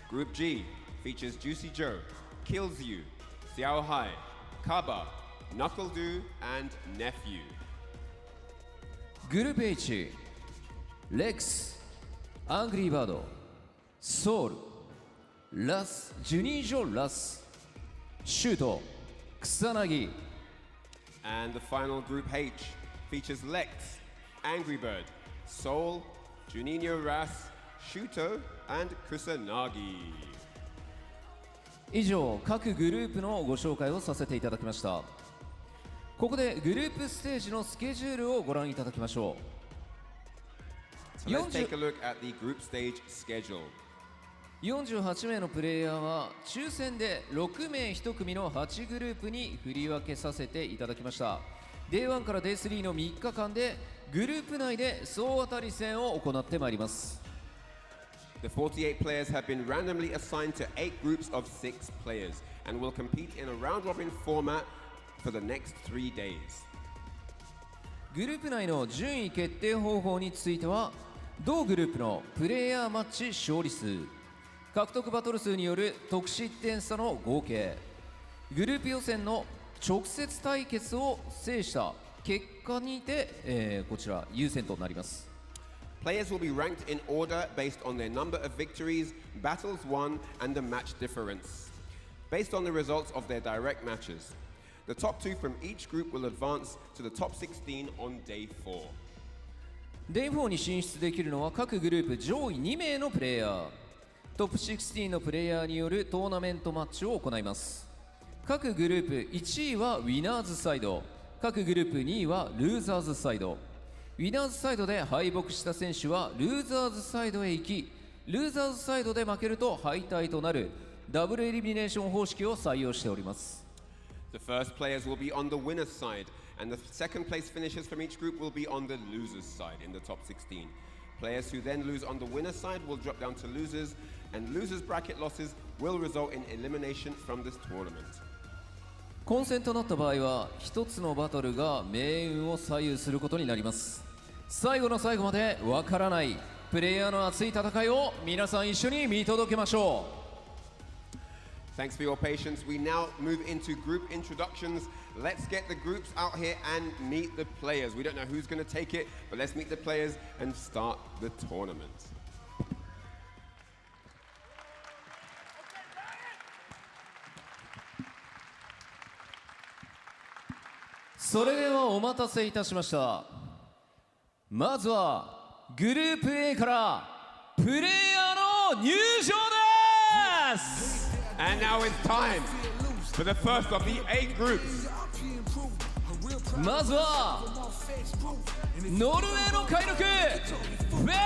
Group G features Juicy Joe, Kills You, Xiao Hai, Kaba, Knuckle Do, and Nephew. グループ H、レックス、アングリーバード、ソウル、ラス、ジュニージョラス、シュート、草薙。And the final Group H features Lex, Angry Bird, Soul, Juninho Ras, Shuto, and Kusanagi. 以上、各グループのご紹介をさせていただきました。ここでグループステージのスケジュールをご覧いただきましょう。So let's take a look at the group stage schedule. 48名のプレイヤーは抽選で6名1組の8グループに振り分けさせていただきました。 Day1 から Day3 の3日間でグループ内で総当たり戦を行ってまいります。 The 48 players have been randomly assigned to 8 groups of 6 players and will compete in a round-robin format for the next 3 days. グループ内の順位決定方法については、同グループのプレイヤーマッチ勝利数、獲得バトル数による得失点差の合計、グループ予選の直接対決を制した結果にて、こちら優先となります。 Players will be ranked in order based on their number of victories, battles won, and the match difference, based on the results of their direct matches. The top 2 from each group will advance to the top 16 on day 4. Day4 に進出できるのは各グループ上位2名のプレイヤー。トップ16のプレイヤーによるトーナメントマッチを行います。各グループ1位はウィナーズサイド、各グループ2位はルーザーズサイド。ウィナーズサイドで敗北した選手はルーザーズサイドへ行き、ルーザーズサイドで負けると敗退となるダブルエリミネーション方式を採用しております。 The first players will be on the winner's side, and the second place finishers from each group will be on the loser's side in the top 16. Players who then lose on the winner's side will drop down to losers, and losers' bracket losses will result in elimination from this tournament. 混戦となった場合は一つのバトルが命運を左右することになります。最後の最後までわからないプレイヤーの熱い戦いを皆さん一緒に見届けましょう。 Thanks for your patience. We now move into group introductions. Let's get the groups out here and meet the players. We don't know who's going to take it, but let's meet the players and start the tournament. それではお待たせいたしました。まずはグループ A からプレイヤーの入場です。 And now it's time for the first of the 8 groups. まずはノルウェーの怪力フェノー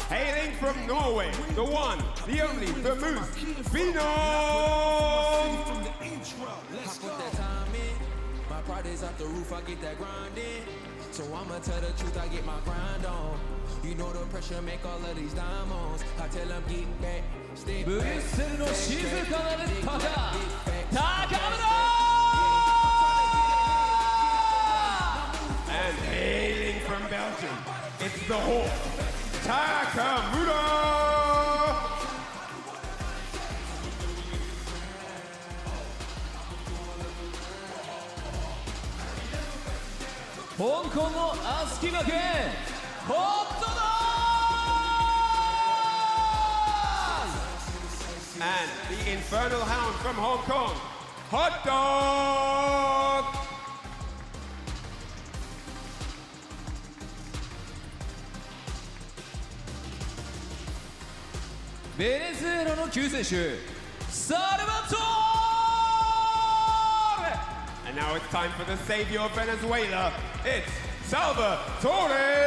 Hailing from Norway, the one, the only, the moose, Phenom! My pride is off the roof, I get that grind in. So I'ma tell the truth, I get my grind on. You know the pressure make all of these diamonds. I tell them get back, stay back. ブリュッセルの静かなる高村 And hailing from Belgium, it's the Hawk, Takamura! 香港のアスキ学園ホットドッグ And the Infernal Hound from Hong Kong, Hot Dog! ベネズエラの救世主サルバトーレ And now it's time for the savior of Venezuela, it's Salvatore!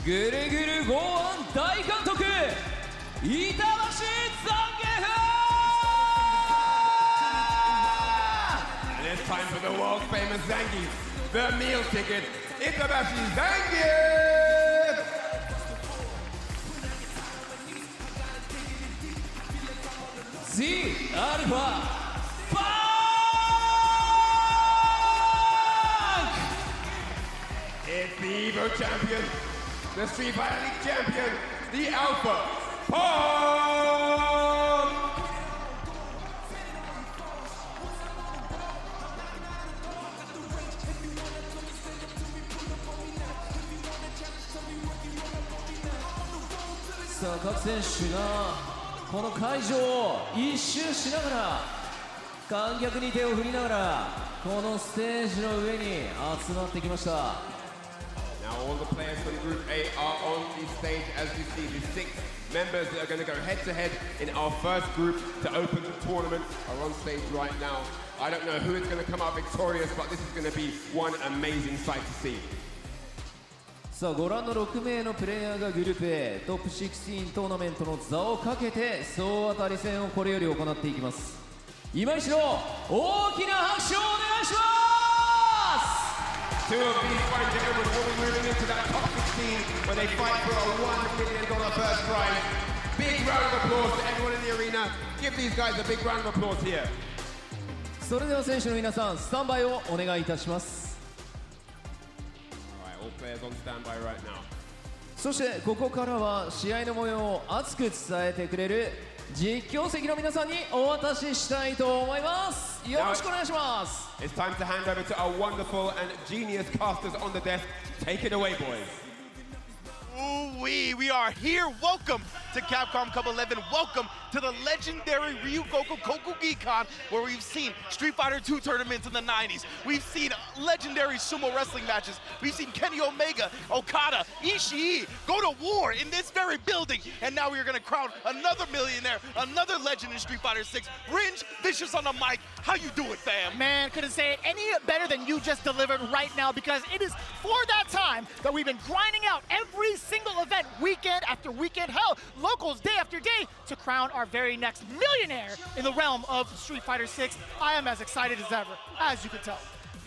ぐるぐる剛腕大監督板橋残下 And it's time for the world famous Zangief, the meal ticket, Itabashi Zangief! C アルファパンク It's the Evo champion, the Street Fighter League champion, the Alpha Punk! さあ各選手がこの会場を一周しながら観客に手を振りながらこのステージの上に集まってきました。 Now all the players from Group A are on the stage as you see the 6 members that are going to go head to head in our first group to open the tournament are on stage right now. I don't know who is going to come out victorious, but this is going to be one amazing sight to see. さあご覧の6名のプレイヤーがグループ A トップ16トーナメントの座をかけて総当たり戦をこれより行っていきます。今一度大きな拍手をお願いします。 Two of these fine gentlemen will be moving into that top 16 when they fight for a $1 million first prize. Big round of applause to everyone in the arena. Give these guys a big round of applause here. それでは選手の皆さんスタンバイをお願いいたします。 All players on standby right now. そしてここからは試合の模様を熱く伝えてくれる実況席の皆さんにお渡ししたいと思います。よろしくお願いします。 It's time to hand over to our wonderful and genius casters on the desk. Take it away, boys. Ooh-wee, we are here. Welcome to Capcom Cup 11. Welcome to the legendary Ryugoku Kokugikan, where we've seen Street Fighter 2 tournaments in the 90s. We've seen legendary sumo wrestling matches. We've seen Kenny Omega, Okada, Ishii go to war in this very building. And now we are going to crown another millionaire, another legend in Street Fighter 6. Ringe Vicious on the mic. How you doing, fam? Man, couldn't say it any better than you just delivered right now, because it is for that time that we've been grinding out every single event, weekend after weekend, hell, locals day after day, to crown our very next millionaire in the realm of Street Fighter 6. I am as excited as ever, as you can tell.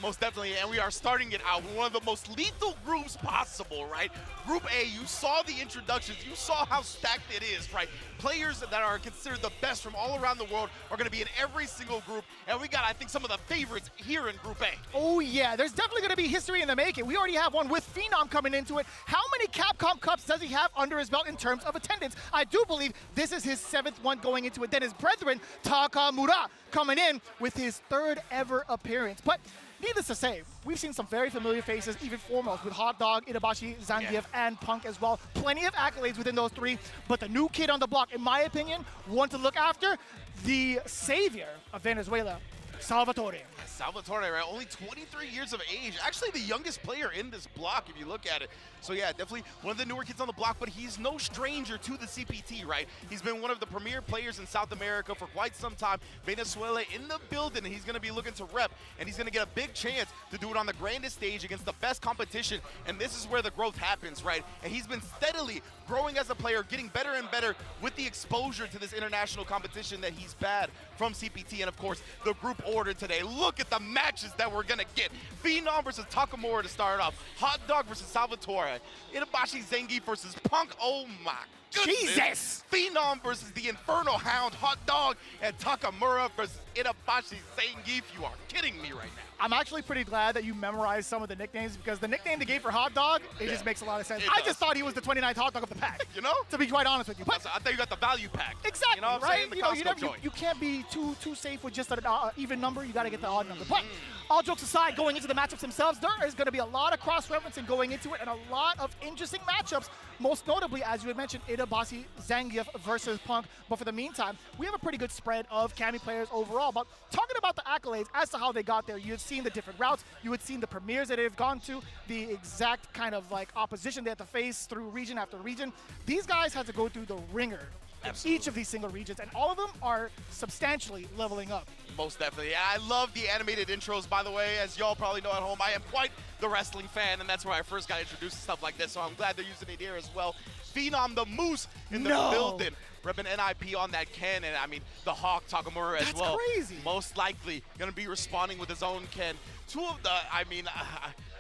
Most definitely, and we are starting it out with one of the most lethal groups possible, right? Group A, you saw the introductions, you saw how stacked it is, right? Players that are considered the best from all around the world are going to be in every single group, and we got, I think, some of the favorites here in Group A. Oh yeah, there's definitely going to be history in the making. We already have one with Phenom coming into it. How many Capcom Cups does he have under his belt in terms of attendance? I do believe this is his 7th one going into it. Then his brethren, Takamura, coming in with his 3rd ever appearance. But needless to say, we've seen some very familiar faces, even foremost with Hot Dog, Itabashi, Zangief, and Punk as well. Plenty of accolades within those 3, but the new kid on the block, in my opinion, one to look after, the savior of Venezuela, Salvatore. Salvatore, right? Only 23 years of age. Actually, the youngest player in this block, if you look at it. So yeah, definitely one of the newer kids on the block, but he's no stranger to the CPT, right? He's been one of the premier players in South America for quite some time. Venezuela in the building, and he's going to be looking to rep, and he's going to get a big chance to do it on the grandest stage against the best competition, and this is where the growth happens, right? And he's been steadily growing as a player, getting better and better with the exposure to this international competition that he's had from CPT, and of course, the group order today. Look at the matches that we're going to get. Phenom versus Takamura to start off. Hot Dog versus Salvatore. Itabashi Zangief versus Punk. Oh my goodness. Jesus! Phenom versus the Inferno Hound, Hot Dog, and Takamura versus Itabashi Zangief. You are kidding me right now. I'm actually pretty glad that you memorized some of the nicknames, because the nickname they gave for Hot Dog, it just makes a lot of sense. I just thought he was the 29th Hot Dog of the pack. You know? To be quite honest with you. But I thought you got the value pack. exactly, you know what I'm right? saying? The You Costco know, joint. you can't be too safe with just an even number. You got to get the odd number. But all jokes aside, going into the matchups themselves, there is going to be a lot of cross-referencing going into it, and a lot of interesting matchups. Most notably, as you had mentioned, Itabashi Zangief versus Punk. But for the meantime, we have a pretty good spread of Kami players overall. But talking about the accolades as to how they got there, you had seen the different routes, you had seen the premieres that they've gone to, the exact kind of like opposition they had to face through region after region. These guys had to go through the ringer of each of these single regions, and all of them are substantially leveling up. Most definitely. I love the animated intros, by the way. As y'all probably know at home, I am quite the wrestling fan, and that's where I first got introduced to stuff like this, so I'm glad they're using it here as well. Phenom the Moose in the building. Repping NIP on that Ken, and I mean, the Hawk Takamura as well. That's crazy. Most likely going to be responding with his own Ken. Two of the, I mean,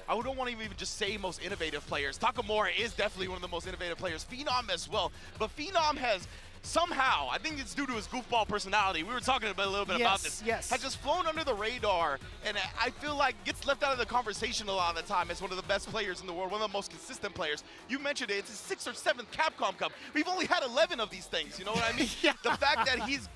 I don't want to even just say most innovative players. Takamura is definitely one of the most innovative players. Phenom as well. But Phenom has somehow, I think it's due to his goofball personality. We were talking a little bit about this. Yes. Has just flown under the radar, and I feel like gets left out of the conversation a lot of the time as one of the best players in the world, one of the most consistent players. You mentioned it, it's his 6th or 7th Capcom Cup. We've only had 11 of these things, you know what I mean? Yeah. The fact that he's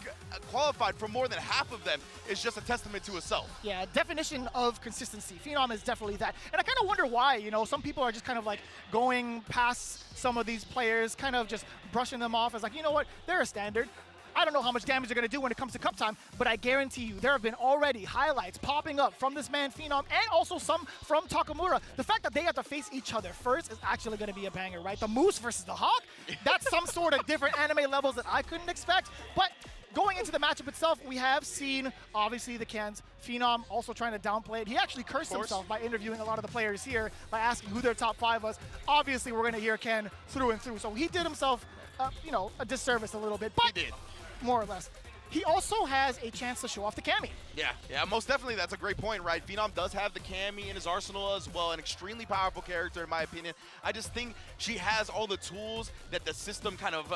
qualified for more than half of them is just a testament to himself. Yeah, definition of consistency. Phenom is definitely that. And I kind of wonder why, you know, some people are just kind of like going past some of these players, kind of just brushing them off as like, you know what, they're a standard. I don't know how much damage they're going to do when it comes to cup time, but I guarantee you there have been already highlights popping up from this man Phenom and also some from Takamura. The fact that they have to face each other first is actually going to be a banger, right? The Moose versus the Hawk, that's some sort of different anime levels that I couldn't expect. But going into the matchup itself, we have seen, obviously, the Kens. Phenom also trying to downplay it. He actually cursed himself by interviewing a lot of the players here by asking who their top 5 was. Obviously, we're going to hear Ken through and through. So he did himself, you know, a disservice a little bit. But He did. More or less. He also has a chance to show off the Cammy. Yeah, most definitely. That's a great point, right? Phenom does have the Cammy in his arsenal as well, an extremely powerful character in my opinion. I just think she has all the tools that the system kind of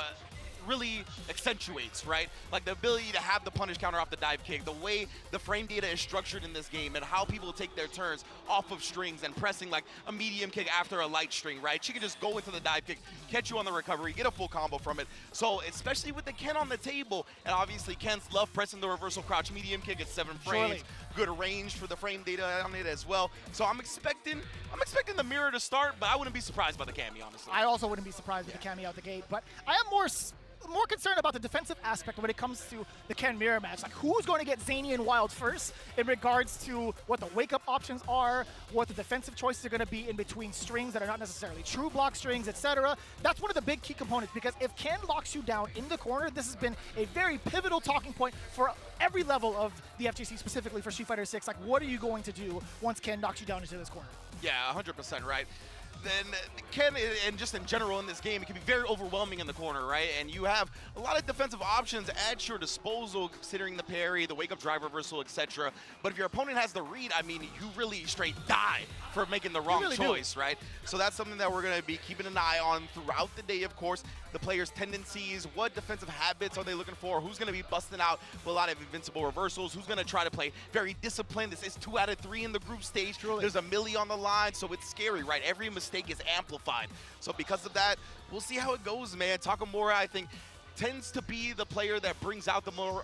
really accentuates, right? Like the ability to have the punish counter off the dive kick, the way the frame data is structured in this game, and how people take their turns off of strings and pressing like a medium kick after a light string, right? She can just go into the dive kick, catch you on the recovery, get a full combo from it. So especially with the Ken on the table, and obviously Ken's love pressing the reversal crouch medium kick at 7 frames. Good range for the frame data on it as well. So I'm expecting the mirror to start, but I wouldn't be surprised by the Cammy, honestly. I also wouldn't be surprised with the Cammy out the gate, but I am more concerned about the defensive aspect when it comes to the Ken mirror match. Like, who's going to get zany and wild first in regards to what the wake-up options are, what the defensive choices are going to be in between strings that are not necessarily true block strings, etc. That's one of the big key components, because if Ken locks you down in the corner, this has been a very pivotal talking point for every level of the FGC, specifically for Street Fighter 6. Like, what are you going to do once Ken knocks you down into this corner? Yeah, 100% right. Then Ken, and just in general in this game, it can be very overwhelming in the corner, right? And you have a lot of defensive options at your disposal, considering the parry, the wake-up drive reversal, etc. But if your opponent has the read, I mean, you really straight die for making the wrong choice, right? So that's something that we're going to be keeping an eye on throughout the day, of course. The players' tendencies, what defensive habits are they looking for, who's going to be busting out with a lot of invincible reversals, who's going to try to play very disciplined. This is 2 out of 3 in the group stage. There's a milli on the line, so it's scary, right? Every mistake is amplified. So because of that, we'll see how it goes, man. Takamura, I think, tends to be the player that brings out the more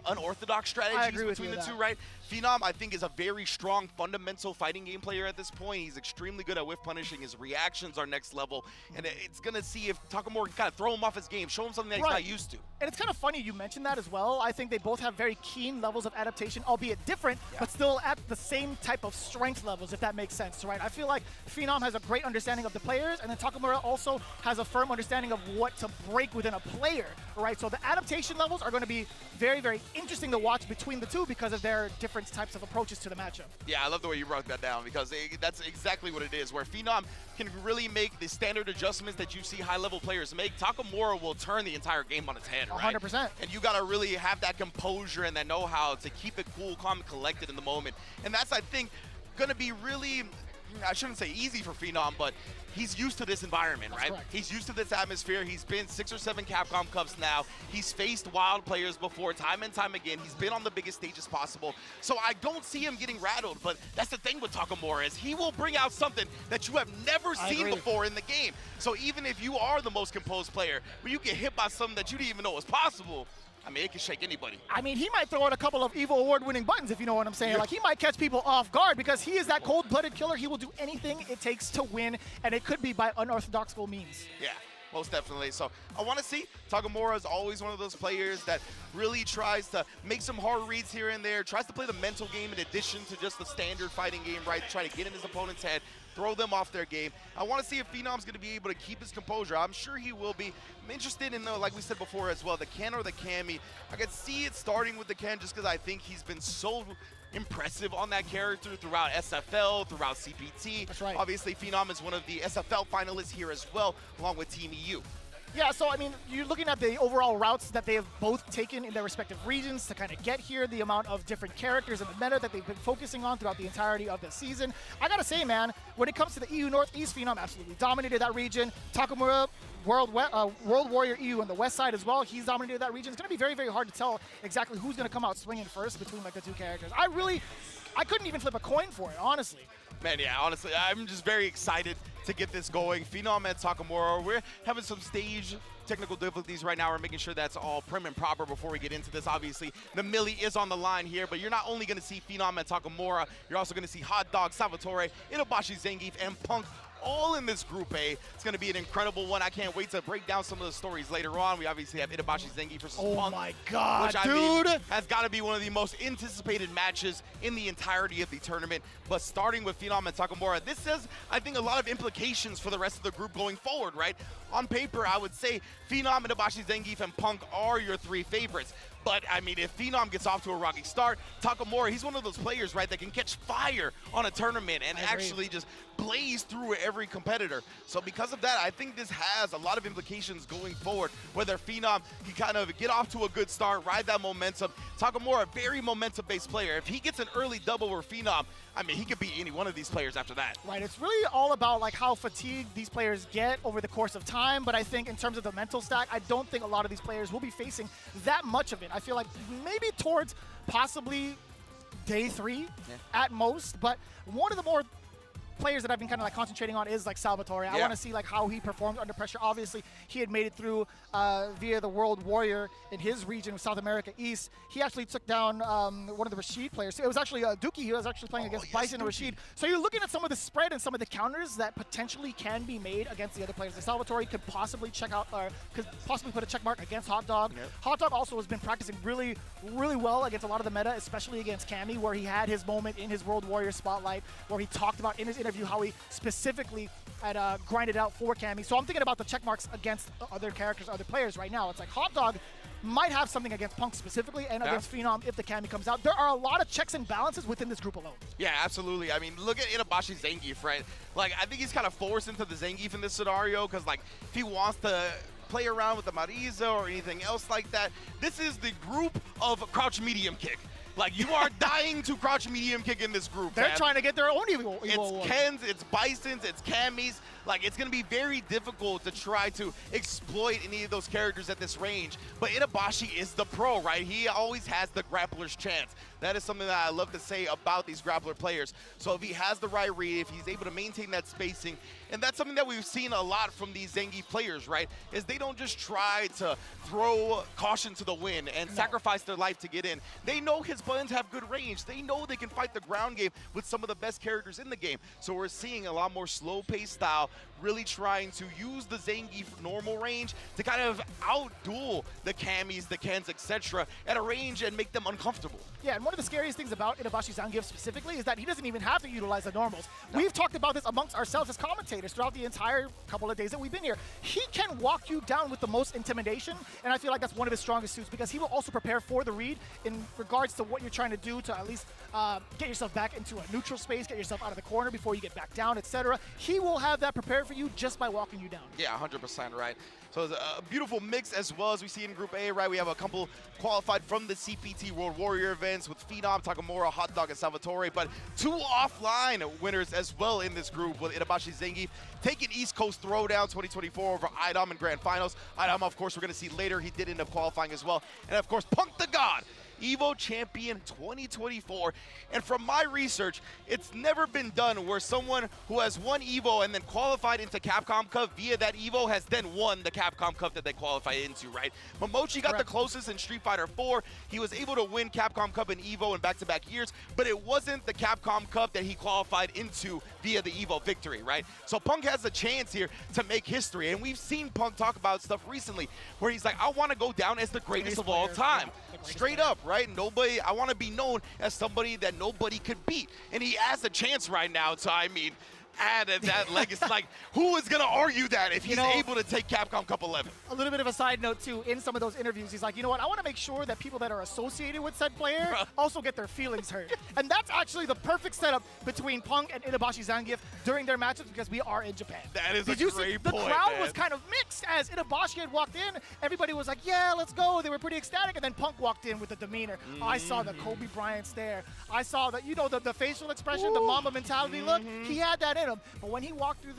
unorthodox strategies between the two, right? Phenom, I think, is a very strong fundamental fighting game player at this point. He's extremely good at whiff punishing. His reactions are next level, and it's going to see if Takamura can kind of throw him off his game, show him something that he's not used to. And it's kind of funny you mentioned that as well. I think they both have very keen levels of adaptation, albeit different, but still at the same type of strength levels, if that makes sense, right? I feel like Phenom has a great understanding of the players, and then Takamura also has a firm understanding of what to break within a player, right? So the adaptation levels are going to be very, very interesting to watch between the two because of their different types of approaches to the matchup. Yeah, I love the way you broke that down, because that's exactly what it is, where Phenom can really make the standard adjustments that you see high-level players make. Takamura will turn the entire game on its head, right? 100%. And you got to really have that composure and that know-how to keep it cool, calm, and collected in the moment. And that's, I think, going to be really, I shouldn't say easy for Phenom, but he's used to this environment, right? Correct. He's used to this atmosphere. He's been 6 or 7 Capcom Cups now. He's faced wild players before, time and time again. He's been on the biggest stages possible. So I don't see him getting rattled, but that's the thing with Takamura, is he will bring out something that you have never seen before in the game. So even if you are the most composed player, when you get hit by something that you didn't even know was possible, I mean, it can shake anybody. I mean, he might throw out a couple of EVO award-winning buttons, if you know what I'm saying. Like, he might catch people off guard because he is that cold-blooded killer. He will do anything it takes to win, and it could be by unorthodox means. Yeah, most definitely. So I want to see. Takamura is always one of those players that really tries to make some hard reads here and there, tries to play the mental game in addition to just the standard fighting game, right? Try to get in his opponent's head, throw them off their game. I want to see if Phenom's going to be able to keep his composure. I'm sure he will be. I'm interested in, like we said before as well, the Ken or the Cammy. I could see it starting with the Ken just because I think he's been so impressive on that character throughout SFL, throughout CPT. That's right. Obviously, Phenom is one of the SFL finalists here as well, along with Team EU. Yeah, so I mean, you're looking at the overall routes that they have both taken in their respective regions to kind of get here, the amount of different characters and the meta that they've been focusing on throughout the entirety of the season. I gotta say, man, when it comes to the EU Northeast, Phenom absolutely dominated that region. Takamura World Warrior EU on the west side as well. He's dominated that region. It's going to be very, very hard to tell exactly who's going to come out swinging first between like the two characters. I couldn't even flip a coin for it, honestly. Man, yeah, honestly, I'm just very excited to get this going. Phenom and Takamura, we're having some stage technical difficulties right now. We're making sure that's all prim and proper before we get into this. Obviously, the Millie is on the line here, but you're not only going to see Phenom and Takamura, you're also going to see Hot Dog, Salvatore, Itabashi, Zangief, and Punk all in this Group A. It's going to be an incredible one. I can't wait to break down some of the stories later on. We obviously have Itabashi, Zangief versus Punk. Oh my God, which, dude! I mean, has got to be one of the most anticipated matches in the entirety of the tournament. But starting with Phenom and Takamura, this has, I think, a lot of implications for the rest of the group going forward, right? On paper, I would say Phenom, Itabashi, Zangief, and Punk are your three favorites. But, I mean, if Phenom gets off to a rocky start, Takamura, he's one of those players, right, that can catch fire on a tournament and actually just blaze through every competitor. So because of that, I think this has a lot of implications going forward. Whether Phenom can kind of get off to a good start, ride that momentum. Takamura, a very momentum-based player. If he gets an early double with Phenom, I mean, he could beat any one of these players after that. Right, it's really all about like how fatigued these players get over the course of time, but I think in terms of the mental stack, I don't think a lot of these players will be facing that much of it. I feel like maybe towards possibly day 3 at most, but one of the more players that I've been kind of like concentrating on is like Salvatore. I want to see like how he performed under pressure. Obviously, he had made it through via the World Warrior in his region of South America East. He actually took down one of the Rashid players. It was actually Dookie. He was actually playing against Bison and Rashid. So you're looking at some of the spread and some of the counters that potentially can be made against the other players. Like Salvatore could possibly check out, or could possibly put a check mark against Hot Dog. Hot Dog also has been practicing really, really well against a lot of the meta, especially against Cammy, where he had his moment in his World Warrior spotlight, where he talked about in his interview how he specifically had grinded out for Cammy. So I'm thinking about the check marks against other characters, other players right now. It's like Hot Dog might have something against Punk specifically and against Phenom if the Cammy comes out. There are a lot of checks and balances within this group alone. Yeah, absolutely. I mean, look at Itabashi Zangief, right? Like, I think he's kind of forced into the Zangief in this scenario because, like, if he wants to play around with the Marisa or anything else like that, this is the group of crouch medium kick. Like, you are dying to crouch medium kick in this group. They're trying to get their own evil It's Kens, it's Bisons, it's Cammys. Like, it's going to be very difficult to try to exploit any of those characters at this range. But Itabashi is the pro, right? He always has the grappler's chance. That is something that I love to say about these grappler players. So if he has the right read, if he's able to maintain that spacing, and that's something that we've seen a lot from these Zangief players, right? Is they don't just try to throw caution to the wind and sacrifice their life to get in. They know his buttons have good range. They know they can fight the ground game with some of the best characters in the game. So we're seeing a lot more slow-paced style, really trying to use the Zangief normal range to kind of outduel the Cammys, the Kens, etc. at a range and make them uncomfortable. Yeah, and one of the scariest things about Itabashi Zangief specifically is that he doesn't even have to utilize the normals. We've talked about this amongst ourselves as commentators throughout the entire couple of days that we've been here. He can walk you down with the most intimidation, and I feel like that's one of his strongest suits because he will also prepare for the read in regards to what you're trying to do to at least get yourself back into a neutral space, get yourself out of the corner before you get back down, etc. He will have that prepared for you just by walking you down. Yeah, 100% right. So it's a beautiful mix as well as we see in Group A, right? We have a couple qualified from the CPT World Warrior events with Phenom, Takamura, Hot Dog, and Salvatore, but 2 offline winners as well in this group with Itabashi Zangief taking East Coast Throwdown 2024 over Idom in Grand Finals. Idom, of course, we're going to see later. He did end up qualifying as well. And, of course, Punk the God, Evo Champion 2024. And from my research, it's never been done where someone who has won Evo and then qualified into Capcom Cup via that Evo has then won the Capcom Cup that they qualified into, right? Momochi got the closest in Street Fighter 4. He was able to win Capcom Cup and Evo in back-to-back years, but it wasn't the Capcom Cup that he qualified into via the Evo victory, right? So Punk has a chance here to make history, and we've seen Punk talk about stuff recently where he's like, I want to go down as the greatest of all time. Straight up, right? Nobody, I want to be known as somebody that nobody could beat. And he has a chance right now to, I mean, add that legacy. Like, who is going to argue that if he's able to take Capcom Cup 11? A little bit of a side note, too. In some of those interviews, he's like, you know what? I want to make sure that people that are associated with said player also get their feelings hurt. And that's actually the perfect setup between Punk and Itabashi Zangief during their matches because we are in Japan. That is a great point, The crowd was kind of mixed as Itabashi had walked in. Everybody was like, yeah, let's go. They were pretty ecstatic. And then Punk walked in with the demeanor. I saw the Kobe Bryant stare. I saw the, you know, the facial expression, the Mamba mentality look. He had that in him. But when he walked through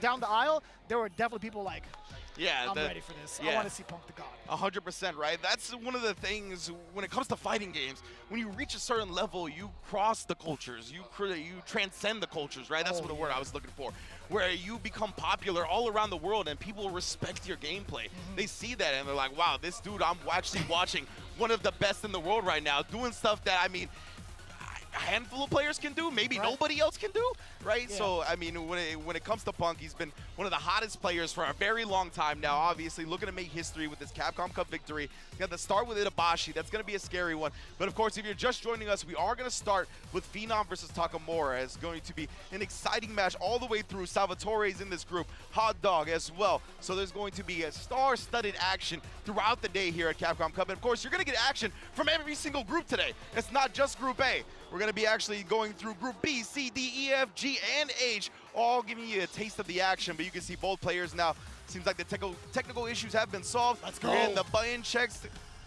down the aisle, there were definitely people like, Yeah, I'm ready for this. I yeah. want to see Punk the God. 100%, right? That's one of the things when it comes to fighting games. When you reach a certain level, you cross the cultures. You transcend the cultures, right? That's what the word I was looking for. Where you become popular all around the world and people respect your gameplay. They see that and they're like, wow, this dude, I'm actually watching one of the best in the world right now, doing stuff that, I mean, a handful of players can do, maybe nobody else can do, right? Yeah. So, I mean, when it comes to Punk, he's been one of the hottest players for a very long time now, obviously looking to make history with this Capcom Cup victory. He got the start with Itabashi. That's going to be a scary one. But, of course, if you're just joining us, we are going to start with Phenom versus Takamura. It's going to be an exciting match all the way through. Salvatore's in this group, Hot Dog as well. So there's going to be a star-studded action throughout the day here at Capcom Cup. And, of course, you're going to get action from every single group today. It's not just Group A. We're going to be actually going through Group B, C, D, E, F, G, and H, all giving you a taste of the action. But you can see both players now. Seems like the technical issues have been solved. Let's go. We're getting the buy-in checks,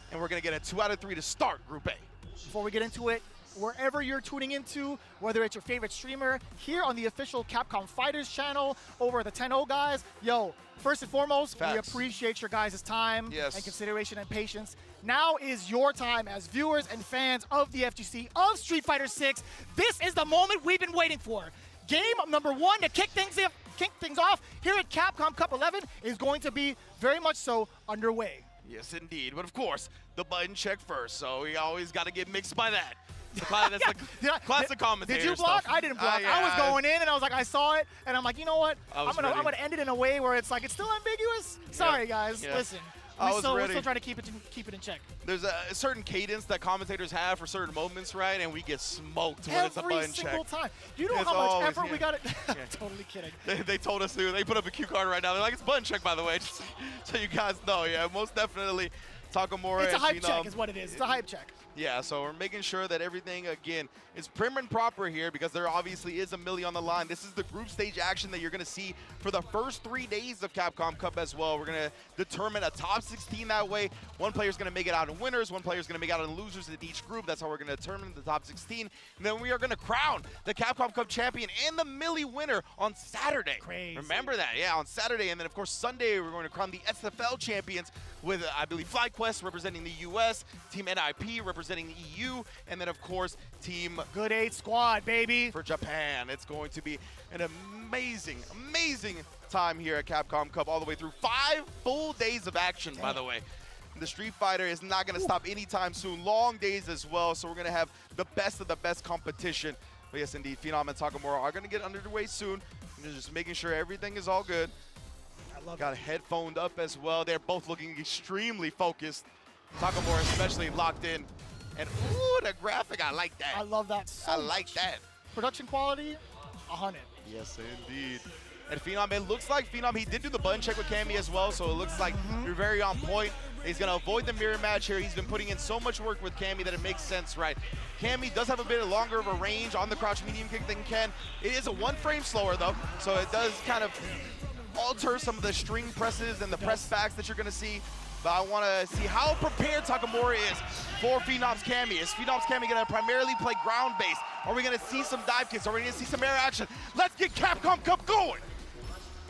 and we're going to get a 2 out of 3 to start Group A. Before we get into it, wherever you're tuning into, whether it's your favorite streamer, here on the official Capcom Fighters channel, over the 10-0 guys, yo, first and foremost, we appreciate your guys' time and consideration and patience. Now is your time as viewers and fans of the FGC, of Street Fighter 6. This is the moment we've been waiting for. Game number 1 to kick things off here at Capcom Cup 11 is going to be very much so underway. Yes, indeed. But, of course, the button check first, so we always got to get mixed by that. That's the classic commentator Did you block? stuff. I didn't block. I was going in, and I was like, I saw it, and I'm like, you know what? I'm gonna end it in a way where it's like it's still ambiguous. Sorry, guys. Listen. We're still trying to keep it in check. There's a certain cadence that commentators have for certain moments, right? And we get smoked when it's a button check. Every single time. You know how much effort we got? Totally kidding. They told us to. They put up a cue card right now. They're like, it's button check, by the way, just so you guys know. Yeah, most definitely. Takamura. It's a hype check is what it is. It's a hype check. Yeah, so we're making sure that everything, again, is prim and proper here because there obviously is a milli on the line. This is the group stage action that you're going to see for the first 3 days of Capcom Cup as well. We're going to determine a top 16 that way. One player's going to make it out in winners. One player's going to make it out in losers in each group. That's how we're going to determine the top 16. And then we are going to crown the Capcom Cup champion and the milli winner on Saturday. Crazy. Remember that, yeah, on Saturday. And then, of course, Sunday, we're going to crown the SFL champions with, I believe, FlyQuest representing the U.S., Team NIP representing the EU, and then, of course, Team Good 8 Squad, baby. For Japan. It's going to be an amazing, amazing time here at Capcom Cup all the way through. 5 full days of action, by the way. The Street Fighter is not going to stop anytime soon. Long days as well, so we're going to have the best of the best competition. But yes, indeed, Phenom and Takamura are going to get underway soon. And just making sure everything is all good. Got headphoned up as well. They're both looking extremely focused. Takamura especially locked in. And ooh, the graphic, I like that. I love that so I like that. Production quality, 100. Yes, indeed. And Phenom, it looks like Phenom, he did do the button check with Cammy as well, so it looks like you're very on point. He's going to avoid the mirror match here. He's been putting in so much work with Cammy that it makes sense, right? Cammy does have a bit longer of a range on the crouch medium kick than Ken. It is a 1 frame slower, though, so it does kind of alter some of the string presses and the press backs that you're going to see. But I want to see how prepared Takamura is for Phenom's Cammy. Is Phenom's Cammy going to primarily play ground base? Are we going to see some dive kicks? Are we going to see some air action? Let's get Capcom Cup going!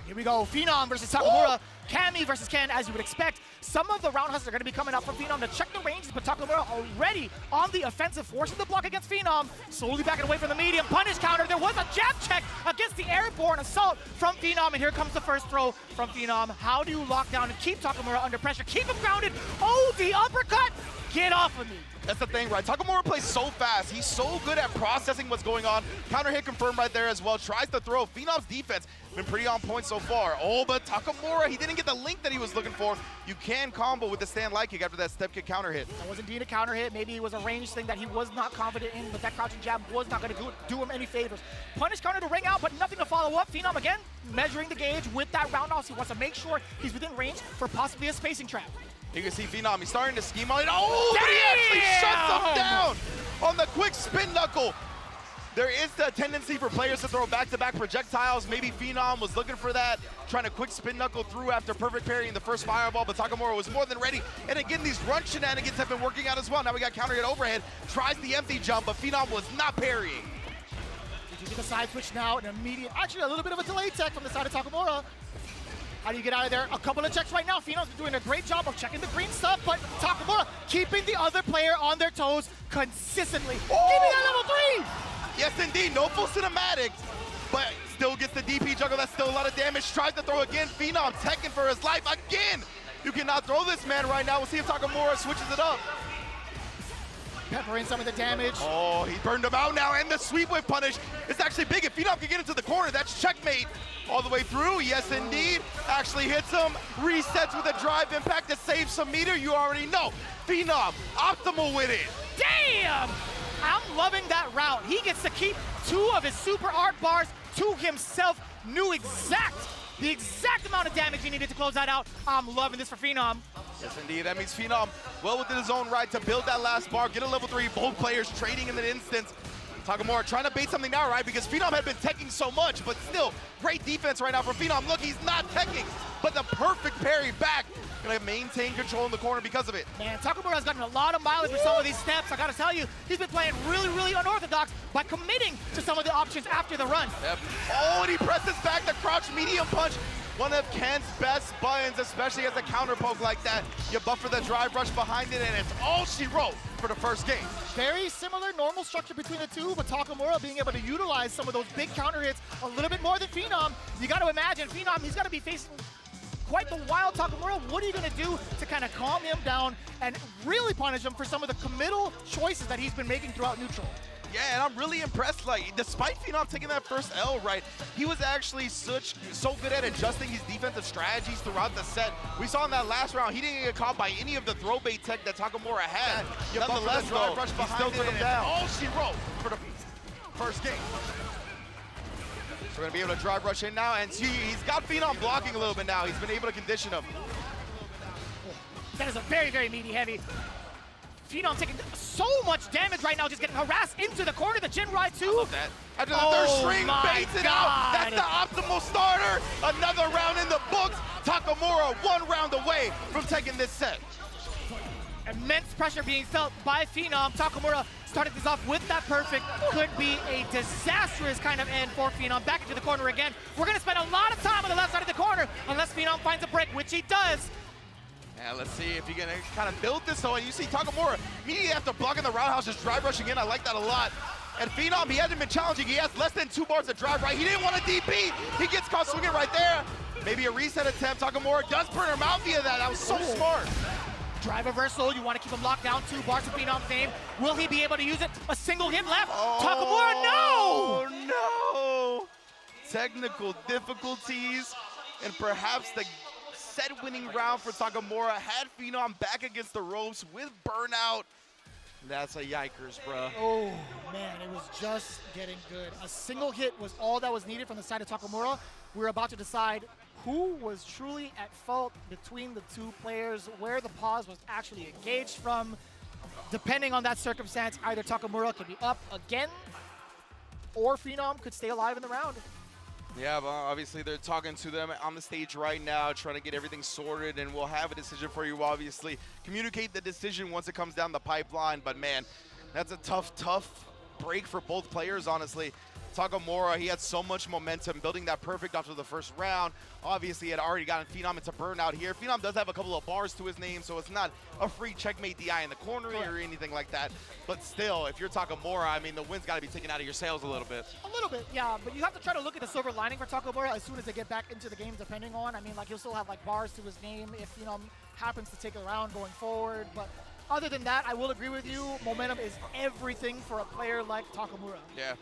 Here we go, Phenom versus Takamura. Cammy versus Ken, as you would expect. Some of the roundhouses are going to be coming up from Phenom to check the ranges, but Takamura already on the offensive, forcing the block against Phenom. Slowly backing away from the medium, punish counter. There was a jab check against the airborne assault from Phenom, and here comes the first throw from Phenom. How do you lock down and keep Takamura under pressure? Keep him grounded. Oh, the uppercut! Get off of me. That's the thing, right? Takamura plays so fast. He's so good at processing what's going on. Counter hit confirmed right there as well. Tries to throw. Phenom's defense been pretty on point so far. Oh, but Takamura, he didn't get the link that he was looking for. You can combo with the stand light kick after that step kick counter hit. That was indeed a counter hit. Maybe it was a range thing that he was not confident in, but that crouching jab was not going to do him any favors. Punish counter to ring out, but nothing to follow up. Phenom again measuring the gauge with that roundhouse. He wants to make sure he's within range for possibly a spacing trap. You can see Phenom, he's starting to scheme on it. Oh, but he actually shuts him down on the quick spin knuckle. There is the tendency for players to throw back-to-back projectiles. Maybe Phenom was looking for that, trying to quick spin knuckle through after perfect parry in the first fireball, but Takamura was more than ready. And again, these run shenanigans have been working out as well. Now we got counter hit overhead, tries the empty jump, but Phenom was not parrying. Using the side switch now, an immediate, actually a little bit of a delay tech from the side of Takamura. How do you get out of there? A couple of checks right now. Phenom's been doing a great job of checking the green stuff, but Takamura keeping the other player on their toes consistently. Give me that level 3! Yes, indeed. No full cinematics, but still gets the DP juggle. That's still a lot of damage. Tries to throw again. Phenom teching for his life again. You cannot throw this man right now. We'll see if Takamura switches it up. Pepper in some of the damage. Oh, he burned him out now, and the sweep whip punish is actually big. If Phenom can get into the corner, that's checkmate all the way through. Yes, indeed. Actually hits him. Resets with a drive impact to save some meter. You already know. Phenom, optimal with it. Damn! I'm loving that route. He gets to keep 2 of his super art bars to himself. Knew the exact amount of damage he needed to close that out. I'm loving this for Phenom. Yes, indeed. That means Phenom well within his own right to build that last bar, get a level 3. Both players trading in an instance. Takamura trying to bait something now, right? Because Phenom had been teching so much, but still, great defense right now from Phenom. Look, he's not teching, but the perfect parry back. Gonna maintain control in the corner because of it. Man, Takamura's gotten a lot of mileage with some of these steps. I gotta tell you, he's been playing really, really unorthodox by committing to some of the options after the run. Yep. Oh, and he presses back the crouch medium punch. One of Ken's best buttons, especially as a counter poke like that. You buffer the drive rush behind it, and it's all she wrote for the first game. Very similar normal structure between the two, but Takamura being able to utilize some of those big counter hits a little bit more than Phenom. You gotta imagine, Phenom, he's gotta be facing quite the wild Takamura. What are you gonna do to kind of calm him down and really punish him for some of the committal choices that he's been making throughout neutral? Yeah, and I'm really impressed. Like, despite Phenom taking that first L, right, he was actually so good at adjusting his defensive strategies throughout the set. We saw in that last round, he didn't get caught by any of the throw bait tech that Takamura had. Nonetheless, though, rush he still took him down. All she wrote for the first game. So we're gonna be able to drive rush in now, and see, he's got Phenom blocking a little bit now. He's been able to condition him. That is a very, very meaty heavy. Phenom taking so much damage right now, just getting harassed into the corner. The Jin Ride too. I love that. After the third string, baits it out. That's the optimal starter. Another round in the books. Takamura 1 round away from taking this set. Immense pressure being felt by Phenom. Takamura started this off with that perfect. Could be a disastrous kind of end for Phenom. Back into the corner again. We're going to spend a lot of time on the left side of the corner unless Phenom finds a break, which he does. Yeah, let's see if he can kind of build this. So you see Takamura immediately after blocking the roundhouse, just drive rushing in. I like that a lot. And Phenom, he hasn't been challenging. He has less than 2 bars of drive right. He didn't want a DP. He gets caught swinging right there. Maybe a reset attempt. Takamura does burn him out via that. That was so smart. Drive reversal. You want to keep him locked down. 2 bars of Phenom's name. Will he be able to use it? A single hit left. Takamura, no! Oh, no. Technical difficulties and perhaps the set-winning round for Takamura had Phenom back against the ropes with burnout. That's a yikers, bro. Oh, man, it was just getting good. A single hit was all that was needed from the side of Takamura. We're about to decide who was truly at fault between the 2 players, where the pause was actually engaged from. Depending on that circumstance, either Takamura could be up again, or Phenom could stay alive in the round. Yeah, but obviously they're talking to them on the stage right now, trying to get everything sorted, and we'll have a decision for you, obviously. Communicate the decision once it comes down the pipeline, but man, that's a tough break for both players, honestly. Takamura, he had so much momentum, building that perfect after the first round. Obviously, he had already gotten Phenom into burnout here. Phenom does have a couple of bars to his name, so it's not a free checkmate DI in the corner or anything like that. But still, if you're Takamura, I mean, the win's got to be taken out of your sails a little bit. A little bit, yeah, but you have to try to look at the silver lining for Takamura as soon as they get back into the game, depending on. I mean, like, he'll still have, like, bars to his name if Phenom happens to take a round going forward. But other than that, I will agree with you. Momentum is everything for a player like Takamura. Yeah.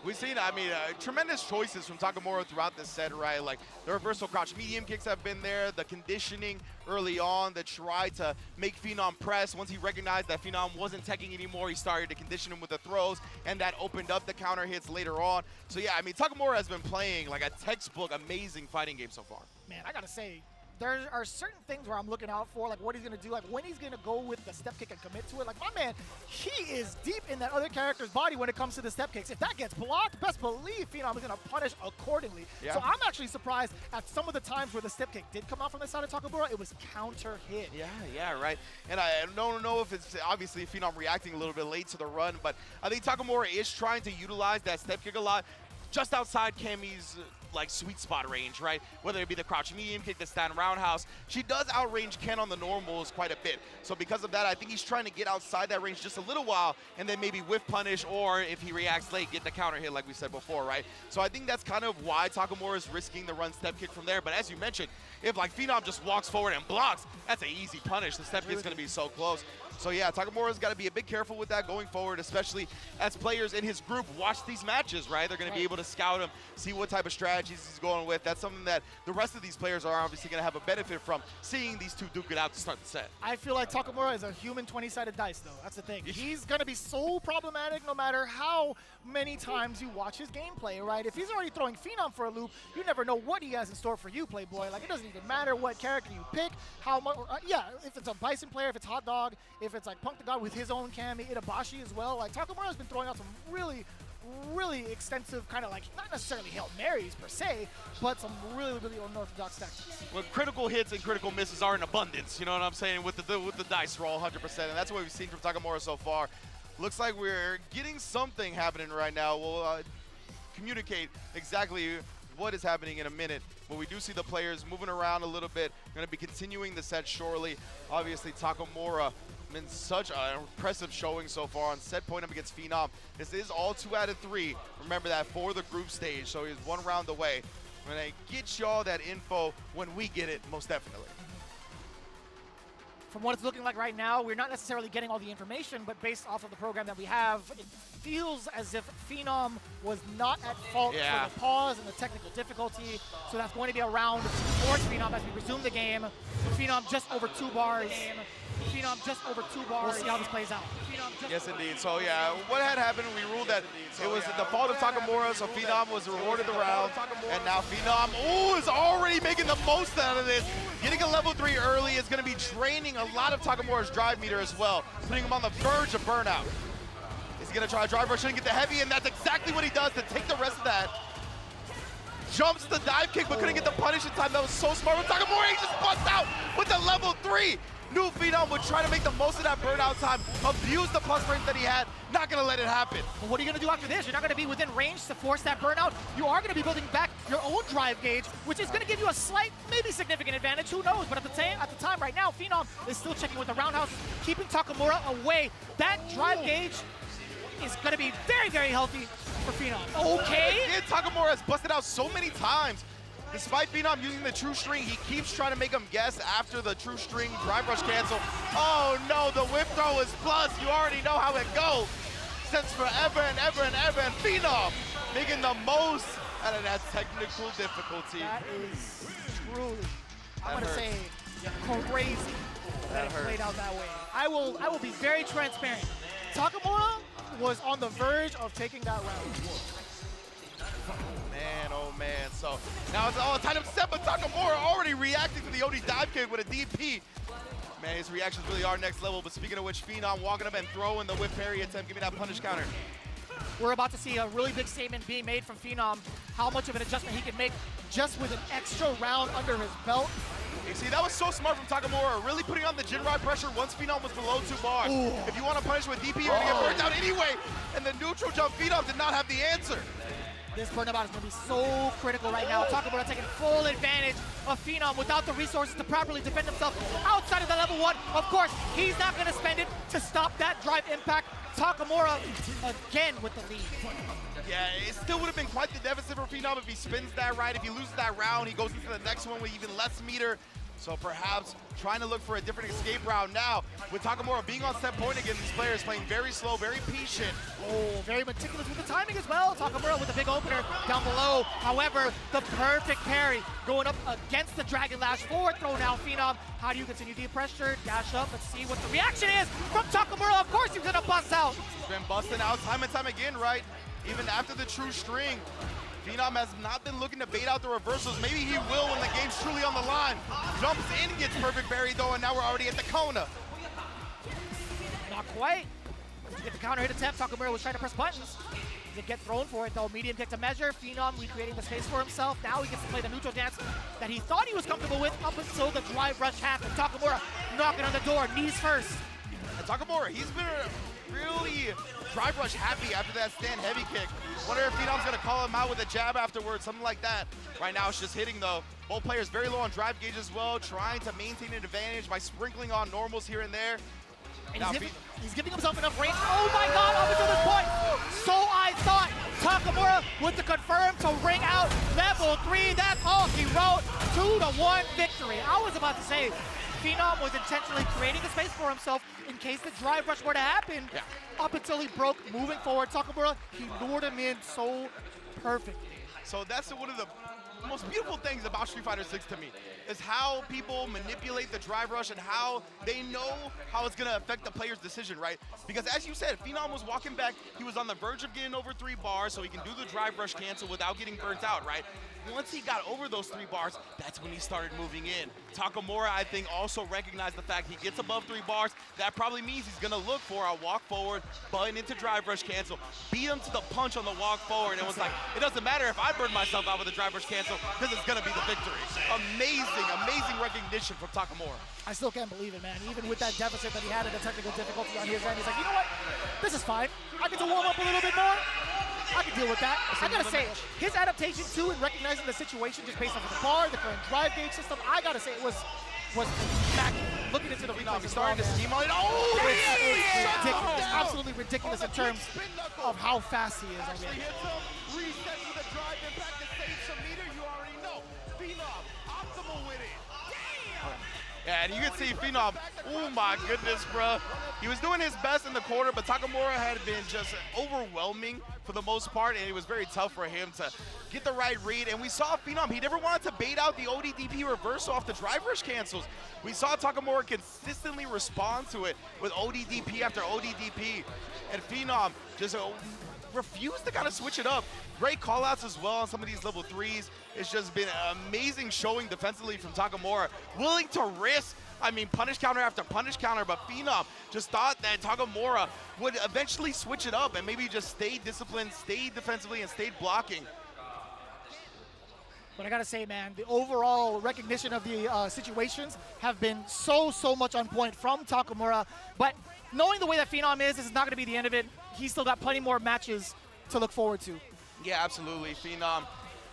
We've seen, I mean, tremendous choices from Takamura throughout this set, right? Like, the reversal crouch medium kicks have been there, the conditioning early on that tried to make Phenom press. Once he recognized that Phenom wasn't teching anymore, he started to condition him with the throws, and that opened up the counter hits later on. So, yeah, I mean, Takamura has been playing like a textbook, amazing fighting game so far. Man, I gotta say, there are certain things where I'm looking out for, like what he's going to do, like when he's going to go with the step kick and commit to it. Like, my man, he is deep in that other character's body when it comes to the step kicks. If that gets blocked, best believe Phenom is going to punish accordingly. Yeah. So I'm actually surprised at some of the times where the step kick did come out from the side of Takamura, it was counter hit. Yeah, right. And I don't know if it's obviously Phenom reacting a little bit late to the run, but I think Takamura is trying to utilize that step kick a lot. Just outside Cammy's like sweet spot range, right? Whether it be the crouch medium kick, the stand roundhouse. She does outrange Ken on the normals quite a bit. So because of that, I think he's trying to get outside that range just a little while and then maybe whiff punish, or if he reacts late, get the counter hit like we said before, right? So I think that's kind of why Takamura is risking the run step kick from there. But as you mentioned, if like Phenom just walks forward and blocks, that's an easy punish. The step kick's going to be so close. So yeah, Takamura's got to be a bit careful with that going forward, especially as players in his group watch these matches, right? They're going to be able to scout him, see what type of strategies he's going with. That's something that the rest of these players are obviously going to have a benefit from, seeing these two duke it out to start the set. I feel like Takamura is a human 20-sided dice, though. That's the thing. He's going to be so problematic no matter how many times you watch his gameplay, right? If he's already throwing Phenom for a loop, you never know what he has in store for you, Playboy. Like, it doesn't even matter what character you pick, how much, if it's a Bison player, if it's Hot Dog, if it's like Punk the God with his own Kami, Itabashi as well. Like, Takamura's been throwing out some really extensive kind of like, not necessarily Hail Marys per se, but some really unorthodox tactics. Well, critical hits and critical misses are in abundance, you know what I'm saying, with the dice roll 100%, and that's what we've seen from Takamura so far. Looks like we're getting something happening right now. We'll communicate exactly what is happening in a minute, but we do see the players moving around a little bit. Going to be continuing the set shortly. Obviously, Takamura been such an impressive showing so far on set point up against Phenom. This is all 2 out of 3. Remember that for the group stage, so he's 1 round away. I'm going to get y'all that info when we get it, most definitely. From what it's looking like right now, we're not necessarily getting all the information, but based off of the program that we have, it feels as if Phenom was not at fault for the pause and the technical difficulty. So that's going to be a round towards Phenom as we resume the game. Phenom just over 2 bars. We'll see how this plays out. Yes, indeed. So, yeah, what had happened, we ruled that it was the fault of Takamura, so Phenom was rewarded the round. And now Phenom, is already making the most out of this. Getting a level 3 early is going to be draining a lot of Takamura's drive meter as well, putting him on the verge of burnout. He's going to try a drive rush and get the heavy, and that's exactly what he does to take the rest of that. Jumps the dive kick, but couldn't get the punish in time. That was so smart with Takamura. He just busts out with the level 3. Knew Phenom would try to make the most of that burnout time, abuse the plus range that he had, not going to let it happen. Well, what are you going to do after this? You're not going to be within range to force that burnout. You are going to be building back your own drive gauge, which is going to give you a slight, maybe significant advantage. Who knows? But at the time right now, Phenom is still checking with the roundhouse, keeping Takamura away. That drive gauge is going to be very, very healthy for Phenom. Okay. Yeah, Takamura has busted out so many times. Despite Phenom using the true string, he keeps trying to make him guess after the true string drive rush cancel. Oh no, the whip throw is plus. You already know how it goes. Since forever and ever and ever, and Phenom making the most out of that technical difficulty. That is truly, I'm going to say, crazy that it played out that way. I will be very transparent. Takamura was on the verge of taking that round. Man, oh man. So now it's all tied up set, but Takamura already reacting to the OD dive kick with a DP. Man, his reactions really are next level. But speaking of which, Phenom walking up and throwing the whip parry attempt, give me that punish counter. We're about to see a really big statement being made from Phenom, how much of an adjustment he can make just with an extra round under his belt. You see, that was so smart from Takamura, really putting on the Jinrai pressure once Phenom was below 2 bars. Ooh. If you want to punish with DP, you're going to get burnt out anyway. And the neutral jump, Phenom did not have the answer. This burnout is going to be so critical right now. Takamura taking full advantage of Phenom without the resources to properly defend himself outside of the level 1. Of course, he's not going to spend it to stop that drive impact. Takamura again with the lead. Yeah, it still would have been quite the deficit for Phenom if he spins that right. If he loses that round, he goes into the next one with even less meter. So perhaps trying to look for a different escape route now. With Takamura being on set point against these players, playing very slow, very patient. Oh, very meticulous with the timing as well. Takamura with a big opener down below. However, the perfect parry going up against the Dragon Lash forward throw now. Phenom, how do you continue the pressure? Dash up, let's see what the reaction is from Takamura. Of course he's gonna bust out. He's been busting out time and time again, right? Even after the true string. Phenom has not been looking to bait out the reversals. Maybe he will when the game's truly on the line. Jumps in, gets perfect parry though, and now we're already at the Kona. Not quite. To get the counter hit attempt, Takamura was trying to press buttons. He did get thrown for it though. Medium kick to measure. Phenom recreating the space for himself. Now he gets to play the neutral dance that he thought he was comfortable with up until the drive rush happened. Takamura knocking on the door, knees first. And Takamura, he's been really drive rush happy after that stand heavy kick. Wonder if Phenom's gonna call him out with a jab afterwards, something like that. Right now it's just hitting though. Both players very low on drive gauge as well, trying to maintain an advantage by sprinkling on normals here and there. And he's giving himself enough range. Oh my God, up until this point. So I thought Takamura with the confirm to ring out level 3. That's all he wrote. 2-1 victory. I was about to say, Phenom was intentionally creating a space for himself in case the drive rush were to happen. Yeah. Up until he broke, moving forward. Takamura, he lured him in so perfectly. So that's one of the most beautiful things about Street Fighter 6 to me, is how people manipulate the drive rush and how they know how it's gonna affect the player's decision, right? Because as you said, Phenom was walking back, he was on the verge of getting over 3 bars so he can do the drive rush cancel without getting burnt out, right? Once he got over those 3 bars, that's when he started moving in. Takamura, I think, also recognized the fact he gets above 3 bars. That probably means he's gonna look for a walk forward, button into drive rush cancel, beat him to the punch on the walk forward, and it was like, it doesn't matter if I burn myself out with a drive rush cancel, because it's gonna be the victory. Amazing, amazing recognition from Takamura. I still can't believe it, man. Even with that deficit that he had in the technical difficulty on his end, he's like, you know what? This is fine. I get to warm up a little bit more. I can deal with that. I gotta say, his adaptation too in recognizing the situation just based off of the bar, the current drive gauge system, I gotta say it was immaculate. Looking into the replays, He's starting to scheme on it. Oh, it's ridiculous. Absolutely ridiculous in terms of how fast he is. I Actually mean. hits him, resets with a drive impact to save some meter. You already know. Phenom, optimal with it. Yeah, and you can see Phenom, oh my goodness, bro. He was doing his best in the corner, but Takamura had been just overwhelming for the most part, and it was very tough for him to get the right read. And we saw Phenom, he never wanted to bait out the ODDP reversal off the drive rush cancels. We saw Takamura consistently respond to it with ODDP after ODDP. And Phenom just refused to kind of switch it up. Great call-outs as well on some of these level 3s. It's just been an amazing showing defensively from Takamura. Willing to risk, I mean, punish counter after punish counter, but Phenom just thought that Takamura would eventually switch it up and maybe just stay disciplined, stay defensively, and stayed blocking. But I gotta say, man, the overall recognition of the situations have been so much on point from Takamura. But knowing the way that Phenom is, this is not gonna be the end of it. He's still got plenty more matches to look forward to. Yeah, absolutely. Phenom,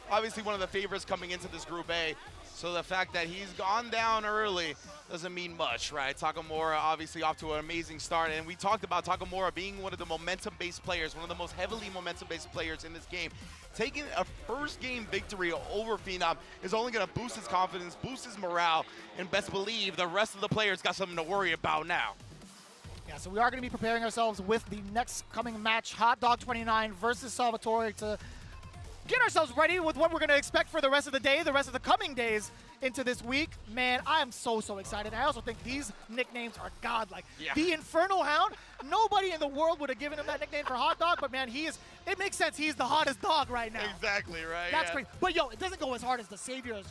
obviously one of the favorites coming into this Group A. So the fact that he's gone down early doesn't mean much, right? Takamura obviously off to an amazing start. And we talked about Takamura being one of the momentum-based players, one of the most heavily momentum-based players in this game. Taking a first-game victory over Phenom is only going to boost his confidence, boost his morale, and best believe the rest of the players got something to worry about now. Yeah, so we are going to be preparing ourselves with the next coming match, Hot Dog 29 versus Salvatore, to get ourselves ready with what we're going to expect for the rest of the day, the rest of the coming days into this week. Man, I am so excited. I also think these nicknames are godlike. Yeah. The Infernal Hound, nobody in the world would have given him that nickname for Hot Dog, but man, it makes sense. He's the hottest dog right now. Exactly, right? That's great. But yo, it doesn't go as hard as the savior of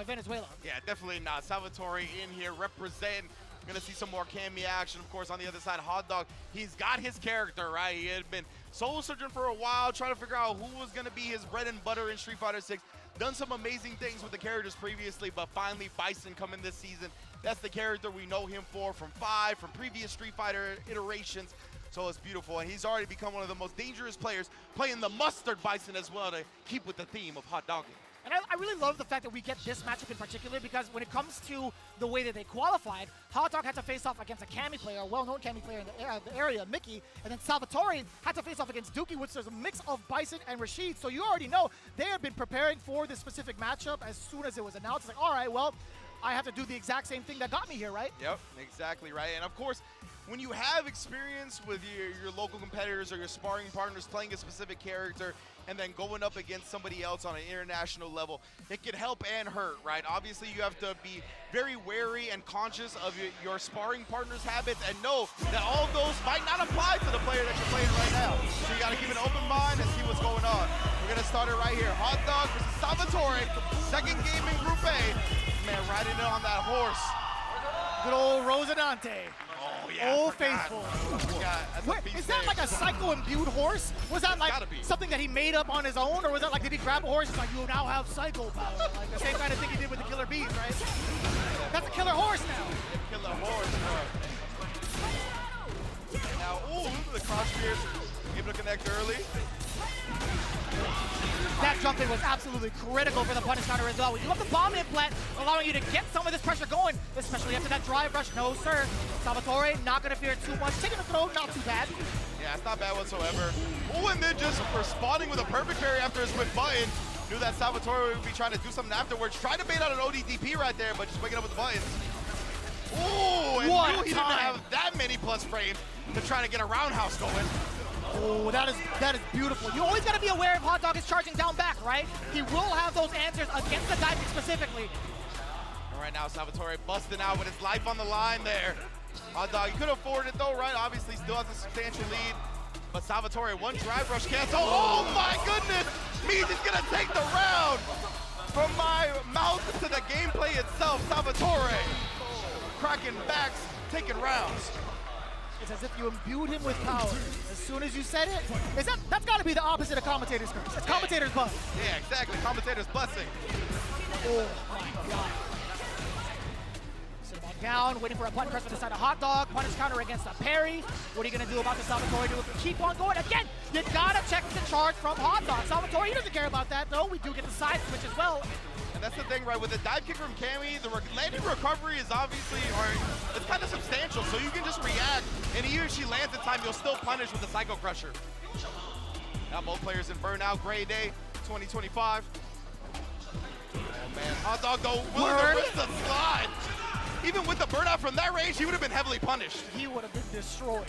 Venezuela. Yeah, definitely not. Salvatore in here representing. We're gonna see some more cameo action, of course, on the other side. Hot Dog, he's got his character, right? He had been soul searching for a while, trying to figure out who was gonna be his bread and butter in Street Fighter 6. Done some amazing things with the characters previously, but finally Bison coming this season. That's the character we know him for from 5, from previous Street Fighter iterations. So it's beautiful, and he's already become one of the most dangerous players, playing the Mustard Bison as well to keep with the theme of hot dogging. And I really love the fact that we get this matchup in particular, because when it comes to the way that they qualified, Hot Dog had to face off against a Cammy player, a well-known Cammy player in the area, Mickey, and then Salvatore had to face off against Dookie, which is a mix of Bison and Rashid. So you already know they have been preparing for this specific matchup as soon as it was announced. It's like, all right, well, I have to do the exact same thing that got me here, right? Yep, exactly right. And of course, when you have experience with your local competitors or your sparring partners playing a specific character and then going up against somebody else on an international level, it can help and hurt, right? Obviously, you have to be very wary and conscious of your sparring partner's habits and know that all of those might not apply to the player that you're playing right now. So you got to keep an open mind and see what's going on. We're going to start it right here. Hot Dog versus Salvatore, second game in Group A. Man, riding it on that horse. Good old Rosinante. Oh, yeah. Old Faithful. Wait, is that like a psycho-imbued horse? Was that like something that he made up on his own? Or was that like, did he grab a horse and like, you now have psycho power? Like the same kind of thing he did with the Killer Bees, right? That's a killer horse now. Killer horse, bro. Now, ooh, cross spears, able to connect early. That jumping was absolutely critical for the punish counter as well. You have the bomb implant, allowing you to get some of this pressure going, especially after that drive rush. No, sir. Salvatore not going to fear too much. Taking a throw, not too bad. Yeah, it's not bad whatsoever. Oh, and then just responding with a perfect parry after his quick button. Knew that Salvatore would be trying to do something afterwards. Tried to bait out an ODDP right there, but just waking up with the buttons. Oh, and knew he didn't have that many plus frames to try to get a roundhouse going. Oh, that is beautiful. You always got to be aware if Hot Dog is charging down back, right? He will have those answers against the dive kick specifically. And right now, Salvatore busting out with his life on the line there. Hot Dog, he could afford it though, right? Obviously, still has a substantial lead. But Salvatore, one drive rush cancel. Oh my goodness! Means he's gonna take the round. From my mouth to the gameplay itself, Salvatore cracking backs, taking rounds. It's as if you imbued him with power. As soon as you said it, that's got to be the opposite of commentator's curse. It's commentator's buzz. Yeah, exactly. Commentator's blessing. Oh my God. Sit him on down, waiting for a button press from the side of Hot Dog. Punish counter against a parry. What are you going to do about the Salvatore? Do keep on going? Again, you got to check the charge from Hot Dog. Salvatore, he doesn't care about that, though. We do get the side switch as well. And that's the thing, right? With the dive kick from Cammy, the landing recovery is obviously, it's kind of substantial, so you can just react, and even if she lands in time, you'll still punish with the Psycho Crusher. Now both players in Burnout, Gray Day, 2025. Oh man, Hot Dog though, willing to risk the slide. Even with the burnout from that range, he would have been heavily punished. He would have been destroyed.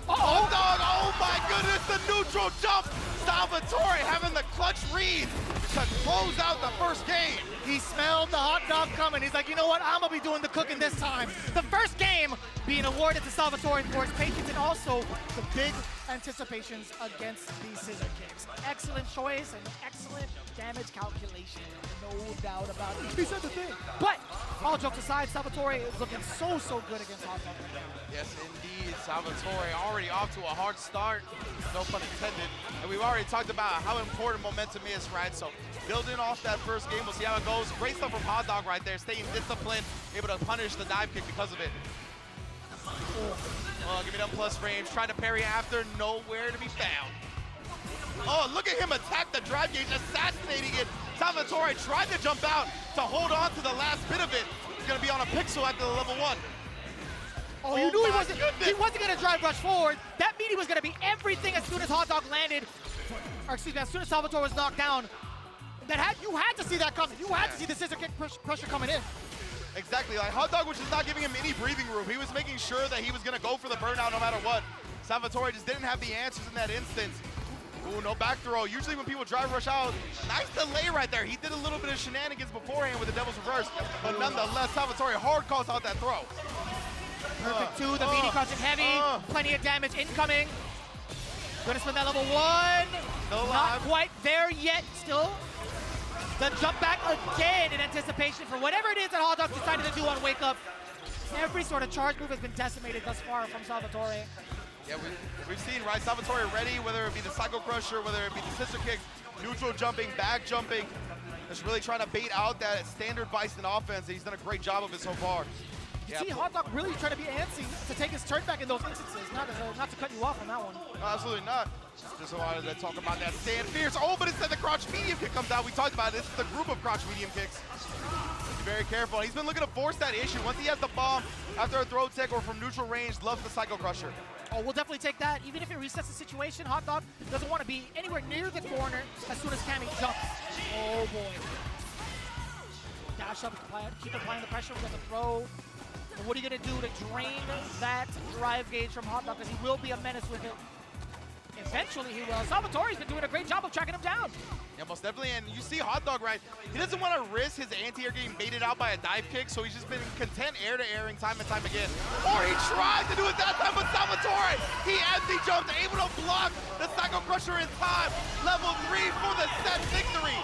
Hot Dog, oh my goodness, the neutral jump. Salvatore having the clutch read to close out the first game. He smelled the Hot Dog coming. He's like, you know what? I'm going to be doing the cooking this time. The first game being awarded to Salvatore for his patience and also the big anticipations against these scissor kicks. Excellent choice and excellent damage calculation. No doubt about it. He said the thing. But all jokes aside, Salvatore is looking so good against Hot Dog right now. Yes, indeed. Salvatore already off to a hard start. No pun intended. And we've already talked about how important momentum is, right? So building off that first game, we'll see how it goes. Great stuff from Hot Dog right there, staying disciplined, able to punish the dive kick because of it. Oh, give me them plus frames. Trying to parry after, nowhere to be found. Oh, look at him attack the drive gauge, assassinating it. Salvatore tried to jump out to hold on to the last bit of it. He's gonna be on a pixel after the level 1. Oh, you knew he wasn't gonna drive rush forward. That meeting was gonna be everything as soon as Hot Dog landed, or excuse me, as soon as Salvatore was knocked down. You had to see that coming. You had to see the scissor kick pressure coming in. Exactly, like Hot Dog was just not giving him any breathing room. He was making sure that he was gonna go for the burnout no matter what. Salvatore just didn't have the answers in that instance. Ooh, no back throw. Usually when people drive rush out, nice delay right there. He did a little bit of shenanigans beforehand with the Devil's Reverse, but nonetheless, Salvatore hard calls out that throw. Perfect two, the meaty crushing heavy, plenty of damage incoming. Gonna spin that level 1. Not quite there yet, still. The jump back again in anticipation for whatever it is that Hot Dog decided to do on Wake Up. Every sort of charge move has been decimated thus far from Salvatore. Yeah, we've seen, right, Salvatore ready, whether it be the Psycho Crusher, whether it be the scissor kicks, neutral jumping, back jumping. Just really trying to bait out that standard Bison offense, and he's done a great job of it so far. You see Hot Dog really trying to be antsy to take his turn back in those instances, not to cut you off on that one. No, absolutely not. Just wanted to talk about that stand fierce. Oh, but instead the crouch medium kick comes out. We talked about it. This is the group of crouch medium kicks. Be very careful. He's been looking to force that issue. Once he has the bomb after a throw tech or from neutral range, loves the Psycho Crusher. Oh, we'll definitely take that. Even if it resets the situation, Hot Dog doesn't want to be anywhere near the corner as soon as Cammy jumps. Oh boy. Dash up, keep applying the pressure with the throw. And what are you going to do to drain that drive gauge from Hot Dog? Because he will be a menace with it. Eventually he will. Salvatore's been doing a great job of tracking him down. Yeah, most definitely. And you see Hot Dog, right? He doesn't want to risk his anti-air getting baited out by a dive kick, so he's just been content air-to-airing time and time again. Or he tried to do it that time, but Salvatore, he anti-jumped, able to block the Psycho Crusher in time. Level 3 for the set victory.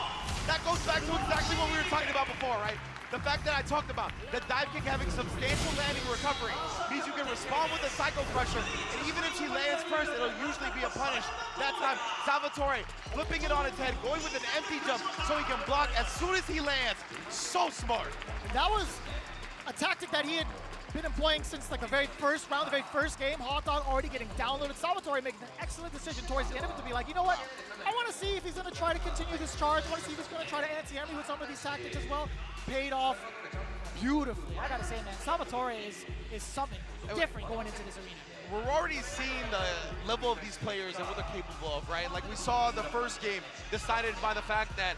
That goes back to exactly what we were talking about before, right? The fact that I talked about, the dive kick having substantial landing recovery means you can respond with the Psycho Crusher, and even if she lands first, it'll usually be a punish. That time, Salvatore flipping it on its head, going with an empty jump so he can block as soon as he lands. So smart. That was a tactic that he had been employing since like the very first round, the very first game. Hot Dog already getting downloaded. Salvatore making an excellent decision towards the end of it to be like, you know what? I want to see if he's going to try to continue this charge. I want to see if he's going to try to anti-air me with some of these tactics as well. Paid off beautifully. I got to say, man, Salvatore is something different going into this arena. We're already seeing the level of these players and what they're capable of, right? Like we saw the first game decided by the fact that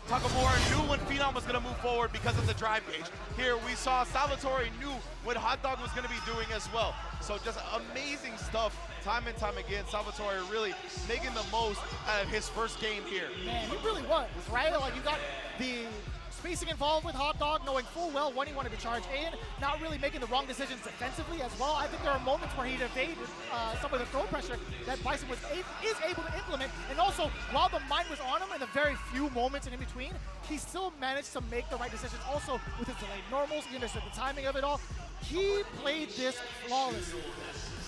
Takamura knew when Phenom was going to move forward because of the drive gauge. Here we saw Salvatore knew what Hot Dog was going to be doing as well. So just amazing stuff time and time again. Salvatore really making the most out of his first game here. Man, he really was, right? Like you got the spacing involved with Hot Dog, knowing full well when he wanted to charge in, not really making the wrong decisions defensively as well. I think there are moments where he'd evaded some of the throw pressure that Bison is able to implement, and also while the mind was on him in the very few moments in between, he still managed to make the right decisions. Also with his delayed normals, he understood the timing of it all. He played this flawlessly.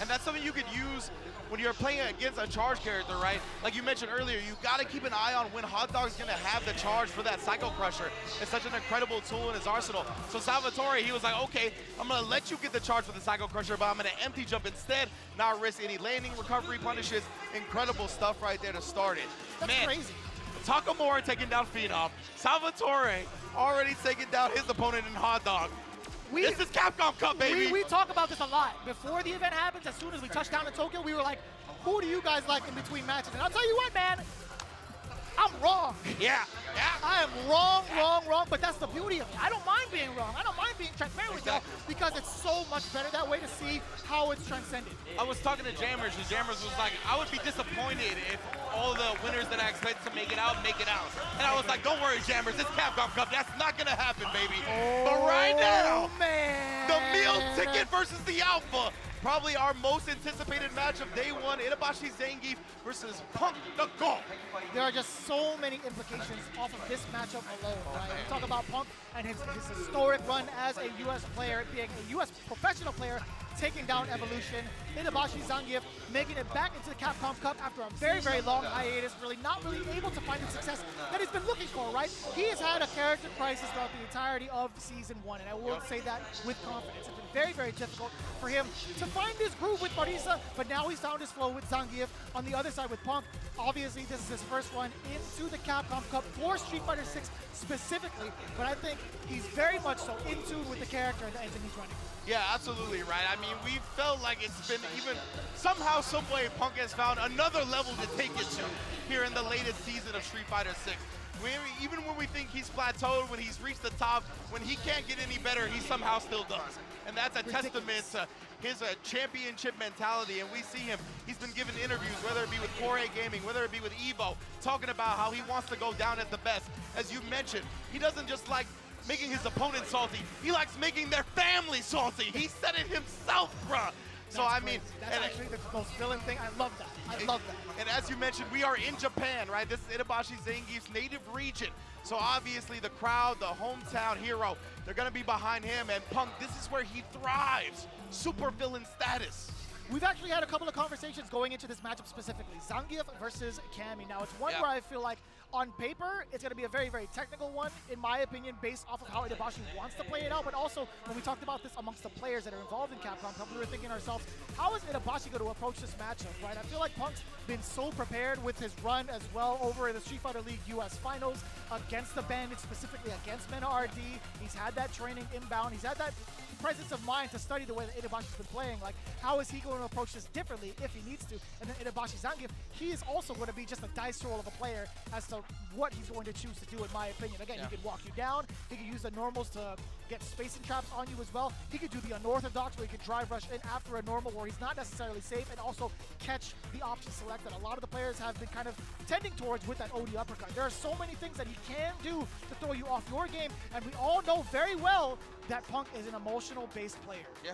And that's something you could use when you're playing against a charge character, right? Like you mentioned earlier, you gotta keep an eye on when Hot Dog's gonna have the charge for that Psycho Crusher. It's such an incredible tool in his arsenal. So Salvatore, he was like, okay, I'm gonna let you get the charge for the Psycho Crusher, but I'm gonna empty jump instead, not risk any landing recovery punishes. Incredible stuff right there to start it. That's crazy. Takamura taking down Phenom. Salvatore already taking down his opponent in Hot Dog. This is Capcom Cup, baby. We talk about this a lot. Before the event happens, as soon as we touched down in Tokyo, we were like, who do you guys like in between matches? And I'll tell you what, man, I'm wrong. Yeah. I am wrong, but that's the beauty of it. I don't mind being wrong. I don't mind being transparent with y'all because it's so much better that way to see how it's transcended. I was talking to Jammers, and Jammers was like, I would be disappointed if all the winners that I expect to make it out. And I was like, don't worry, Jammers, it's Capcom Cup. That's not going to happen, baby. But right now, man, the meal ticket versus the Alpha. Probably our most anticipated match of day one, Itabashi Zangief versus Punk the Golf. There are just so many implications off of this matchup alone, right? We talk about Punk and his historic run as a U.S. player, being a U.S. professional player, taking down Evolution. Itabashi Zangief making it back into the Capcom Cup after a very, very long hiatus, not really able to find the success that he's been looking for, right? He has had a character crisis throughout the entirety of Season 1, and I will say that with confidence. It's been very, very difficult for him to find his groove with Marisa, but now he's found his flow with Zangief. On the other side with Punk, obviously this is his first run into the Capcom Cup for Street Fighter 6 specifically, but I think he's very much so in tune with the character and the engine he's running. Yeah, absolutely right. I mean, we felt like it's been even somehow, some way, Punk has found another level to take it to here in the latest season of Street Fighter 6. Even when we think he's plateaued, when he's reached the top, when he can't get any better, he somehow still does. And that's a testament to his championship mentality. And we see him, he's been given interviews, whether it be with Core Gaming, whether it be with Evo, talking about how he wants to go down as the best. As you mentioned, he doesn't just like making his opponent salty, he likes making their family salty. He said it himself, bruh. So I mean, that's actually the most villain thing. I love that. I love that. And as you mentioned, we are in Japan, right? This is Itabashi Zangief's native region. So obviously the crowd, the hometown hero, they're gonna be behind him. And Punk, this is where he thrives. Super villain status. We've actually had a couple of conversations going into this matchup specifically. Zangief versus Cammy. Now it's one where I feel like on paper, it's going to be a very, very technical one, in my opinion, based off of how Itabashi wants to play it out. But also, when we talked about this amongst the players that are involved in Capcom Cup, we were thinking to ourselves, how is Itabashi going to approach this matchup, right? I feel like Punk's been so prepared with his run as well over the Street Fighter League US Finals against the Bandits, specifically against Mena RD. He's had that training inbound. He's had that presence of mind to study the way that Itabashi's been playing. Like, how is he going to approach this differently if he needs to? And then Itabashi Zangief, he is also going to be just a dice roll of a player as to what he's going to choose to do, in my opinion. Again, he can walk you down. He can use the normals to get spacing traps on you as well. He could do the unorthodox where he could drive rush in after a normal where he's not necessarily safe, and also catch the option select that a lot of the players have been kind of tending towards with that OD uppercut. There are so many things that he can do to throw you off your game, and we all know very well that Punk is an emotional-based player. Yeah,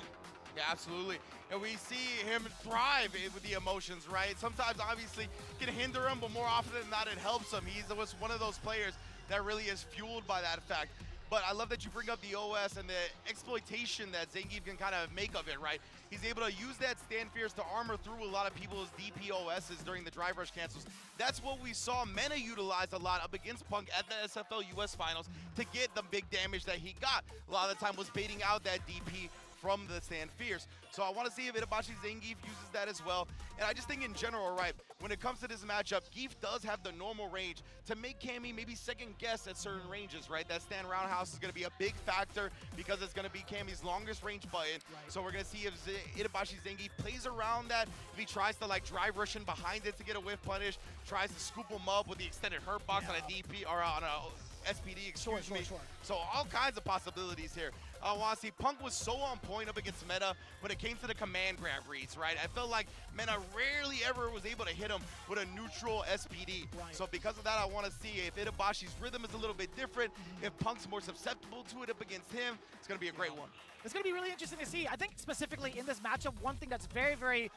absolutely. And we see him thrive with the emotions, right? Sometimes, obviously, can hinder him, but more often than not, it helps him. He's one of those players that really is fueled by that fact. But I love that you bring up the OS and the exploitation that Zangief can kind of make of it, right? He's able to use that stand fierce to armor through a lot of people's DPOSs during the drive rush cancels. That's what we saw Mena utilize a lot up against Punk at the SFL US Finals to get the big damage that he got. A lot of the time was baiting out that DP from the stand fierce. So I want to see if Itabashi Zangief uses that as well. And I just think in general, right, when it comes to this matchup, Geef does have the normal range to make Cammy maybe second guess at certain ranges, right? That stand roundhouse is going to be a big factor because it's going to be Cammy's longest range button. Right. So we're going to see if Itabashi Zangief plays around that, if he tries to like drive rush in behind it to get a whiff punish, tries to scoop him up with the extended hurt box on a DP or on a SPD, excuse me. Sure. So all kinds of possibilities here. I want to see Punk was so on point up against Meta when it came to the command grab reads, right? I felt like Meta rarely ever was able to hit him with a neutral SPD. Right. So because of that, I want to see if Itabashi's rhythm is a little bit different, if Punk's more susceptible to it up against him. It's going to be a great one. It's going to be really interesting to see. I think specifically in this matchup, one thing that's very, very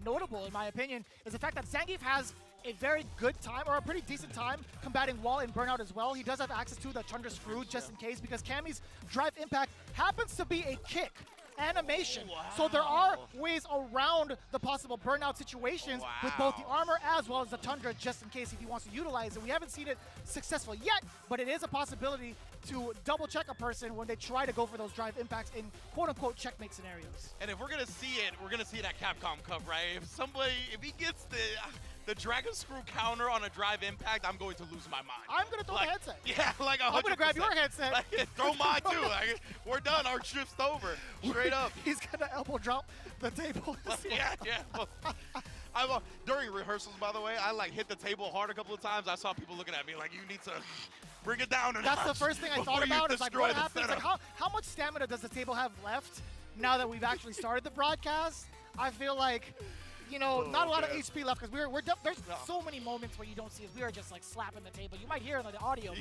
notable, in my opinion, is the fact that Zangief has a very good time, or a pretty decent time, combating wall and burnout as well. He does have access to the Tundra Screw just in case, because Cammy's drive impact happens to be a kick animation. Wow. So there are ways around the possible burnout situations with both the armor as well as the Tundra, just in case if he wants to utilize it. We haven't seen it successful yet, but it is a possibility to double check a person when they try to go for those drive impacts in quote-unquote checkmate scenarios. And if we're going to see it, we're going to see it at Capcom Cup, right? If he gets the Dragon Screw counter on a drive impact, I'm going to lose my mind. I'm going to throw the headset. Yeah, like 100%. I'm going to grab your headset. Like, throw mine too. Like, we're done. Our shift's over. Straight up. He's going to elbow drop the table. Yeah. During rehearsals, by the way, I like hit the table hard a couple of times. I saw people looking at me like, you need to bring it down. That's the first thing I thought about. Is like, what happens? Like, how much stamina does the table have left now that we've actually started the broadcast? I feel like, not a lot of HP left, because there's so many moments where you don't see us. We are just like slapping the table. You might hear it on the audio,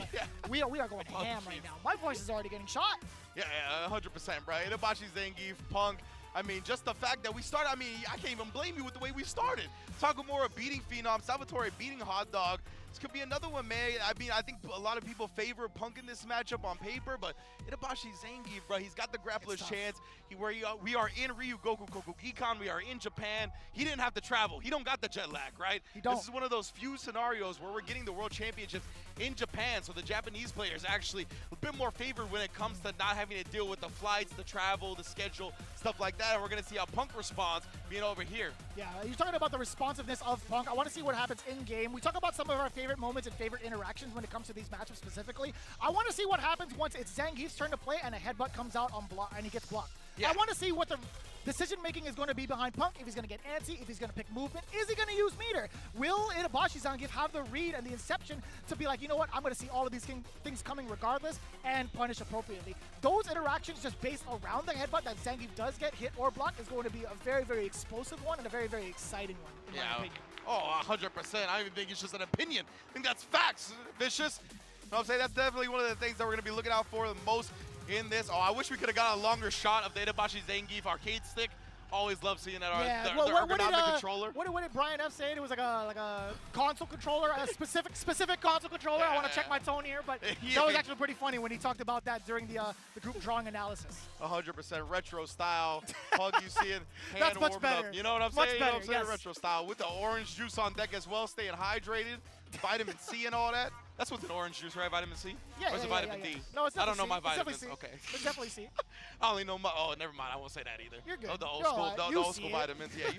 but we are going ham right now. My voice is already getting shot. Yeah, 100%, right? Itabashi Zangief, Punk. I mean, just the fact that we started, I can't even blame you with the way we started. Takamura beating Phenom, Salvatore beating Hot Dog. This could be another one, man. I think a lot of people favor Punk in this matchup on paper, but Itabashi Zangief, bro, he's got the grappler's chance. We are in Ryugoku Kokugikan. We are in Japan. He didn't have to travel. He don't got the jet lag, right? He don't. This is one of those few scenarios where we're getting the World Championships in Japan, so the Japanese players actually a bit more favored when it comes to not having to deal with the flights, the travel, the schedule, stuff like that. And we're going to see how Punk responds being over here. Yeah, you're talking about the responsiveness of Punk. I want to see what happens in-game. We talk about some of our favorite moments and favorite interactions when it comes to these matchups specifically. I want to see what happens once it's Zangief's turn to play and a headbutt comes out on block and he gets blocked. Yeah. I want to see what the decision-making is going to be behind Punk, if he's going to get antsy, if he's going to pick movement. Is he going to use meter? Will Itabashi Zangief have the read and the inception to be like, you know what, I'm going to see all of these things coming regardless and punish appropriately? Those interactions just based around the headbutt that Zangief does get hit or block is going to be a very, very explosive one and a very, very exciting one, in my opinion. Oh, 100%. I don't even think it's just an opinion. I think that's facts, Vicious. You know what I'm saying? That's definitely one of the things that we're going to be looking out for the most in this. Oh, I wish we could have got a longer shot of the Itabashi Zangief arcade stick. Always love seeing that ergonomic controller. What did Brian F say? It was like a console controller, a specific console controller. I want to check my tone here, but that was actually pretty funny when he talked about that during the group drawing analysis. 100% retro style. Hug, you see it. That's much better. Up. You know what I'm much saying? Better, you know what I'm saying? Retro style with the orange juice on deck as well, staying hydrated, vitamin C and all that. That's what's in orange juice, right? Vitamin C? Yeah, or is it vitamin D? No, it's definitely I don't know my vitamins. It's okay. It's definitely C. I only know my. Oh, never mind. I won't say that either. You're good. Oh, the old school vitamins. Yeah,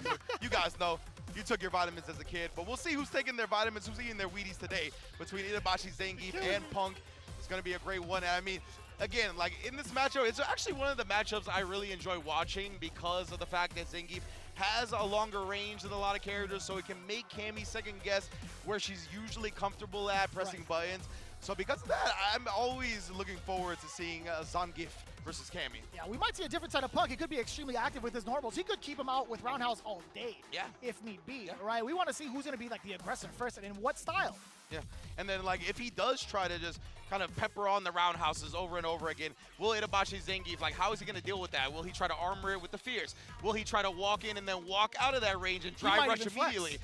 you guys know. You took your vitamins as a kid, but we'll see who's taking their vitamins, who's eating their Wheaties today between Itabashi Zangief and Punk. It's going to be a great one. I mean, again, like in this matchup, it's actually one of the matchups I really enjoy watching because of the fact that Zangief has a longer range than a lot of characters, so it can make Cammy second guess where she's usually comfortable at pressing buttons. So because of that, I'm always looking forward to seeing Zangief versus Cammy. Yeah, we might see a different side of Punk. He could be extremely active with his normals. He could keep him out with Roundhouse all day, if need be, right? We want to see who's going to be like the aggressor first and in what style. Yeah, and then like if he does try to just kind of pepper on the roundhouses over and over again, will Itabashi Zangief, like how is he going to deal with that? Will he try to armor it with the Fierce? Will he try to walk in and then walk out of that range and drive rush immediately?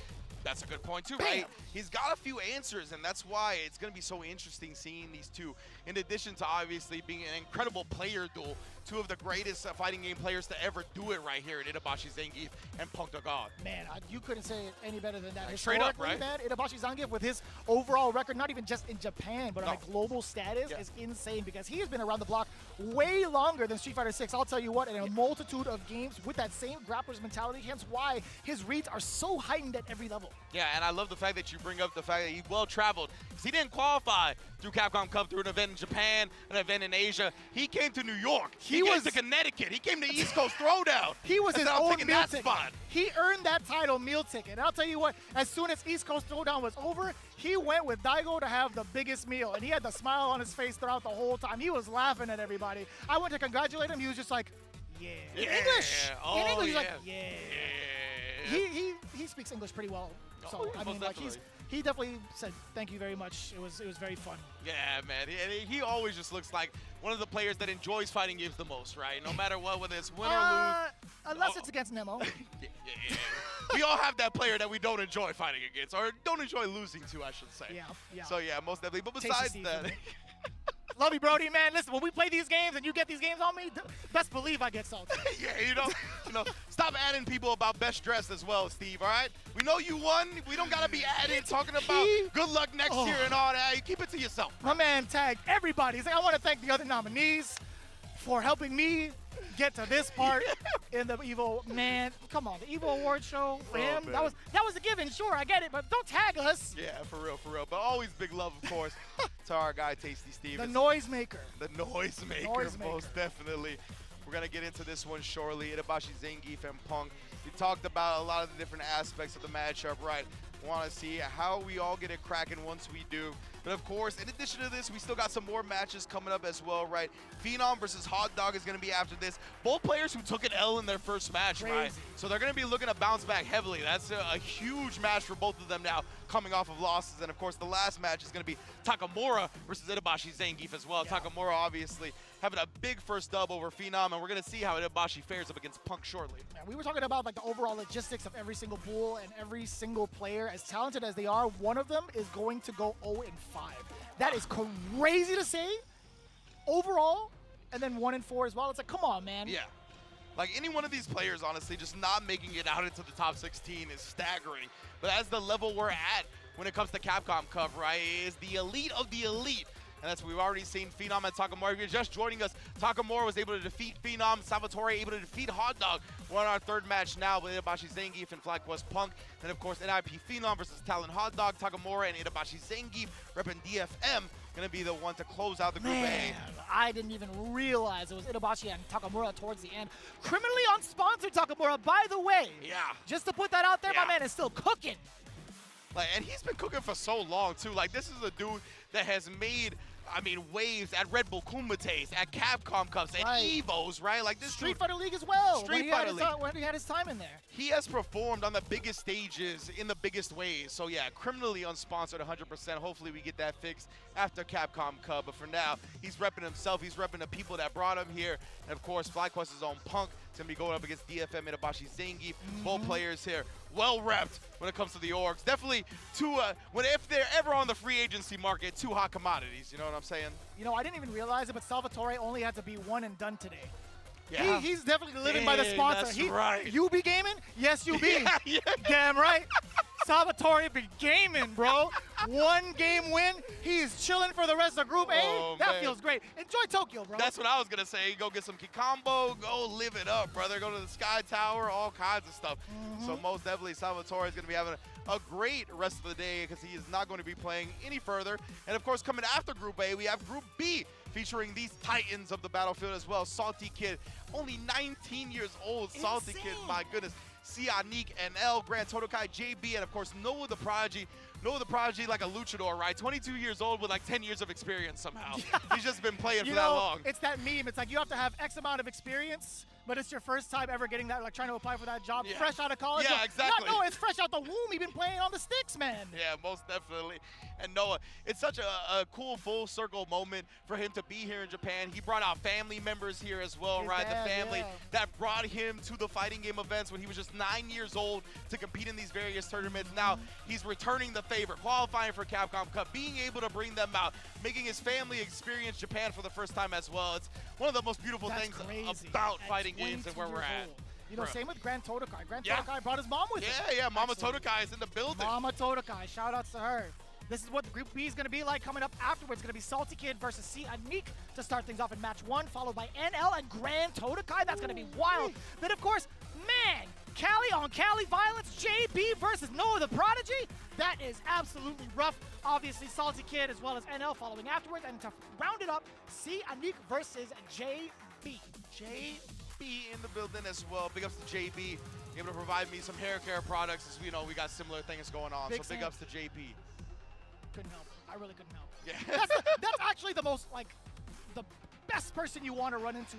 That's a good point too, right? He's got a few answers, and that's why it's going to be so interesting seeing these two. In addition to obviously being an incredible player duel, two of the greatest fighting game players to ever do it right here in Itabashi Zangief and Punk the God. Man, you couldn't say it any better than that. Like, straight up, Historically, right? man, Itabashi Zangief with his overall record, not even just in Japan, but on a global status, Yeah. is insane because he has been around the block way longer than Street Fighter 6. I'll tell you what, in a multitude of games with that same grappler's mentality, hence why his reads are so heightened at every level. Yeah, and I love the fact that you bring up the fact that he's well-traveled. Because he didn't qualify through Capcom Cup, through an event in Japan, an event in Asia. He came to New York. He came to Connecticut. He came to East Coast Throwdown. He was his I'm own taking meal that ticket. spot. He earned that title meal ticket. And I'll tell you what, as soon as East Coast Throwdown was over, he went with Daigo to have the biggest meal. And he had the smile on his face throughout the whole time. He was laughing at everybody. I went to congratulate him. He was just like, yeah. In English. Oh, in English, he's yeah. like, yeah. He speaks English pretty well. So, yeah, I mean, most like, definitely. he definitely said, thank you very much. It was very fun. Yeah, man. He always just looks like one of the players that enjoys fighting games the most, right? No matter what, whether it's win or lose. Unless it's against Nemo. Yeah. We all have that player that we don't enjoy fighting against, or don't enjoy losing to, I should say. Yeah. So, yeah, most definitely. But Tasty besides Steve. that... Love you, Brody, man. Listen, when we play these games and you get these games on me, best believe I get salty. Yeah, you know, stop adding people about best dressed as well, Steve, all right? We know you won. We don't got to be adding, talking about good luck next year and all that. You keep it to yourself. My man tagged everybody. He's like, I want to thank the other nominees for helping me get to this part in the Evo. Man, come on, the Evo Award show for him, man. that was a given. Sure, I get it, but don't tag us. Yeah, for real. But always big love, of course, to our guy, Tasty Steve. The noisemaker. The noisemaker, most definitely. We're going to get into this one shortly. Itabashi Zangief and Punk. We talked about a lot of the different aspects of the matchup, right? Want to see how we all get it cracking once we do. But of course, in addition to this, we still got some more matches coming up as well, right? Phenom versus Hot Dog is going to be after this. Both players who took an L in their first match, right? So they're going to be looking to bounce back heavily. That's a huge match for both of them now, coming off of losses. And of course, the last match is going to be Takamura versus Itabashi Zangief as well. Yeah. Takamura obviously having a big first dub over Phenom, and we're going to see how Itabashi fares up against Punk shortly. Yeah, we were talking about like the overall logistics of every single pool and every single player. As talented as they are, one of them is going to go 0-5. That is crazy to say overall, and then 1-4 as well. It's like, come on, man. Yeah. Like any one of these players, honestly, just not making it out into the top 16 is staggering. But that's the level we're at when it comes to Capcom Cup, right? It is the elite of the elite. And that's what we've already seen Phenom and Takamura. If you're just joining us, Takamura was able to defeat Phenom. Salvatore able to defeat Hot Dog. We're on our third match now with Itabashi Zangief and FlyQuest Punk. And of course, NIP Phenom versus Talon Hot Dog. Takamura and Itabashi Zangief repping DFM. Gonna be the one to close out the Group A. I didn't even realize it was Itabashi and Takamura towards the end. Criminally unsponsored Takamura, by the way. Yeah. Just to put that out there, my man is still cooking. Like, and he's been cooking for so long, too. Like, this is a dude that has made, I mean, waves at Red Bull Kumates, at Capcom Cups, at Evos, right? Like this Street Fighter League as well. Street Fighter League. When he had his time in there. He has performed on the biggest stages in the biggest ways. So yeah, criminally unsponsored 100%. Hopefully we get that fixed after Capcom Cup. But for now, he's repping himself. He's repping the people that brought him here. And of course, FlyQuest's own Punk is going to be going up against DFM and Itabashi Zangief. Both players here well repped when it comes to the orgs. Definitely two, if they're ever on the free agency market, two hot commodities. You know what I'm saying? You know, I didn't even realize it, but Salvatore only had to be one and done today. Yeah. He's definitely living by the sponsor. That's right. You be gaming? Yes, you be. Yeah. Damn right. Salvatore be gaming, bro. One game win. He's chilling for the rest of Group A. That feels great. Enjoy Tokyo, bro. That's what I was going to say. Go get some Kikambo. Go live it up, brother. Go to the Sky Tower, all kinds of stuff. So most definitely Salvatore is going to be having a great rest of the day because he is not going to be playing any further. And, of course, coming after Group A, we have Group B featuring these titans of the battlefield as well. Salty Kid, only 19 years old. Insane. Salty Kid, my goodness. Sianik NL, Grand Totokai, JB, and of course Noah the Prodigy. Noah the Prodigy like a luchador, right? 22 years old with like 10 years of experience somehow. He's just been playing for that long. It's that meme. It's like you have to have X amount of experience But it's your first time ever getting that, like trying to apply for that job, Yeah. fresh out of college. Yeah, exactly. No, it's fresh out the womb. You've been playing on the sticks, man. Yeah, most definitely. And Noah, it's such a cool full circle moment for him to be here in Japan. He brought out family members here as well, His right? dad, The family yeah. that brought him to the fighting game events when he was just 9 years old to compete in these various tournaments. Now he's returning the favor, qualifying for Capcom Cup, being able to bring them out, making his family experience Japan for the first time as well. It's one of the most beautiful That's things crazy. about At fighting games and 22 where we're years at. old. You know, Bruh. same with Grand Todokai. Grand Yeah. Todokai brought his mom with him. Yeah, Mama Actually. Todokai is in the building. Mama Todokai, shout outs to her. This is what Group B is going to be like coming up afterwards. It's going to be Salty Kid versus C Anik to start things off in match 1, followed by NL and Grand Todokai. That's going to be wild. Then, of course, man, Cali on Cali violence, JB versus Noah the Prodigy. That is absolutely rough. Obviously, Salty Kid as well as NL following afterwards. And to round it up, C Anik versus JB. JB in the building as well. Big ups to JB, able to provide me some hair care products, as we know we got similar things going on. Big So big Sam. ups to JP. Couldn't help. I really couldn't help. Yeah. That's actually the most, like, the best person you want to run into,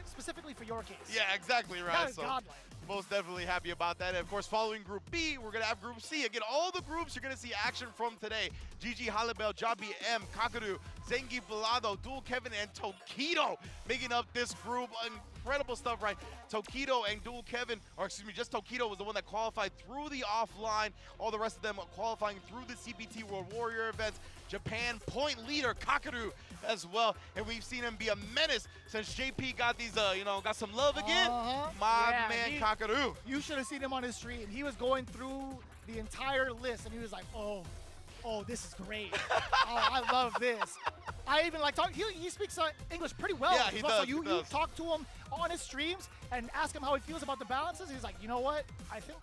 specifically for your case. Yeah, exactly right. That is So godlike. most definitely happy about that. And of course, following Group B, we're gonna have Group C. Again, all the groups you're gonna see action from today. GG Halibel, Jabi M, Kakadu, Zengi Velado, Dual Kevin, and Tokido making up this group. Incredible stuff, right? Tokido and Dual Kevin, or excuse me, just Tokido was the one that qualified through the offline. All the rest of them qualifying through the CPT World Warrior events. Japan point leader Kakadu as well, and we've seen him be a menace since JP got these, got some love again. My Yeah, man Kakadu. You should have seen him on his stream. He was going through the entire list, and he was like, oh, this is great. Oh, I love this. I even like talk. He speaks English pretty well. Yeah, as he well. does, So you he does. talk to him on his streams and ask him how he feels about the balances. He's like, you know what? I think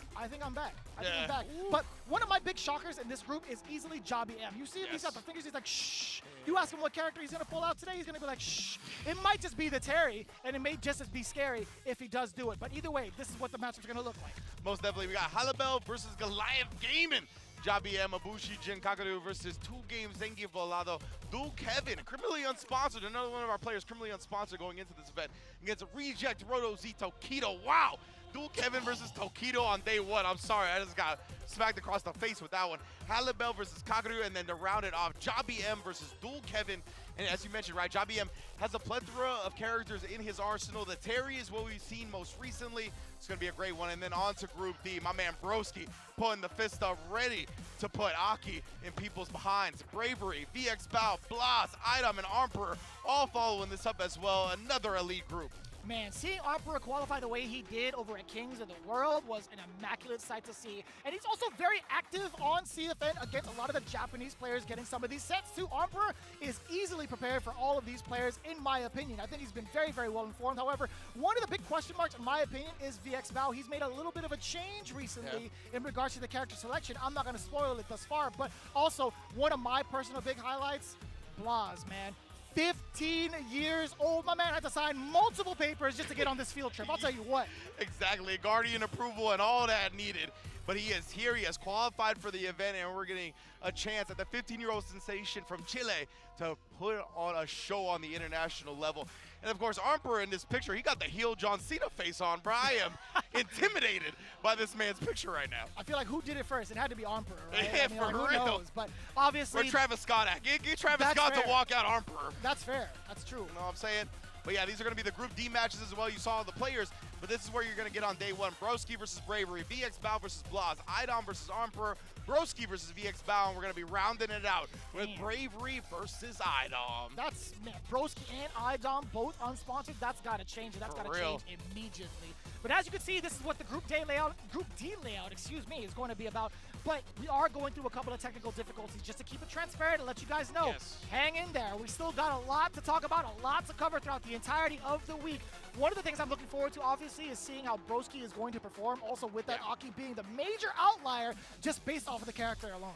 I'm back. I think I'm Yeah. back. But one of my big shockers in this group is easily Jabi M. You see him, he's got Yes. the fingers. He's like, shh. You ask him what character he's gonna pull out today. He's gonna be like, shh. It might just be the Terry, and it may just as be scary if he does do it. But either way, this is what the matchup's gonna look like. Most definitely, we got Halibel versus Goliath Gaming. Jabi M, Abushi, Jin Kakadu versus 2 games, Zengi Volado, Dual Kevin, criminally unsponsored, another one of our players criminally unsponsored going into this event against Reject Roto Z Tokido. Wow! Dual Kevin versus Tokido on day 1. I'm sorry, I just got smacked across the face with that one. Halibel versus Kakadu, and then to round it off, Jabi M versus Dual Kevin. And as you mentioned, right, Jabi M has a plethora of characters in his arsenal. The Terry is what we've seen most recently. It's going to be a great one. And then on to Group D, my man Broski putting the fist up, ready to put Aki in people's behinds. Bravery, VX Bow, Blas, Idom, and Emperor all following this up as well. Another elite group. Man, seeing Emperor qualify the way he did over at Kings of the World was an immaculate sight to see. And he's also very active on CFN against a lot of the Japanese players getting some of these sets too. Emperor is easily prepared for all of these players, in my opinion. I think he's been very, very well informed. However, one of the big question marks, in my opinion, is VX Val. He's made a little bit of a change recently in regards to the character selection. I'm not going to spoil it thus far, but also one of my personal big highlights, Blas, man. 15 years old. My man had to sign multiple papers just to get on this field trip. I'll tell you what. Exactly, Guardian approval and all that needed. But he is here, he has qualified for the event, and we're getting a chance at the 15-year-old sensation from Chile to put on a show on the international level. And of course, Emperor in this picture, he got the heel John Cena face on, bro. I am intimidated by this man's picture right now. I feel like who did it first? It had to be Emperor, right? Yeah, I mean, for like, who real. knows? But obviously, Where Travis Scott at? Get Travis That's Scott fair. to walk out Emperor. that's fair. That's true. You know what I'm saying? But yeah, these are going to be the Group D matches as well. You saw the players, but this is where you're going to get on day 1. Broski versus Bravery, VX Bow versus Blas, Idom versus Emperor, Broski versus VX Bow, and we're going to be rounding it out with Damn. Bravery versus Idom. That's, man, Broski and Idom both unsponsored. That's got to change. That's For got to real. change immediately. But as you can see, this is what the Group D layout, is going to be about. But we are going through a couple of technical difficulties just to keep it transparent and let you guys know. Yes. Hang in there. We still got a lot to talk about, a lot to cover throughout the entirety of the week. One of the things I'm looking forward to, obviously, is seeing how Broski is going to perform. Also, with that Aki being the major outlier, just based off of the character alone.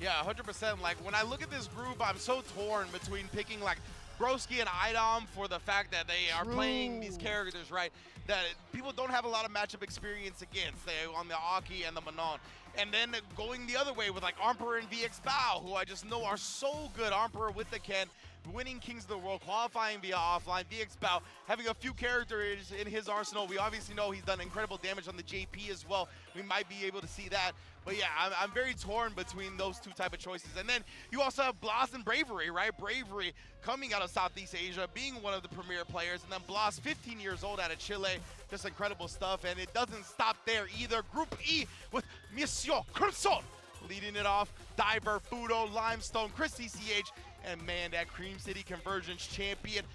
Yeah, 100%. Like, when I look at this group, I'm so torn between picking, like, Broski and Idom for the fact that they are playing these characters, right, that people don't have a lot of matchup experience against, on the Aki and the Manon. And then going the other way with, like, Emperor and VX Bow, who I just know are so good. Emperor with the Ken, winning Kings of the World, qualifying via offline, DX Bow, having a few characters in his arsenal. We obviously know he's done incredible damage on the JP as well. We might be able to see that. But yeah, I'm very torn between those two type of choices. And then you also have Blas and Bravery, right? Bravery coming out of Southeast Asia, being one of the premier players. And then Blas, 15 years old out of Chile. Just incredible stuff. And it doesn't stop there either. Group E with Monsieur Crimson leading it off. Diver, Fudo, Limestone, Chris ECH, and man, that Cream City Convergence champion,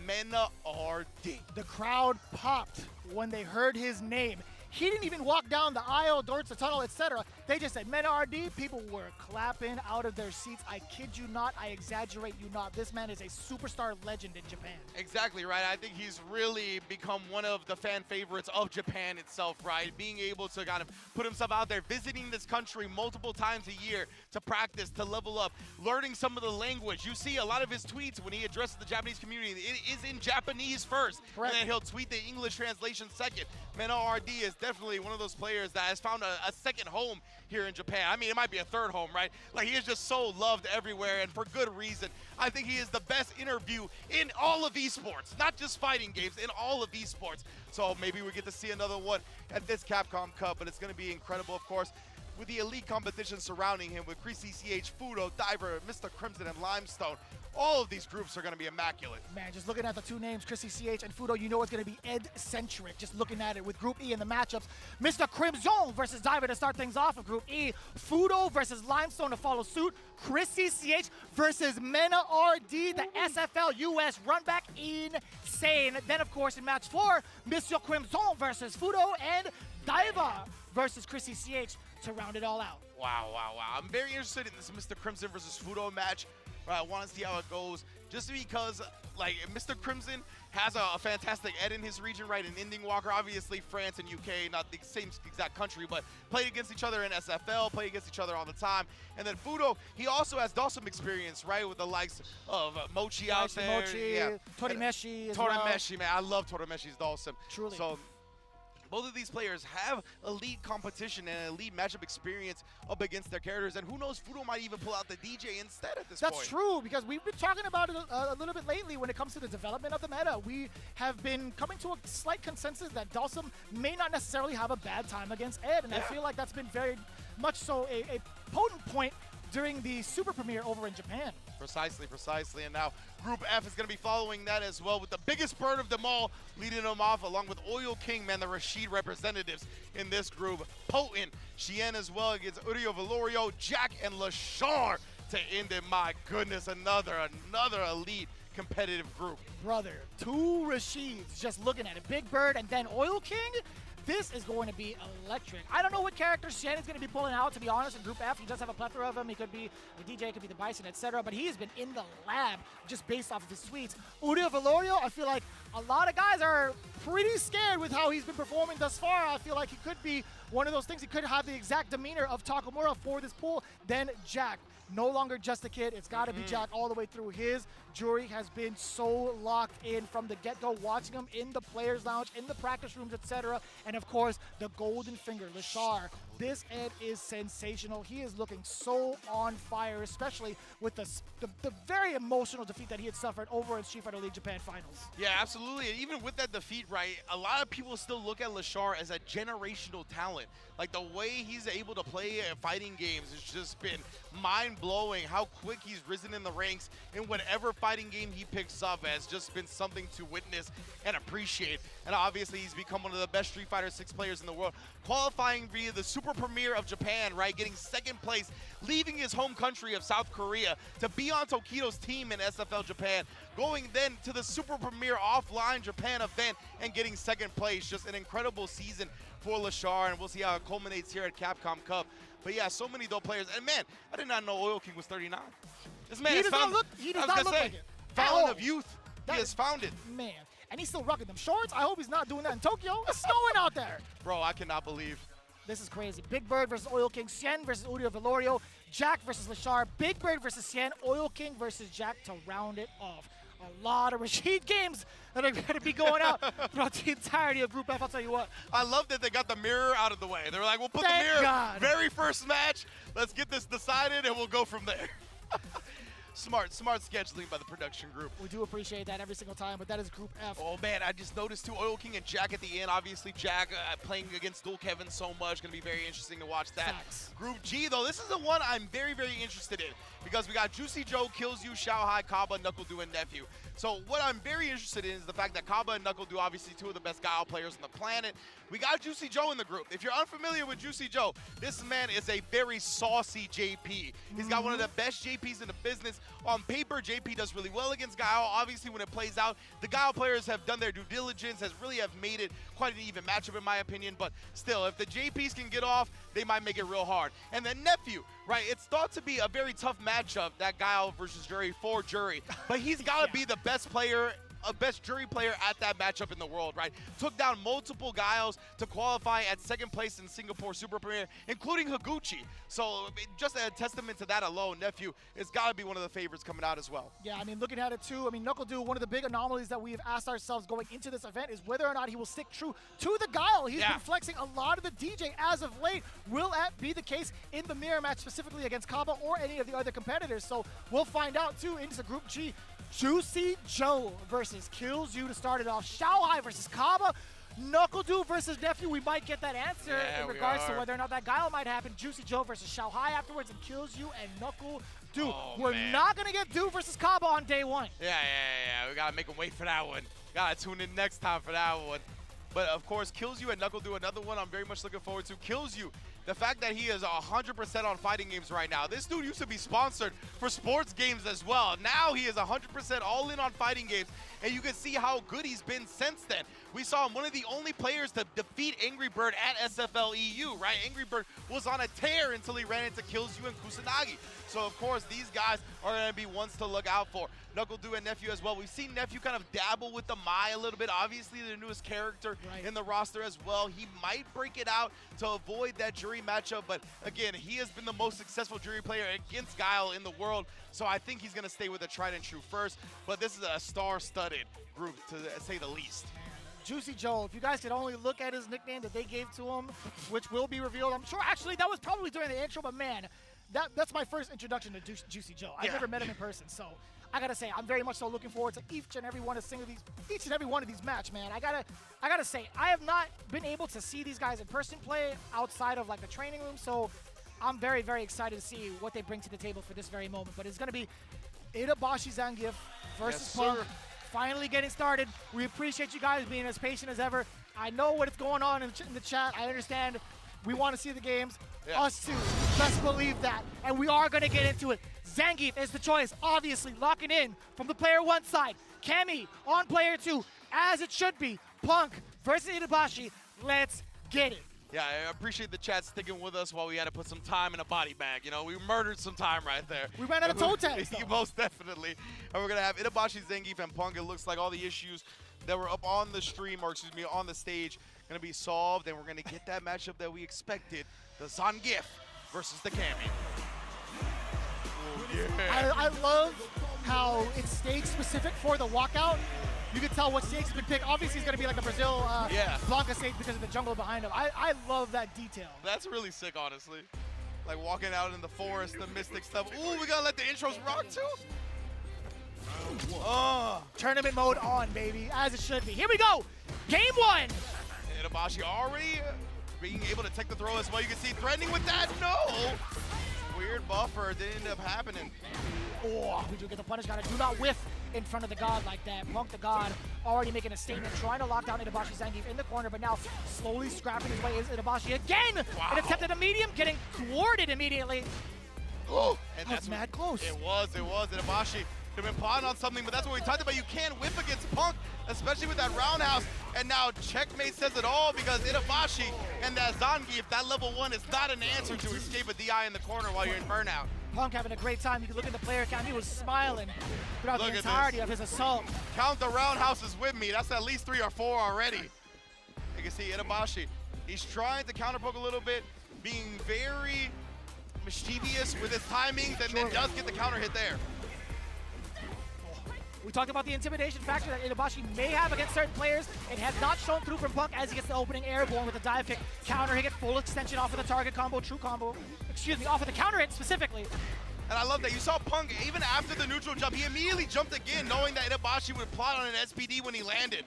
Mena RD. The crowd popped when they heard his name. He didn't even walk down the aisle, towards the tunnel, etc. They just said, Mena RD. People were clapping out of their seats. I kid you not. I exaggerate you not. This man is a superstar legend in Japan. Exactly right. I think he's really become one of the fan favorites of Japan itself, right? Being able to kind of put himself out there, visiting this country multiple times a year to practice, to level up, learning some of the language. You see a lot of his tweets when he addresses the Japanese community. It is in Japanese first, Correct. And then he'll tweet the English translation second. Mena RD is definitely one of those players that has found a second home here in Japan. I mean, it might be a third home, right? Like, he is just so loved everywhere, and for good reason. I think he is the best interview in all of esports, not just fighting games, in all of esports. So maybe we get to see another one at this Capcom Cup, but it's going to be incredible, of course, with the elite competition surrounding him with Chris ECH, Fudo, Diver, Mr. Crimson, and Limestone. All of these groups are going to be immaculate. Man, just looking at the two names, Chris ECH and Fudo, you know it's going to be Ed-centric. Just looking at it with Group E in the matchups. Mr. Crimson versus Diver to start things off of Group E. Fudo versus Limestone to follow suit. Chris ECH versus Mena RD, the SFL US runback. Insane. Then, of course, in match 4, Mr. Crimson versus Fudo and Diver versus Chris ECH to round it all out. Wow, wow, wow. I'm very interested in this Mr. Crimson versus Fudo match. I want to see how it goes, just because, like, Mr. Crimson has a fantastic Ed in his region, right? In Ending Walker, obviously France and UK, not the same exact country, but played against each other in SFL, play against each other all the time. And then Fudo, he also has Dawson experience, right? With the likes of Mochi out there. Mochi, yeah. Torimeshi as Torimeshi, man. I love Torimeshi's Dawson. Truly. So, both of these players have elite competition and elite matchup experience up against their characters, and who knows, Fudo might even pull out the DJ instead at this point. That's true, because we've been talking about it a little bit lately when it comes to the development of the meta. We have been coming to a slight consensus that Dawson may not necessarily have a bad time against Ed, and I feel like that's been very much so a potent point during the Super Premiere over in Japan. Precisely, precisely. And now Group F is going to be following that as well, with the biggest bird of them all leading them off, along with Oil King, man, the Rashid representatives in this group. Potent, Chien as well against Urio Valorio, Jack, and Lashar to end it. My goodness, another elite competitive group. Brother, two Rashids, just looking at it. Big Bird and then Oil King. This is going to be electric. I don't know what character Shen is going to be pulling out, to be honest, in Group F. He does have a plethora of them. He could be the DJ, could be the Bison, etc. But he has been in the lab just based off of his tweets. Urio Valorio, I feel like a lot of guys are pretty scared with how he's been performing thus far. I feel like he could be one of those things. He could have the exact demeanor of Takamura for this pool. Then Jack. No longer just a kid. It's got to be Jack all the way through. His jury has been so locked in from the get-go, watching him in the players' lounge, in the practice rooms, etc. And, of course, the golden finger, Lashar. This Ed is sensational. He is looking so on fire, especially with the very emotional defeat that he had suffered over in Street Fighter League Japan Finals. Yeah, absolutely. And even with that defeat, right, a lot of people still look at Lashar as a generational talent. Like, the way he's able to play fighting games has just been mind-blowing. How quick he's risen in the ranks in whatever fighting game he picks up has just been something to witness and appreciate. And obviously, he's become one of the best Street Fighter 6 players in the world, qualifying via the Super Premiere of Japan, right, getting second place, leaving his home country of South Korea to be on Tokido's team in SFL Japan, going then to the Super Premiere offline Japan event and getting second place. Just an incredible season for Lashar, and we'll see how it culminates here at Capcom Cup. But yeah, so many dope players. And man, I did not know Oil King was 39. This man He does not look like it. Fountain of youth. He has found it. Man, and he's still rocking them shorts. I hope he's not doing that in Tokyo. It's snowing out there. Bro, I cannot believe. This is crazy. Big Bird versus Oil King, Sien versus Urio Valorio, Jack versus Lashar, Big Bird versus Sien, Oil King versus Jack to round it off. A lot of Rashid games that are going to be going out throughout the entirety of Group F, I'll tell you what. I love that they got the mirror out of the way. They were like, we'll put Thank the mirror God. very first match. Let's get this decided, and we'll go from there. Smart scheduling by the production group. We do appreciate that every single time, but that is Group F. Oh man, I just noticed too, Oil King and Jack at the end. Obviously, Jack playing against Dual Kevin so much, gonna be very interesting to watch that. Facts. Group G though, this is the one I'm very interested in because we got Juicy Joe, Kills You, Shao Hai, Kaba, Knuckle Do, and Nephew. So what I'm very interested in is the fact that Kaba and Knuckle Do, obviously two of the best Guile players on the planet. We got Juicy Joe in the group. If you're unfamiliar with Juicy Joe, this man is a very saucy JP. He's got one of the best JPs in the business. On paper, JP does really well against Guile. Obviously, when it plays out, the Guile players have done their due diligence, have made it quite an even matchup in my opinion. But still, if the JPs can get off, they might make it real hard. And then Nephew, right? It's thought to be a very tough matchup, that Guile versus Jury for Jury. But he's got to be the best player, a best Jury player at that matchup in the world, right? Took down multiple Guiles to qualify at second place in Singapore Super Premier, including Higuchi. So just a testament to that alone, Nephew has got to be one of the favorites coming out as well. Yeah, I mean, looking at it too, I mean, Knuckle Do, one of the big anomalies that we've asked ourselves going into this event is whether or not he will stick true to the Guile. He's been flexing a lot of the DJ as of late. Will that be the case in the mirror match, specifically against Kaba or any of the other competitors? So we'll find out too into Group G. Juicy Joe versus Kills You to start it off. Shao Hai versus Kaba. Knuckle Do versus Nephew. We might get that answer in regards to whether or not that Guile might happen. Juicy Joe versus Shao Hai afterwards, and Kills You and Knuckle Do. We're not going to get Do versus Kaba on day one. Yeah. We got to make them wait for that one. Got to tune in next time for that one. But of course, Kills You and Knuckle Do, another one I'm very much looking forward to. Kills You, the fact that he is 100% on fighting games right now. This dude used to be sponsored for sports games as well. Now he is 100% all in on fighting games, and you can see how good he's been since then. We saw him one of the only players to defeat Angry Bird at SFL EU, right? Angry Bird was on a tear until he ran into Kills You and Kusanagi. So of course, these guys are going to be ones to look out for. Knuckle Do and Nephew as well. We've seen Nephew kind of dabble with the Mai a little bit. Obviously, the newest character in the roster as well. He might break it out to avoid that Jury matchup, but again, he has been the most successful Jury player against Guile in the world, so I think he's going to stay with a tried and true first, but this is a star-studded group, to say the least. Juicy Joe, if you guys could only look at his nickname that they gave to him, which will be revealed, I'm sure, actually, that was probably during the intro, but man, that's my first introduction to Juicy Joe. I've never met him in person, so I gotta say, I'm very much so looking forward to each and every one of these match, man. I gotta say, I have not been able to see these guys in person play outside of like the training room, so I'm very excited to see what they bring to the table for this very moment. But it's gonna be Itabashi Zangief versus Punk. Finally getting started. We appreciate you guys being as patient as ever. I know what is going on in the chat. I understand. We want to see the games. Us too. Let's believe that. And we are going to get into it. Zangief is the choice, obviously, locking in from the player one side. Cammy on player two, as it should be. Punk versus Itabashi. Let's get it. Yeah, I appreciate the chat sticking with us while we had to put some time in a body bag. You know, we murdered some time right there. We ran out of toe tags. Most definitely. And we're going to have Itabashi, Zangief, and Punk. It looks like all the issues that were up on the stream, or excuse me, on the stage, going to be solved, and we're going to get that matchup that we expected, the Zangief versus the Cammy. I love how it's stage specific for the walkout. You can tell what stage has been picked. Obviously, it's going to be like the Brazil Blanca stage because of the jungle behind him. I love that detail. That's really sick, honestly. Like walking out in the forest, the mystic stuff. Ooh, we got to let the intros rock, too. Tournament mode on, baby, as it should be. Here we go. Game one. Itabashi already being able to take the throw as well. You can see threatening with that. No. Weird buffer. Didn't end up happening. Oh, we do get the punish. Gotta do not whiff in front of the God like that. Punk the God already making a statement, trying to lock down Itabashi Zangief in the corner, but now slowly scrapping his way is Itabashi again. Wow. An attempt at a medium, getting thwarted immediately. Oh, and that's mad close. It was. Itabashi could have been plotting on something, but that's what we talked about. You can't whip against Punk, especially with that roundhouse. And now checkmate says it all, because Itabashi and that Zangief, that level 1 is not an answer to escape a DI in the corner while you're in burnout. Punk having a great time. You can look at the player count. He was smiling throughout the entirety of his assault. Count the roundhouses with me. That's at least 3 or 4 already. You can see Itabashi. He's trying to counterpoke a little bit, being very mischievous with his timings, and then does get the counter hit there. We talked about the intimidation factor that Itabashi may have against certain players. It has not shown through from Punk as he gets the opening airborne with a dive kick. Counter hit, full extension off of the target combo, true combo. Excuse me, off of the counter hit specifically. And I love that. You saw Punk, even after the neutral jump, he immediately jumped again, knowing that Itabashi would plot on an SPD when he landed.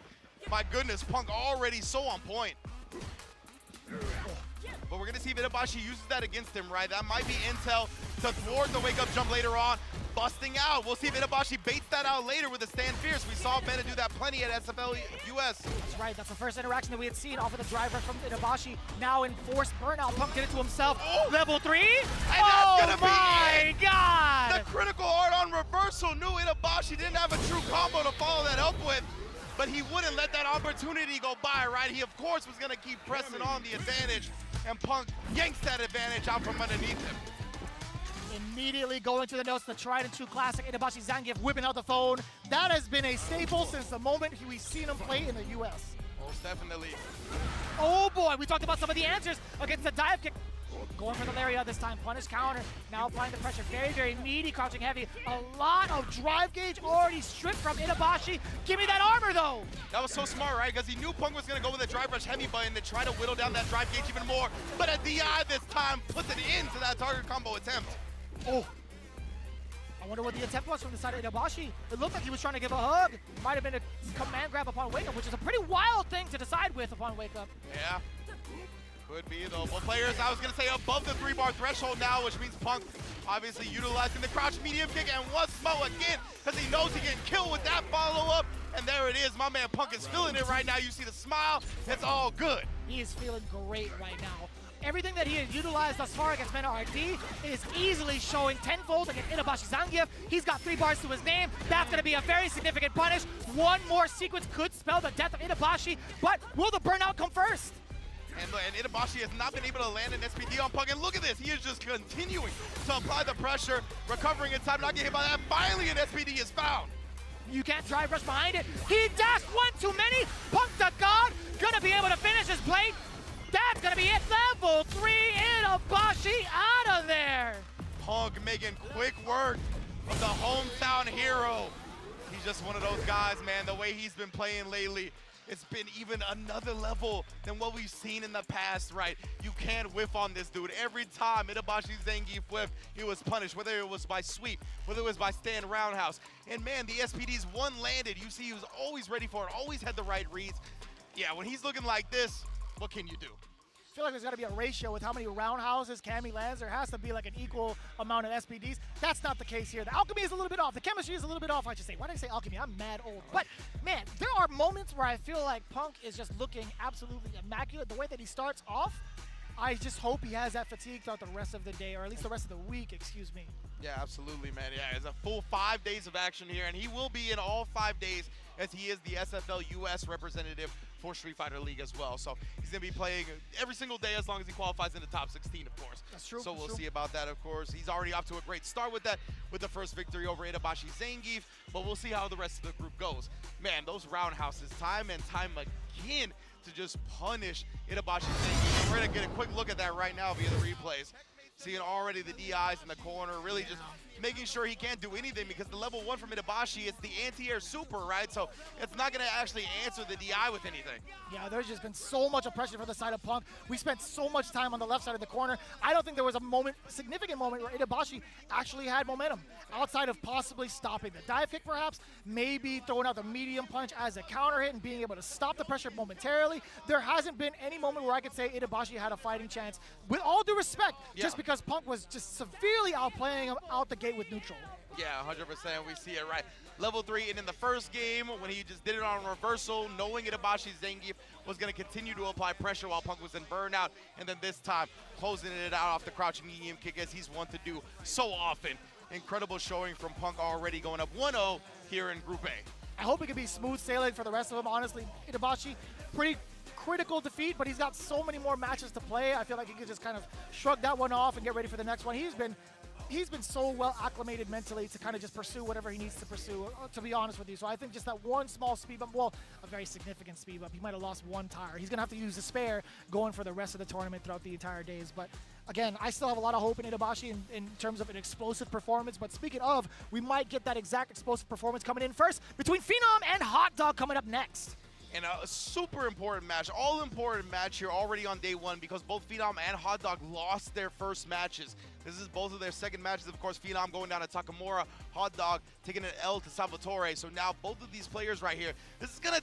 My goodness, Punk already so on point. But we're going to see if Itabashi uses that against him, right? That might be intel to thwart the wake-up jump later on. Busting out. We'll see if Itabashi baits that out later with a stand fierce. We saw Bennett do that plenty at SFL US. That's right. That's the first interaction that we had seen off of the drive rush from Itabashi. Now in forced burnout. Punk did it to himself. Oh. Level 3. And that's gonna be my God! The critical art on reversal. Knew Itabashi didn't have a true combo to follow that up with, but he wouldn't let that opportunity go by, right? He, of course, was going to keep pressing on the advantage, and Punk yanks that advantage out from underneath him. Immediately going to the notes, the tried and true classic Itabashi Zangief whipping out the phone. That has been a staple since the moment we've seen him play in the US. Most definitely. Oh boy, we talked about some of the answers against the dive kick. Going for the lariat this time, punish counter, now applying the pressure, very, very meaty, crouching heavy. A lot of drive gauge already stripped from Itabashi. Give me that armor though. That was so smart, right? Because he knew Punk was going to go with a drive rush heavy button to try to whittle down that drive gauge even more. But a DI this time puts it into that target combo attempt. Oh, I wonder what the attempt was from the side of Itabashi. It looked like he was trying to give a hug. Might have been a command grab upon wake up, which is a pretty wild thing to decide with upon wake up. Yeah, could be though. But players, I was gonna say above the 3-bar threshold now, which means Punk obviously utilizing the crouch medium kick and once more again, because he knows he can kill with that follow-up. And there it is, my man Punk is feeling it right now. You see the smile, it's all good. He is feeling great right now. Everything that he has utilized thus far against Mena RD is easily showing tenfold against Itabashi Zangief. He's got 3 bars to his name. That's going to be a very significant punish. One more sequence could spell the death of Itabashi, but will the burnout come first? And Itabashi has not been able to land an SPD on Punk. And look at this, he is just continuing to apply the pressure, recovering in time, not getting hit by that. Finally, an SPD is found. You can't drive rush behind it. He dashed one too many. Punk the God, gonna be able to finish his plate. That's gonna be it. Level 3, Itabashi out of there. Punk making quick work of the hometown hero. He's just one of those guys, man. The way he's been playing lately, it's been even another level than what we've seen in the past, right? You can't whiff on this dude. Every time Itabashi Zangief whiffed, he was punished, whether it was by sweep, whether it was by stand roundhouse. And man, the SPDs, one landed. You see he was always ready for it, always had the right reads. Yeah, when he's looking like this, what can you do? I feel like there's got to be a ratio with how many roundhouses Cammy lands. There has to be like an equal amount of SPDs. That's not the case here. The alchemy is a little bit off. The chemistry is a little bit off, I should say. Why did I say alchemy? I'm mad old. But, man, there are moments where I feel like Punk is just looking absolutely immaculate. The way that he starts off, I just hope he has that fatigue throughout the rest of the day, or at least the rest of the week, excuse me. Yeah, absolutely, man. Yeah, it's a full 5 days of action here, and he will be in all 5 days as he is the SFL US representative for Street Fighter League as well. So he's going to be playing every single day as long as he qualifies in the top 16, of course. That's true. So we'll see about that, of course. He's already off to a great start with that, with the first victory over Itabashi Zangief, but we'll see how the rest of the group goes. Man, those roundhouses, time and time again, to just punish Itabashi Zangief. We're going to get a quick look at that right now via the replays. Seeing already the DIs in the corner, really just making sure he can't do anything because the level 1 from Itabashi is the anti-air super, right? So it's not going to actually answer the DI with anything. Yeah, there's just been so much oppression for the side of Punk. We spent so much time on the left side of the corner. I don't think there was a moment, significant moment, where Itabashi actually had momentum outside of possibly stopping the dive kick perhaps, maybe throwing out the medium punch as a counter hit and being able to stop the pressure momentarily. There hasn't been any moment where I could say Itabashi had a fighting chance. With all due respect, just because Punk was just severely outplaying him out the gate with neutral. Yeah, 100%, we see it, right? Level 3, and in the first game, when he just did it on reversal, knowing Itabashi Zangief was going to continue to apply pressure while Punk was in burnout, and then this time, closing it out off the crouching medium kick as he's wont to do so often. Incredible showing from Punk already going up 1-0 here in Group A. I hope it can be smooth sailing for the rest of them. Honestly, Itabashi, pretty critical defeat, but he's got so many more matches to play. I feel like he could just kind of shrug that one off and get ready for the next one. He's been so well acclimated mentally to kind of just pursue whatever he needs to pursue, to be honest with you. So I think just that one small speed bump, well, a very significant speed bump. He might have lost one tire. He's going to have to use the spare going for the rest of the tournament throughout the entire days. But again, I still have a lot of hope in Itabashi in terms of an explosive performance. But speaking of, we might get that exact explosive performance coming in first between Phenom and Hot Dog coming up next. And a super important match, all important match here already on day 1 because both Phenom and Hot Dog lost their first matches. This is both of their second matches. Of course, Phenom going down to Takamura, Hot Dog taking an L to Salvatore. So now both of these players right here, this is going to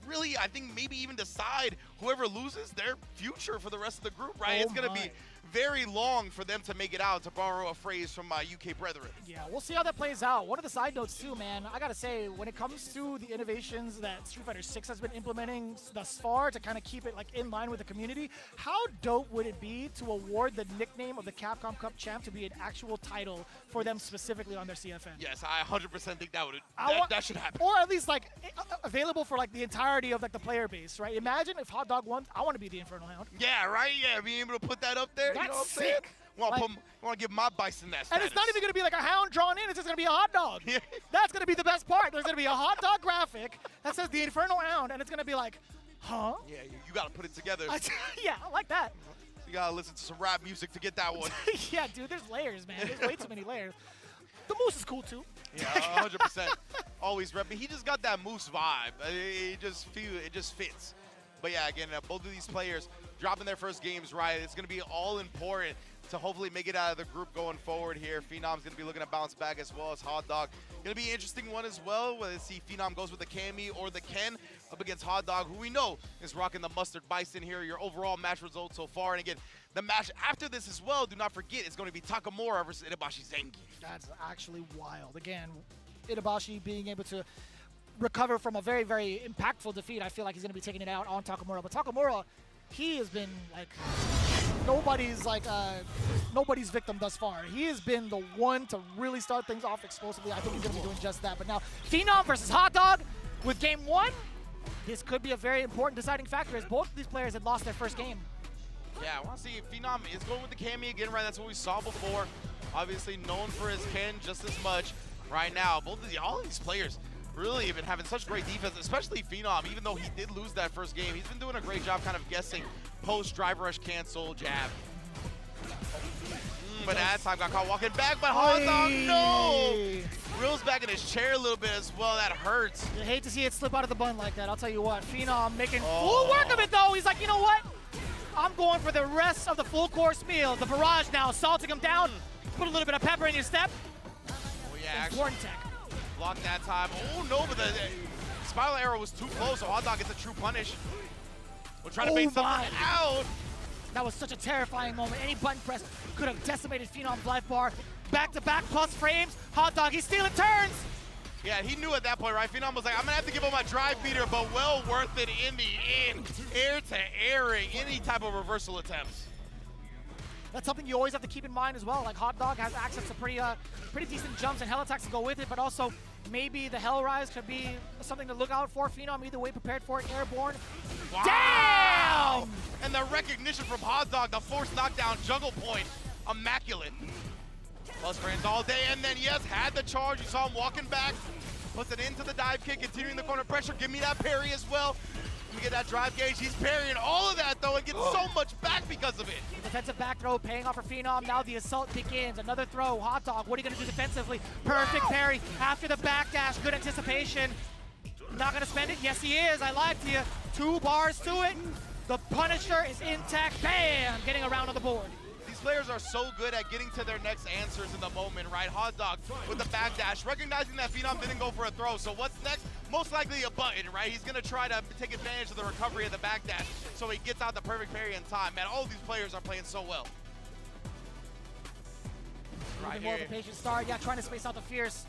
really, I think, maybe even decide whoever loses their future for the rest of the group, right? It's going to be very long for them to make it out, to borrow a phrase from my UK brethren. Yeah, we'll see how that plays out. One of the side notes too, man, I gotta say, when it comes to the innovations that Street Fighter 6 has been implementing thus far to kind of keep it like in line with the community, how dope would it be to award the nickname of the Capcom Cup champ to be an actual title for them specifically on their CFN? Yes, I 100% think that should happen. Or at least like available for like the entirety of like the player base, right? Imagine if Hot Dog won. I want to be the Infernal Hound. Yeah, right? Yeah, being able to put that up there. That's you know what I'm sick. saying? I want to give my bison that status. And it's not even going to be like a hound drawn in. It's just going to be a hot dog. Yeah. That's going to be the best part. There's going to be a hot dog graphic that says the Infernal Hound, and it's going to be like, huh? Yeah, you got to put it together. Yeah, I like that. You got to listen to some rap music to get that one. Yeah, dude, there's layers, man. There's way too many layers. The Moose is cool, too. Yeah, 100%. Always repping. He just got that Moose vibe. It just fits. But yeah, again, both of these players dropping their first games right. It's going to be all important to hopefully make it out of the group going forward here. Phenom's going to be looking to bounce back as well as Hot Dog. Going to be an interesting one as well. Whether see Phenom goes with the Cammy or the Ken up against Hot Dog, who we know is rocking the Mustard Bison here. Your overall match results so far. And again, the match after this as well, do not forget, it's going to be Takamura versus Itabashi Zengi. That's actually wild. Again, Itabashi being able to recover from a very, very impactful defeat. I feel like he's going to be taking it out on Takamura. But Takamura, he has been like nobody's victim thus far. He has been the one to really start things off explosively. I think he's going to be doing just that. But now, Phenom versus Hot Dog with game one. This could be a very important deciding factor as both of these players had lost their first game. Yeah, I want to see if Phenom is going with the Cammy again, right? That's what we saw before. Obviously known for his Ken just as much right now. All of these players really have been having such great defense, especially Phenom, even though he did lose that first game. He's been doing a great job kind of guessing post drive rush cancel jab. But that time got caught walking back, but Hot Dog, no! Reels back in his chair a little bit as well. That hurts. You hate to see it slip out of the bun like that. I'll tell you what. Phenom making full work of it, though. He's like, you know what? I'm going for the rest of the full course meal. The barrage now, salting him down. Put a little bit of pepper in your step. Oh, yeah, important tech. Blocked that time. Oh, no, but the spiral arrow was too close, so Hot Dog gets a true punish. We're trying to bait something out. That was such a terrifying moment. Any button press could have decimated Phenom's life bar. Back-to-back plus frames. Hot Dog, he's stealing turns. Yeah, he knew at that point, right? Phenom was like, I'm going to have to give him my drive beater, but well worth it in the end. Air to airing, any type of reversal attempts. That's something you always have to keep in mind as well. Like, Hot Dog has access to pretty decent jumps and hell attacks to go with it, but also maybe the Hell Rise could be something to look out for. Phenom either way prepared for it, airborne. Wow! Damn! And the recognition from Hot Dog, the forced knockdown jungle point, immaculate. Plus frames all day, and then yes, had the charge. You saw him walking back, puts it into the dive kick, continuing the corner pressure. Give me that parry as well. Let me get that drive gauge. He's parrying all of that though and gets so much back because of it. Defensive back throw paying off for Phenom. Now the assault begins. Another throw. Hot Dog, what are you going to do defensively? Perfect parry after the backdash. Good anticipation. Not going to spend it? Yes, he is. I lied to you. 2 bars to it. The Punisher is intact. Bam! Getting around on the board. These players are so good at getting to their next answers in the moment, right? Hot Dog with the backdash, recognizing that Phenom didn't go for a throw. So what's next? Most likely a button, right? He's going to try to take advantage of the recovery of the backdash so he gets out the perfect parry in time. Man, all of these players are playing so well. Right more of a patient start. Yeah, trying to space out the fierce.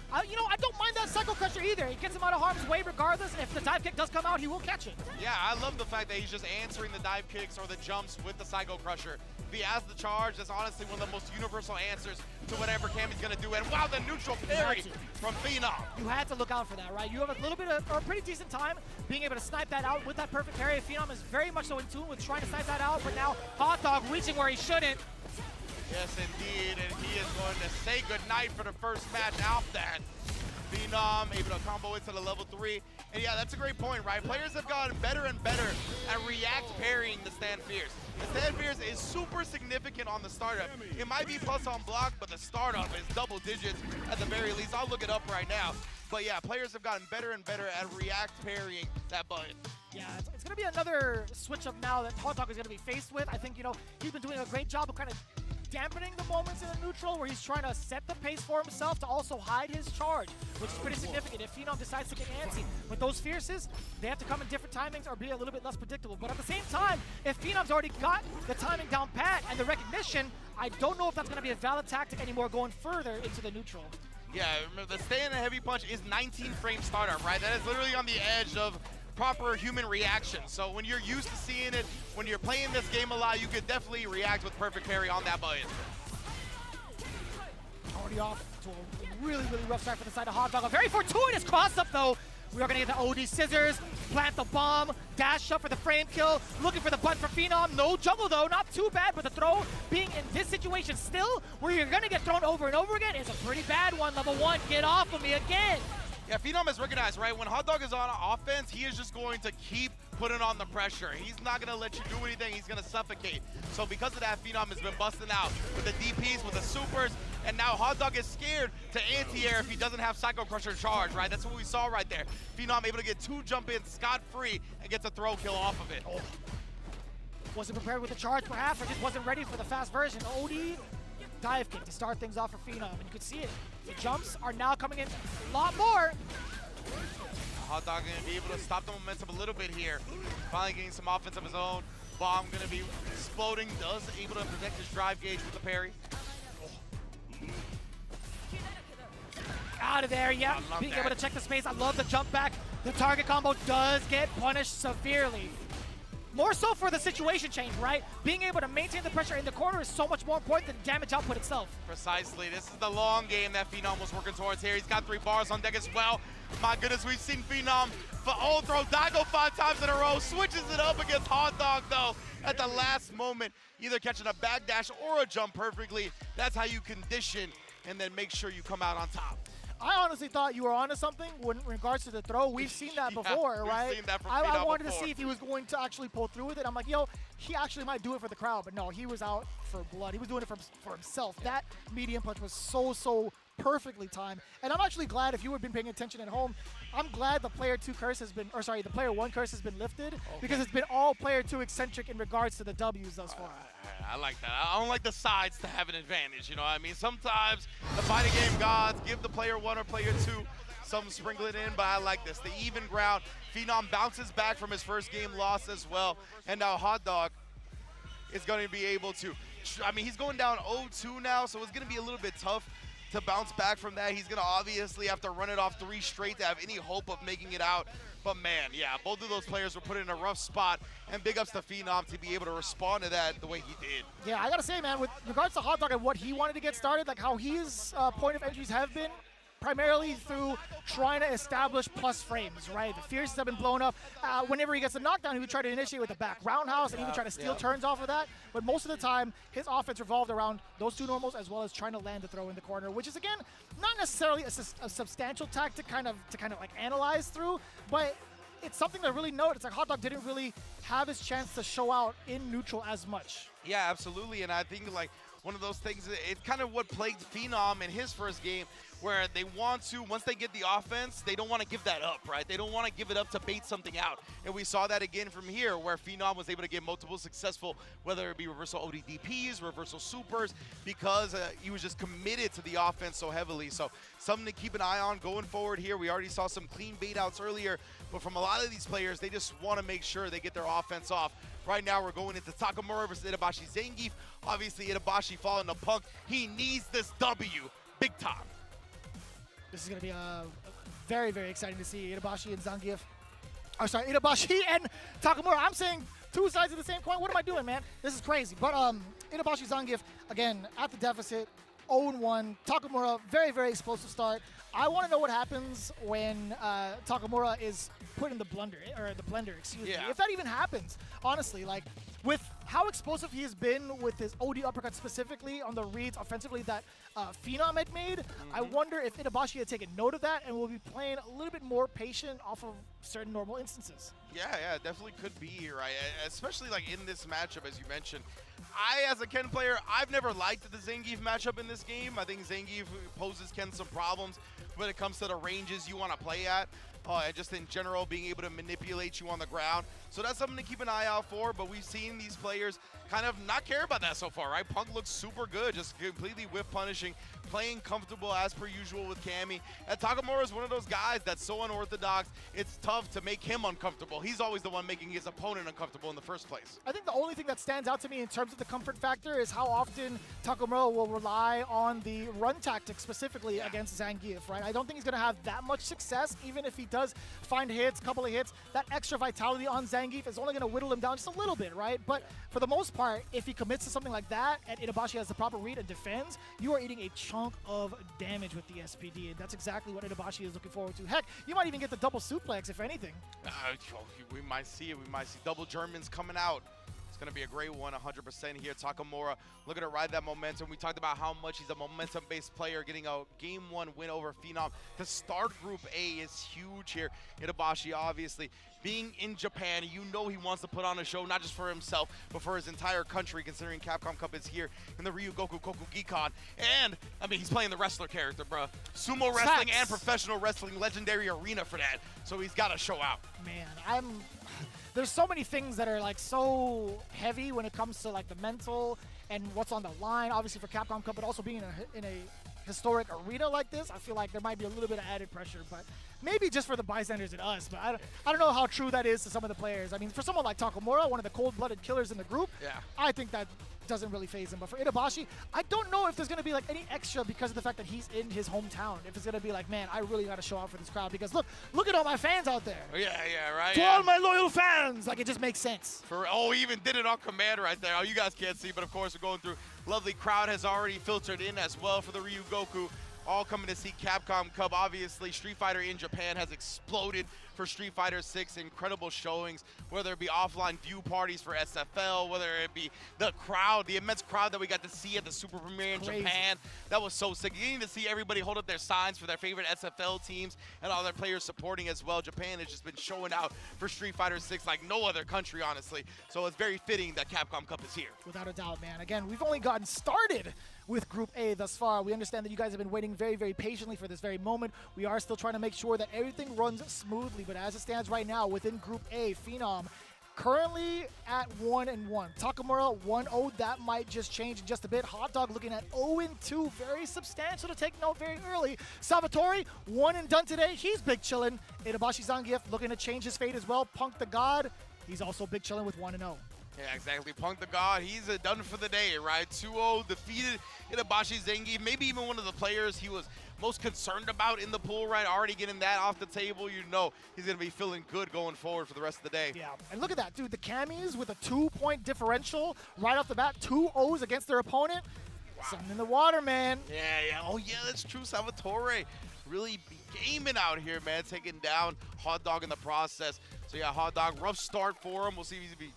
I don't mind that Psycho Crusher either. He gets him out of harm's way regardless. If the dive kick does come out, he will catch it. Yeah, I love the fact that he's just answering the dive kicks or the jumps with the Psycho Crusher. If he has the charge, that's honestly one of the most universal answers to whatever Cammy's going to do. And wow, the neutral parry from Phenom. You had to look out for that, right? You have a little bit of, or a pretty decent time being able to snipe that out with that perfect parry. Phenom is very much so in tune with trying to snipe that out, but now Hot Dog reaching where he shouldn't. Yes, indeed, and he is going to say goodnight for the first match off that. Phenom able to combo into the level 3. And yeah, that's a great point, right? Players have gotten better and better at react parrying the stand fierce. The stand fierce is super significant on the startup. It might be plus on block, but the startup is double digits at the very least. I'll look it up right now. But yeah, players have gotten better and better at react parrying that button. Yeah, it's going to be another switch up now that Hot Dog is going to be faced with. I think, he's been doing a great job of kind of dampening the moments in the neutral where he's trying to set the pace for himself to also hide his charge, which is pretty significant. If Phenom decides to get antsy with those fierces, they have to come in different timings or be a little bit less predictable. But at the same time, if Phenom's already got the timing down pat and the recognition, I don't know if that's going to be a valid tactic anymore going further into the neutral. Yeah, remember the stay in the heavy punch is 19 frame startup, right? That is literally on the edge of proper human reaction. So when you're used to seeing it, when you're playing this game a lot, you could definitely react with perfect parry on that button. Already off to a really, really rough start for the side of Hot Dog. A very fortuitous cross-up, though. We are going to get the OD scissors, plant the bomb, dash up for the frame kill, looking for the butt for Phenom. No juggle, though. Not too bad, but the throw being in this situation still, where you're going to get thrown over and over again, is a pretty bad one. Level 1, get off of me again. Yeah, Phenom has recognized, right? When Hot Dog is on offense, he is just going to keep putting on the pressure. He's not going to let you do anything. He's going to suffocate. So because of that, Phenom has been busting out with the DPs, with the supers, and now Hot Dog is scared to anti-air if he doesn't have Psycho Crusher charge, right? That's what we saw right there. Phenom able to get 2 jump-ins scot-free and gets a throw kill off of it. Oh. Wasn't prepared with the charge, perhaps, or just wasn't ready for the fast version. OD dive kick to start things off for Phenom, and you could see it. The jumps are now coming in a lot more. Hot Dog going to be able to stop the momentum a little bit here. Finally getting some offense of his own. Bomb going to be exploding. Does able to protect his drive gauge with the parry. Out of there, yeah. Being able to check the space. I love the jump back. The target combo does get punished severely. More so for the situation change, right? Being able to maintain the pressure in the corner is so much more important than damage output itself. Precisely. This is the long game that Phenom was working towards here. He's got 3 bars on deck as well. My goodness, we've seen Phenom for throw Daigo 5 times in a row. Switches it up against Hot Dog, though, at the last moment, either catching a backdash or a jump perfectly. That's how you condition and then make sure you come out on top. I honestly thought you were onto something in regards to the throw. We've seen that before, right? We've seen that from I wanted before. to see if he was going to actually pull through with it. I'm like, yo, he actually might do it for the crowd, but no, he was out for blood. He was doing it for himself. That medium punch was so perfectly timed. And I'm actually glad, if you have been paying attention at home, I'm glad the player 2 curse has been, or sorry, the player 1 curse has been lifted, because it's been all player 2 eccentric in regards to the W's thus far. I like that. I don't like the sides to have an advantage, you know what I mean? Sometimes the fighting game gods give the player 1 or player 2 some sprinkle it in, but I like this. The even ground. Phenom bounces back from his first game loss as well, and now Hot Dog is going to be able to, I mean, he's going down 0-2 now, so it's going to be a little bit tough to bounce back from that. He's going to obviously have to run it off 3 straight to have any hope of making it out. But man, yeah, both of those players were put in a rough spot, and big ups to Phenom to be able to respond to that the way he did. Yeah, I got to say, man, with regards to Hot Dog and what he wanted to get started, like how his point of entries have been, primarily through trying to establish plus frames, right? The fierces have been blown up. Whenever he gets a knockdown, he would try to initiate with a back roundhouse and even try to steal turns off of that. But most of the time, his offense revolved around those 2 normals as well as trying to land the throw in the corner, which is, again, not necessarily a substantial tactic to kind of like analyze through, but it's something to really note. It's like Hot Dog didn't really have his chance to show out in neutral as much. Yeah, absolutely, and I think like one of those things, it's kind of what plagued Phenom in his first game, where they want to, once they get the offense, they don't want to give that up, right? They don't want to give it up to bait something out. And we saw that again from here, where Phenom was able to get multiple successful, whether it be reversal ODDPs, reversal supers, because he was just committed to the offense so heavily. So something to keep an eye on going forward here. We already saw some clean bait outs earlier, but from a lot of these players, they just want to make sure they get their offense off. Right now, we're going into Takamura versus Itabashi Zangief. Obviously, Itabashi falling to Punk. He needs this W big time. This is going to be very, very exciting to see Itabashi and Zangief. Oh, sorry, Itabashi and Takamura. I'm saying 2 sides of the same coin. What am I doing, man? This is crazy. But Itabashi, Zangief, again, at the deficit, 0-1. Takamura, very, very explosive start. I want to know what happens when Takamura is put in the blender, excuse me. If that even happens, honestly, like with how explosive he has been with his OD uppercut specifically on the reads offensively that Phenom had made, I wonder if Itabashi had taken note of that and will be playing a little bit more patient off of certain normal instances. Yeah, definitely could be, right? Especially like in this matchup, as you mentioned. As a Ken player, I've never liked the Zangief matchup in this game. I think Zangief poses Ken some problems when it comes to the ranges you want to play at. And just in general, being able to manipulate you on the ground. So that's something to keep an eye out for, but we've seen these players players kind of not care about that so far, right? Punk looks super good, just completely whip punishing, playing comfortable as per usual with Cammy. And Takamura is one of those guys that's so unorthodox, it's tough to make him uncomfortable. He's always the one making his opponent uncomfortable in the first place. I think the only thing that stands out to me in terms of the comfort factor is how often Takamura will rely on the run tactic specifically against Zangief, right? I don't think he's going to have that much success, even if he does find hits, couple of hits. That extra vitality on Zangief is only going to whittle him down just a little bit, right? But for the most part, if he commits to something like that and Itabashi has the proper read and defends, you are eating a chunk of damage with the SPD, and that's exactly what Itabashi is looking forward to. Heck, you might even get the double suplex, if anything. We might see it. We might see double Germans coming out. It's going to be a great one, 100% here. Takamura looking to ride that momentum. We talked about how much he's a momentum-based player, getting a Game 1 win over Phenom. To start Group A is huge here. Itabashi, obviously, being in Japan, you know he wants to put on a show, not just for himself, but for his entire country, considering Capcom Cup is here in the Ryugoku Kokugikon. And, I mean, he's playing the wrestler character, bro. Sumo wrestling and professional wrestling, legendary arena for that. So he's got to show out. Man, there's so many things that are like so heavy when it comes to like the mental and what's on the line, obviously for Capcom Cup, but also being in a historic arena like this, I feel like there might be a little bit of added pressure, but maybe just for the bystanders and us, but I don't know how true that is to some of the players. I mean, for someone like Takamura, one of the cold-blooded killers in the group, I think that doesn't really phase him. But for Itabashi, I don't know if there's going to be like any extra because of the fact that he's in his hometown. If it's going to be like, man, I really got to show out for this crowd because look at all my fans out there. Yeah, right. To all my loyal fans, like it just makes sense. He even did it on command right there. Oh, you guys can't see, but of course we're going through. Lovely crowd has already filtered in as well for the Ryugoku. All coming to see Capcom Cup. Obviously, Street Fighter in Japan has exploded for Street Fighter 6. Incredible showings, whether it be offline view parties for SFL, whether it be the crowd, the immense crowd that we got to see at the Super Premiere in Japan. That was so sick. Getting to see everybody hold up their signs for their favorite SFL teams and all their players supporting as well. Japan has just been showing out for Street Fighter 6 like no other country, honestly. So it's very fitting that Capcom Cup is here. Without a doubt, man. Again, we've only gotten started with Group A thus far. We understand that you guys have been waiting very, very patiently for this very moment. We are still trying to make sure that everything runs smoothly, but as it stands right now within Group A, Phenom currently at 1-1. Takamura 1-0, that might just change in just a bit. Hot Dog looking at 0-2, very substantial to take note very early. Salvatore, 1-done today, he's big chillin'. Itabashi Zangief looking to change his fate as well. Punk the God, he's also big chillin' with 1-0. Yeah, exactly. Punk the God, he's done for the day, right? 2-0, defeated Itabashi Zangief. Maybe even one of the players he was most concerned about in the pool, right? Already getting that off the table, you know he's going to be feeling good going forward for the rest of the day. Yeah, and look at that, dude. The Cammies with a 2-point differential right off the bat, 2 O's against their opponent. Wow. Something in the water, man. Yeah. Oh, yeah, that's true. Salvatore really gaming out here, man, taking down Hot Dog in the process. So, yeah, Hot Dog, rough start for him. We'll see if he's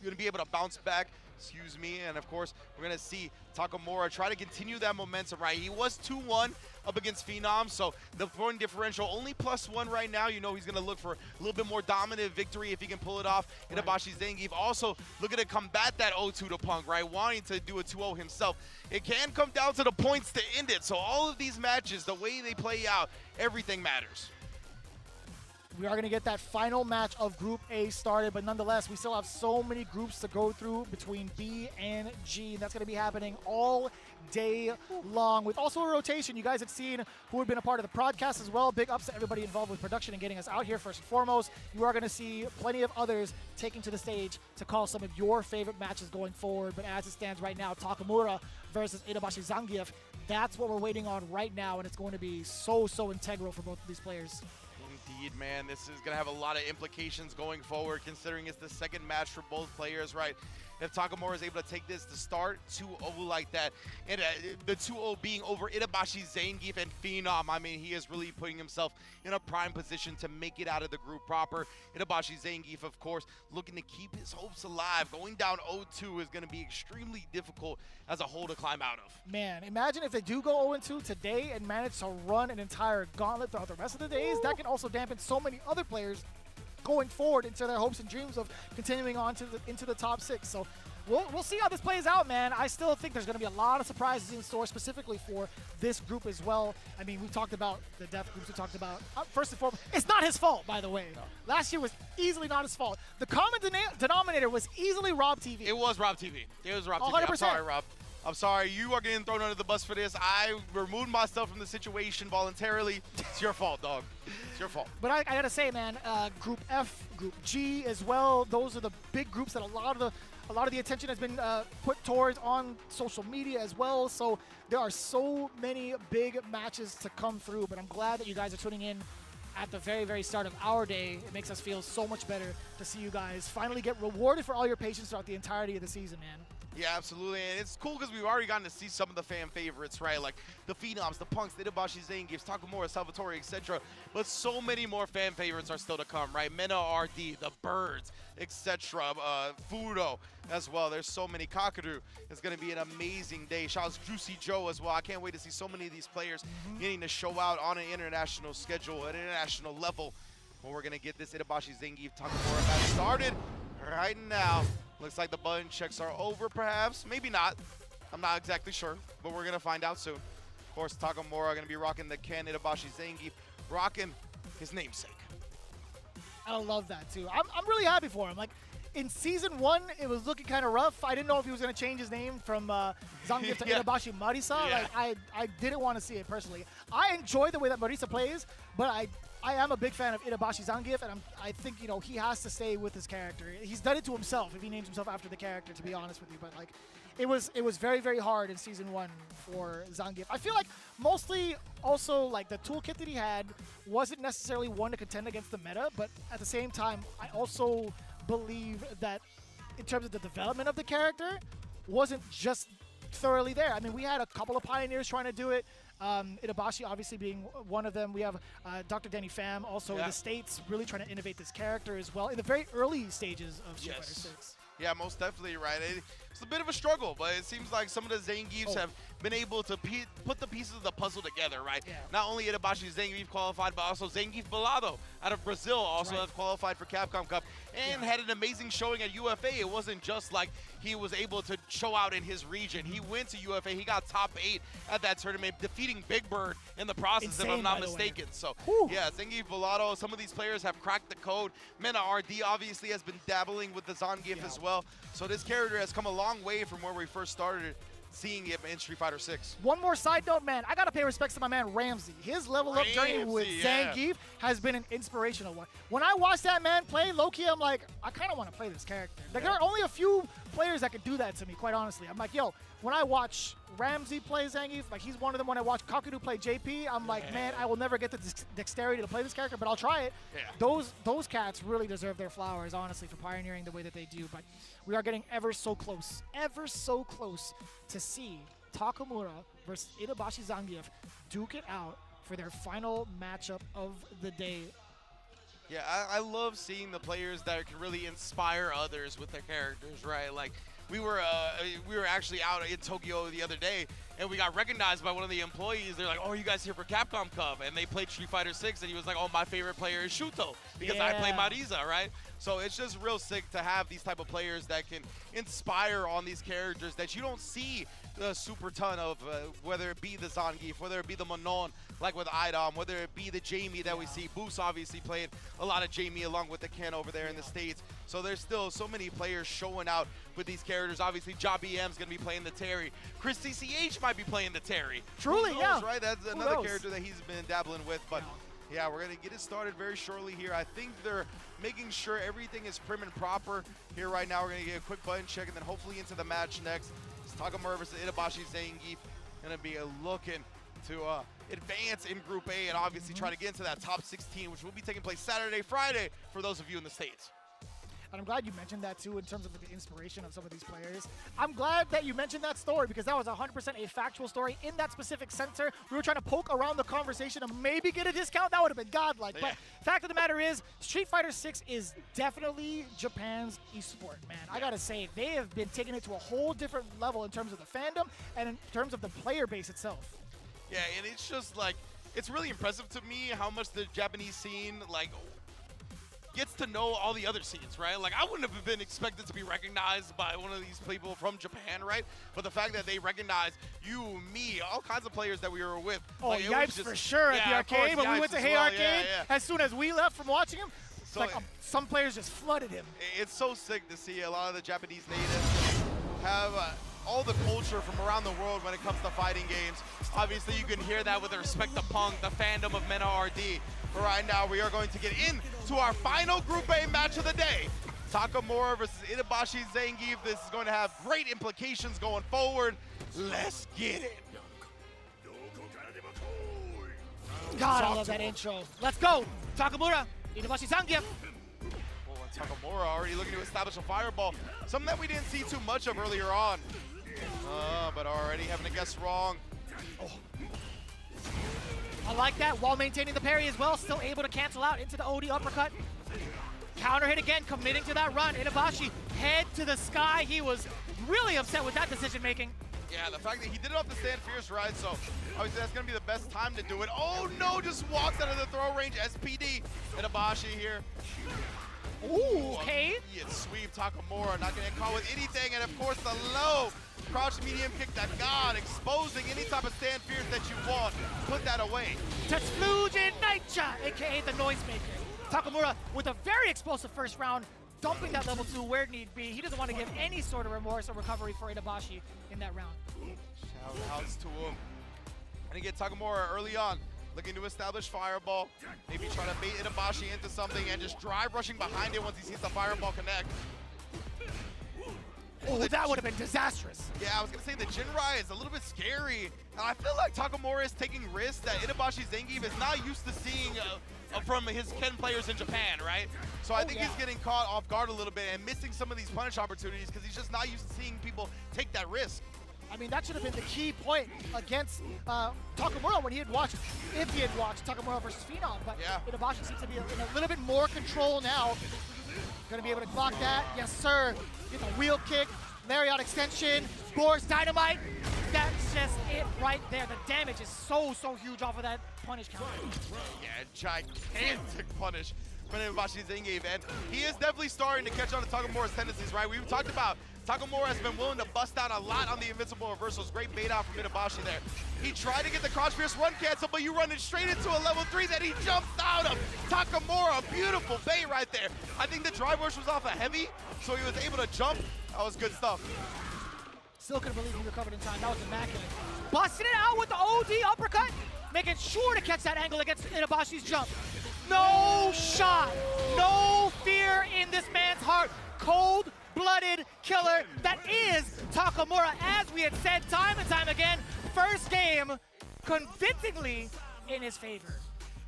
going to be able to bounce back. Excuse me. And, of course, we're going to see Takamura try to continue that momentum, right? He was 2-1 up against Phenom, so the point differential only +1 right now. You know he's going to look for a little bit more dominant victory if he can pull it off. Right. Itabashi Zangief also looking to combat that 0-2 to Punk, right? Wanting to do a 2-0 himself. It can come down to the points to end it. So all of these matches, the way they play out, everything matters. We are going to get that final match of Group A started, but nonetheless, we still have so many groups to go through between B and G. And that's going to be happening all day long with also a rotation. You guys had seen who had been a part of the broadcast as well. Big ups to everybody involved with production and getting us out here first and foremost. You are going to see plenty of others taking to the stage to call some of your favorite matches going forward. But as it stands right now, Takamura versus Itabashi Zangief, that's what we're waiting on right now, and it's going to be so integral for both of these players. Indeed, man. This is going to have a lot of implications going forward, considering it's the second match for both players, right? If Takamura is able to take this to start 2-0 like that, and the 2-0 being over Itabashi Zangief and Phenom, I mean, he is really putting himself in a prime position to make it out of the group proper. Itabashi Zangief, of course, looking to keep his hopes alive. Going down 0-2 is going to be extremely difficult as a whole to climb out of. Man, imagine if they do go 0-2 today and manage to run an entire gauntlet throughout the rest of the days. That can also dampen so many other players going forward into their hopes and dreams of continuing on to into the top 6. So we'll see how this plays out, man. I still think there's going to be a lot of surprises in store, specifically for this group as well. I mean, we talked about the deaf groups. We talked about, first and foremost, it's not his fault, by the way. No. Last year was easily not his fault. The common denominator was easily Rob TV. It was Rob TV. It was Rob 100%. TV. I'm sorry, Rob. I'm sorry. You are getting thrown under the bus for this. I removed myself from the situation voluntarily. It's your fault, dog. It's your fault. But I got to say, man, Group F, Group G as well, those are the big groups that a lot of the attention has been put towards on social media as well. So there are so many big matches to come through. But I'm glad that you guys are tuning in at the very, very start of our day. It makes us feel so much better to see you guys finally get rewarded for all your patience throughout the entirety of the season, man. Yeah, absolutely, and it's cool because we've already gotten to see some of the fan favorites, right? Like the Phenoms, the Punks, the Itabashi Zangiefs, Takamura, Salvatore, etc. But so many more fan favorites are still to come, right? Mena RD, the Birds, etc. Fudo as well. There's so many. Kakadu is going to be an amazing day. Shout out to Juicy Joe as well. I can't wait to see so many of these players getting to show out on an international schedule, an international level. Well, we're going to get this Itabashi Zangief Takamura match started right now. Looks like the button checks are over, perhaps. Maybe not. I'm not exactly sure, but we're going to find out soon. Of course, Takamura going to be rocking the Ken Itabashi Zangief, rocking his namesake. I love that, too. I'm really happy for him. Like, in Season 1, it was looking kind of rough. I didn't know if he was going to change his name from Zangief to Itabashi Marisa. Yeah. Like, I didn't want to see it, personally. I enjoy the way that Marisa plays, but I am a big fan of Itabashi Zangief, and I think, you know, he has to stay with his character. He's done it to himself if he names himself after the character, to be honest with you. But, like, it was very, very hard in Season 1 for Zangief. I feel like mostly also, like, the toolkit that he had wasn't necessarily one to contend against the meta, but at the same time, I also believe that in terms of the development of the character, wasn't just thoroughly there. I mean, we had a couple of pioneers trying to do it. Itabashi obviously being one of them. We have Dr. Danny Pham also in the States really trying to innovate this character as well in the very early stages of Street Fighter 6. Yeah, most definitely, right? It's a bit of a struggle, but it seems like some of the Zangiefs have been able to put the pieces of the puzzle together, right? Yeah. Not only Itabashi Zangief qualified, but also Zangief Balado out of Brazil also has qualified for Capcom Cup and had an amazing showing at UFA. It wasn't just like he was able to show out in his region. He went to UFA. He got top 8 at that tournament, defeating Big Bird in the process, if I'm not mistaken. So, yeah, Zangief Balado, some of these players have cracked the code. Mena RD obviously has been dabbling with the Zangief as well. So this character has come a long way from where we first started seeing it in Street Fighter 6. One more side note, man. I got to pay respects to my man Ramsey. His level up journey with Zangief has been an inspirational one. When I watch that man play, low-key, I'm like, I kind of want to play this character. Like, there are only a few players that could do that to me, quite honestly. I'm like, yo, when I watch Ramsey play Zangief, like, he's one of them. When I watch Kakadu play JP, I'm like, man, I will never get the dexterity to play this character, but I'll try it. Those cats really deserve their flowers, honestly, for pioneering the way that they do. But we are getting ever so close to see Takamura versus Itabashi Zangief duke it out for their final matchup of the day. Yeah, I love seeing the players that can really inspire others with their characters, right? Like, we were actually out in Tokyo the other day, and we got recognized by one of the employees. They're like, "Oh, you guys here for Capcom Cup?" And they played Street Fighter 6, and he was like, "Oh, my favorite player is Shuto because I play Marisa," right? So it's just real sick to have these type of players that can inspire on these characters that you don't see a super ton of, whether it be the Zangief, whether it be the Manon, like with Idom, whether it be the Jamie that we see. Boost obviously played a lot of Jamie along with the Ken over there in the States. So there's still so many players showing out with these characters. Obviously, Job EM's going to be playing the Terry. Chris CCH might be playing the Terry. Truly, Who knows, right? That's another character that he's been dabbling with. But yeah, we're going to get it started very shortly here. I think they're making sure everything is prim and proper here right now. We're going to get a quick button check and then hopefully into the match next. It's Takamura versus Itabashi Zangief. Going to be looking to advance in Group A and obviously try to get into that top 16, which will be taking place Saturday, Friday for those of you in the States. And I'm glad you mentioned that, too, in terms of the inspiration of some of these players. I'm glad that you mentioned that story because that was 100% a factual story in that specific center. We were trying to poke around the conversation and maybe get a discount. That would have been godlike. But fact of the matter is, Street Fighter 6 is definitely Japan's esport, man. I got to say, they have been taking it to a whole different level in terms of the fandom and in terms of the player base itself. Yeah, and it's just like, it's really impressive to me how much the Japanese scene, like, gets to know all the other scenes, right? Like, I wouldn't have been expected to be recognized by one of these people from Japan, right? But the fact that they recognize you, me, all kinds of players that we were with. Oh, like, Yipes for sure at the arcade. When we went to Hey Arcade, as soon as we left from watching him, So like some players just flooded him. It's so sick to see a lot of the Japanese natives have all the culture from around the world when it comes to fighting games. Obviously, you can hear that with the respect to Punk, the fandom of Mena RD. But right now, we are going to get into our final Group A match of the day. Takamura versus Itabashi Zangief. This is going to have great implications going forward. Let's get it. God, I love that intro. Let's go. Takamura, Itabashi Zangief. Oh, and Takamura already looking to establish a fireball. Something that we didn't see too much of earlier on. But already having to guess wrong. Oh. I like that, while maintaining the parry as well, still able to cancel out into the OD uppercut. Counter hit again, committing to that run. Itabashi, head to the sky. He was really upset with that decision making. Yeah, the fact that he did it off the stand fierce, right? So obviously that's gonna be the best time to do it. Oh no, just walks out of the throw range. SPD, Itabashi here. Ooh, okay. Yeah, sweep Takamura, not gonna get caught with anything. And of course the low crouch medium kick that God, exposing any type of stand fierce that you want. Put that away. Tetsugen Naicha, aka the noisemaker. Takamura with a very explosive first round, dumping that level 2 where need be. He doesn't want to give any sort of remorse or recovery for Itabashi in that round. Shout outs to him. And again, Takamura early on, looking to establish fireball. Maybe try to bait Itabashi into something and just drive rushing behind it once he sees the fireball connect. Oh, that would have been disastrous. Yeah, I was going to say the Jinrai is a little bit scary. And I feel like Takamura is taking risks that Itabashi Zangief is not used to seeing from his Ken players in Japan, right? So I think he's getting caught off guard a little bit and missing some of these punish opportunities because he's just not used to seeing people take that risk. I mean, that should have been the key point against Takamura when he had watched, if he had watched Takamura versus Phenom. But Itabashi seems to be in a little bit more control now. Gonna be able to block that. Yes, sir. Get the wheel kick, lariat extension, Boar's dynamite. That's just it right there. The damage is so huge off of that punish counter. Yeah, gigantic punish from Itabashi Zangief. And he is definitely starting to catch on to Takamura's tendencies, right? We've talked about Takamura has been willing to bust out a lot on the invincible reversals. Great bait out from Itabashi there. He tried to get the cross fierce run cancel, but you run it straight into a level 3 that he jumps out of. Takamura, beautiful bait right there. I think the drive rush was off a heavy, so he was able to jump. That was good stuff. Still couldn't believe he recovered in time. That was immaculate. Busting it out with the OD uppercut, making sure to catch that angle against Itabashi's jump. No shot, no fear in this man's heart. Cold-blooded killer that is Takamura. As we had said time and time again, first game convincingly in his favor.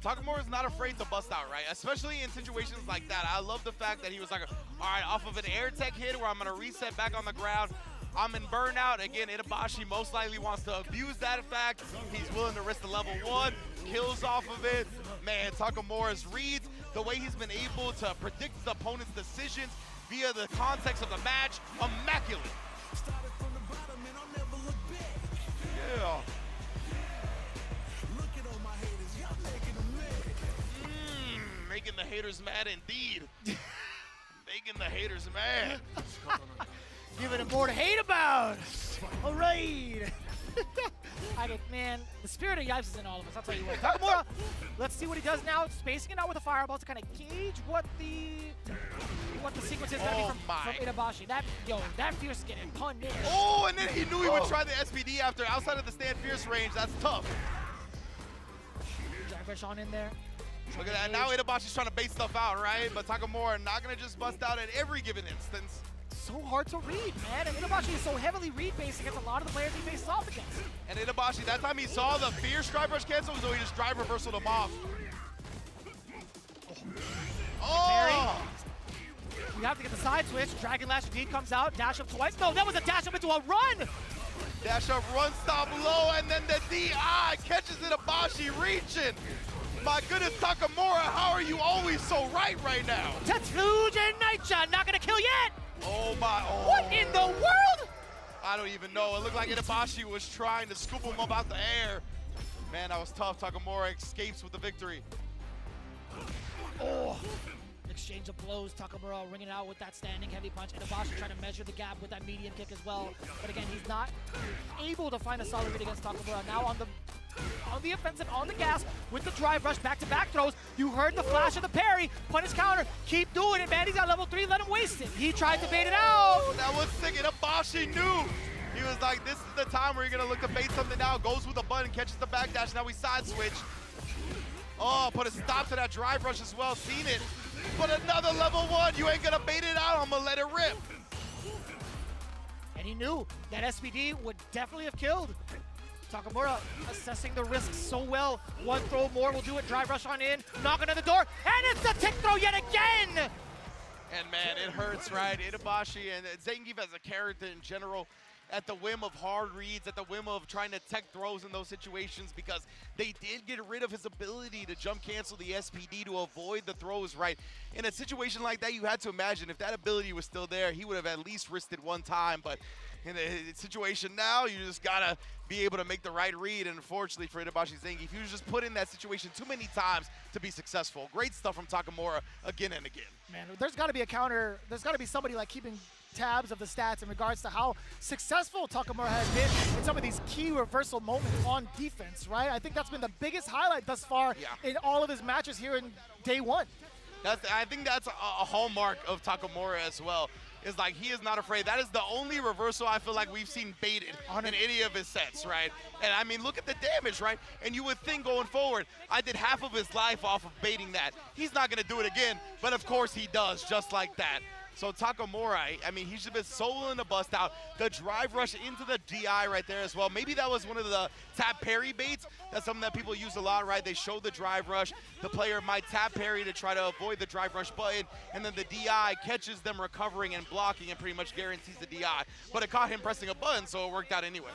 Takamura is not afraid to bust out, right? Especially in situations like that. I love the fact that he was like, all right, off of an air tech hit where I'm going to reset back on the ground, I'm in burnout. Again, Itabashi most likely wants to abuse that fact. He's willing to risk the level 1, kills off of it. Man, Takamura's reads, the way he's been able to predict the opponent's decisions via the context of the match, immaculate. Yeah. Making the haters mad indeed. Making the haters mad. Giving him more to hate about. All right. Man, the spirit of Yipes is in all of us, I'll tell you what. Takamura, let's see what he does now. Spacing it out with a fireball to kind of gauge what the sequence is going to be from Itabashi. That fierce getting punned in. Oh, and then he knew he would try the SPD after outside of the stand fierce range. That's tough. Drag rush on in there. Look at that. Now Itabashi's trying to bait stuff out, right? But Takamura not going to just bust out at every given instance. So hard to read, man. And Itabashi is so heavily read-based against a lot of the players he faces off against. And Itabashi, that time he saw the fierce drive rush cancel, so he just drive reversaled him off. Oh! We have to get the side switch. Dragon Lash indeed comes out. Dash up twice. No, that was a dash up into a run! Dash up, run, stop low, and then the DI catches Itabashi reaching. My goodness, Takamura, how are you always so right now? Tetsugen Naicha, not gonna kill yet! Oh my, What in the world? I don't even know. It looked like Itabashi was trying to scoop him up out the air. Man, that was tough. Takamura escapes with the victory. Oh, exchange of blows. Takamura ringing out with that standing heavy punch. Itabashi trying to measure the gap with that medium kick as well. But again, he's not able to find a solid read against Takamura. Now on the offensive, on the gas, with the drive rush, back-to-back throws. You heard the flash of the parry, punish counter. Keep doing it, man. He's at level 3, let him waste it. He tried to bait it out. Oh, that was sick. Itabashi knew. He was like, this is the time where you're gonna look to bait something out. Goes with a button, catches the backdash. Now we side switch. Oh, put a stop to that drive rush as well. Seen it. But another level 1. You ain't gonna bait it out. I'm gonna let it rip. And he knew that SPD would definitely have killed. Takamura assessing the risks so well. One throw more will do it. Drive rush on in. Knocking on the door. And it's a tick throw yet again. And man, it hurts, right? Itabashi and Zangief as a character in general, at the whim of hard reads, at the whim of trying to tech throws in those situations, because they did get rid of his ability to jump cancel the SPD to avoid the throws, right? In a situation like that, you had to imagine if that ability was still there, he would have at least risked it one time. But in a situation now, you just gotta be able to make the right read. And unfortunately for Itabashi Zangief, he was just put in that situation too many times to be successful. Great stuff from Takamura again and again. Man, there's got to be a counter. There's got to be somebody like keeping tabs of the stats in regards to how successful Takamura has been in some of these key reversal moments on defense, right? I think that's been the biggest highlight thus far in all of his matches here in day 1. I think that's a hallmark of Takamura as well. Is like he is not afraid. That is the only reversal I feel like we've seen baited in any of his sets, right? And I mean, look at the damage, right? And you would think going forward, I did half of his life off of baiting that. He's not gonna do it again, but of course he does, just like that. So Takamura, I mean, he's just been so willing to bust out. The drive rush into the DI right there as well. Maybe that was one of the tap parry baits. That's something that people use a lot, right? They show the drive rush. The player might tap parry to try to avoid the drive rush button, and then the DI catches them recovering and blocking and pretty much guarantees the DI. But it caught him pressing a button, so it worked out anyway.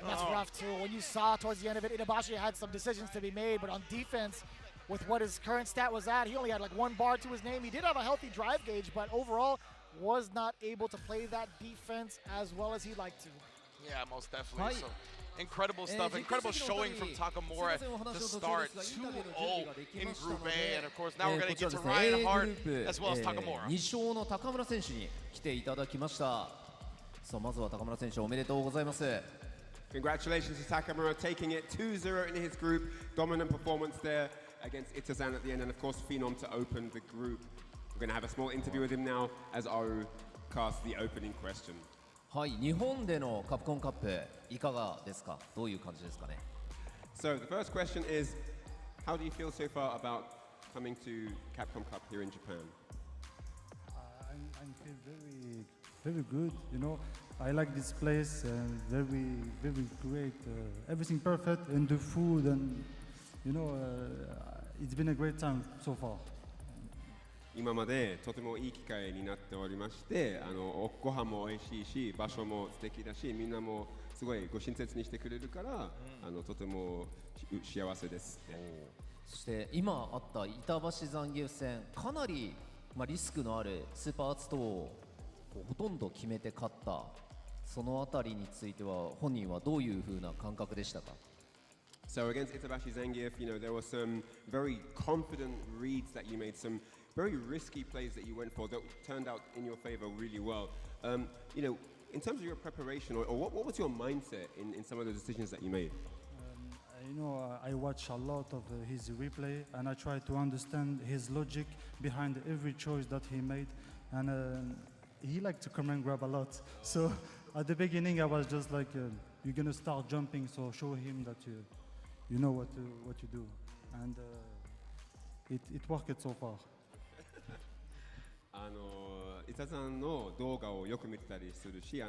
That's rough too. When you saw towards the end of it, Itabashi had some decisions to be made, but on defense, with what his current stat was at, he only had like 1 bar to his name. He did have a healthy drive gauge, but overall was not able to play that defense as well as he'd like to. Yeah, most definitely. So incredible stuff, incredible showing from Takamura to start 2-0 in Group A. And of course, now we're going to get to Ryan Hart as well as Takamura. 2勝の高村選手に来ていただきました。さあまずは高村選手おめでとうございます。Congratulations to Takamura taking it 2-0 in his group. Dominant performance there against Itazan at the end, and of course Phenom to open the group. We're going to have a small interview with him now as Aru casts the opening question. はい、日本でのカプコンカップいかがですか？どういう感じですかね？ So the first question is, how do you feel so far about coming to Capcom Cup here in Japan? I feel very good. You know, I like this place. Very great. Everything perfect, and the food, and you know, it's been a great time so far. 今までとてもいい機会になっておりまして、ご飯も美味しいし、場所も素敵だし、みんなもすごいご親切にしてくれるから、とても幸せです。そして今あった板橋残留戦、かなりリスクのあるスーパーアーツ等をほとんど決めて勝った。そのあたりについては本人はどういう風な感覚でしたか？ So against Itabashi Zangief, you know, there were some very confident reads that you made, some very risky plays that you went for that turned out in your favor really well. You know, in terms of your preparation, or what was your mindset in some of the decisions that you made? You know, I watch a lot of his replay, and I try to understand his logic behind every choice that he made. And he liked to come and grab a lot. So at the beginning, I was just like, you're gonna start jumping, so show him that you know what you do. And it worked so far. 伊佐さんの動画をよく見てたりするし、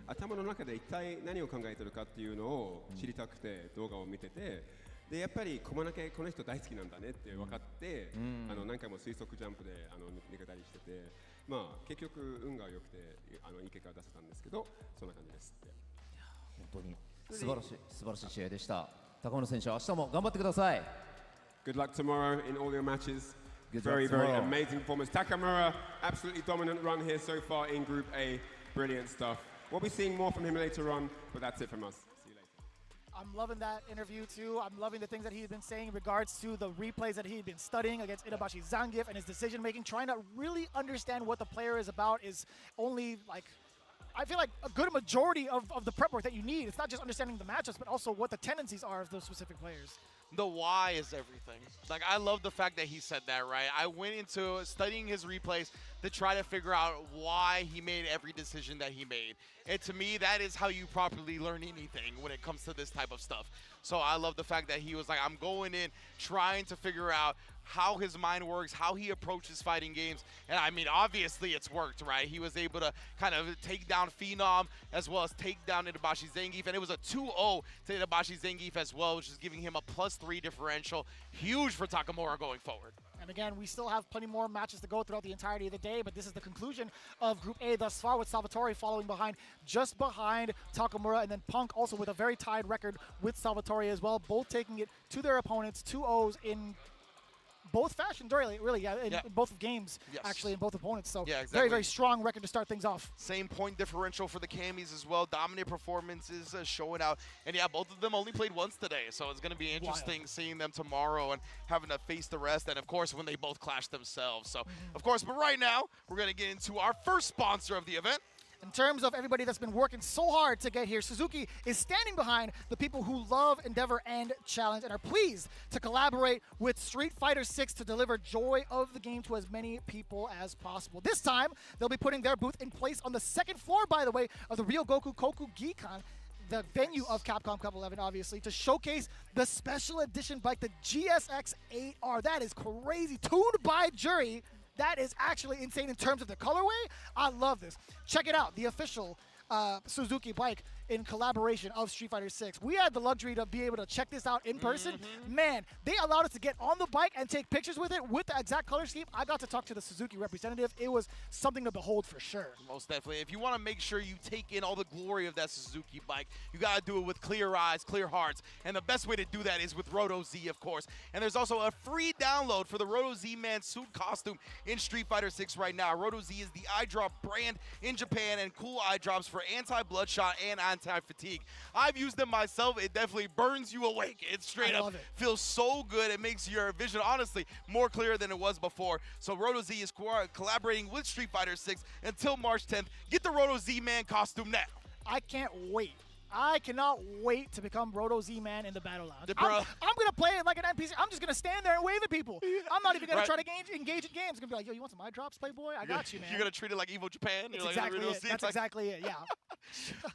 頭の中で一体何を考えてるかっていうのを知りたくて動画を見てて、でやっぱりこの人大好きなんだねって分かって、何回も推測ジャンプで逃げたりしてて、まあ結局運が良くていい結果を出せたんですけど、そんな感じですって。本当に素晴らしい試合でした。高村選手、明日も頑張ってください。Good luck tomorrow in all your matches. Good very, luck very tomorrow. amazing performance. Takamura, absolutely dominant run here so far in Group A. Brilliant stuff. We'll be seeing more from him later on, but that's it from us. See you later. I'm loving that interview too. I'm loving the things that he's been saying in regards to the replays that he'd been studying against Itabashi Zangief and his decision making. Trying to really understand what the player is about is only like, I feel like a good majority of the prep work that you need. It's not just understanding the matchups, but also what the tendencies are of those specific players. The why is everything. Like, I love the fact that he said that, right? I went into studying his replays to try to figure out why he made every decision that he made. And to me, that is how you properly learn anything when it comes to this type of stuff. So I love the fact that he was like, I'm going in trying to figure out how his mind works, how he approaches fighting games. And I mean, obviously it's worked, right? He was able to kind of take down Phenom as well as take down Itabashi Zangief. And it was a 2-0 to Itabashi Zangief as well, which is giving him a +3 differential. Huge for Takamura going forward. And again, we still have plenty more matches to go throughout the entirety of the day, but this is the conclusion of Group A thus far, with Salvatore following behind, just behind Takamura, and then Punk also with a very tied record with Salvatore as well, both taking it to their opponents, 2-0s in both fashions, really, yeah, in both games, actually, in both opponents. So very, very strong record to start things off. Same point differential for the Camis as well. Dominant performances showing out. And yeah, both of them only played once today, so it's going to be interesting seeing them tomorrow and having to face the rest. And of course, when they both clash themselves. So, of course, but right now, we're going to get into our first sponsor of the event. In terms of everybody that's been working so hard to get here, Suzuki is standing behind the people who love Endeavor and Challenge and are pleased to collaborate with Street Fighter 6 to deliver joy of the game to as many people as possible. This time, they'll be putting their booth in place on the second floor, by the way, of the Ryogoku Koku Gikan, the venue of Capcom Cup 11, obviously, to showcase the special edition bike, the GSX-8R. That is crazy. Tuned by Jury. That is actually insane in terms of the colorway. I love this. Check it out, the official Suzuki bike in collaboration of Street Fighter 6. We had the luxury to be able to check this out in person. Man, they allowed us to get on the bike and take pictures with it with the exact color scheme. I got to talk to the Suzuki representative. It was something to behold for sure. Most definitely. If you want to make sure you take in all the glory of that Suzuki bike, you got to do it with clear eyes, clear hearts. And the best way to do that is with Roto Z, of course. And there's also a free download for the Roto Z Man suit costume in Street Fighter 6 right now. Roto Z is the eye drop brand in Japan, and cool eye drops for anti-bloodshot and anti-fatigue. I've used them myself. It definitely burns you awake. It straight up feels so good. It makes your vision, honestly, more clear than it was before. So Roto Z is collaborating with Street Fighter 6 until March 10th. Get the Roto Z Man costume now. I can't wait. I cannot wait to become Roto Z-Man in the Battle Lounge. Bro. I'm going to play it like an NPC. I'm just going to stand there and wave at people. I'm not even going to try to engage in games. I'm going to be like, yo, you want some eye drops, Playboy? I got you, man. You're going to treat it like Evo Japan? That's exactly it. That's exactly it, yeah.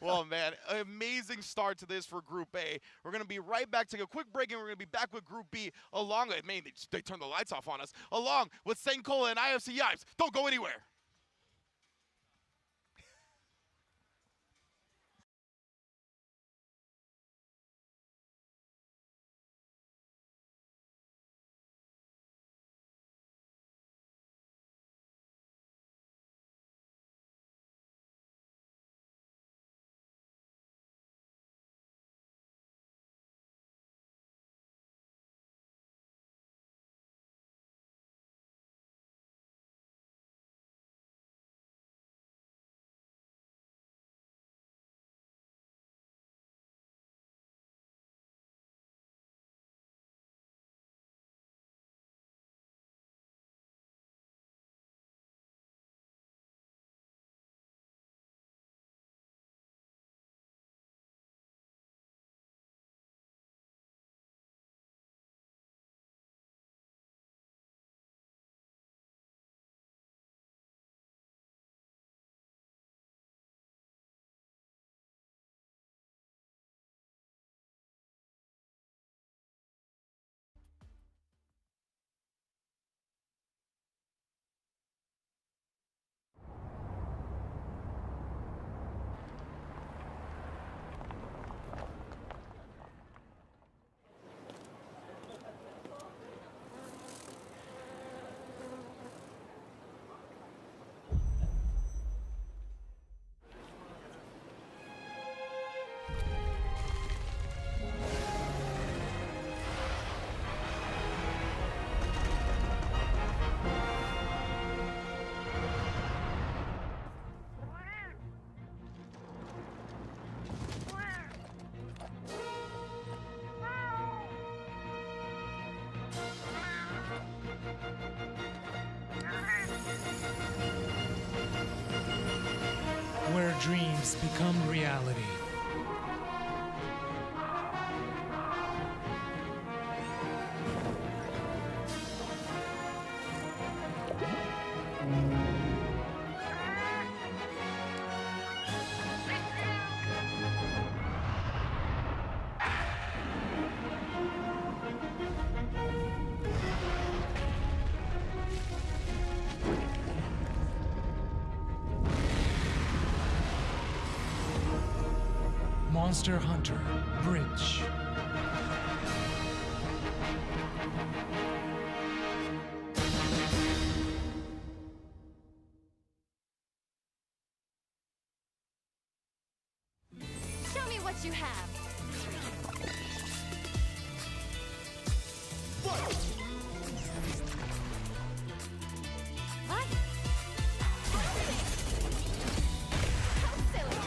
Well, man, amazing start to this for Group A. We're going to be right back, take a quick break, and we're going to be back with Group B along with, man, they turned the lights off on us, along with Senkola and IFC Yipes. Don't go anywhere. dreams become reality. Monster Hunter Bridge. Show me what you have. What? How silly.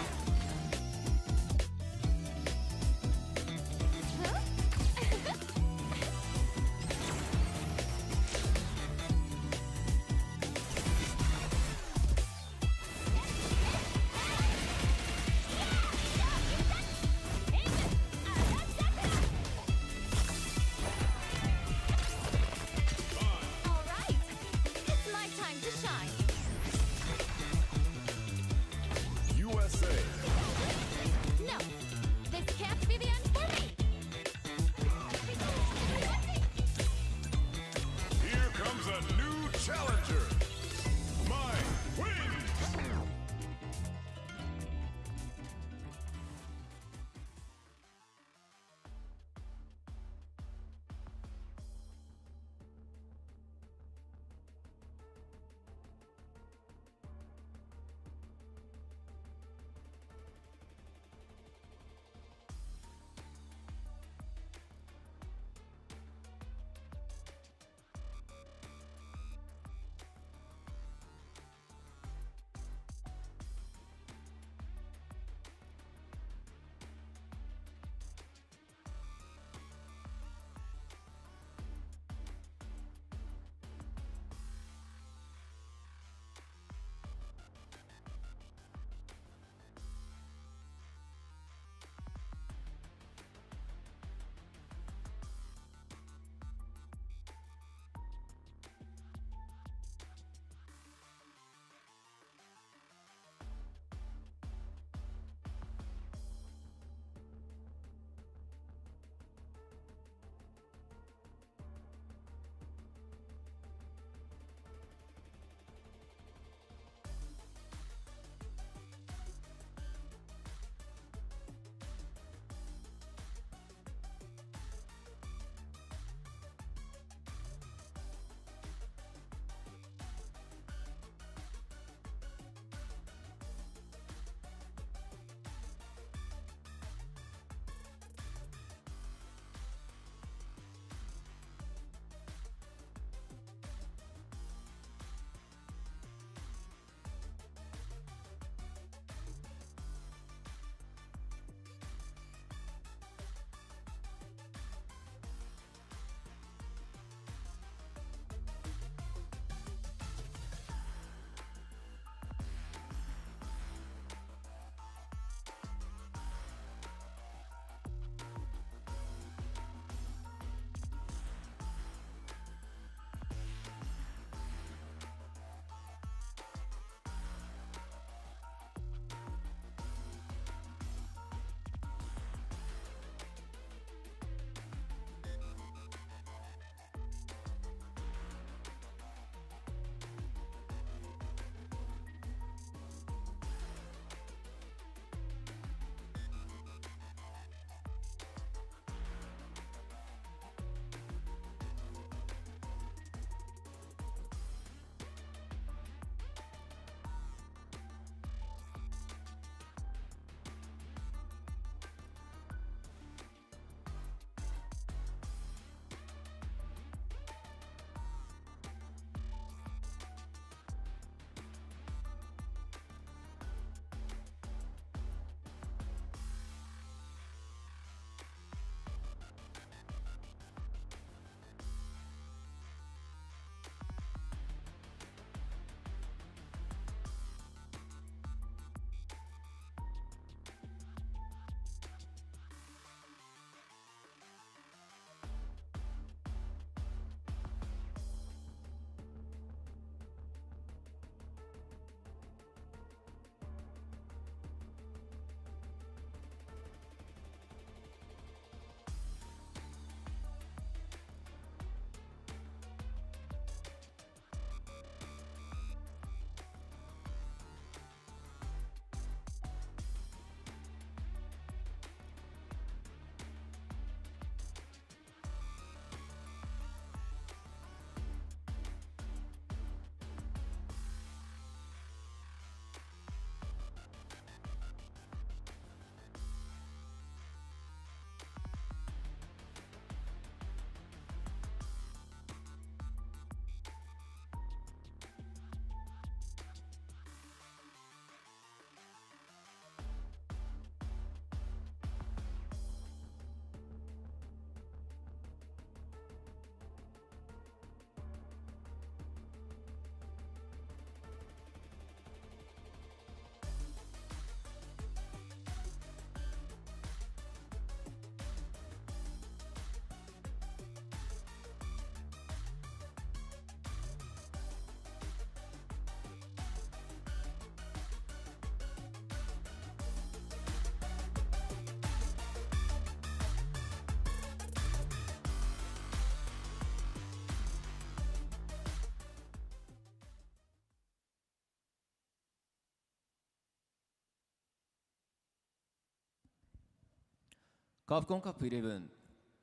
カプコンカップ11、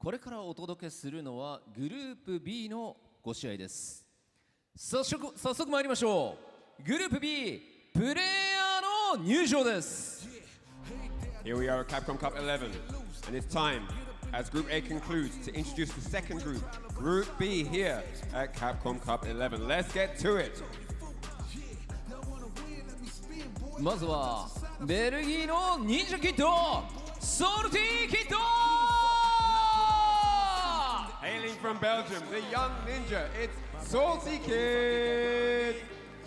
これからお届けするのはグループ B の5試合です。早速参りましょう。グループ B プレイヤーの入場です。 Here we are at Capcom Cup 11, and it's time, as Group A concludes, to introduce the second group, Group B here at Capcom Cup 11. Let's get to it. まずはベルギーの忍者キッド、ソルティキッド。 Hailing from Belgium, the young ninja, it's Salty Kid.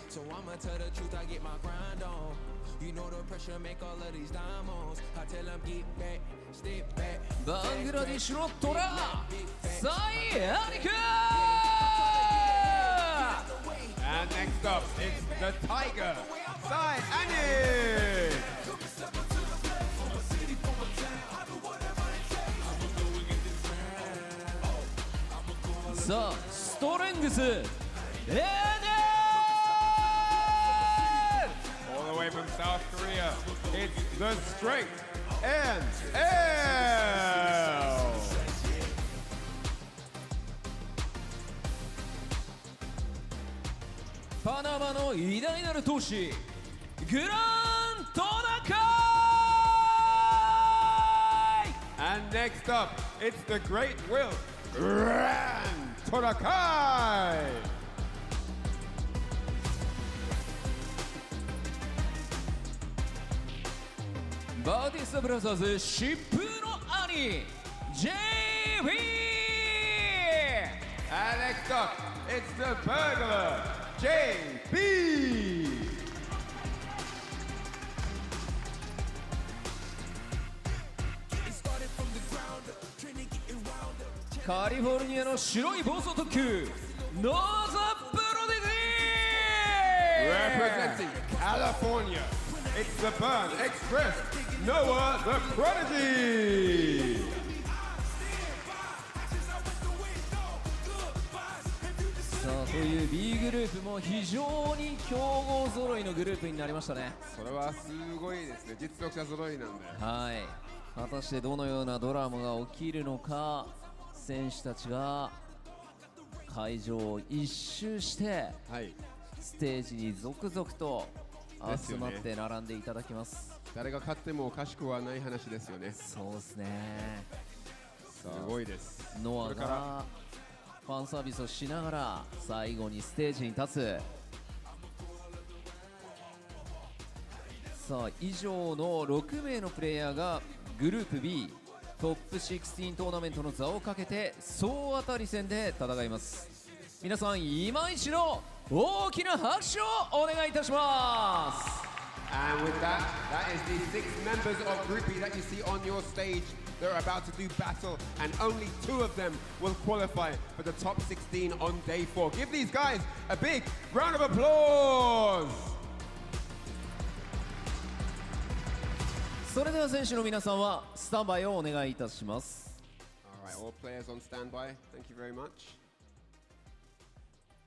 So I'ma tell the truth, I get my grind on. You know the pressure make all of these diamonds. I tell them get back, step back. バングラディッシュのトラサイアニク。 And next up, it's the Tiger, Sai Anik. さあストレングスエネ。 All the way from South Korea, it's the Strength and L. パナマの偉大なる闘士グラントナカイ。 And next up, it's the Great Will, Ran Torakai. バーティスタブラザーズ疾風の兄 JP。 And next up, it's the Burglar, JB. カリフォルニアの白い暴走特急ノーザプロディジ Representing California, it's the Burn Express, Noah the Prodigy. さあという B グループも非常に強豪揃いのグループになりましたね。それはすごいですね。実力者揃いなんで。はい、果たしてどのようなドラマが起きるのか、選手たちが会場を一周して、はい、ステージに続々と集まって並んでいただきます。誰が勝ってもおかしくはない話ですよね。そうですね。すごいです。ノアがファンサービスをしながら最後にステージに立つ。さあ以上の6名のプレイヤーがグループ B トップ16トーナメントの座をかけて総当たり戦で戦います。皆さん今一度大きな拍手をお願いいたします。 And with that, that is the 6 members of Group B that you see on your stage. They're about to do battle, and only 2 of them will qualify for the top 16 on day 4. Give these guys a big round of applause. それでは選手の皆さんはスタンバイをお願いいたします。 All right, all players on standby. Thank you very much.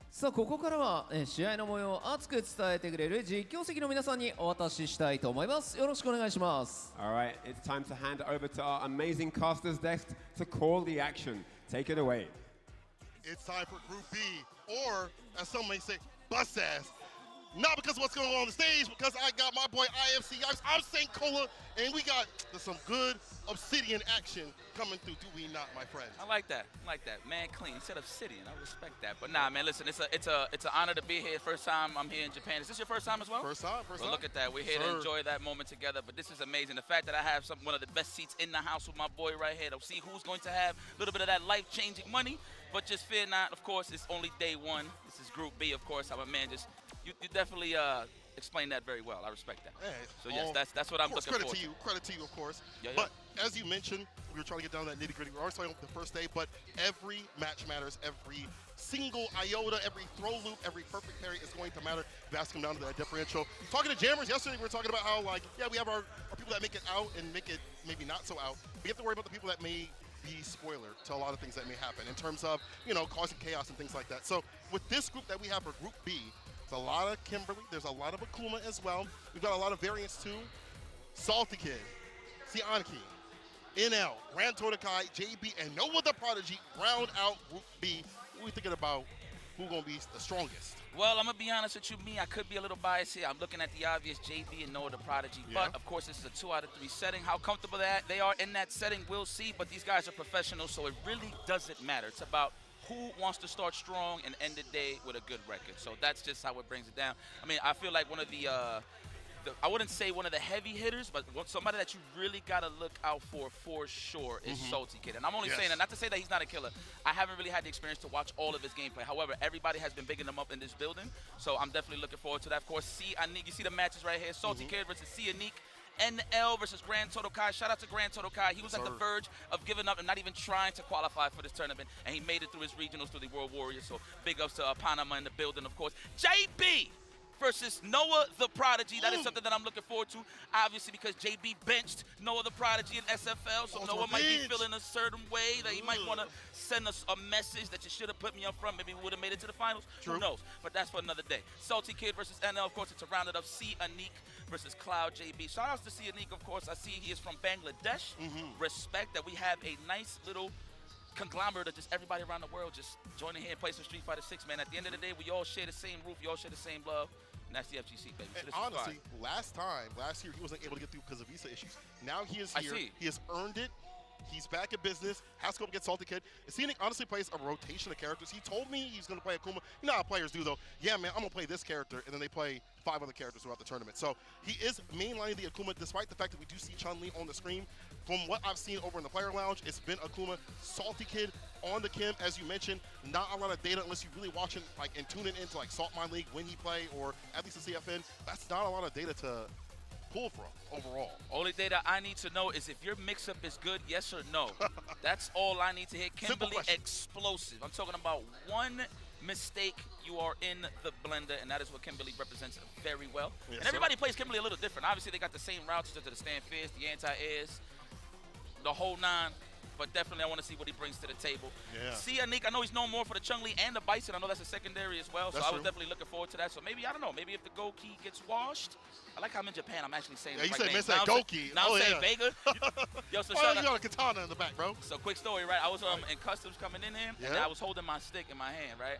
さあここからは試合の模様を熱く伝えてくれる実況席の皆さんにお渡ししたいと思います。よろしくお願いします。 All right, it's time to hand over to our amazing casters desk to call the action. Take it away. It's time for Group B, or as some may say, bus ass. Not because of what's going on the stage, because I got my boy IFC. I'm St. Cola, and we got some good obsidian action coming through. Do we not, my friend? I like that. Man, clean. He said obsidian. I respect that. But nah, man, listen. It's an honor to be here. First time I'm here in Japan. Is this your first time as well? First time. Well, look at that. We're here to enjoy that moment together. But this is amazing. The fact that I have one of the best seats in the house with my boy right here. To see who's going to have a little bit of that life-changing money. But just fear not. Of course, it's only day 1. This is Group B, of course. I'm a man. You definitely explained that very well. I respect that. Hey, so yes, that's what I'm looking for. Credit to you, of course. Yeah. But as you mentioned, we were trying to get down to that nitty-gritty. We're already starting off the first day, but every match matters. Every single iota, every throw loop, every perfect parry is going to matter. It has to come down to that differential. Talking to Jammers yesterday, we were talking about how, like, yeah, we have our people that make it out and make it maybe not so out. We have to worry about the people that may be spoiler to a lot of things that may happen in terms of, causing chaos and things like that. So with this group that we have for Group B, there's a lot of Kimberly, there's a lot of Akuma as well. We've got a lot of variants too. Salty Kid, Sianki, NL, Grand Todokai, JB, and Noah the Prodigy round out Group B. What are we thinking about who's going to be the strongest? Well, I'm going to be honest with you. I could be a little biased here. I'm looking at the obvious JB and Noah the Prodigy. Yeah. But, of course, this is a 2 out of 3 setting. How comfortable they are in that setting, we'll see. But these guys are professionals, so it really doesn't matter. It's about who wants to start strong and end the day with a good record. So that's just how it brings it down. I mean, I feel like one of the I wouldn't say one of the heavy hitters, but somebody that you really got to look out for sure is Salty Kid. And I'm only saying that, not to say that he's not a killer. I haven't really had the experience to watch all of his gameplay. However, everybody has been bigging him up in this building, so I'm definitely looking forward to that. Of course, you see the matches right here. Salty Kid versus Cianique. NL versus Grand Todokai. Shout out to Grand Todokai. He was at the verge of giving up and not even trying to qualify for this tournament, and he made it through his regionals, through the World Warriors. So big ups to Panama in the building, of course. JB versus Noah the Prodigy. That is something that I'm looking forward to, obviously, because JB benched Noah the Prodigy in SFL, so Noah might be feeling a certain way that he might want to send us a message that you should have put me up front. Maybe we would have made it to the finals. True. Who knows? But that's for another day. Salty Kid versus NL, of course, it's a rounded up Cianique versus Cloud JB. Shout outs to Cianique, of course. I see he is from Bangladesh. Respect that we have a nice little conglomerate of just everybody around the world just joining here and play some Street Fighter 6, man. At the end of the day, we all share the same roof. We all share the same love. And that's the FGC, baby. So and honestly, last year, he wasn't able to get through because of visa issues. Now he is here. He has earned it. He's back in business. Has to go get Salty Kid. Scenic honestly plays a rotation of characters. He told me he's going to play Akuma. You know how players do, though. Yeah, man, I'm going to play this character, and then they play 5 other characters throughout the tournament. So he is mainlining the Akuma, despite the fact that we do see Chun-Li on the screen. From what I've seen over in the player lounge, it's been Akuma, Salty Kid on the Kim, as you mentioned. Not a lot of data unless you're really watching like and tuning into like Salt Mine League when he play, or at least the CFN. That's not a lot of data to pull from overall. Only data I need to know is if your mix-up is good, yes or no. That's all I need to hear. Kimberly explosive. I'm talking about one mistake, you are in the blender, and that is what Kimberly represents very well. Yes, and everybody plays Kimberly a little different. Obviously, they got the same routes to the stand fierce, the anti-airs, the whole 9. But definitely I want to see what he brings to the table. Yeah. Cianique, I know he's known more for the Chun-Li and the Bison. I know that's a secondary as well, so I was definitely looking forward to that. So maybe, I don't know, maybe if the Goki gets washed. I like how I'm in Japan, I'm actually saying you the right said Goki. Now I'm saying Vega. Yo, so you got a katana in the back, bro. So quick story, right? I was in customs coming in here, and I was holding my stick in my hand, right?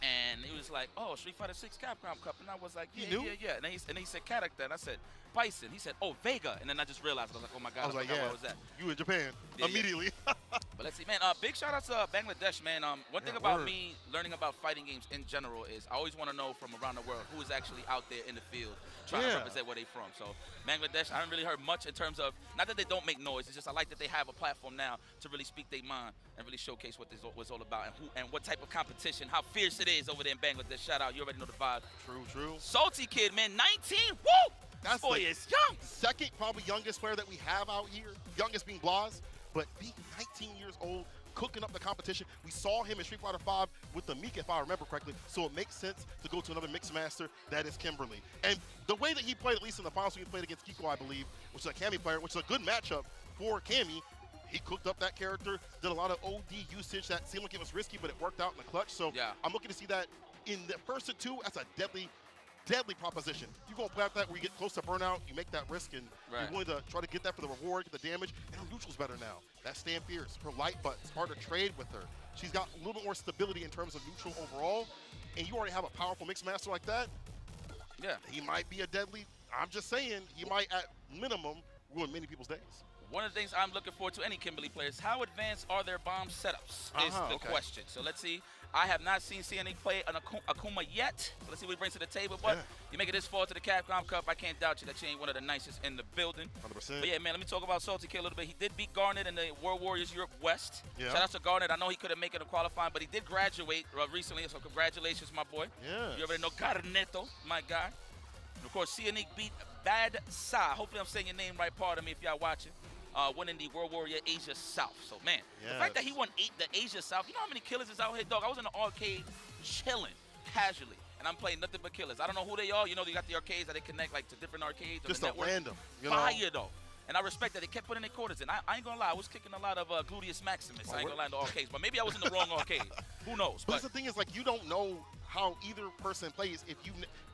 And he was like, oh, Street Fighter 6 Capcom Cup. And I was like, yeah. And he said character. And I said, Bison. He said, oh, Vega. And then I just realized, I was like, oh my God, I forgot where I was at. You in Japan immediately. But let's see, man. Big shout out to Bangladesh, man. One thing about me learning about fighting games in general is I always want to know from around the world who is actually out there in the field trying to represent where they from. So Bangladesh, I haven't really heard much in terms of, not that they don't make noise, it's just I like that they have a platform now to really speak their mind and really showcase what this was all about and who and what type of competition, how fierce it is over there in Bangladesh. Shout out, you already know the vibe. True. Salty Kid, man, 19, woo! That's boy is young. Second, probably youngest player that we have out here. Youngest being Blas, but being 19 years old, cooking up the competition. We saw him in Street Fighter 5 with the Meek, if I remember correctly. So it makes sense to go to another mixed master that is Kimberly. And the way that he played, at least in the finals, he played against Kiko, I believe, which is a Cammy player, which is a good matchup for Cammy. He cooked up that character, did a lot of OD usage that seemed like it was risky, but it worked out in the clutch. So I'm looking to see that in the first two. That's a deadly proposition. You're going to play out that where you get close to burnout, you make that risk, and you're willing to try to get that for the reward, get the damage, and her neutral's better now. That stand fierce. Her light, but it's hard to trade with her. She's got a little bit more stability in terms of neutral overall, and you already have a powerful mixed master like that. Yeah. He might be a deadly, I'm just saying, he might at minimum ruin many people's days. One of the things I'm looking forward to any Kimberly players, how advanced are their bomb setups is the question. So let's see. I have not seen Cianique play an Akuma yet. So let's see what he brings to the table. But you make it this far to the Capcom Cup, I can't doubt you that you ain't one of the nicest in the building. 100%. But yeah, man, let me talk about Salty Kid a little bit. He did beat Garnet in the World Warriors Europe West. Shout out to Garnet. I know he couldn't make it to qualifying, but he did graduate recently, so congratulations, my boy. Yeah. You already know Garneto, my guy. And of course, Cianique beat Bad Sa. Hopefully I'm saying your name right, pardon me if y'all watching. Winning the World Warrior Asia South. So, man, the fact that he won the Asia South, you know how many killers is out here, dog? I was in the arcade chilling casually, and I'm playing nothing but killers. I don't know who they are. You know, they got the arcades that they connect, like, to different arcades. Just a random, you know? Fire, though. And I respect that they kept putting their quarters in. I ain't gonna lie, I was kicking a lot of Gluteus Maximus. I ain't gonna lie in the arcades, but maybe I was in the wrong arcade. Who knows? But the thing is, like, you don't know how either person plays if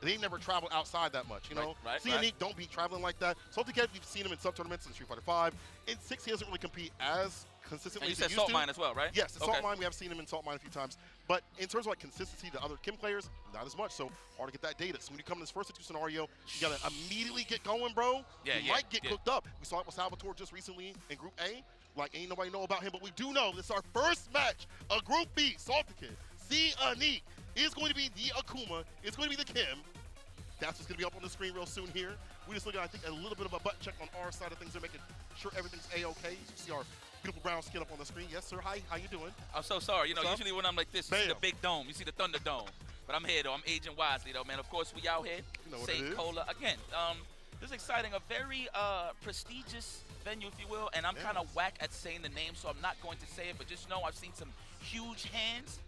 they never travel outside that much, you know? Right, Unique don't be traveling like that. Salty Kid, we've seen him in sub-tournaments in Street Fighter 5. In 6, he doesn't really compete as consistently And you as said he used Salt to. Mine as well, right? Yes, the Okay. Salt Mine, we have seen him in Salt Mine a few times. But in terms of like consistency to other Kim players, not as much. So hard to get that data. So when you come in this first 2 scenario, you gotta immediately get going, bro. Yeah, you might get cooked up. We saw it with Salvatore just recently in Group A. Like, ain't nobody know about him, but we do know this is our first match of Group B. Salty Kid, Unique is going to be the Akuma. It's going to be the Kim. That's what's going to be up on the screen real soon here. We just looking at, I think, a little bit of a butt check on our side of things. They're making sure everything's A-okay. You see our beautiful brown skin up on the screen. Yes, sir. Hi, how you doing? I'm so sorry. You know, What's up? usually when I'm like this, you see the big dome. You see the Thunderdome. But I'm here, though. I'm aging wisely, though, man. Of course, we out here. You know what it St. is. Cola. Again, this is exciting. A very prestigious venue, if you will. And I'm kind of whack at saying the name, so I'm not going to say it. But just know I've seen some huge hands,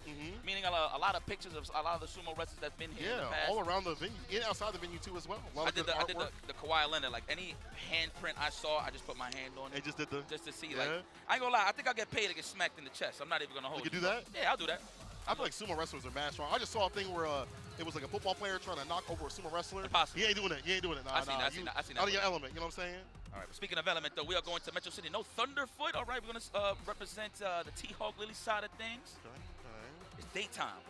meaning a lot of pictures of a lot of the sumo wrestlers that's been here in the past. All around the venue, and outside the venue, too, as well. A lot I of did good the artwork. Kawhi Leonard. Like, any handprint I saw, I just put my hand on it. And just did the... Just to see, Yeah. like, I ain't gonna lie, I think I'll get paid to get smacked in the chest. I'm not even gonna hold You could do that? Yeah, I'll do that. I feel like sumo wrestlers are mad strong. I just saw a thing where it was like a football player trying to knock over a sumo wrestler. Impossible. He ain't doing it. He ain't doing it. Nah, I seen that. Out of your element, you know what I'm saying? All right, but speaking of element, though, we are going to Metro City. No Thunderfoot. All right, we're going to represent the T-Hawk Lily side of things. Okay. It's daytime.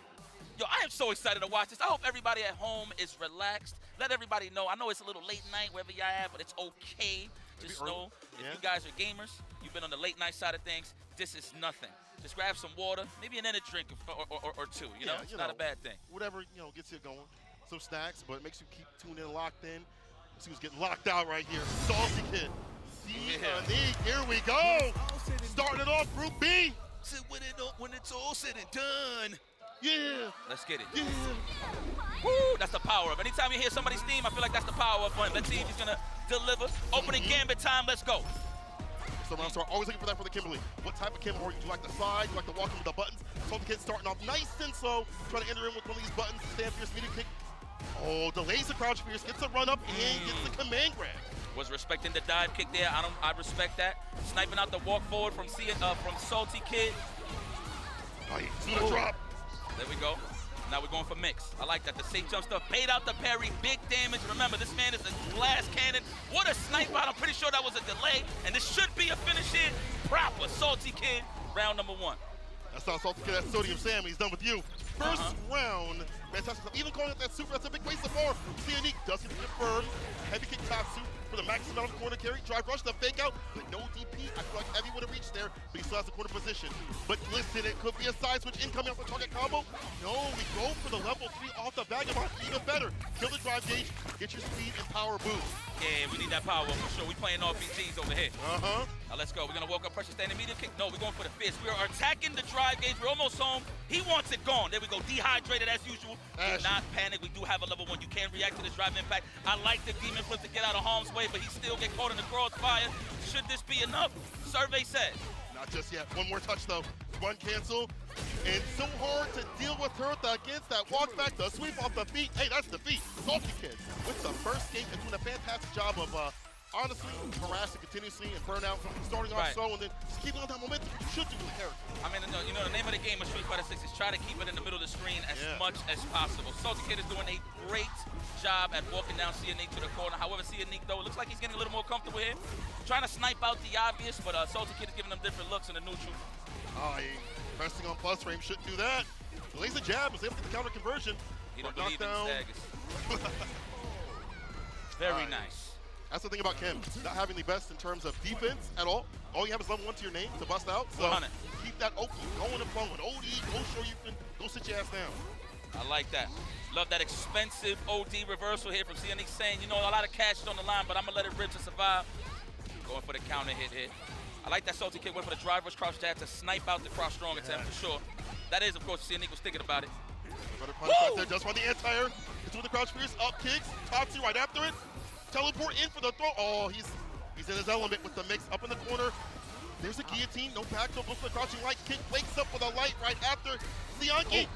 Yo, I am so excited to watch this. I hope everybody at home is relaxed. Let everybody know. I know it's a little late night wherever y'all at, but it's okay. Just know if you guys are gamers, you've been on the late night side of things, this is nothing. Just grab some water, maybe an energy drink or two, you know? It's not a bad thing. Whatever, gets you going. Some snacks, but it makes you keep tuned in, locked in. Let's see who's getting locked out right here. Salty Kid. Here we go. Starting it off, Group B. When it's all said and done. Yeah. Let's get it. Yeah. Woo, that's the power of. Anytime you hear somebody's theme, I feel like that's the power of one. Let's see if he's going to deliver. Opening gambit time, let's go. So round start, always looking for that for the Kimberly. What type of Kimberly? Do you like the slide? Do you like to walk in with the buttons? Salty Kid starting off nice and slow, trying to enter in with one of these buttons. Stand fierce, medium kick. Oh, delays the crouch fierce, gets a run up, and gets the command grab. Was respecting the dive kick there. I respect that. Sniping out the walk forward from Salty Kid. Oh, yeah. Drop. There we go. Now we're going for mix. I like that. The safe jump stuff. Paid out the parry. Big damage. Remember, this man is a glass cannon. What a snipe out. I'm pretty sure that was a delay. And this should be a finish here. Proper. Salty Kid. Round number 1. That's not Salty Kid. That's Sodium Sam. He's done with you. First round. Fantastic stuff. Even calling it that super. That's a big waste of more. Unique does get confirmed. Heavy kick Tatsu for the max amount of corner carry. Drive rush, the fake out, but no DP. I feel like Heavy would have reached there, but he still has the corner position. But listen, it could be a side switch incoming off the target combo. No, we go for the level 3 off the Vagabond. Even better. Kill the drive gauge, get your speed and power boost. Yeah, we need that power for sure. We playing RPGs over here. Now let's go. We're going to walk up, pressure standing medium kick. No, we're going for the fist. We are attacking the drive gauge. We're almost home. He wants it gone. There we go. Dehydrated as usual. Do not panic. We do have a level 1. You can react to this drive impact. I like the demon flip to get out of harm's way, but he still get caught in the crossfire. Should this be enough? Survey says. Not just yet. One more touch though. One cancel. And so hard to deal with her against that walk back, the sweep off the feet. Hey, that's defeat. Salty Kid with the first game and doing a fantastic job of honestly harassing continuously and burnout, starting off slow and then just keeping on that momentum. You should do with the character. I mean, you know, the name of the game of Street Fighter 6 is try to keep it in the middle of the screen as much as possible. Salty Kid is doing a great job at walking down Unique to the corner. However, Unique, though, it looks like he's getting a little more comfortable here. Trying to snipe out the obvious, but Salty Kid is giving them different looks in the neutral. Oh, pressing on plus frame shouldn't do that. The laser jab was able to get the counter conversion. He don't believe in staggers. Very nice. That's the thing about Kim, not having the best in terms of defense at all. All you have is level 1 to your name to bust out. So 100. Keep that open, going and flowing. OD, go show you can go sit your ass down. I like that. Love that expensive OD reversal here from Unique saying, you know, a lot of cash is on the line, but I'm going to let it rip to survive. Going for the counter hit here. I like that Salty Kid went for the drive rush crouch jab to snipe out the cross strong attempt for sure. That is, of course, Unique was thinking about it. Better punish out there, just run the anti-air. It's with the crouch fierce, up kicks, Tatsu right after it. Teleport in for the throw. Oh, he's in his element with the mix up in the corner. There's a guillotine, no back, so goes for the crouching light kick, wakes up with a light right after. Sianki,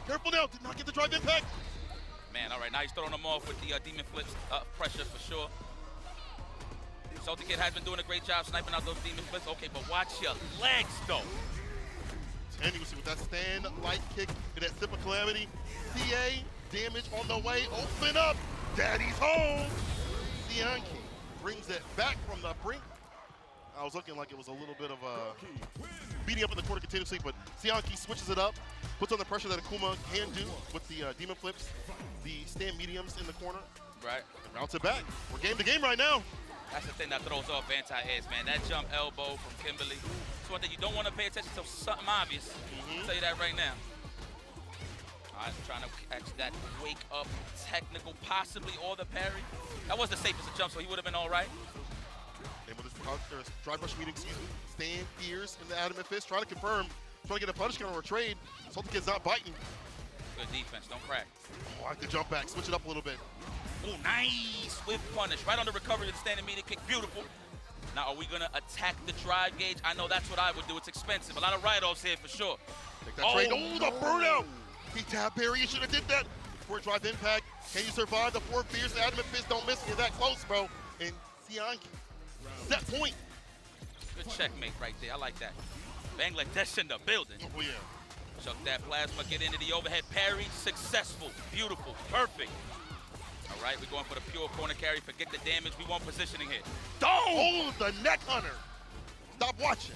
careful now, did not get the drive impact. Man, all right, now he's throwing them off with the demon flips, pressure for sure. Salty Kid has been doing a great job sniping out those demon flips. Okay, but watch your legs, though. And you will see with that stand, light kick, and that sip of calamity. CA, damage on the way, open up, daddy's home. Sianki brings it back from the brink. I was looking like it was a little bit of a beating up in the corner continuously, but Sianki switches it up, puts on the pressure that Akuma can do with the demon flips, the stand mediums in the corner. Right. And routes it back. We're game to game right now. That's the thing that throws off anti-airs, man. That jump elbow from Kimberly. It's one thing you don't want to pay attention to something obvious. I'll tell you that right now. All right, trying to catch that wake up technical, possibly or the parry. That was the safest of jump, so he would have been all right. Able to dry brush meeting, stand ears in the adamant fist, trying to confirm, trying to get a punish counter or trade. Salty Kid's not biting. Good defense, don't crack. Oh, I like the jump back, switch it up a little bit. Oh, nice swift punish. Right on the recovery of the standing media kick, beautiful. Now, are we gonna attack the drive gauge? I know that's what I would do, it's expensive. A lot of write-offs here for sure. Take that trade, oh, the burnout! He tapped Barry, he should have did that. Before drive impact, can you survive the 4 fears? The adamant fist don't miss, you're that close, bro. And Sianki, set point. Good checkmate right there, I like that. Bangladesh in the building. Oh, yeah. Chuck that plasma, get into the overhead parry, successful, beautiful, perfect. All right, we're going for the pure corner carry, forget the damage, we want positioning here. Oh, the neck hunter. Stop watching.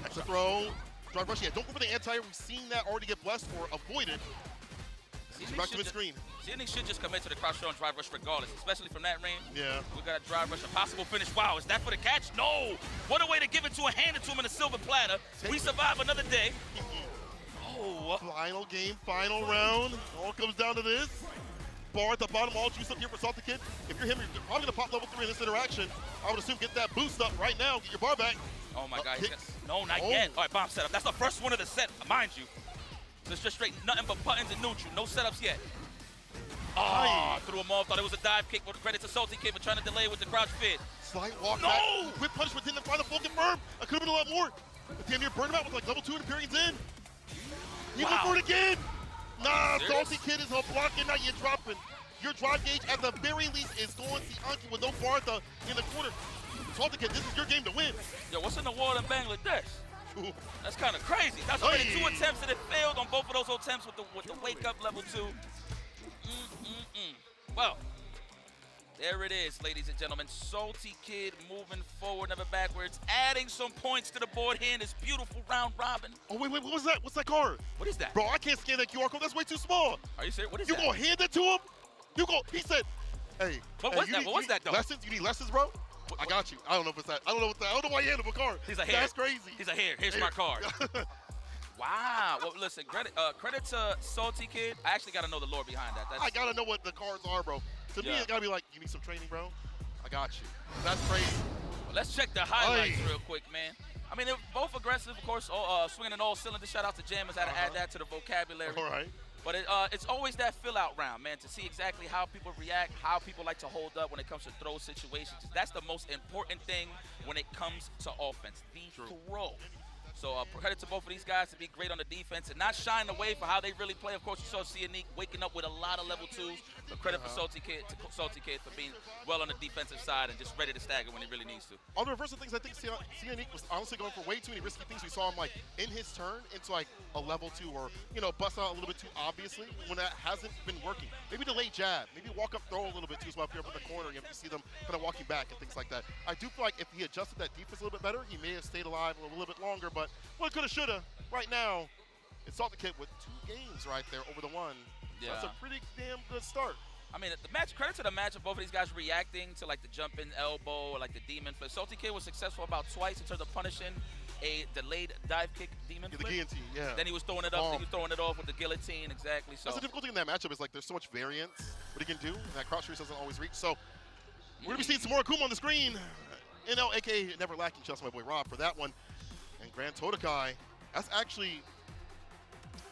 That's a throw. Drive rush, yeah, don't go for the anti-air. We've seen that already get blessed or avoided. Back to the screen. Zenix should just commit to the crouch throw and drive rush regardless, especially from that range. Yeah. We got a drive rush, a possible finish. Wow, is that for the catch? No! What a way to give it to a hand it to him in a silver platter. We survive another day. Oh. Final game, final round. All comes down to this. Bar at the bottom, all juice up here for Salty Kid. If you're him, you're probably gonna pop level 3 in this interaction. I would assume get that boost up right now, get your bar back. Oh my God, no, not yet. All right, bomb setup. That's the first one of the set, mind you. So it's just straight, nothing but buttons and neutral, no setups yet. Oh, threw him off, thought it was a dive kick, but credit to Salty Kid for trying to delay with the crouch fit. Slight walk back. Quick punishment didn't find the full confirm. I could have been a lot more. But damn near burned him out with like level 2 and periods in. You went for it again. Nah, Salty Kid is a blocking, now you're dropping. Your drive gauge at the very least is going Sianki with no Bartha in the corner. Salty Kid, this is your game to win. Yo, what's in the water in Bangladesh? That's kind of crazy. That's already 2 attempts that it failed on both of those attempts with the wake up level 2. Well, there it is, ladies and gentlemen. Salty Kid moving forward, never backwards, adding some points to the board here in this beautiful round robin. Oh, wait, what was that? What's that card? What is that? Bro, I can't scan that QR code. That's way too small. Are you serious? What is that? You gonna hand it to him? He said, hey. What was that? What was that, though? Lessons? You need lessons, bro? I got you. I don't know if it's that. I don't know why you handed him a card. He's like, here. That's crazy. He's like, here's my card. Wow. Well, listen, credit to Salty Kid. I actually got to know the lore behind that. I got to know what the cards are, bro. To me, it got to be like, you need some training, bro? I got you. That's crazy. Well, let's check the highlights real quick, man. I mean, they're both aggressive, of course, swinging in all cylinders. Shout out to Jammers, had to add that to the vocabulary. All right. But it's always that fill-out round, man, to see exactly how people react, how people like to hold up when it comes to throw situations. That's the most important thing when it comes to offense, the throw. So credit to both of these guys to be great on the defense and not shying away for how they really play. Of course, you saw Sianique waking up with a lot of level 2s. But credit for Salty Kid for being well on the defensive side and just ready to stagger when he really needs to. On the reverse of things, I think Sianique was honestly going for way too many risky things. We saw him like in his turn into like a level 2 or, bust out a little bit too obviously when that hasn't been working. Maybe delay jab, maybe walk up throw a little bit too so up here up in the corner. You have to see them kind of walking back and things like that. I do feel like if he adjusted that defense a little bit better, he may have stayed alive a little bit longer, but well, coulda, shoulda. Right now, it's Salty Kid with 2 games right there over the 1. Yeah. So that's a pretty damn good start. I mean, credit to the match of both of these guys reacting to like the jump in elbow or like the demon flip. Salty Kid was successful about twice in terms of punishing a delayed dive kick demon flip. The guillotine, yeah. Then he was throwing it up. He was throwing it off with the guillotine, exactly. So that's the difficulty in that matchup is like there's so much variance what he can do. And that crouch release doesn't always reach. So we're gonna be seeing some more Akuma on the screen. NL, aka Never Lacking. Shout out to my boy Rob for that one. And Grand Todokai. That's actually,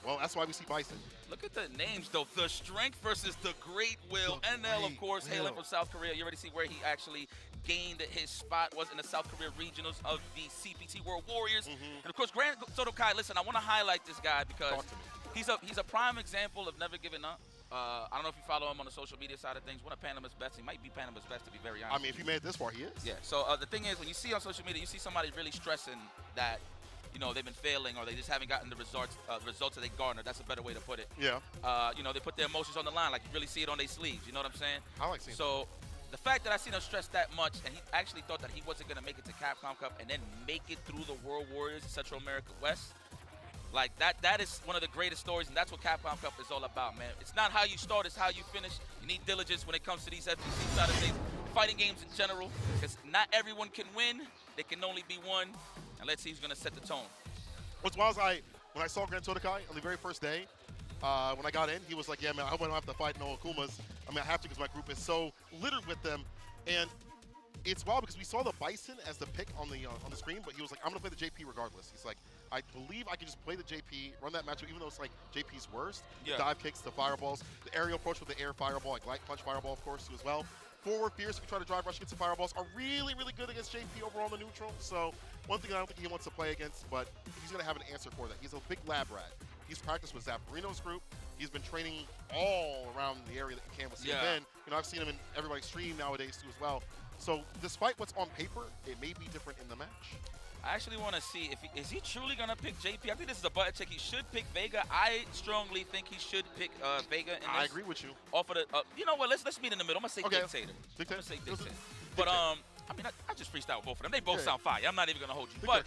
well, that's why we see Bison. Look at the names, though. The Strength versus the Great Will. NL, of course, hailing from South Korea. You already see where he actually gained his spot, was in the South Korea regionals of the CPT World Warriors. And, of course, Grand Todokai, listen, I want to highlight this guy because he's a prime example of never giving up. I don't know if you follow him on the social media side of things. One of Panama's best. He might be Panama's best, to be very honest. I mean, if he made it this far, he is. Yeah, so the thing is, when you see on social media, you see somebody really stressing that you know, they've been failing or they just haven't gotten the results that they garnered. That's a better way to put it. Yeah. You know, they put their emotions on the line, like you really see it on their sleeves. You know what I'm saying? I like seeing So the fact that I seen him stress that much, and he actually thought that he wasn't going to make it to Capcom Cup and then make it through the World Warriors in Central America West, like that is one of the greatest stories, and that's what Capcom Cup is all about, man. It's not how you start, it's how you finish. You need diligence when it comes to these FGC side of things, fighting games in general, because not everyone can win. They can only be won, and let's see who's going to set the tone. What's wild is when I saw Grand Todokai on the very first day, when I got in, he was like, yeah, man, I hope I don't have to fight no Akumas. I mean, I have to because my group is so littered with them. And it's wild because we saw the Bison as the pick on the screen, but he was like, I'm going to play the JP regardless. He's like, I believe I can just play the JP, run that matchup, even though it's like JP's worst. Yeah. The dive kicks, the fireballs, the aerial approach with the air fireball, like light punch fireball, of course, too, as well. Forward fierce, if you try to drive rush against the fireballs, are really, really good against JP overall on the neutral. So one thing I don't think he wants to play against, but he's going to have an answer for that. He's a big lab rat. He's practiced with Zapparino's group. He's been training all around the area that you can with CFN. You know, I've seen him in everybody's stream nowadays too as well. So despite what's on paper, it may be different in the match. I actually want to see if is he truly going to pick JP. I think this is a button check. He should pick Vega. I strongly think he should pick Vega. I agree with you. Off of the, you know what? Let's meet in the middle. I'm gonna say Okay. Dictator. I'm gonna say Dictator. But I mean, I just freestyle with both of them. They both sound fire. I'm not even gonna hold you. But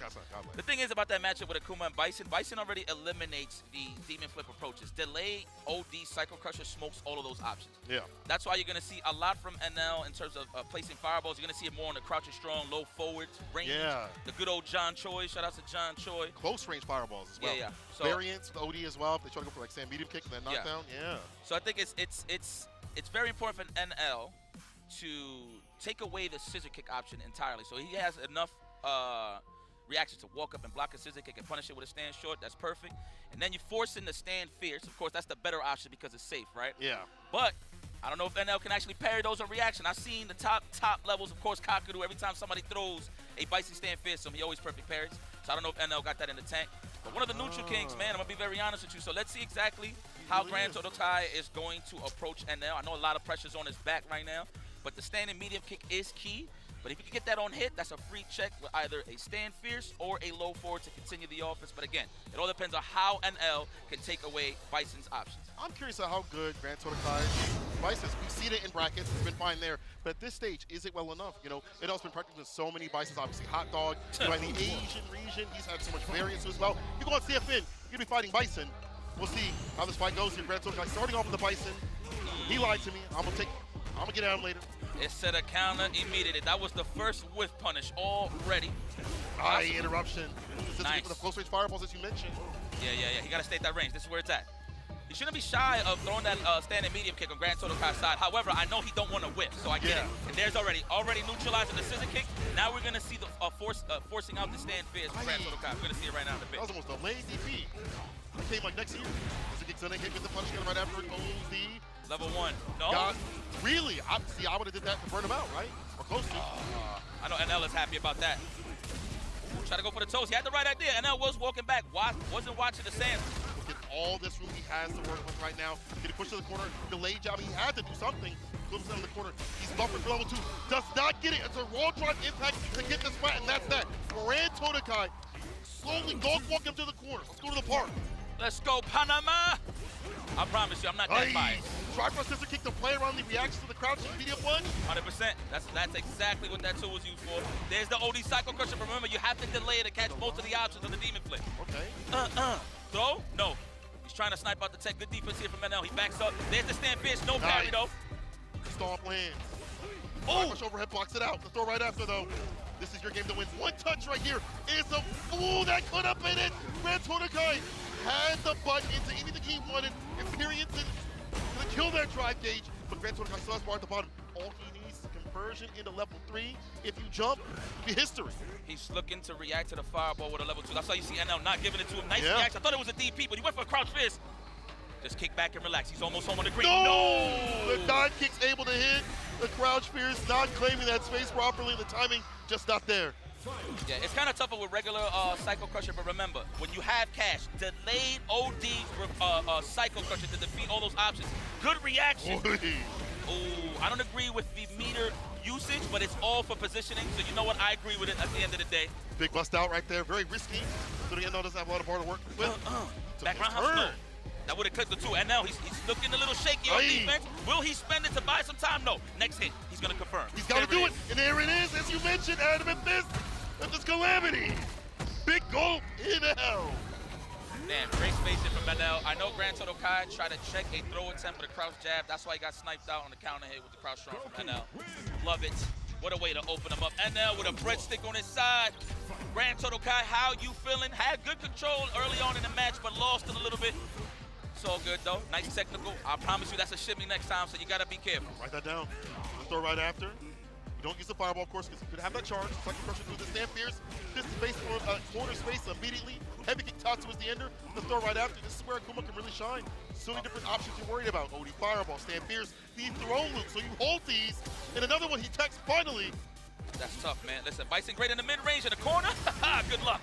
the thing is about that matchup with Akuma and Bison, Bison already eliminates the Demon Flip approaches. Delay, OD, Cycle Crusher smokes all of those options. Yeah. That's why you're gonna see a lot from NL in terms of placing fireballs. You're gonna see it more on the crouching strong, low forward range. Yeah. The good old John Choi. Shout out to John Choi. Close range fireballs as well. Yeah. So variants with OD as well. If they try to go for like Sam medium kick and then knockdown. Yeah. So I think it's very important for NL to take away the scissor kick option entirely. So he has enough reaction to walk up and block a scissor kick and punish it with a stand short. That's perfect. And then you force him to stand fierce. Of course, that's the better option because it's safe, right? Yeah. But I don't know if NL can actually parry those on reaction. I've seen the top levels, of course, Kakadu, every time somebody throws a Bison stand fierce, he always perfect parries. So I don't know if NL got that in the tank. But one of the neutral kings, man, I'm going to be very honest with you. So let's see exactly how Grand Todokai is going to approach NL. I know a lot of pressure's on his back right now, but the standing medium kick is key. But if you can get that on hit, that's a free check with either a stand fierce or a low forward to continue the offense. But again, it all depends on how NL can take away Bison's options. I'm curious of how good Grand Todokai is. Bison, we've seen it in brackets. It's been fine there. But at this stage, is it well enough? You know, it has been practiced with so many Bisons. Obviously, Hot Dog. You know, in the Asian region, he's had so much variance as well. You go on CFN, you're going to be fighting Bison. We'll see how this fight goes here. Grand Todokai starting off with the Bison. He lied to me. I'm going to get at him later. It set a counter immediately. That was the first whiff punish already. Interruption. Nice. With the close range fireballs, as you mentioned. Yeah. He got to stay at that range. This is where it's at. He shouldn't be shy of throwing that standing medium kick on Grand Todokai's side. However, I know he don't want to whip, so I get it. And there's already neutralizing the scissor kick. Now we're going to see the forcing out the stand fierce from Grand Todokai. We're going to see it right now in a bit. That was almost a lane DP. It came like next year. Scissor kick's gonna hit with the punch again right after it goes the level 1. No. God, really? I would have did that to burn him out, right? Or close to. I know NL is happy about that. Try to go for the toes. He had the right idea. NL was walking back. Wasn't watching the sand. Look at all this room he has to work with right now. Getting pushed to the corner. Delayed jab. He had to do something. Clips him in the corner. He's buffering for level 2. Does not get it. It's a raw drive impact to get this flat, and that's that. Grand Todokai slowly dog walk him to the corner. Let's go to the park. Let's go, Panama. I promise you, I'm not that biased. Try for a scissor kick to play around the reaction to the crouching medium punch. 100%. That's exactly what that tool was used for. There's the OD Cycle Crusher, but remember, you have to delay it to catch most of the options of the Demon Flip. Okay. Throw? No. He's trying to snipe out the tech. Good defense here from NL. He backs up. There's the stand fish. No parry, though. Stomp lands. Oh! Push overhead blocks it out. The throw right after, though. This is your game to win. One touch right here is a fool that could have been it. Grand Todokai had the button into anything he wanted. Experience it. Gonna kill that drive gauge. But Grand Todokai still has bar at the bottom. All he needs is conversion into level 3. If you jump, it'll be history. He's looking to react to the fireball with a level 2. That's why you see NL not giving it to him. Nice reaction. I thought it was a DP, but he went for a crouch fist. Just kick back and relax. He's almost home on the green. No! The dive kick's able to hit. The crouch fears not claiming that space properly. The timing just not there. Yeah, it's kind of tougher with regular Cycle Crusher, but remember, when you have cash, delayed OD Cycle Crusher to defeat all those options. Good reaction. Ooh, I don't agree with the meter usage, but it's all for positioning. So you know what? I agree with it at the end of the day. Big bust out right there. Very risky. So the NL doesn't have a lot of bar to work with. Background house, no. That would have clipped the two. And now he's looking a little shaky on defense. Will he spend it to buy some time? No. Next hit, he's going to confirm. He's got to do it. And there it is, as you mentioned, Adamant Fist. That's just Calamity. Big gulp in hell. Damn, great spacing from Manel. I know Grand Total Kai tried to check a throw attempt with a crouch jab. That's why he got sniped out on the counter hit with the crouch strong from Manel. Love it. What a way to open him up. NL with a breadstick on his side. Grand Total Kai, how you feeling? Had good control early on in the match, but lost it a little bit. It's all good, though. Nice technical. I promise you that's a shimmy next time, so you got to be careful. Write that down. We'll throw right after. You don't use the fireball, of course, because you could have that charge. Second pressure through the stand fierce. Just space for corner space immediately. Heavy kick Tatsu is the ender. The throw right after. This is where Akuma can really shine. So many different options you're worried about. OD fireball, stand fierce, the throw loop. So you hold these. And another one he techs finally. That's tough, man. Listen, Bison great in the mid-range in the corner. Good luck.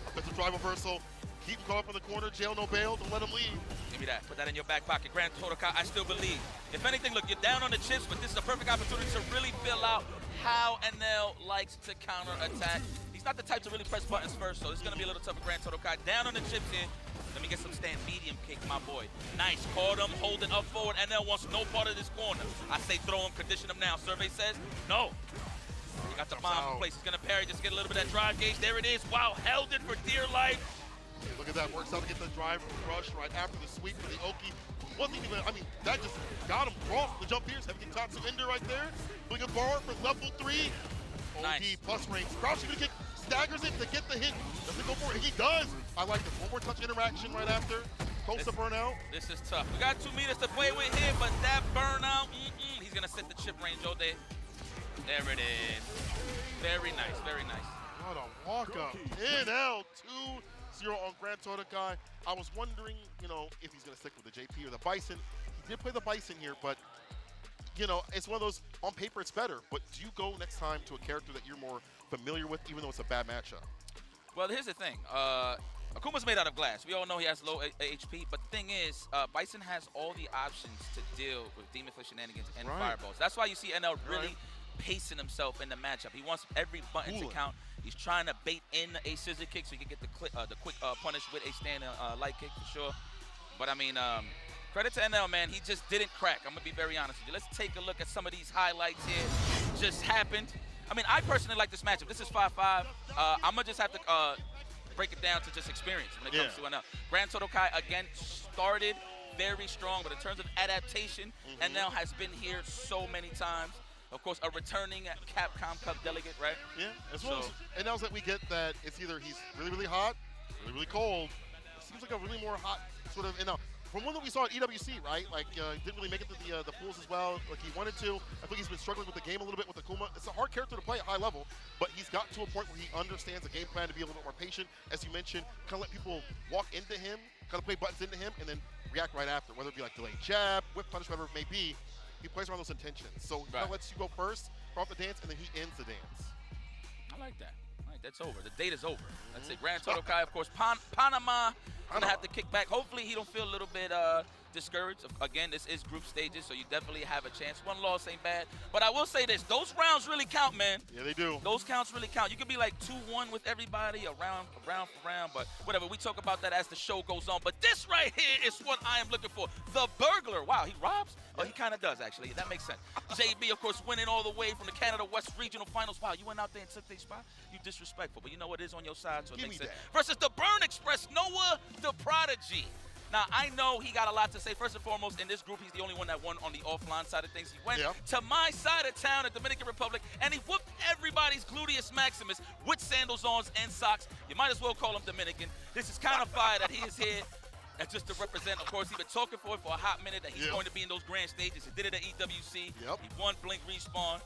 Offensive drive reversal. Keep him caught up in the corner. Jail no bail. Don't let him leave. Give me that. Put that in your back pocket. Grand Total Kai, I still believe. If anything, look, you're down on the chips, but this is a perfect opportunity to really fill out how NL likes to counter-attack. He's not the type to really press buttons first, so it's going to be a little tough for Grand Total Kai. Down on the chips here. Let me get some stand medium kick, my boy. Nice. Caught him, holding up forward. NL wants no part of this corner. I say throw him, condition him now. Survey says no. He got the bomb in place. He's going to parry, just get a little bit of that drive gauge. There it is. Wow, held it for dear life. Yeah, look at that. Works out to get the drive rush right after the sweep for the Oki. Wasn't even, I mean, that just got him cross the jump here. Heavy kick Tatsu ender right there. Doing a bar for level 3. Nice. OD plus range. Crouching to kick, staggers it to get the hit. Does it go for it? He does. I like this. One more touch interaction right after. Post the burnout. This is tough. We got 2 meters to play with here, but that burnout, he's going to set the chip range all day. There it is. Very nice, very nice. What a walk-up. NL 2-0 on Grand Total Kai. I was wondering, you know, if he's going to stick with the JP or the Bison. He did play the Bison here, but, you know, it's one of those, on paper it's better, but do you go next time to a character that you're more familiar with, even though it's a bad matchup? Well, here's the thing. Akuma's made out of glass. We all know he has low HP, but the thing is, Bison has all the options to deal with Demon Flip shenanigans and fireballs. That's why you see NL really pacing himself in the matchup. He wants every button to count. He's trying to bait in a scissor kick so he can get the quick punish with a stand light kick for sure. But I mean, credit to NL, man. He just didn't crack. I'm gonna be very honest with you. Let's take a look at some of these highlights here. Just happened. I mean, I personally like this matchup. This is 5-5. I'm gonna just have to break it down to just experience when it comes to NL. Grand Total Kai again started very strong, but in terms of adaptation, NL has been here so many times. Of course, a returning Capcom Cup delegate, right? Yeah, as well as NL's that we get that it's either he's really, really hot, really, really cold. It seems like a really more hot sort of NL. From one that we saw at EWC, right? Like, didn't really make it to the pools as well like he wanted to. I think he's been struggling with the game a little bit with Akuma. It's a hard character to play at high level, but he's got to a point where he understands the game plan to be a little bit more patient. As you mentioned, kind of let people walk into him, kind of play buttons into him, and then react right after, whether it be like delayed jab, whip punish, whatever it may be. He plays around those intentions. So he kind of lets you go first, start the dance, and then he ends the dance. I like that. All right, that's over. The date is over. That's it. Grand Total Kai, of course. Panama gonna have to kick back. Hopefully he don't feel a little bit discouraged. Again, this is group stages, so you definitely have a chance. One loss ain't bad. But I will say this, those rounds really count, man. Yeah, they do. Those counts really count. You could be like 2-1 with everybody, round for round, but whatever. We talk about that as the show goes on. But this right here is what I am looking for. The burglar. Wow, he robs? Oh, he kind of does, actually. That makes sense. JB, of course, winning all the way from the Canada West Regional Finals. Wow, you went out there and took their spot? You disrespectful, but you know what is on your side, so it makes sense. Versus the Burn Express, Noah the Prodigy. Now, I know he got a lot to say. First and foremost, in this group, he's the only one that won on the offline side of things. He went to my side of town at Dominican Republic, and he whooped everybody's gluteus maximus with sandals on and socks. You might as well call him Dominican. This is kind of fire that he is here. That's just to represent, of course, he's been talking for it for a hot minute that he's going to be in those grand stages. He did it at EWC. He won Blink Respawn.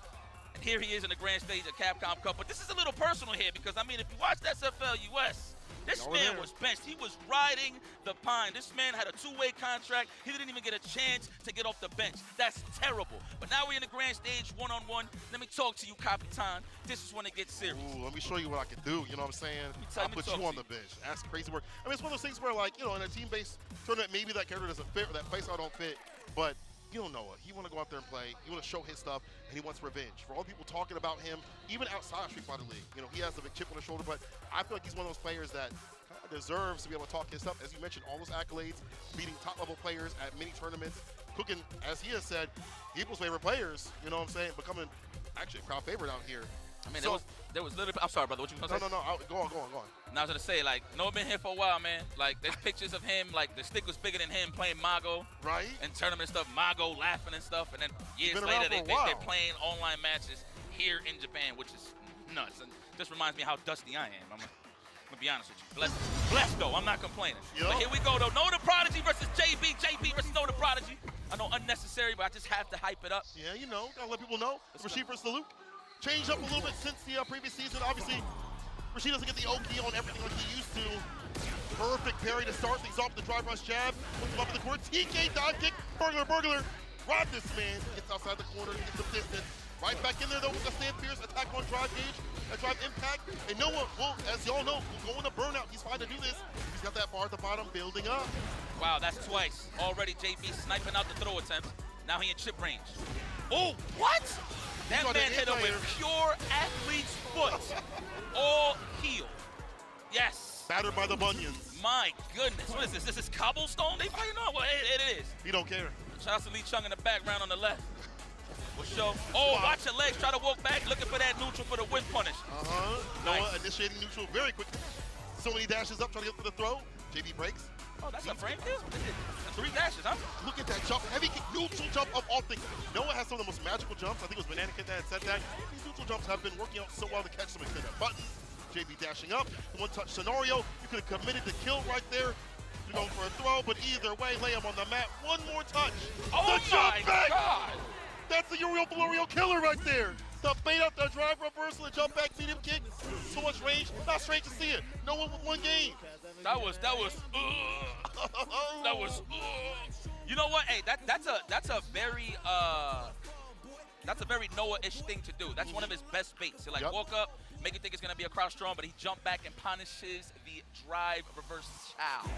And here he is in the grand stage at Capcom Cup. But this is a little personal here because, I mean, if you watch SFL US, this man was benched. He was riding the pine. This man had a two-way contract. He didn't even get a chance to get off the bench. That's terrible. But now we're in the grand stage, one-on-one. Let me talk to you, Capitan. This is when it gets serious. Ooh, let me show you what I can do. You know what I'm saying? I'll put you on the bench. That's crazy work. I mean, it's one of those things where, like, you know, in a team-based tournament, maybe that character doesn't fit or that playstyle don't fit. But you don't know it. He want to go out there and play. He want to show his stuff, and he wants revenge. For all the people talking about him, even outside Street Fighter League, you know, he has a big chip on his shoulder, but I feel like he's one of those players that kind of deserves to be able to talk his stuff. As you mentioned, all those accolades, beating top-level players at many tournaments, cooking, as he has said, people's favorite players, you know what I'm saying, becoming actually a crowd favorite out here. I mean, so, there was literally. I'm sorry, brother. What you gonna say? No. Go on. And I was gonna say, like, Noah been here for a while, man. Like, there's pictures of him, like, the stick was bigger than him playing Mago. Right. And tournament stuff, Mago laughing and stuff. And then years later, they're playing online matches here in Japan, which is nuts. And just reminds me how dusty I am. I'm gonna be honest with you. Blessed though. I'm not complaining. Yep. But here we go, though. Noah the Prodigy versus JB. JB versus Noah the Prodigy. I know unnecessary, but I just have to hype it up. Yeah, you know, gotta let people know. Rashid versus Luke. Changed up a little bit since the previous season. Obviously, Rashid doesn't get the Oki on everything like he used to. Perfect parry to start things off with the drive rush jab. Puts him up in the corner. TK dive kick. Burglar. Rob this man. Gets outside the corner. Gets some distance. Right back in there though with the stand fierce attack on drive gauge. That drive impact. And Noah will, as y'all know, will go into burnout. He's fine to do this. He's got that bar at the bottom building up. Wow, that's twice. Already JB sniping out the throw attempts. Now he in chip range. Oh, what? That man hit him with pure athlete's foot. All heel. Yes. Battered by the bunions. My goodness. What is this? This is cobblestone they fighting on? Well, it is. He don't care. Shout out to Lee Chung in the background on the left. We'll show. Oh, watch your legs. Try to walk back. Looking for that neutral for the whip punish. Noah initiating neutral very quickly. So many dashes up, trying to get for the throw. JB breaks. Oh, that's a frame kill? 3 dashes, huh? Look at that jump. Heavy kick, neutral jump of all things. Noah has some of the most magical jumps. I think it was Banana Kid that had said that. These neutral jumps have been working out so well to catch some extended buttons. JB dashing up. The one-touch scenario. You could have committed the kill right there. You're going for a throw, but either way, lay him on the mat. One more touch. Oh, my God. That's the Uriel Valorio killer right there. The bait out, the drive reversal, the jump back, medium kick. So much range. Not strange to see it. No one with one game. That was. You know what? Hey, that's a very Noah-ish thing to do. That's one of his best baits. He walk up, make you think it's gonna be a crouch strong, but he jump back and punishes the drive reverse chow.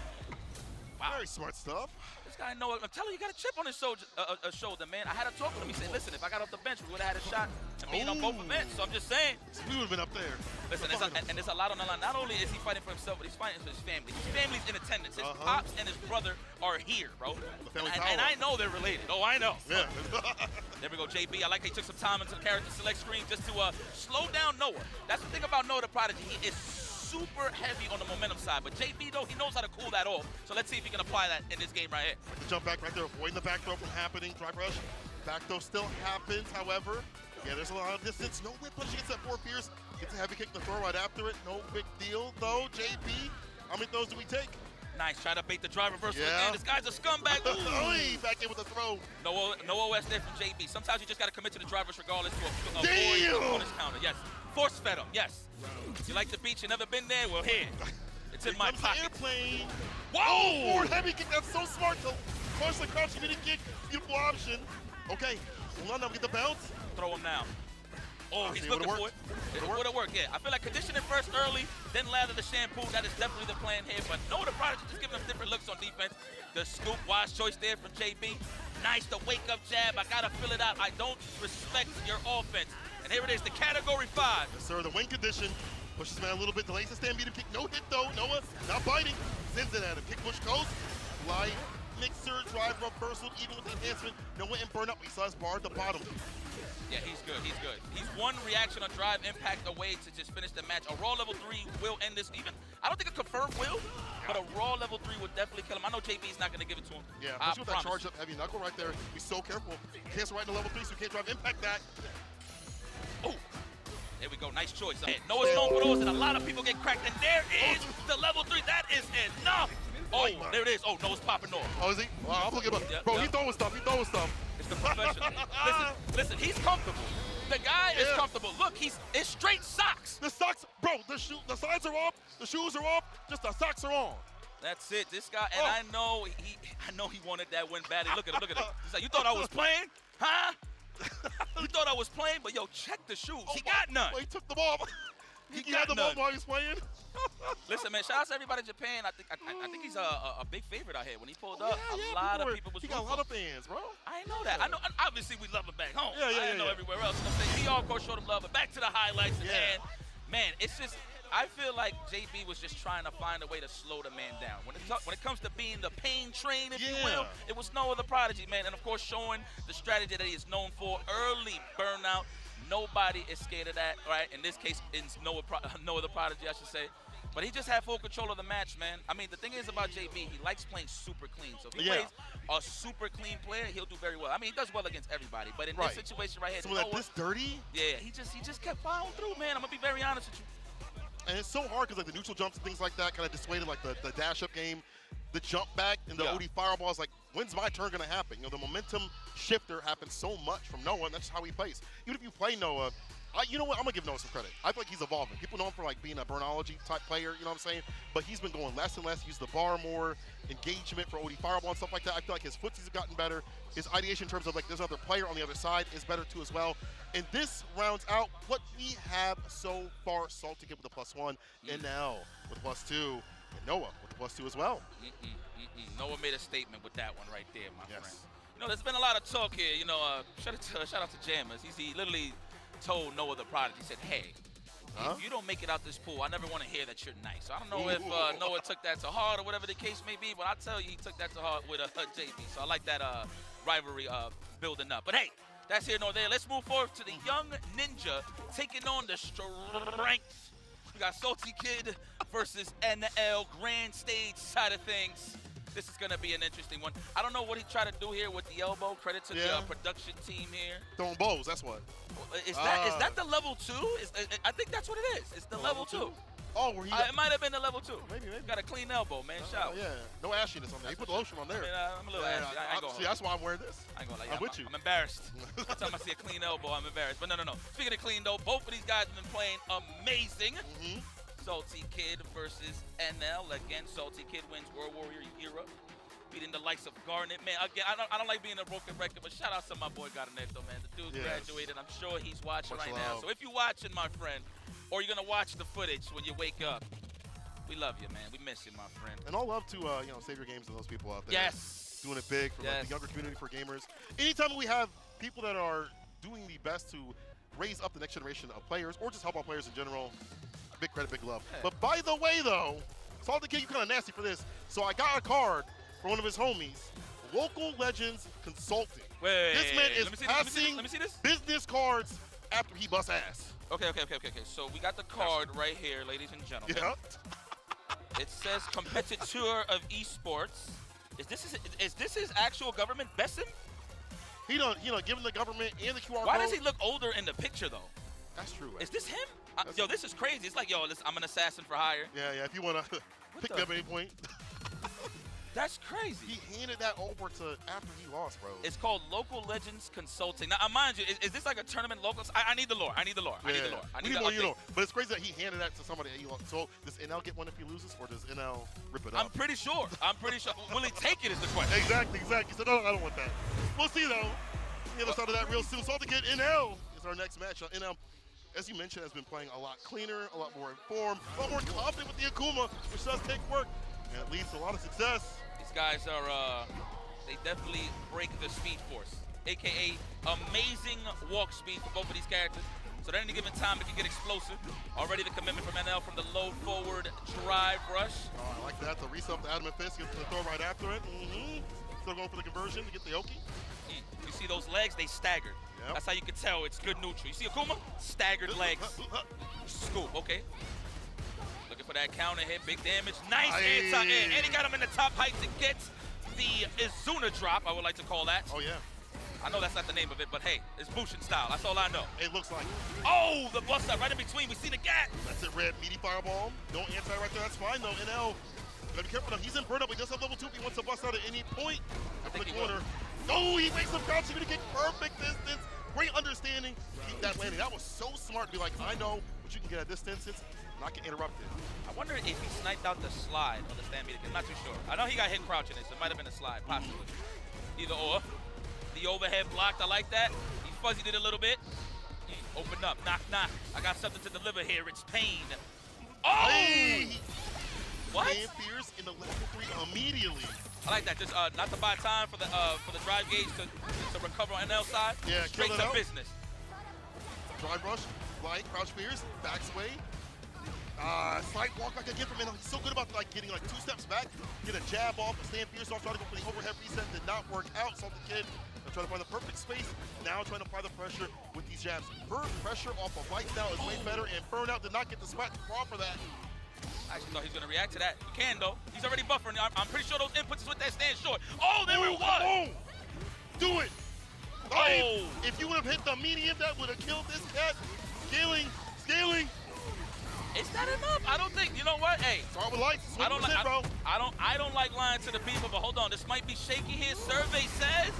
Wow. Very smart stuff. This guy Noah, I'm telling you, he got a chip on his shoulder, man. I had to talk to him. He said, listen, if I got off the bench, we would have had a shot and being on both events. So I'm just saying. We would have been up there. Listen, there's a lot on the line. Not only is he fighting for himself, but he's fighting for his family. His family's in attendance. His pops and his brother are here, bro. And I know they're related. Oh, I know. Yeah. There we go, JB. I like he took some time into the character select screen just to slow down Noah. That's the thing about Noah the Prodigy. He is super heavy on the momentum side, but JB, though, he knows how to cool that off. So let's see if he can apply that in this game right here. Jump back right there, avoiding the back throw from happening. Drive rush. Back throw still happens, however. Yeah, there's a lot of distance. No whip punch against that 4 Fierce. Gets a heavy kick to throw right after it. No big deal, though. JB, how many throws do we take? Nice, try to bait the drive reversal again. This guy's a scumbag. Back in with the throw. No OS there from JB. Sometimes you just got to commit to the drivers regardless to avoid the bonus counter. Yes, force fed him. Yes. You like the beach? You never been there? Well, here. It's in my pocket. Airplane. Whoa! Forward heavy kick. That's so smart. To crush the crouching mini kick. Beautiful option. Okay. Hold on now. We get the bounce. Throw him now. Oh, he's looking for it. It would have worked, yeah. I feel like conditioning first early, then lather the shampoo. That is definitely the plan here. But Noah the Prodigy just giving them different looks on defense. The scoop, wise choice there from JB. Nice, the wake-up jab. I got to fill it out. I don't respect your offense. And here it is, the category 5. Yes, sir, the win condition. Pushes the man a little bit, delays the stand, beat him, kick. No hit, though. Noah not biting. Sends it at him. Kick, push, goes. Light, mixer, drive, reversal, even with the enhancement. Noah in burnout. We saw his bar at the bottom. Yeah, he's good. He's good. He's one reaction on drive impact away to just finish the match. A raw level 3 will end this. Even I don't think a confirmed will, but a raw level 3 would definitely kill him. I know JB's not going to give it to him. Yeah, especially with that charge up heavy knuckle right there. Be so careful. Cancel right into level 3, so you can't drive impact that. Oh, there we go. Nice choice. Noah's known for those, and a lot of people get cracked. And there is the level 3. That is enough. Oh, there it is. Oh, Noah's popping off. Oh, is he? Wow, I'm looking up. Bro, he's throwing stuff. He's throwing stuff. It's the professional. listen, he's comfortable. The guy is comfortable. Look, it's straight socks. The socks, bro, the sides are off, the shoes are off, just the socks are on. That's it. This guy, and I know he wanted that win badly. Look at him. He's like, you thought I was playing? Huh? You thought I was playing? But yo, check the shoes. He got none. Well, he took them off. You had the moment while he was playing? Listen, man, shout out to everybody in Japan. I think he's a big favorite out here. When he pulled up, a lot of people was He got a lot of fans, bro. I know that. I know. And obviously, we love him back home. Yeah, I know everywhere else. You know what I'm saying? He, of course, showed him love. But back to the highlights. And, man, it's just, I feel like JB was just trying to find a way to slow the man down. When it comes to being the pain train, if you will, it was Noah the Prodigy, man. And, of course, showing the strategy that he is known for, early burnout. Nobody is scared of that, right? In this case, it's Noah the Prodigy, I should say. But he just had full control of the match, man. I mean, the thing is about JB, he likes playing super clean. So if he plays a super clean player, he'll do very well. I mean, he does well against everybody. But in this situation right here, someone like this dirty? Yeah, he just kept following through, man. I'm going to be very honest with you. And it's so hard because like the neutral jumps and things like that kind of dissuaded like the dash up game, the jump back and the OD fireball is like, when's my turn going to happen? You know, the momentum shifter happens so much from Noah, and that's how he plays. Even if you play Noah, you know what? I'm going to give Noah some credit. I feel like he's evolving. People know him for like being a Burnology type player, you know what I'm saying? But he's been going less and less, use the bar more, engagement for OD fireball and stuff like that. I feel like his footsies have gotten better. His ideation in terms of like there's another player on the other side is better too as well. And this rounds out what we have so far. Salty Kid with a +1, NL with +2, and Noah with the +2 as well. Noah made a statement with that one right there, my friend. You know, there's been a lot of talk here. You know, shout out to Jammers. He literally told Noah the Prodigy, he said, hey, if you don't make it out this pool, I never want to hear that you're nice. So I don't know if Noah took that to heart or whatever the case may be, but I tell you, he took that to heart with JB. So I like that rivalry building up. But hey, that's here nor there. Let's move forward to the young ninja taking on the strength. We got Salty Kid versus NL Grand Stage side of things. This is going to be an interesting one. I don't know what he tried to do here with the elbow. Credit to the production team here. Throwing bows, that's what. Is that the level 2? I think that's what it is. It's the level 2. Oh, where he it might have been the level 2. Maybe. Got a clean elbow, man. Shout. Yeah, no ashiness on there. He put the lotion on there. I mean, I'm a little ashy. I ain't gonna see, that's why I'm wearing this. I ain't gonna lie. I'm with you. I'm embarrassed. Every time I see a clean elbow, I'm embarrassed. But no. Speaking of clean, though, both of these guys have been playing amazing. Salty Kid versus NL. Again, Salty Kid wins World Warrior era, beating the likes of Garnet. Man, again, I don't like being a broken record, but shout out to my boy Garnet, though, man. The dude graduated. I'm sure he's watching right now. So if you're watching, my friend, or you're going to watch the footage when you wake up, we love you, man. We miss you, my friend. And all love to, Savior Games and those people out there. Yes. Doing it big for like, the younger community, for gamers. Anytime we have people that are doing the best to raise up the next generation of players or just help out players in general, big credit, big love. Yeah. But by the way, though, Salty Kid, you kind of nasty for this. So I got a card for one of his homies, Local Legends Consulting. This man is passing business cards after he busts ass. Okay. So we got the card right here, ladies and gentlemen. It says competitor of esports. Is this his actual government? Besim? He done given the government and the QR code. Why does he look older in the picture though? That's true. Is this him? Yo, this is crazy. It's like, I'm an assassin for hire. Yeah. If you want to pick me up at any point. That's crazy. He handed that over to after he lost, bro. It's called Local Legends Consulting. Now, mind you, is this like a tournament local? I need the lore. I need the lore. I need more, But it's crazy that he handed that to somebody that he lost. So does NL get one if he loses, or does NL rip it up? I'm pretty sure. Will he take it is the question. Exactly. He said, no, I don't want that. We'll see, though. The other side of that real soon. Salty Kid NL is our next match. NL, as you mentioned, has been playing a lot cleaner, a lot more informed, a lot more confident with the Akuma, which does take work, and it leads to a lot of success. These guys are, they definitely break the speed force, a.k.a. amazing walk speed for both of these characters. So at any given time, it can get explosive. Already the commitment from NL from the low forward drive rush. Oh, I like that. The reset the Adamant Fist, gets the throw right after it. Still going for the conversion to get the Oki. You see those legs? They staggered. Yep. That's how you can tell it's good neutral. You see Akuma? Staggered legs. Scoop, okay. Looking for that counter hit, big damage. Nice anti-in, and he got him in the top height to get the Izuna drop, I would like to call that. Oh, yeah. I know that's not the name of it, but hey, it's Bushin style. That's all I know. It looks like it. Oh, the bust up right in between. We see the gap. That's it, red, meaty fireball. No anti right there. That's fine, though. NL, gotta be careful. He's in burn up. He does have level 2 if he wants to bust out at any point. I think the corner. Oh, he makes him crouching to get perfect distance. Great understanding. Keep that landing. That was so smart to be like, I know what you can get at this distance, and I can interrupt it. I wonder if he sniped out the slide on the stand meter. I'm not too sure. I know he got hit crouching it, so it might have been a slide, possibly. Either or. The overhead blocked, I like that. He fuzzied it a little bit. Open up, knock, knock. I got something to deliver here. It's pain. Oh! Hey! What? RANFIS in the level 3 immediately. I like that. Just not to buy time for the drive gauge to recover on NL side. Yeah, straight kill it to out. business. Drive rush, light, crouch fears, backs away. Slight walk like I get from him. He's so good about like getting like 2 steps back, get a jab off, and stand fierce off, trying to go for the overhead reset. Did not work out. Salty Kid trying to find the perfect space. Now trying to apply the pressure with these jabs. Pressure off of lights now is way better, and Burnout did not get the spot to fall for that. I actually thought he was going to react to that. He can, though. He's already buffering. I'm pretty sure those inputs is with that stand short. Oh, there it was! Come on. Do it! Oh! If you would have hit the medium, that would have killed this cat. Scaling. Is that enough? I don't think. You know what? Hey, Start with lights. I don't like. bro. I don't like lying to the people, but hold on. This might be shaky here. Survey says.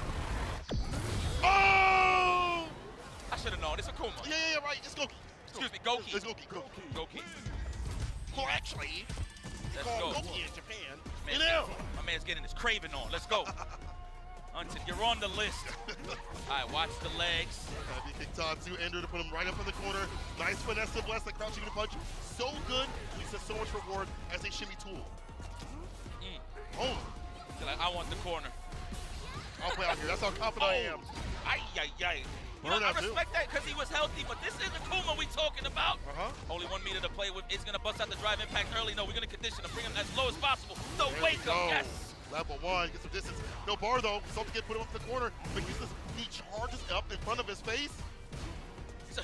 Oh! I should have known. It's a Kuma. Yeah, right. It's Goki. Excuse me, Goki. It's Goki. Goki. Well, actually, Let's call go. Goki in Japan. My man's getting his craving on. Let's go. Until you're on the list. All right, watch the legs. Heavy kick time to Ender to put him right up in the corner. Nice finesse to bless, like crouching to punch. So good. He says so much reward as a shimmy tool. Oh. Like, I want the corner. I'll play out here. That's how confident I am. Ay. You know, I respect that because he was healthy, but this is the Kuma we talking about. Only 1 meter to play with. Is going to bust out the drive impact early. No, we're going to condition him, bring him as low as possible. The wake up, yes. Level 1, get some distance. No bar though. Something get put him up in the corner, but he charges up in front of his face. He's a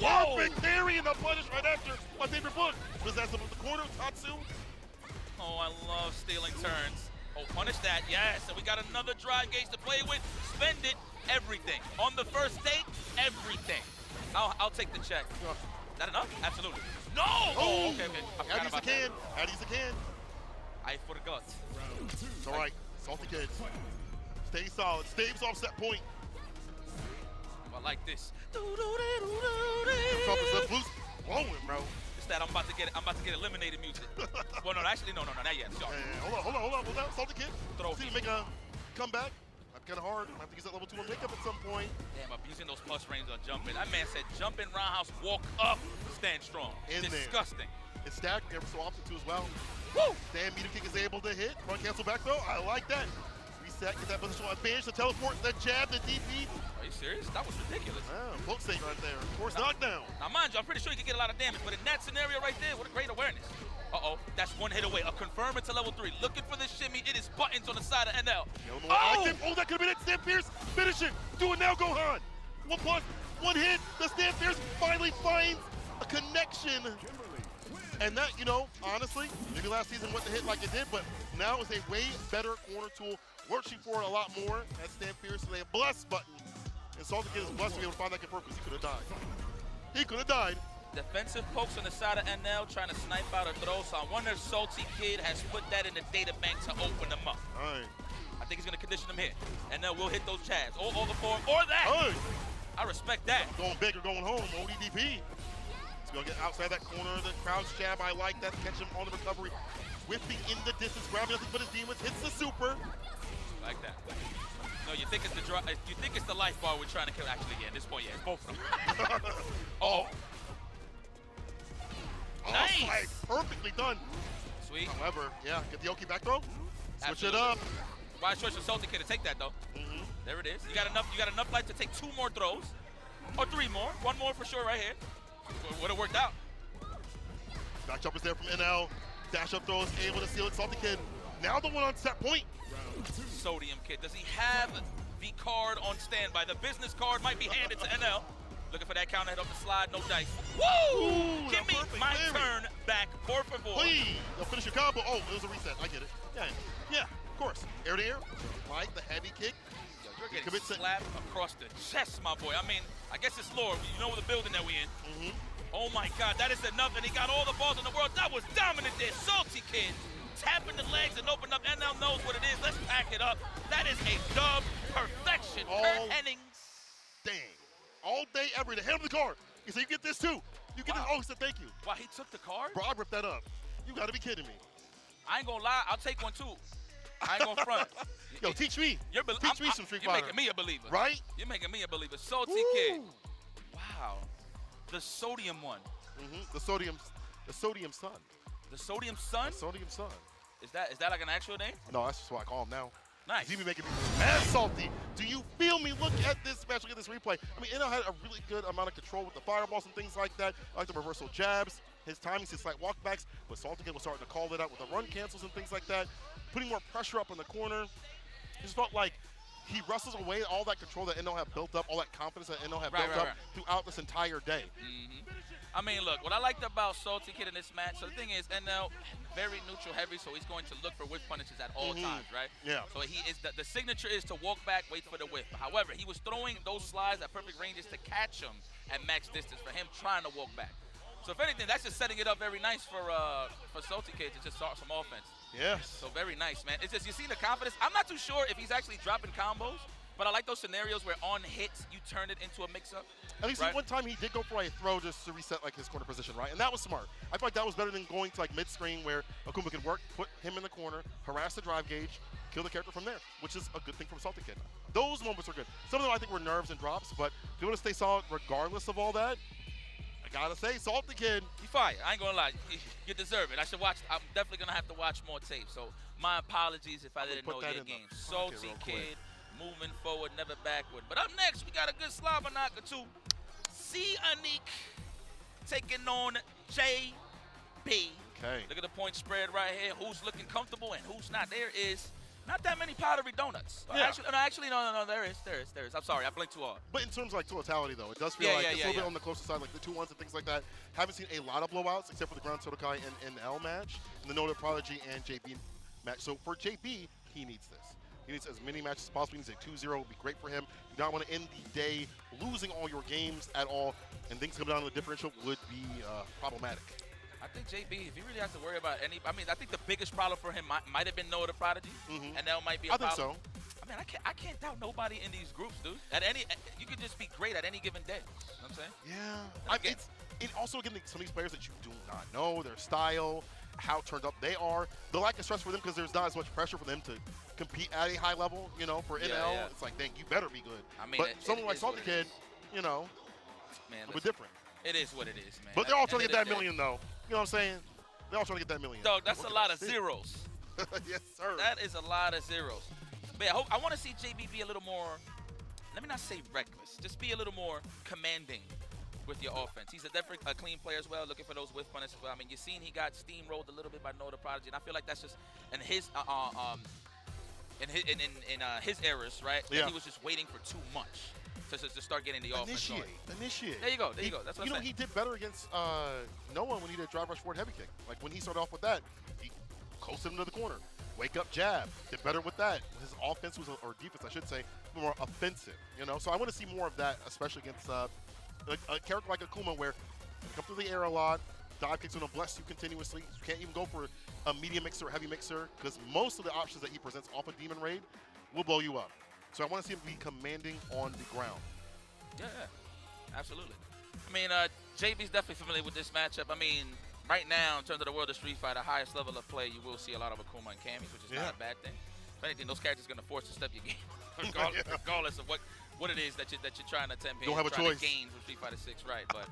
Perfect parry in the punish right after my favorite book. Possess him in the corner, Tatsu. Oh, I love stealing turns. Oh, punish that, yes. And we got another drive gauge to play with. Spend it, everything. On the first date, everything. I'll take the check. That enough? Absolutely. No! Oh, okay. Add these again. I forgot. It's all right. Salty Kids. Stay solid. Staves off set point. I like this. Blowing, bro. It's that I'm about to get eliminated music. Well, no, actually, no, not yet. Sorry. Hold on. Salty Kid. Throw. See you make a comeback. That's kind of hard. I have to use that level 2 on makeup at some point. Damn, I'm using those plus range on jumping. That man said jump in roundhouse, walk up, stand strong. Disgusting. It's stacked every so often too as well. Woo! Damn, meter kick is able to hit. Front cancel back throw. I like that. Reset, get that positional advantage to teleport, the jab, the DP. Are you serious? That was ridiculous. Poke state right there. Force knockdown. Now, mind you, I'm pretty sure you can get a lot of damage, but in that scenario right there, what a great awareness. That's 1 hit away. A confirm into level 3. Looking for this shimmy. It is buttons on the side of NL. That could have been it. Stand Fierce. Finish it. Do it now, Gohan. 1+, 1 hit. The Stand Fierce finally finds a connection. And that, honestly, maybe last season went to hit like it did, but now it's a way better corner tool. Working for it a lot more. That Stand Fierce with a bless button. And Salty Kid is blessed to be able to find that confirm because he could have died. Defensive pokes on the side of NL trying to snipe out a throw, so I wonder if Salty Kid has put that in the data bank to open them up. All right. I think he's going to condition them here. NL will hit those chads. Or the form, or that. Hey. I respect that. Going big or going home, ODDP. He's going to get outside that corner, the crouch jab. I like that. Catch him on the recovery. Whipping in the distance, grabbing nothing but his demons. Hits the super. Like that. No, you think it's the life bar we're trying to kill. Actually, yeah, at this point, yeah, it's both of them. Nice! Like, perfectly done. Sweet. However, yeah, get the Oki back throw. Switch it up. Wise choice for Salty Kid to take that though. There it is. You got enough life to take 2 more throws. Or 3 more. 1 more for sure right here. Would have worked out. Back jump is there from NL. Dash up throws, able to seal it. Salty Kid. Now the one on set point. Sodium Kid. Does he have the card on standby? The business card might be handed to NL. Looking for that counter head off the slide, no dice. Woo! Ooh, give me my turn back, por favor. Please, they'll finish your combo. Oh, it was a reset, I get it. Yeah, of course. Air to air, like the heavy kick. You're getting slapped across the chest, my boy. I mean, I guess it's lore. You know the building that we in. Oh my God, that is enough, and he got all the balls in the world. That was dominant there, Salty Kid. Tapping the legs and open up. NL knows what it is. Let's pack it up. That is a dub perfection. Kurt Hennings. Dang. All day, every day. Hand him the card. He said, you get this too. You get this. Oh, he said, thank you. Wow, he took the card? Bro, I ripped that up. You got to be kidding me. I ain't going to lie. I'll take one too. I ain't going to front. Yo, teach me. Teach me some Street Fighter. You're making me a believer. Right? You're making me a believer. Salty Kid. Wow. The sodium one. The sodium sun. The sodium sun? The sodium sun. Is that like an actual name? No, that's just what I call him now. Nice. He's even making me mad salty. Do you feel me? Look at this match. Look at this replay. I mean, NL had a really good amount of control with the fireballs and things like that. I like the reversal jabs, his timings, his slight walkbacks, but Salty Kid was starting to call it out with the run cancels and things like that, putting more pressure up in the corner. It just felt like he wrestles away all that control that NL had built up, all that confidence that NL had built up throughout this entire day. I mean, look, what I liked about Salty Kid in this match, so the thing is, NL, very neutral heavy, so he's going to look for whiff punishes at all times, right? Yeah. So he is the signature is to walk back, wait for the whiff. However, he was throwing those slides at perfect ranges to catch him at max distance for him trying to walk back. So if anything, that's just setting it up very nice for Salty Kid to just start some offense. Yes. So very nice, man. It's just, you see the confidence. I'm not too sure if he's actually dropping combos, but I like those scenarios where on hits, you turn it into a mix-up. At least one time he did go for a throw just to reset like his corner position, right? And that was smart. I feel like that was better than going to like mid-screen where Akuma could work, put him in the corner, harass the drive gauge, kill the character from there, which is a good thing from Salty Kid. Those moments are good. Some of them I think were nerves and drops, but if you want to stay solid regardless of all that, I gotta say, Salty Kid. You fire. I ain't gonna lie. You deserve it. I should watch. I'm definitely gonna have to watch more tape. So my apologies if I didn't know your game. Salty Kid, moving forward, never backward. But up next, we got a good Slava knocker too. C Anik taking on JB. Okay. Look at the point spread right here. Who's looking comfortable and who's not? There is not that many powdery donuts. Yeah. No, there is. I'm sorry, I blinked too hard. But in terms of like totality though, it does feel like it's a little bit on the closer side, like the 2-1s and things like that. Haven't seen a lot of blowouts except for the Ground Sotokai and L match, and the Noda Prodigy and JB match. So for JB, he needs this. He needs as many matches as possible. He needs a 2-0. Would be great for him. You do not want to end the day losing all your games at all, and things come down to the differential would be problematic. I think JB, if he really has to worry about any, I mean, I think the biggest problem for him might have been Noah the Prodigy, and that might be a problem. I think so. I mean, I can't doubt nobody in these groups, dude. You could just be great at any given day. You know what I'm saying? Yeah. It also, again, some of these players that you do not know, their style, how turned up they are. The lack of stress for them because there's not as much pressure for them to compete at a high level, you know, for NL. Yeah. It's like, dang, you better be good. I mean, but someone like Salty Kid, you know, man, a bit different. It is what it is, man. But they're all trying to get that million, though. You know what I'm saying? They're all trying to get that million. Dog, that's a lot of zeros. Yes, sir. That is a lot of zeros. But yeah, I want to see JB be a little more, let me not say reckless, just be a little more commanding with your offense. He's definitely a clean player as well, looking for those whiff punishes as well. I mean, you've seen he got steamrolled a little bit by Noah the Prodigy, and I feel like that's just in his his errors, right? Yeah. He was just waiting for too much to start getting the offense going. Initiate. There you go. That's what I'm saying. He did better against Noah when he did drive rush forward heavy kick. Like when he started off with that, he coasted him to the corner. Wake up jab. Did better with that. His offense was, or defense, I should say, more offensive. You know, so I want to see more of that, especially against a character like Akuma, where you come through the air a lot. Dive kicks are going to bless you continuously. You can't even go for a medium mixer or heavy mixer because most of the options that he presents off of Demon Raid will blow you up. So I want to see him be commanding on the ground. Yeah, absolutely. I mean, JB's definitely familiar with this matchup. I mean, right now, in terms of the world of Street Fighter, highest level of play, you will see a lot of Akuma and Camis, which is not a bad thing. If anything, those characters are going to force you to step your game, regardless of what it is that you're trying to attempt. Don't have a choice. To gain from Street Fighter 6, right? But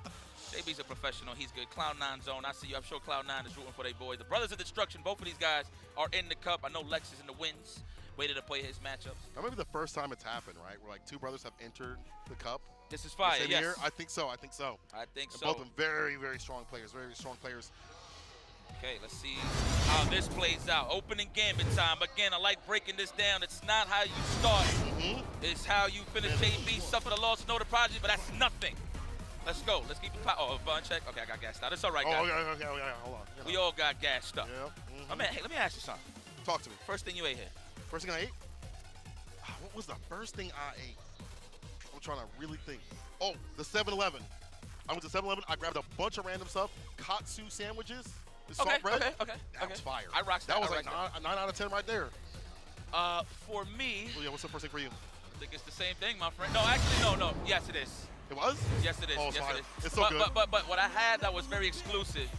JB's a professional. He's good. Cloud9 zone. I see you. I'm sure Cloud9 is rooting for their boys. The Brothers of Destruction. Both of these guys are in the cup. I know Lex is in the wins, waiting to play his matchups. That might be the first time it's happened, right? Where like two brothers have entered the cup. This is fire. Yes. Year. I think so. I think so. Both of them very, very strong players. Very strong players. Okay, let's see how this plays out. Opening gambit time. Again, I like breaking this down. It's not how you start. It's how you finish. JB suffered a loss, Noah the Prodigy, but that's nothing. Let's go. Let's keep it cloud. Oh, fun check. Okay, I got gassed out. It's all right, guys. Okay. Hold on. We all got gassed up. Yeah. Oh, man, hey, let me ask you something. Talk to me. First thing you ate here. First thing I ate? What was the first thing I ate? I'm trying to really think. Oh, the 7-Eleven. I went to 7-Eleven. I grabbed a bunch of random stuff. Katsu sandwiches. Salt bread. Okay. That was fire. I rocked that. That was like a 9 out of 10 right there. For me. Oh, yeah, what's the first thing for you? I think it's the same thing, my friend. No, actually, no. Yes, it is. It was? Yes, it is. Oh, yes, fire. it is. It's so good. But what I had that was very exclusive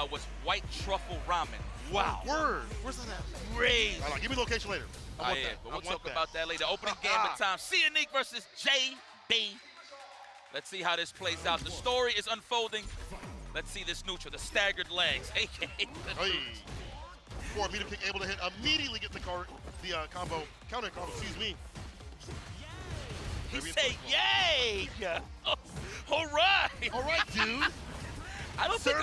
was white truffle ramen. Wow. Word. Where's that at? Crazy. All right, give me location later. I want that. But we'll talk about that later. Opening gambit time. C Anik versus JB. Let's see how this plays out. The story is unfolding. Let's see this neutral, the staggered legs, aka the Hey. Before medium kick able to hit, immediately get the combo, counter combo, excuse me. He say yay! All right. All right, dude. I don't think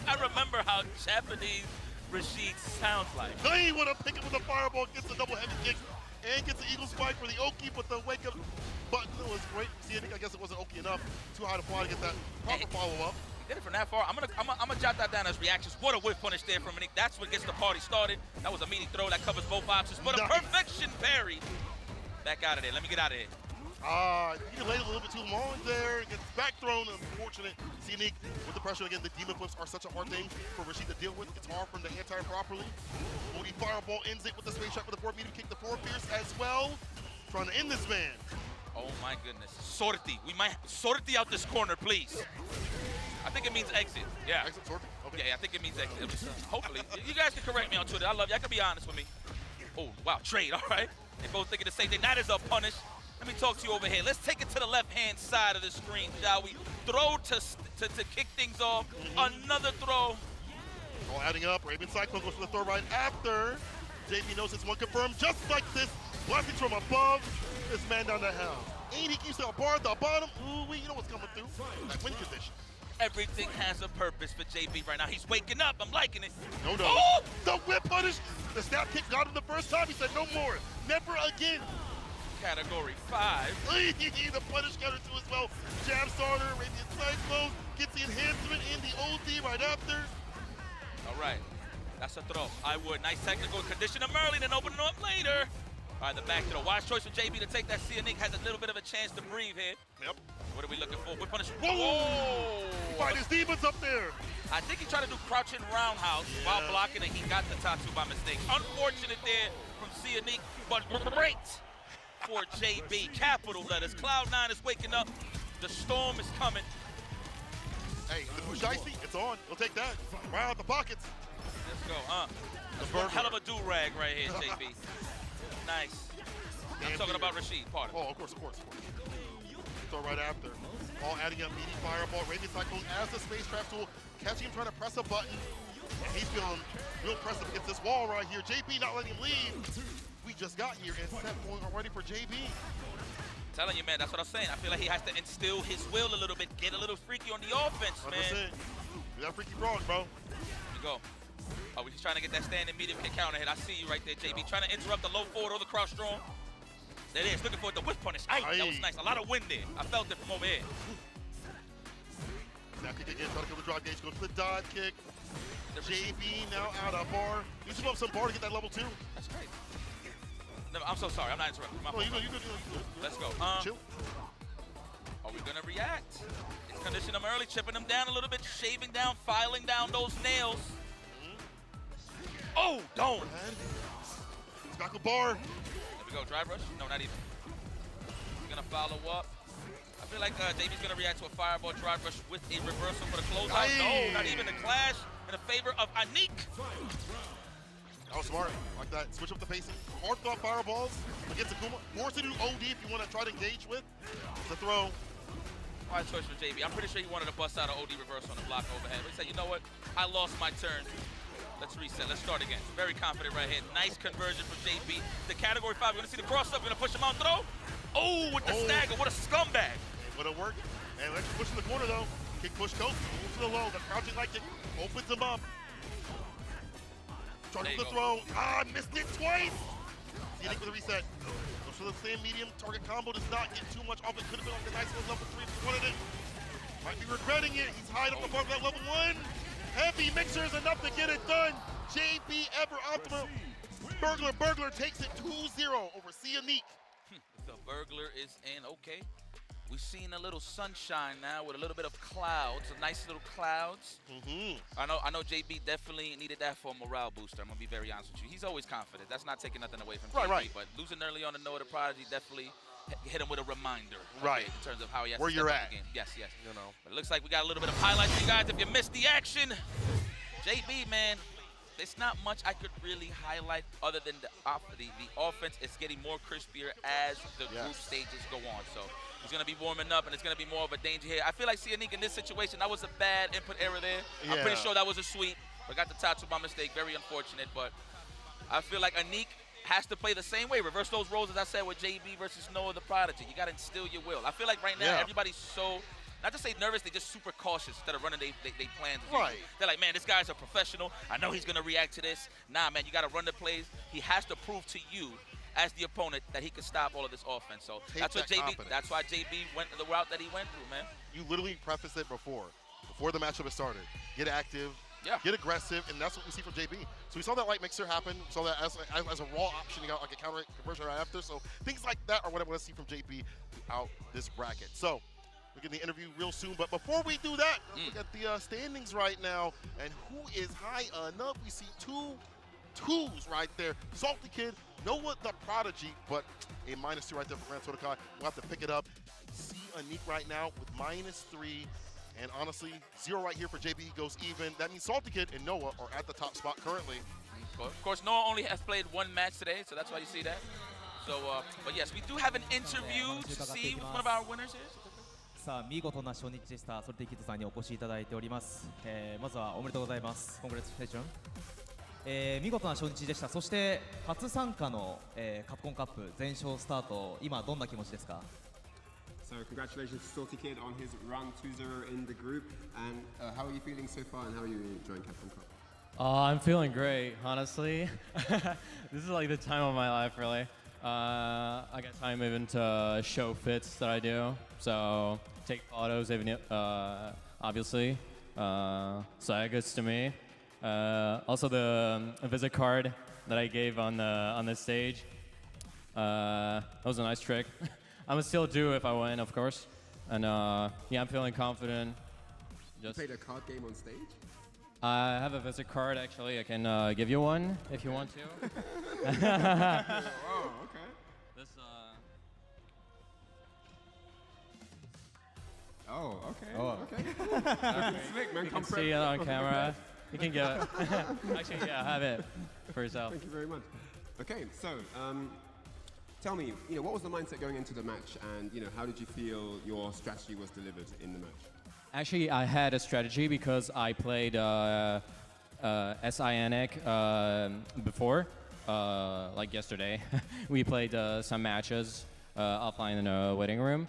I remember how Japanese Rashid sounds like. Then he would have picked it with a fireball, gets the double heavy kick, and gets the eagle spike for the Oki, but the wake up button was great. See, I guess it wasn't Oki enough. Too high to fly to get that proper follow up. He did it from that far. I'm gonna jot that down as reactions. What a whip punish there from Monique. That's what gets the party started. That was a meaty throw that covers both options, but a perfection parry. Back out of there. Let me get out of here. He delayed a little bit too long there. Gets back thrown. Unfortunate. Unique with the pressure again. The demon flips are such a hard thing for Rashid to deal with. It's hard for him to anti properly. Odie fireball ends it with the space shot with the forward medium kick. The forward fierce as well. Trying to end this man. Oh my goodness. Sorti. We might Sorti out this corner, please. I think it means exit. Yeah. Exit Sorti? Okay. Yeah, I think it means exit. Hopefully. You guys can correct me on Twitter. I love you. I can be honest with me. Oh, wow. Trade. All right. They both thinking the same thing. That is a punish. Let me talk to you over here. Let's take it to the left-hand side of the screen, shall we? Throw to kick things off. Another throw. All adding up. Raven Cyclone goes for the throw right after. JP knows it's one confirmed. Just like this. Blasting from above. This man down the hell. And he keeps the bar at the bottom. Ooh, you know what's coming through. That win condition. Everything has a purpose for JB right now. He's waking up. I'm liking it. No. Oh! The whip punish. The snap kick got him the first time. He said no more. Never again. Category 5. The punish counter too as well. Jab starter, Radiant Cyclone, gets the enhancement in the OD right after. All right, that's a throw. I would. Nice technical. Condition him early, then open it up later. All right, the back throw. Wise choice for JB to take that. Nick has a little bit of a chance to breathe here. Yep. What are we looking for? Whip punish. Whoa! Fight his demons up there. I think he tried to do crouching roundhouse while blocking, and he got the tattoo by mistake. Unfortunate there from Nick, but great for JB. Capital letters. Cloud9 is waking up. The storm is coming. Hey, the Bushicy, it's on. We'll take that. Right out the pockets. Let's go. That's one hell of a do-rag right here, JB. Nice. I'm talking about Rashid, pardon. Oh, of course. So right after. All adding up, meaty fireball. Radiant Cyclone as the space trap tool. Catching him trying to press a button. And he's feeling real pressed against this wall right here. JB not letting him leave. We just got here and set going already for JB. Telling you, man, that's what I'm saying. I feel like he has to instill his will a little bit, get a little freaky on the offense, 100%. man. You got freaky frog, bro. Here we go. Oh, we're just trying to get that standing medium kick counter hit. I see you right there, JB. Trying to interrupt the low forward or the crouch strong. There it is. Looking for the whip punish. Aye, that was nice. A lot of wind there. I felt it from over here. Snap kick again. Trying to kill the drop gauge. Goes to the dodge kick. JB now out of bar. You should up some bar to get that level 2. That's great. No, I'm so sorry. I'm not interrupting. Oh, you good. Let's go. Chill. Are we going to react? It's conditioning him early, chipping him down a little bit, shaving down, filing down those nails. Oh, don't. Back with bar. There we go. Drive rush? No, not even. He's going to follow up. I feel like JB's going to react to a fireball drive rush with a reversal for the closeout. No, not even a clash in the favor of Anik. That was smart. Like that. Switch up the pacing. Hard thought fireballs against Akuma. Force to do OD if you want to try to engage with. The throw. All right, choice for JB. I'm pretty sure he wanted to bust out an OD reverse on the block overhead. But he said, you know what? I lost my turn. Let's reset. Let's start again. Very confident right here. Nice conversion from JB. The category 5. We're going to see the cross up. We're going to push him out throw. Oh, with the stagger. What a scumbag. It would have worked. And let's push in the corner, though. Kick, push, coast. Move to the low. The crouching light kick opens him up. Trying to the throw. Missed it twice. Unique with a reset. Goes for the same medium. Target combo does not get too much off. It could have been like a nice little level 3 if he wanted it. Might be regretting it. He's high up above that level 1. Heavy mixer is enough to get it done. JB ever optimal. Burglar takes it 2-0 over Unique. The burglar is in. Okay. We've seen a little sunshine now with a little bit of clouds, nice little clouds. I know JB definitely needed that for a morale booster. I'm going to be very honest with you. He's always confident. That's not taking nothing away from JB. But losing early on to Noah the Prodigy definitely hit him with a reminder. Right. In terms of how he has where to you're step at. up the game. Yes. You know. But it looks like we got a little bit of highlights for you guys. If you missed the action, JB, man, there's not much I could really highlight other than the offense is getting more crispier as the group stages go on. So he's going to be warming up, and it's going to be more of a danger here. I feel like Anik in this situation, that was a bad input error there. Yeah. I'm pretty sure that was a sweep. I got the tattoo by mistake. Very unfortunate, but I feel like Anik has to play the same way. Reverse those roles, as I said, with JB versus Noah the Prodigy. You got to instill your will. I feel like right now everybody's so, not to say nervous, they're just super cautious instead of running they plans. Right. They're like, man, this guy's a professional. I know he's going to react to this. Nah, man, you got to run the plays. He has to prove to you as the opponent that he can stop all of this offense. So that's why JB went the route that he went through, man. You literally prefaced it before the matchup has started. Get active. Yeah. Get aggressive, and that's what we see from JB. So we saw that light mixer happen. We saw that as a raw option. You got like a counter conversion right after. So things like that are what I want to see from JB throughout this bracket. So we're getting the interview real soon. But before we do that, let's look at the standings right now. And who is high enough? We see two twos right there. Salty Kid, Noah the Prodigy, but a -2 right there for Grand Sodakai. We'll have to pick it up. See Anik right now with -3. And honestly, 0 right here for JB. He goes even. That means Salty Kid and Noah are at the top spot currently. Of course, Noah only has played 1 match today, so that's why you see that. So, but yes, we do have an interview to see with one of our winners here. さあ見事な初日でしたソルティキッドさんにお越しいただいております、まずはおめでとうございますコングレッチュレーション、見事な初日でしたそして初参加の、カプコンカップ全勝スタート今どんな気持ちですか So congratulations to Salty Kid on his run 2-0 in the group. And how are you feeling so far, and how are you enjoying Capcom Cup? I'm feeling great, honestly. This is like the time of my life, really. I got time even to show fits that I do. So take photos, even obviously. So that gets to me. Also the visit card that I gave on the stage. That was a nice trick. I'm gonna still do if I win, of course. And yeah, I'm feeling confident. Just you played a card game on stage? I have a visit card, actually. I can give you one if you want to. Oh, okay. This, Oh, okay. Oh. Okay. Slick, man. You can see it on camera. You can get it. Actually, yeah, have it for yourself. Thank you very much. Okay, so tell me, what was the mindset going into the match, and how did you feel your strategy was delivered in the match? Actually, I had a strategy because I played SINIC before, like yesterday. We played some matches offline in a waiting room.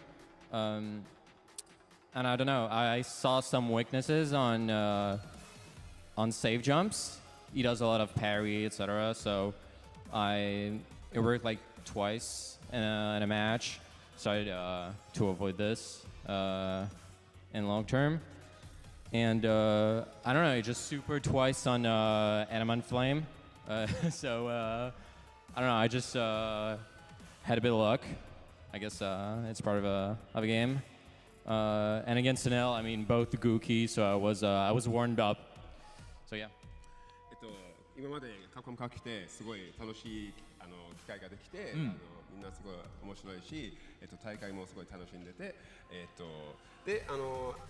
And I don't know, I saw some weaknesses on save jumps. He does a lot of parry, etc. So it worked like twice in a match. So to avoid this in long term. And I don't know, it just super twice on Adamant Flame. So I don't know, I just had a bit of luck. I guess it's part of a game. And against Nell, I mean, both the Gookie, so I was warmed up. So yeah. 今までカプコンカップ来てすごい楽しい機会ができて、みんなすごい面白いし、大会もすごい楽しんでて、で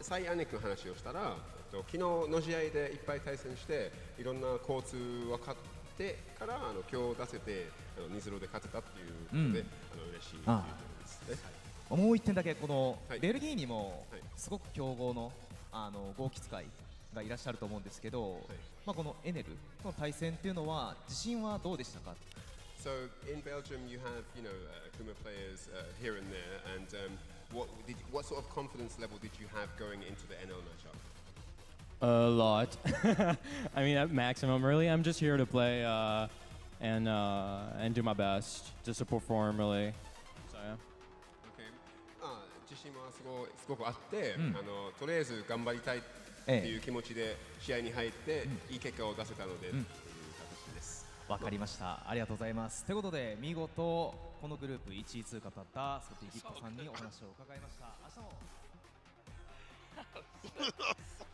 サイアネックの話をしたら、昨日の試合でいっぱい対戦していろんな交通を買ってから今日出せて2-0で勝てたっていうので、嬉しいということですね。もう1点だけこのベルギーにもすごく強豪の豪気使いがいらっしゃると思うんですけど、まあこのエネルとの対戦っていうのは自信はどうでしたか So in Belgium you have Kuma players here and there, and what sort of confidence level did you have going into the NL matchup? A lot. I mean at maximum really. I'm just here to play and do my best just to perform really. So yeah. Okay. 自信はすごくあって、とりあえず頑張りたいっていう気持ちで試合に入っていい結果を出せたので、っていう形です。わかりました。ありがとうございます。ということで見事このグループ1位通過だったソティギットさんにお話を伺いました。明日も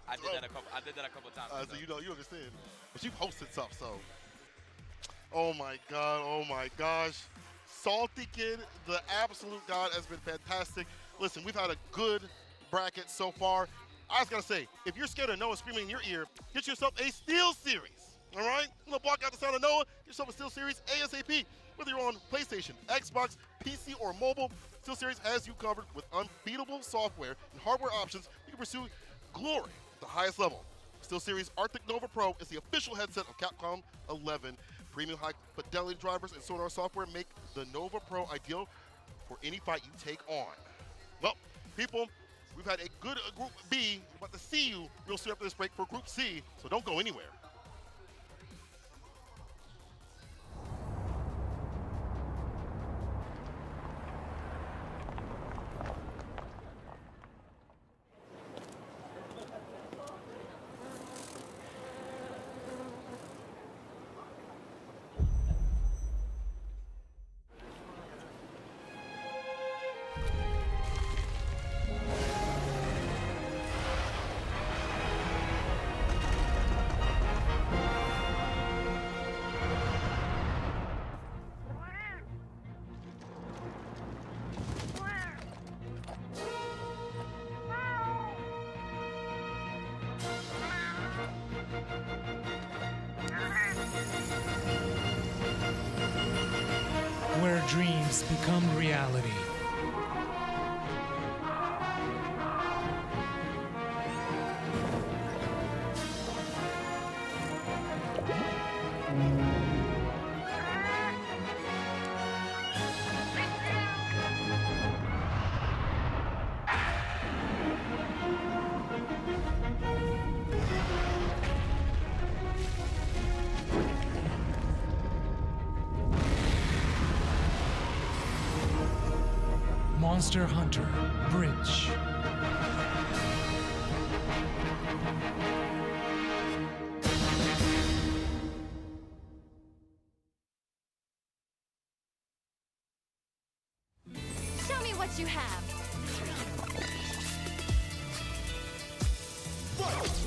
I did that a couple times. So you understand. But you've hosted stuff, so. Oh my gosh. Salty Kid, the absolute god, has been fantastic. Listen, we've had a good bracket so far. I was gonna say, if you're scared of Noah screaming in your ear, get yourself a Steel Series. All right? You know, block out the sound of Noah. Get yourself a SteelSeries ASAP. Whether you're on PlayStation, Xbox, PC, or mobile, SteelSeries has you covered with unbeatable software and hardware options. You can pursue glory at the highest level. SteelSeries Arctic Nova Pro is the official headset of Capcom 11. Premium high-fidelity drivers and sonar software make the Nova Pro ideal for any fight you take on. Well, people, we've had a good Group B. We're about to see you real soon after this break for Group C, so don't go anywhere. Where dreams become reality. Monster Hunter Bridge. Show me what you have. What?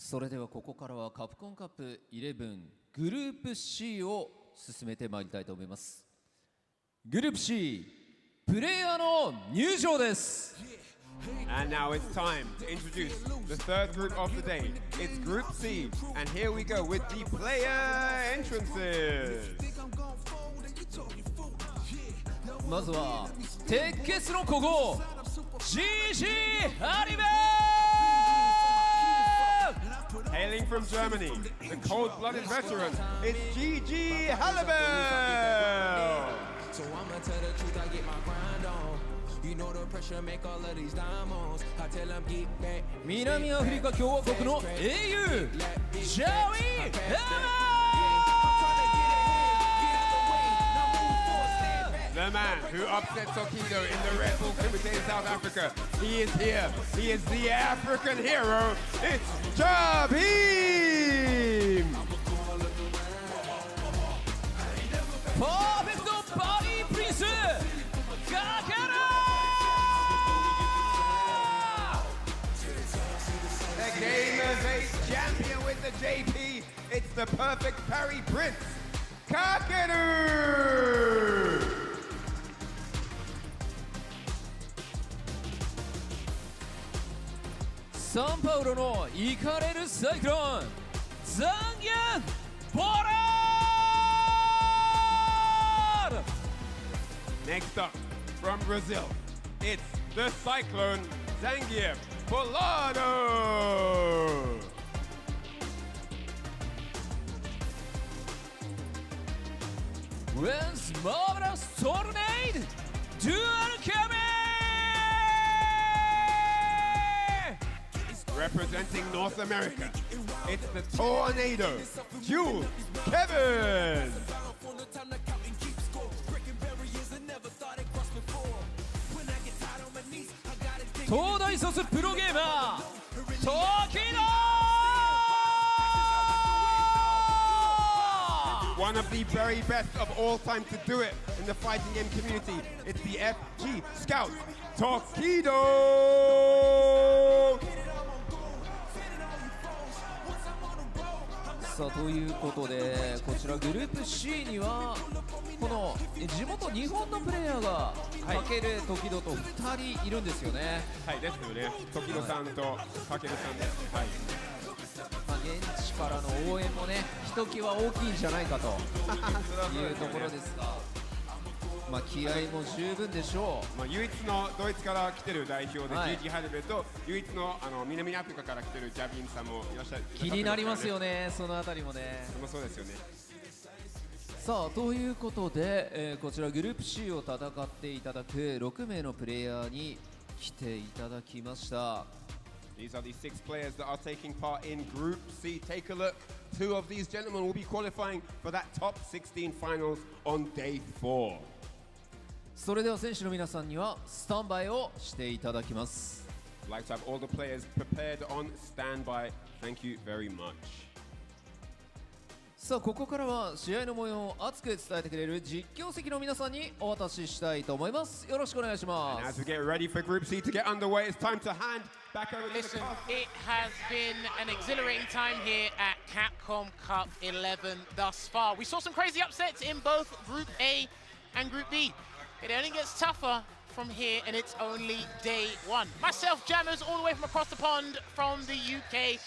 それではここからはカプコンカップ11グループ C を進めてまいりたいと思います。グループ C プレイヤーの入場です。 And now it's time to introduce the third group of the day. It's Group C, and here we go with the player entrances. まずは鉄血の古豪 GG ハリベル Hailing from Germany, the cold-blooded veteran, it's GG Halibel. So I'ma tell the truth, I get my grind on. You know the pressure make all of these diamonds. I tell them get back. 南アフリカ共和国の英雄ジャーウィー・ハ The man who upset Tokido in the Red Bull Comité in South Africa. He is here. He is the African hero. It's Jabim! Perfect body breeze! Kakara! The Gamers 8 champion with the JP. It's the perfect parry prince, Kakeru! サンパウロのイカれるサイクロンザンギャンボラード Next up, from Brazil, it's the Cyclone Zangief Polado! When's marvelous tornado dual coming! Representing North America, it's the Tornado, Jules Kevin! 東大卒プロゲーマー時の One of the very best of all time to do it in the fighting game community. It's the FG Scout, Tokido! さあということでこちらグループ C にはこの地元日本のプレイヤーがかける時々と2人いるんですよね。はいですよね。時々さんとかけるさんです。はい。まあ現地からの応援もねひときわ大きいんじゃないかというところですが。まあ気合も十分でしょう。まあ唯一のドイツから来てる代表で、GG ハルベと唯一の南アフリカから来てるジャビンさんもいらっしゃる。気になりますよね、そのあたりもね。そうですよね。さあということで、こちらグループ C を戦っていただく6名のプレイヤーに来ていただきました。These are the 6 players that are taking part in Group C. Take a look. 2 of these gentlemen will be qualifying for that top 16 finals on day 4. それでは選手の皆さんにはスタンバイをしていただきます。I'd like to have all the players prepared on standby. Thank you very much. さあここからは試合の模様を熱く伝えてくれる実況席の皆さんにお渡ししたいと思います。よろしくお願いします。And as we get ready for Group C to get underway, it's time to hand back over to the Listen, it has been an exhilarating time here at Capcom Cup 11 thus far. We saw some crazy upsets in both Group A and Group B. It only gets tougher from here, and it's only day 1. Myself, Jammers, all the way from across the pond from the UK.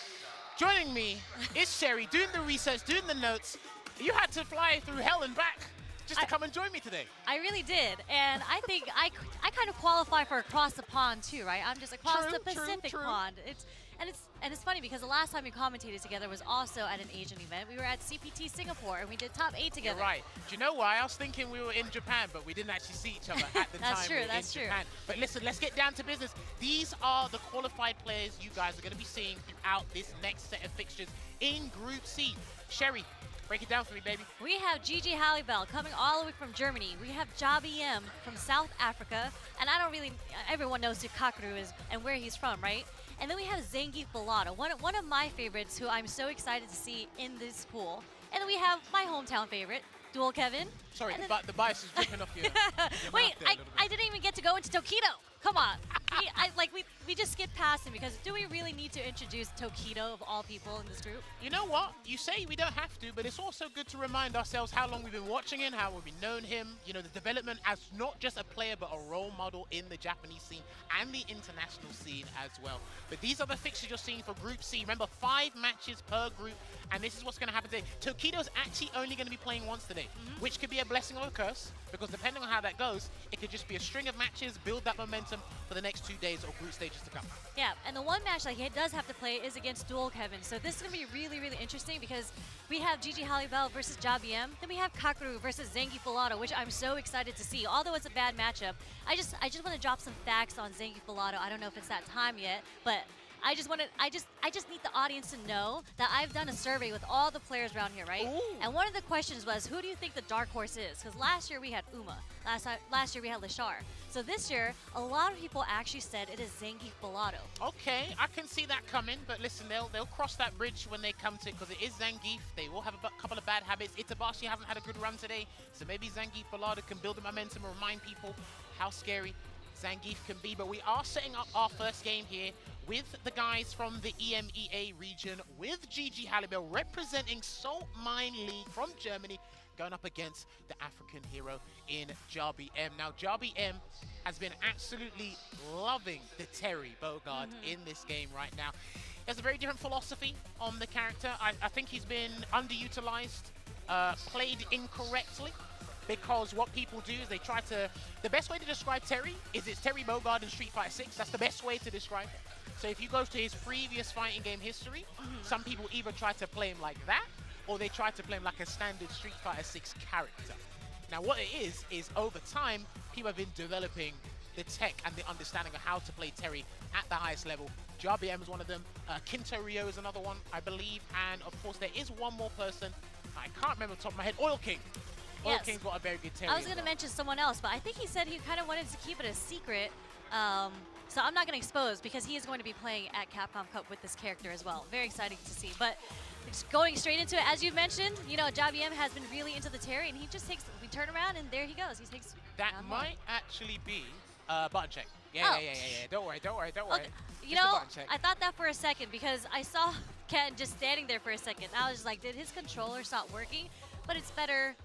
Joining me is Sherry, doing the research, doing the notes. You had to fly through hell and back just to come and join me today. I really did, and I think I kind of qualify for across the pond too, right? I'm just across the Pacific pond. It's funny because the last time we commentated together was also at an Asian event. We were at CPT Singapore and we did top 8 together. You're right. Do you know why? I was thinking we were in Japan, but we didn't actually see each other at the time we were in Japan. But listen, let's get down to business. These are the qualified players you guys are going to be seeing throughout this next set of fixtures in Group C. Sherry, break it down for me, baby. We have GG Halibel coming all the way from Germany. We have Jabi M from South Africa. And everyone knows who Kakeru is and where he's from, right? And then we have Zangief Balada, one of my favorites who I'm so excited to see in this pool. And then we have my hometown favorite, Dual Kevin. Sorry, the bias is dripping off your Wait, I didn't even get to go into Tokido. Come on. We just skipped past him because do we really need to introduce Tokido of all people in this group? You know what? You say we don't have to, but it's also good to remind ourselves how long we've been watching him, how we've known him, you know, the development as not just a player, but a role model in the Japanese scene and the international scene as well. But these are the fixtures you're seeing for Group C. Remember, 5 matches per group, and this is what's going to happen today. Tokido's actually only going to be playing once today, which could be a blessing or a curse, because depending on how that goes, it could just be a string of matches, build that momentum for the next 2 days or group stages to come. Yeah, and the one match that he does have to play is against Duel Kevin. So this is going to be really, really interesting because we have Gigi Halibel versus Jabi M. Then we have Kakeru versus Zengi Filato, which I'm so excited to see. Although it's a bad matchup, I just want to drop some facts on Zengi Filato. I don't know if it's that time yet, but I just need the audience to know that I've done a survey with all the players around here, right? Ooh. And one of the questions was, who do you think the dark horse is? Because last year we had Uma. Last year we had Lashar. So this year, a lot of people actually said it is Zengi Filato. Okay, I can see that coming, but listen, they'll cross that bridge when they come to it because it is Zangief. They will have a couple of bad habits. Itabashi hasn't had a good run today, so maybe Zengi Filato can build the momentum and remind people how scary Zangief can be. But we are setting up our first game here with the guys from the EMEA region, with Gigi Halibel representing Salt Mine League from Germany, going up against the African hero in Jabi M. Now, Jabi M has been absolutely loving the Terry Bogard in this game right now. He has a very different philosophy on the character. I think he's been underutilized, played incorrectly, because what people do is they try to... The best way to describe Terry is it's Terry Bogard in Street Fighter 6. That's the best way to describe it. So if you go to his previous fighting game history, some people either try to play him like that, or they try to play him like a standard Street Fighter 6 character. Now what it is over time, people have been developing the tech and the understanding of how to play Terry at the highest level. Jabi M is one of them, Kinto Ryo is another one, I believe, and of course there is one more person, I can't remember off the top of my head, Oil King. Oil King's got a very good Terry. I was going to mention someone else, but I think he said he kind of wanted to keep it a secret. So I'm not going to expose because he is going to be playing at Capcom Cup with this character as well. Very exciting to see. But just going straight into it, as you mentioned, you know, Jabi M has been really into the Terry, and he just takes, we turn around, and there he goes. He takes that might actually be button check. Yeah. Don't worry. Okay. You know, I thought that for a second because I saw Ken just standing there for a second. I was just like, did his controller stop working? But it's better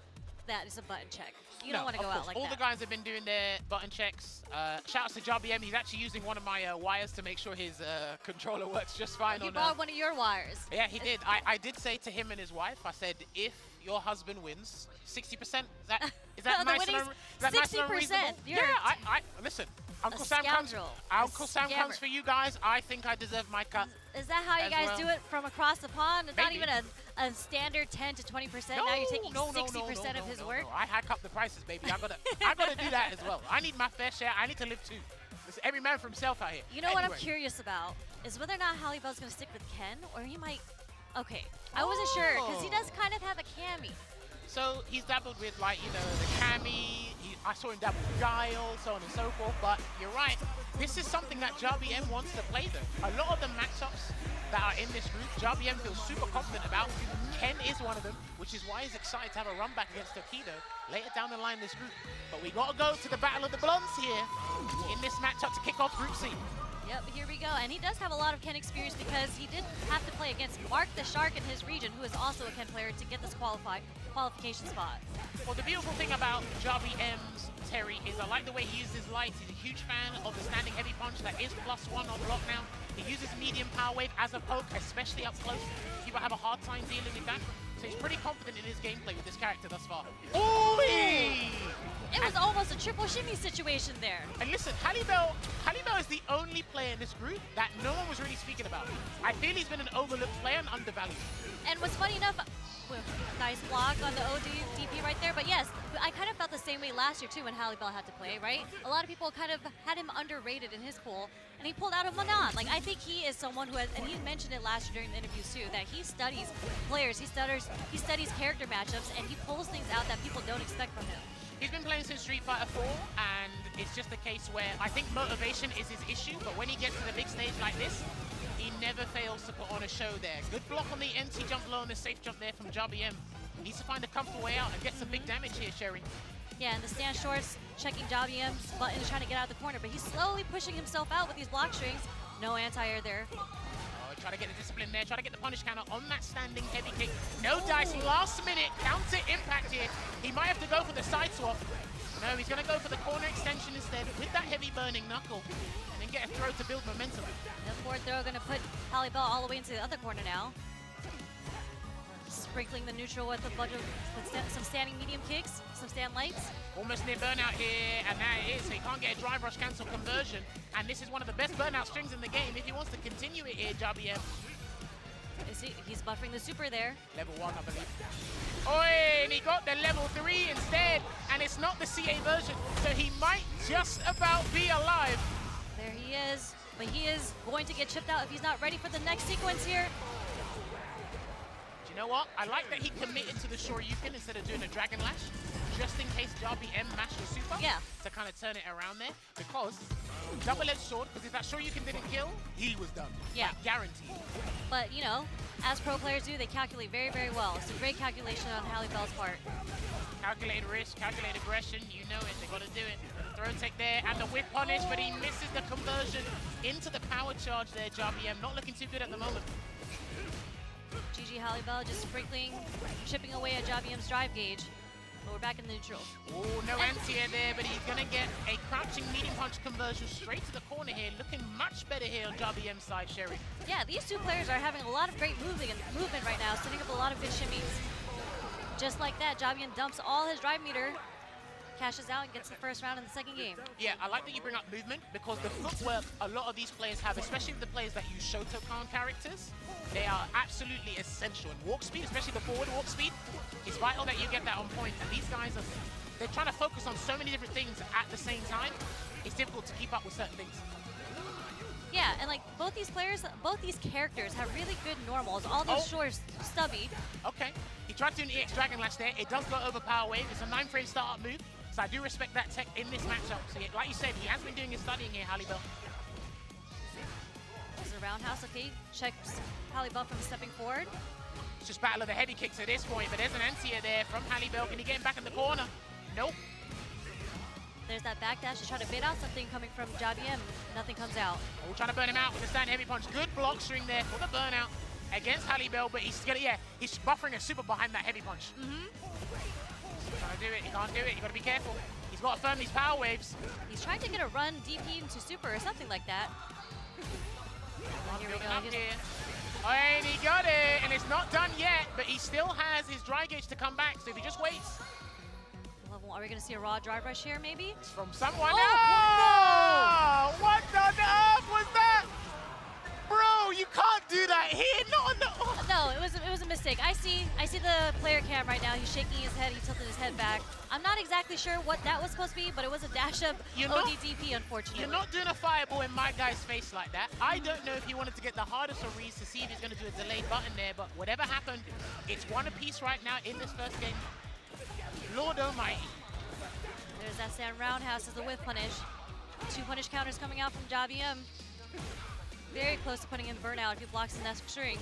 that it's a button check. You don't want to go out like that. All the guys have been doing their button checks. Shout out to Jabi M. He's actually using one of my wires to make sure his controller works just fine. He bought one of your wires. Yeah, he did. I did say to him and his wife, I said, if your husband wins, 60%, is that nice and 60%. Yeah, listen. Uncle Sam comes for you guys. I think I deserve my cut. Is that how you guys do it from across the pond? It's not even a standard 10 to 20%. Now you're taking 60% of his work. I hack up the prices, baby. I gotta do that as well. I need my fair share. I need to live too. Listen, every man for himself out here. You know what I'm curious about is whether or not Halibel's gonna stick with Ken, or he might. Okay, I wasn't sure because he does kind of have a Cammy. So he's dabbled with, like, you know, the Cammy. I saw him dabble with Guile, so on and so forth. But you're right. This is something that Jabi M wants to play, though. A lot of the matchups that are in this group, Jabi M feels super confident about. Ken is one of them, which is why he's excited to have a run back against Tokido later down the line in this group. But we got to go to the Battle of the Blondes here in this matchup to kick off Group C. Yep, here we go. And he does have a lot of Ken experience because he did have to play against Mark the Shark in his region, who is also a Ken player, to get this qualification spot. Well, the beautiful thing about Jabi M's Terry is I like the way he uses lights. He's a huge fan of the standing heavy punch that is +1 on block now. He uses medium power wave as a poke, especially up close. People have a hard time dealing with that. So he's pretty confident in his gameplay with this character thus far. Ooh! It was almost a triple shimmy situation there. And listen, Halibel is the only player in this group that no one was really speaking about. I feel he's been an overlooked player and undervalued. And what's funny enough, nice block on the OD DP right there. But yes, I kind of felt the same way last year too when Halibel had to play, right? A lot of people kind of had him underrated in his pool, and he pulled out of Manan. Like, I think he is someone who has, and he mentioned it last year during the interviews too, that he studies players, he studies character matchups, and he pulls things out that people don't expect from him. He's been playing since Street Fighter 4, and it's just a case where I think motivation is his issue, but when he gets to the big stage like this, he never fails to put on a show there. Good block on the NT jump low and the safe jump there from Jabi M. Needs to find a comfortable way out and get some big damage here, Sherry. Yeah, and the stand shorts, checking JBM's buttons, trying to get out of the corner, but he's slowly pushing himself out with these block strings. No anti-air there. Oh, try to get the discipline there, try to get the punish counter on that standing heavy kick. No dice, last minute counter impact here. He might have to go for the side swap. No, he's going to go for the corner extension instead with that heavy burning knuckle and then get a throw to build momentum. The forward throw going to put Halle Bell all the way into the other corner now. Sprinkling the neutral with a bunch of some standing medium kicks, some stand lights. Almost near burnout here, and that it is. So he can't get a drive rush cancel conversion. And this is one of the best burnout strings in the game if he wants to continue it here, JBM. He's buffering the super there. Level 1, I believe. Oi, and he got the level 3 instead, and it's not the CA version, so he might just about be alive. There he is, but he is going to get chipped out if he's not ready for the next sequence here. You know what? I like that he committed to the Shoryuken instead of doing a Dragon Lash, just in case JBM mashed the super. Yeah. To kind of turn it around there, because double-edged sword, because if that Shoryuken didn't kill, he was done. Yeah. Like, guaranteed. But, you know, as pro players do, they calculate very, very well. It's a great calculation on Halle Bell's part. Calculated risk, calculated aggression, you know it, they got to do it. The throw take there, and the whip punish, but he misses the conversion into the power charge there, JBM. Not looking too good at the moment. GG Halle Bell just sprinkling, chipping away at JBM's drive gauge. But we're back in the neutral. Oh, no anti-air there, but he's going to get a crouching medium punch conversion straight to the corner here. Looking much better here on JBM's side, Sherry. Yeah, these two players are having a lot of great movement right now, setting up a lot of good shimmies. Just like that, JBM dumps all his drive meter, cashes out, and gets the first round in the second game. Yeah, I like that you bring up movement, because the footwork a lot of these players have, especially the players that use Shotokan characters, they are absolutely essential. And walk speed, especially the forward walk speed, it's vital that you get that on point. And these guys they're trying to focus on so many different things at the same time. It's difficult to keep up with certain things. Yeah, and like both these characters have really good normals. All those shorts, stubby. Okay, he tried to do an EX Dragon Lash there. It does go over Power Wave. It's a 9-frame startup move. So I do respect that tech in this matchup. So yeah, like you said, he has been doing his studying here, Halle Bell. There's a roundhouse, okay. Checks Halle Bell from stepping forward. It's just battle of the heavy kicks at this point, but there's an anti-air there from Halle Bell. Can he get him back in the corner? Nope. There's that backdash to try to bait out something coming from JBM. Nothing comes out. Oh, trying to burn him out with the stand heavy punch. Good block string there for the burnout against Halle Bell, but he's buffering a super behind that heavy punch. Trying to do it, he can't do it, you gotta be careful. He's got to firm these power waves. He's trying to get a run DP into super or something like that. Here we go. Oh, and he got it, and it's not done yet, but he still has his dry gauge to come back, so if he just waits. Are we gonna see a raw drive rush here, maybe? It's from someone. Oh, no! What on earth was that? Bro, you can't do that here, not on the... No, it was a mistake. I see the player cam right now. He's shaking his head, he's tilting his head back. I'm not exactly sure what that was supposed to be, but it was a dash up ODDP, unfortunately. You're not doing a fireball in my guy's face like that. I don't know if he wanted to get the hardest of reads to see if he's gonna do a delayed button there, but whatever happened, it's one apiece right now in this first game. Lord almighty. There's that stand roundhouse as the whip punish. 2 punish counters coming out from JBM. Very close to putting in burnout if he blocks the next string.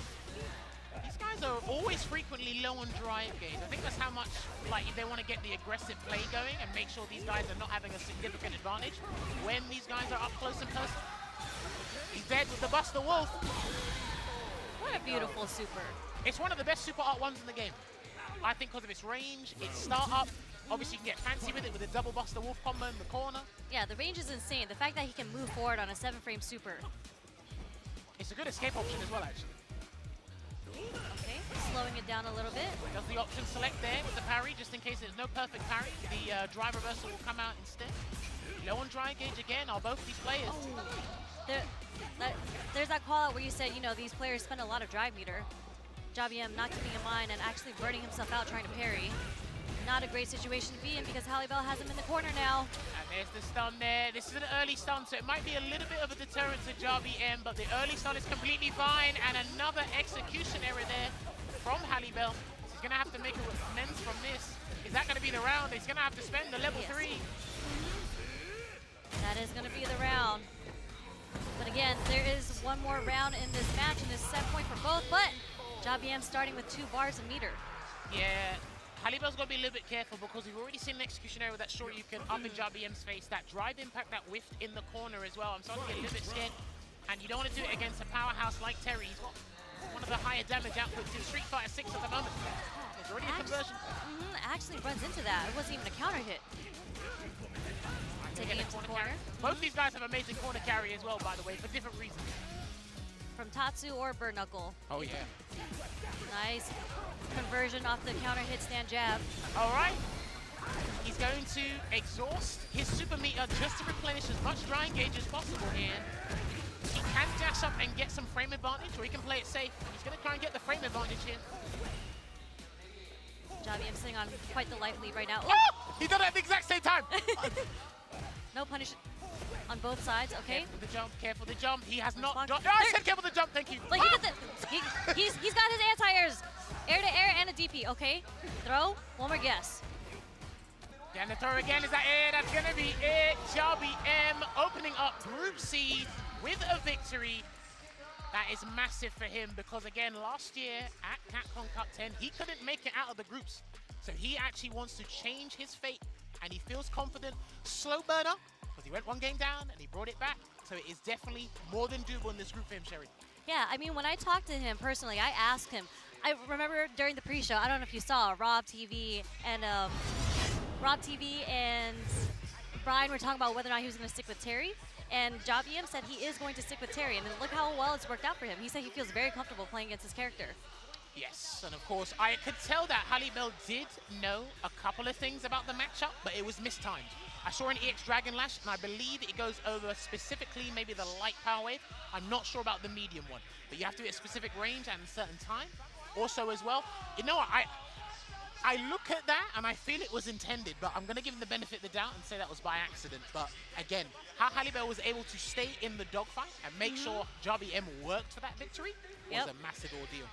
These guys are always frequently low on drive gauge. I think that's how much, like, they want to get the aggressive play going and make sure these guys are not having a significant advantage when these guys are up close and personal. He's dead with the Buster Wolf. What a beautiful super. It's one of the best super art ones in the game. I think because of its range, its startup. Obviously, you can get fancy with it with a double Buster Wolf combo in the corner. Yeah, the range is insane. The fact that he can move forward on a 7-frame super. It's a good escape option as well, actually. Okay, slowing it down a little bit. Does the option select there with the parry, just in case there's no perfect parry. The drive reversal will come out instead. Low on dry gauge again are both these players. Oh. There's that call out where you said, you know, these players spend a lot of drive meter. JBM not keeping in mind and actually burning himself out trying to parry. Not a great situation to be in because Halle Bell has him in the corner now. And there's the stun there. This is an early stun, so it might be a little bit of a deterrent to JBM, but the early stun is completely fine. And another execution error there from Halle Bell. He's going to have to make amends from this. Is that going to be the round? He's going to have to spend the level 3. That is going to be the round. But again, there is one more round in this match, and it's a set point for both, but JBM starting with 2 bars of meter. Yeah, Halibel's got to be a little bit careful because we've already seen an execution area with that short you can up in JBM's face, that drive impact, that whiffed in the corner as well. I'm starting to get a little bit scared. And you don't want to do it against a powerhouse like Terry. He's got one of the higher damage outputs in Street Fighter 6 at the moment. There's already a conversion. Actually runs into that. It wasn't even a counter hit. Taking a corner. Both these guys have amazing corner carry as well, by the way, for different reasons. From Tatsu or Bird Knuckle. Oh, yeah. Nice conversion off the counter hit stand jab. All right. He's going to exhaust his super meter just to replenish as much dry engage as possible here. He can dash up and get some frame advantage, or he can play it safe. He's going to try and get the frame advantage here. JBM sitting on quite the life lead right now. Oh! He done it at the exact same time. No punish on both sides, okay? Careful the jump, careful the jump. He has not jumped. Oh, I said careful the jump, thank you. Like, he's got his anti-airs. Air to air and a DP, okay? Throw, one more guess. And the throw again, is that it? That's gonna be it. JBM opening up Group C with a victory. That is massive for him because, again, last year at Capcom Cup 10, he couldn't make it out of the groups. So he actually wants to change his fate, and he feels confident. Slow burner, because he went one game down and he brought it back. So it is definitely more than doable in this group for him, Sherry. Yeah, I mean, when I talked to him personally, I asked him. I remember during the pre-show, I don't know if you saw, Rob TV and Brian were talking about whether or not he was going to stick with Terry. And JBM said he is going to stick with Terry, and look how well it's worked out for him. He said he feels very comfortable playing against his character. Yes, and of course, I could tell that Halibel did know a couple of things about the matchup, but it was mistimed. I saw an EX Dragon Lash, and I believe it goes over specifically maybe the light power wave. I'm not sure about the medium one, but you have to hit a specific range and a certain time. Also as well, you know what, I look at that and I feel it was intended, but I'm going to give him the benefit of the doubt and say that was by accident. But again, how Halibel was able to stay in the dogfight and make sure JBM worked for that victory was a massive ordeal.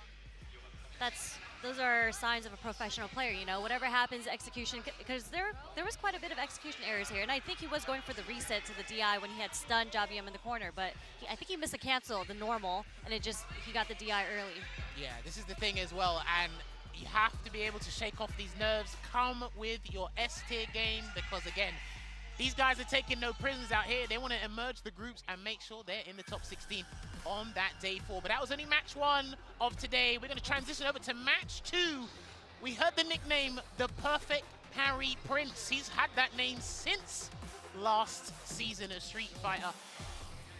Those are signs of a professional player, you know, whatever happens, execution, because there was quite a bit of execution errors here, and I think he was going for the reset to the DI when he had stunned JBM in the corner, but I think he missed a cancel, the normal, and he got the DI early. Yeah, this is the thing as well, and you have to be able to shake off these nerves, come with your S-tier game, because again, these guys are taking no prisoners out here. They want to emerge the groups and make sure they're in the top 16 on that day 4. But that was only match 1 of today. We're going to transition over to match 2. We heard the nickname, the Perfect Parry Prince. He's had that name since last season of Street Fighter.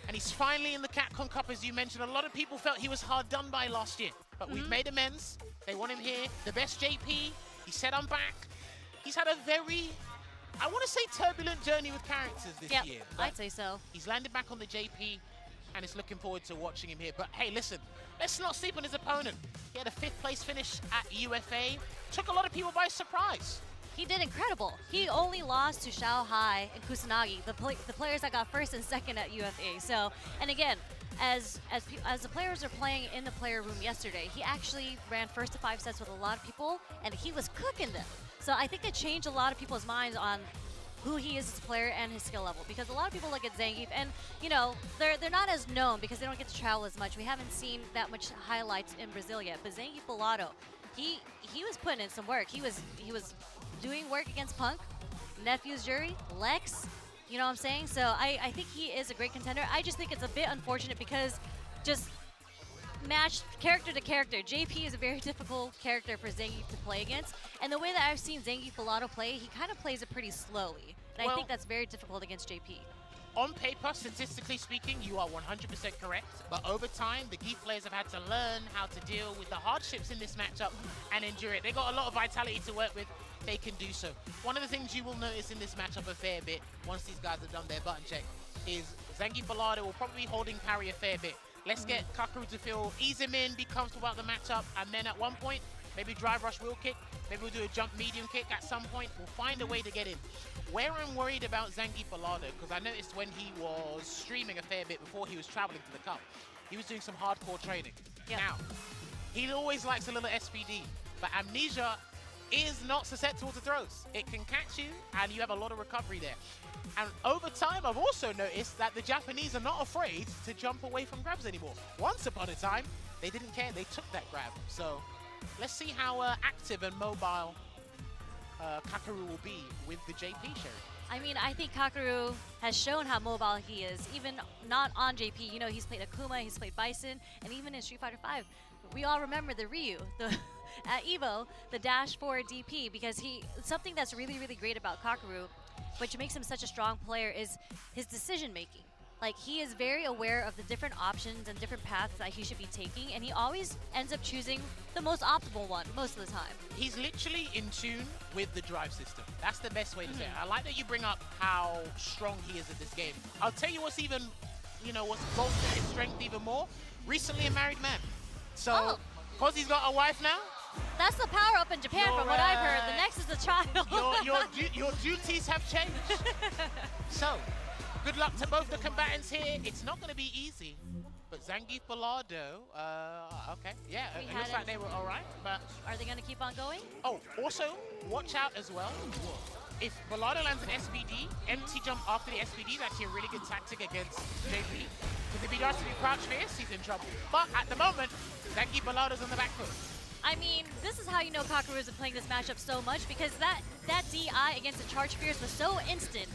And he's finally in the Capcom Cup, as you mentioned. A lot of people felt he was hard done by last year. But we've made amends. They want him here. The best JP. He said, I'm back. He's had a very, I want to say, turbulent journey with characters this year. I'd say so. He's landed back on the JP, and it's looking forward to watching him here. But hey, listen, let's not sleep on his opponent. He had a 5th place finish at UFA. Took a lot of people by surprise. He did incredible. He only lost to Xiao Hai and Kusanagi, the players that got 1st and 2nd at UFA. So, and again, as the players are playing in the player room yesterday, he actually ran 1st to 5 sets with a lot of people, and he was cooking them. So I think it changed a lot of people's minds on who he is as a player and his skill level, because a lot of people look at Zangief and, you know, they're not as known because they don't get to travel as much. We haven't seen that much highlights in Brazil yet, but Zangief Bellato, he was putting in some work. He was doing work against Punk, Nephew's Jury, Lex, you know what I'm saying? So I think he is a great contender. I just think it's a bit unfortunate because just matched character to character. JP is a very difficult character for Zangief to play against. And the way that I've seen Zangief Bellato play, he kind of plays it pretty slowly. And I think that's very difficult against JP. On paper, statistically speaking, you are 100% correct. But over time, the Geef players have had to learn how to deal with the hardships in this matchup and endure it. They got a lot of vitality to work with. They can do so. One of the things you will notice in this matchup a fair bit, once these guys have done their button check, is Zangief Bellato will probably be holding parry a fair bit. Let's get Kakaru to feel, ease him in, be comfortable about the matchup, and then at one point, maybe drive rush wheel kick, maybe we'll do a jump medium kick at some point. We'll find a way to get in. Where I'm worried about Zangief Bellato, because I noticed when he was streaming a fair bit before he was traveling to the Cup, he was doing some hardcore training. Now, he always likes a little SPD, but Amnesia is not susceptible to throws. It can catch you, and you have a lot of recovery there. And over time, I've also noticed that the Japanese are not afraid to jump away from grabs anymore. Once upon a time, they didn't care. They took that grab. So let's see how active and mobile Kakaru will be with the JP show. I mean, I think Kakaru has shown how mobile he is, even not on JP. You know, he's played Akuma, he's played Bison, and even in Street Fighter V. We all remember the Ryu, at EVO, the dash forward DP, because something that's really, really great about Kakaru, which makes him such a strong player, is his decision making. Like, he is very aware of the different options and different paths that he should be taking, and he always ends up choosing the most optimal one most of the time. He's literally in tune with the drive system. That's the best way to say it. I like that you bring up how strong he is at this game. I'll tell you what's even, what's bolstered his strength even more. Recently a married man. So, because he's got a wife now, that's the power up in Japan, from what I've heard. The next is the child. your duties have changed. So, good luck to both the combatants here. It's not going to be easy. But Zangief Bilardo, okay, yeah, it looks like they were all right. But are they going to keep on going? Oh, also, watch out as well. If Bilardo lands an SBD, empty jump after the SBD is actually a really good tactic against JP. Because if he does to do crouch fierce, he's in trouble. But at the moment, Zangief Bilardo's on the back foot. I mean, this is how you know Kakaru has been playing this matchup so much, because that DI against the Charge Fierce was so instant.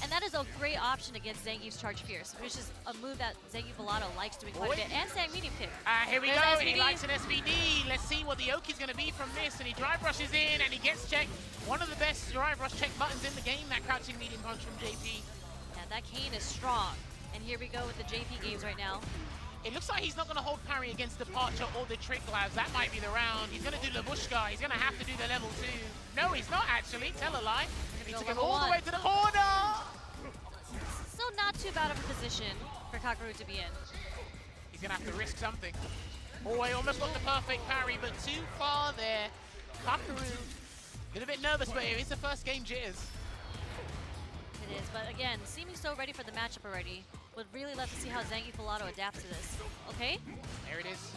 And that is a great option against Zangief's Charge Fierce, which is a move that Zangief Bilardo likes doing quite a bit. And Sang medium kick. Here we go. He likes an SBD. Let's see what the Oki's going to be from this. And he drive rushes in and he gets checked. One of the best drive rush check buttons in the game, that crouching medium punch from JP. Yeah, that cane is strong. And here we go with the JP games right now. It looks like he's not going to hold parry against Departure or the Trick Labs. That might be the round. He's going to do Labushka. He's going to have to do the level 2. No, he's not actually. Tell a lie. He took him all the way to the corner. Still not too bad of a position for Kakaru to be in. He's going to have to risk something. Oh, he almost got the perfect parry, but too far there. Kakaru, a little bit nervous, but it is the first game jitters. It is, but again, seeming so ready for the matchup already. Would really love to see how Zangief Bilardo adapts to this. Okay. There it is.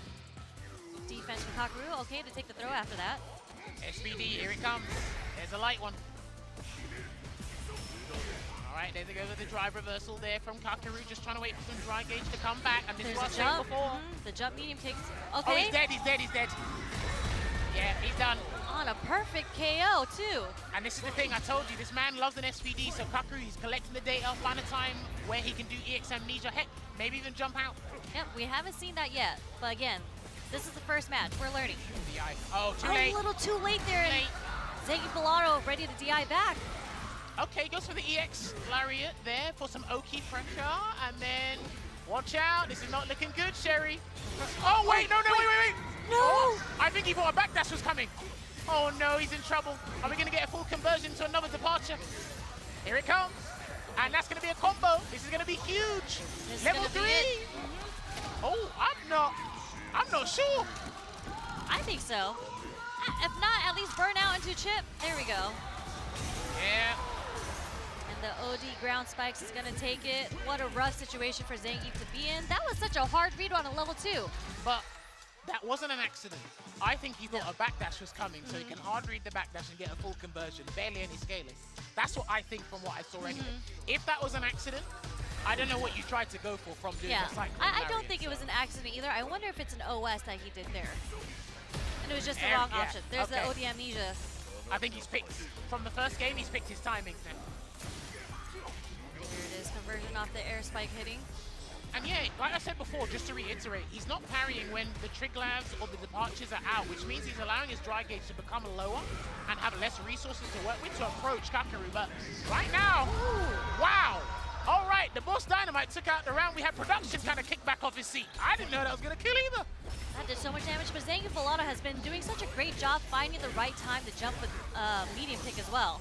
Defense from Kakaru. Okay, to take the throw after that. SBD, here it comes. There's a light one. All right, there they go with the drive reversal there from Kakaru, just trying to wait for some dry gauge to come back. And this There's was a jump. before. The jump medium kicks. Okay. Oh, he's dead, he's dead, he's dead. Yeah, he's done. On a perfect KO, too. And this is the thing, I told you, this man loves an SVD, so Kakaru, he's collecting the data, find a time where he can do EX Amnesia, heck, maybe even jump out. Yep, we haven't seen that yet. But again, this is the first match. We're learning. DI. Oh, too late. A little too late there. And Zangief Bilardo ready to DI back. Okay, goes for the EX Lariat there for some Oki pressure, and then watch out. This is not looking good, Sherry. Oh, wait, no, wait. No! Oh, I think he thought a backdash was coming. Oh no, he's in trouble. Are we going to get a full conversion to another departure? Here it comes. And that's going to be a combo. This is going to be huge. Level 3. Oh, I'm not sure. I think so. If not, at least burn out into chip. There we go. Yeah. And the OD ground spikes is going to take it. What a rough situation for Zangief to be in. That was such a hard read on a level 2. But that wasn't an accident. I think he thought a backdash was coming, so he can hard read the backdash and get a full conversion. Barely any scaling. That's what I think from what I saw anyway. If that was an accident, I don't know what you tried to go for from doing the cycle. I don't think it was an accident either. I wonder if it's an OS that he did there. And it was just the wrong option. There's the OD Amnesia. I think he's picked, from the first game, he's picked his timing then. Here it is, conversion off the air spike hitting. And yeah, like I said before, just to reiterate, he's not parrying when the Triglabs or the departures are out, which means he's allowing his dry gauge to become lower and have less resources to work with to approach Kakaru. But right now, wow! All right, the Boss Dynamite took out the round. We had production kind of kick back off his seat. I didn't know that was going to kill either. That did so much damage, but Zangief Bilardo has been doing such a great job finding the right time to jump with medium kick as well.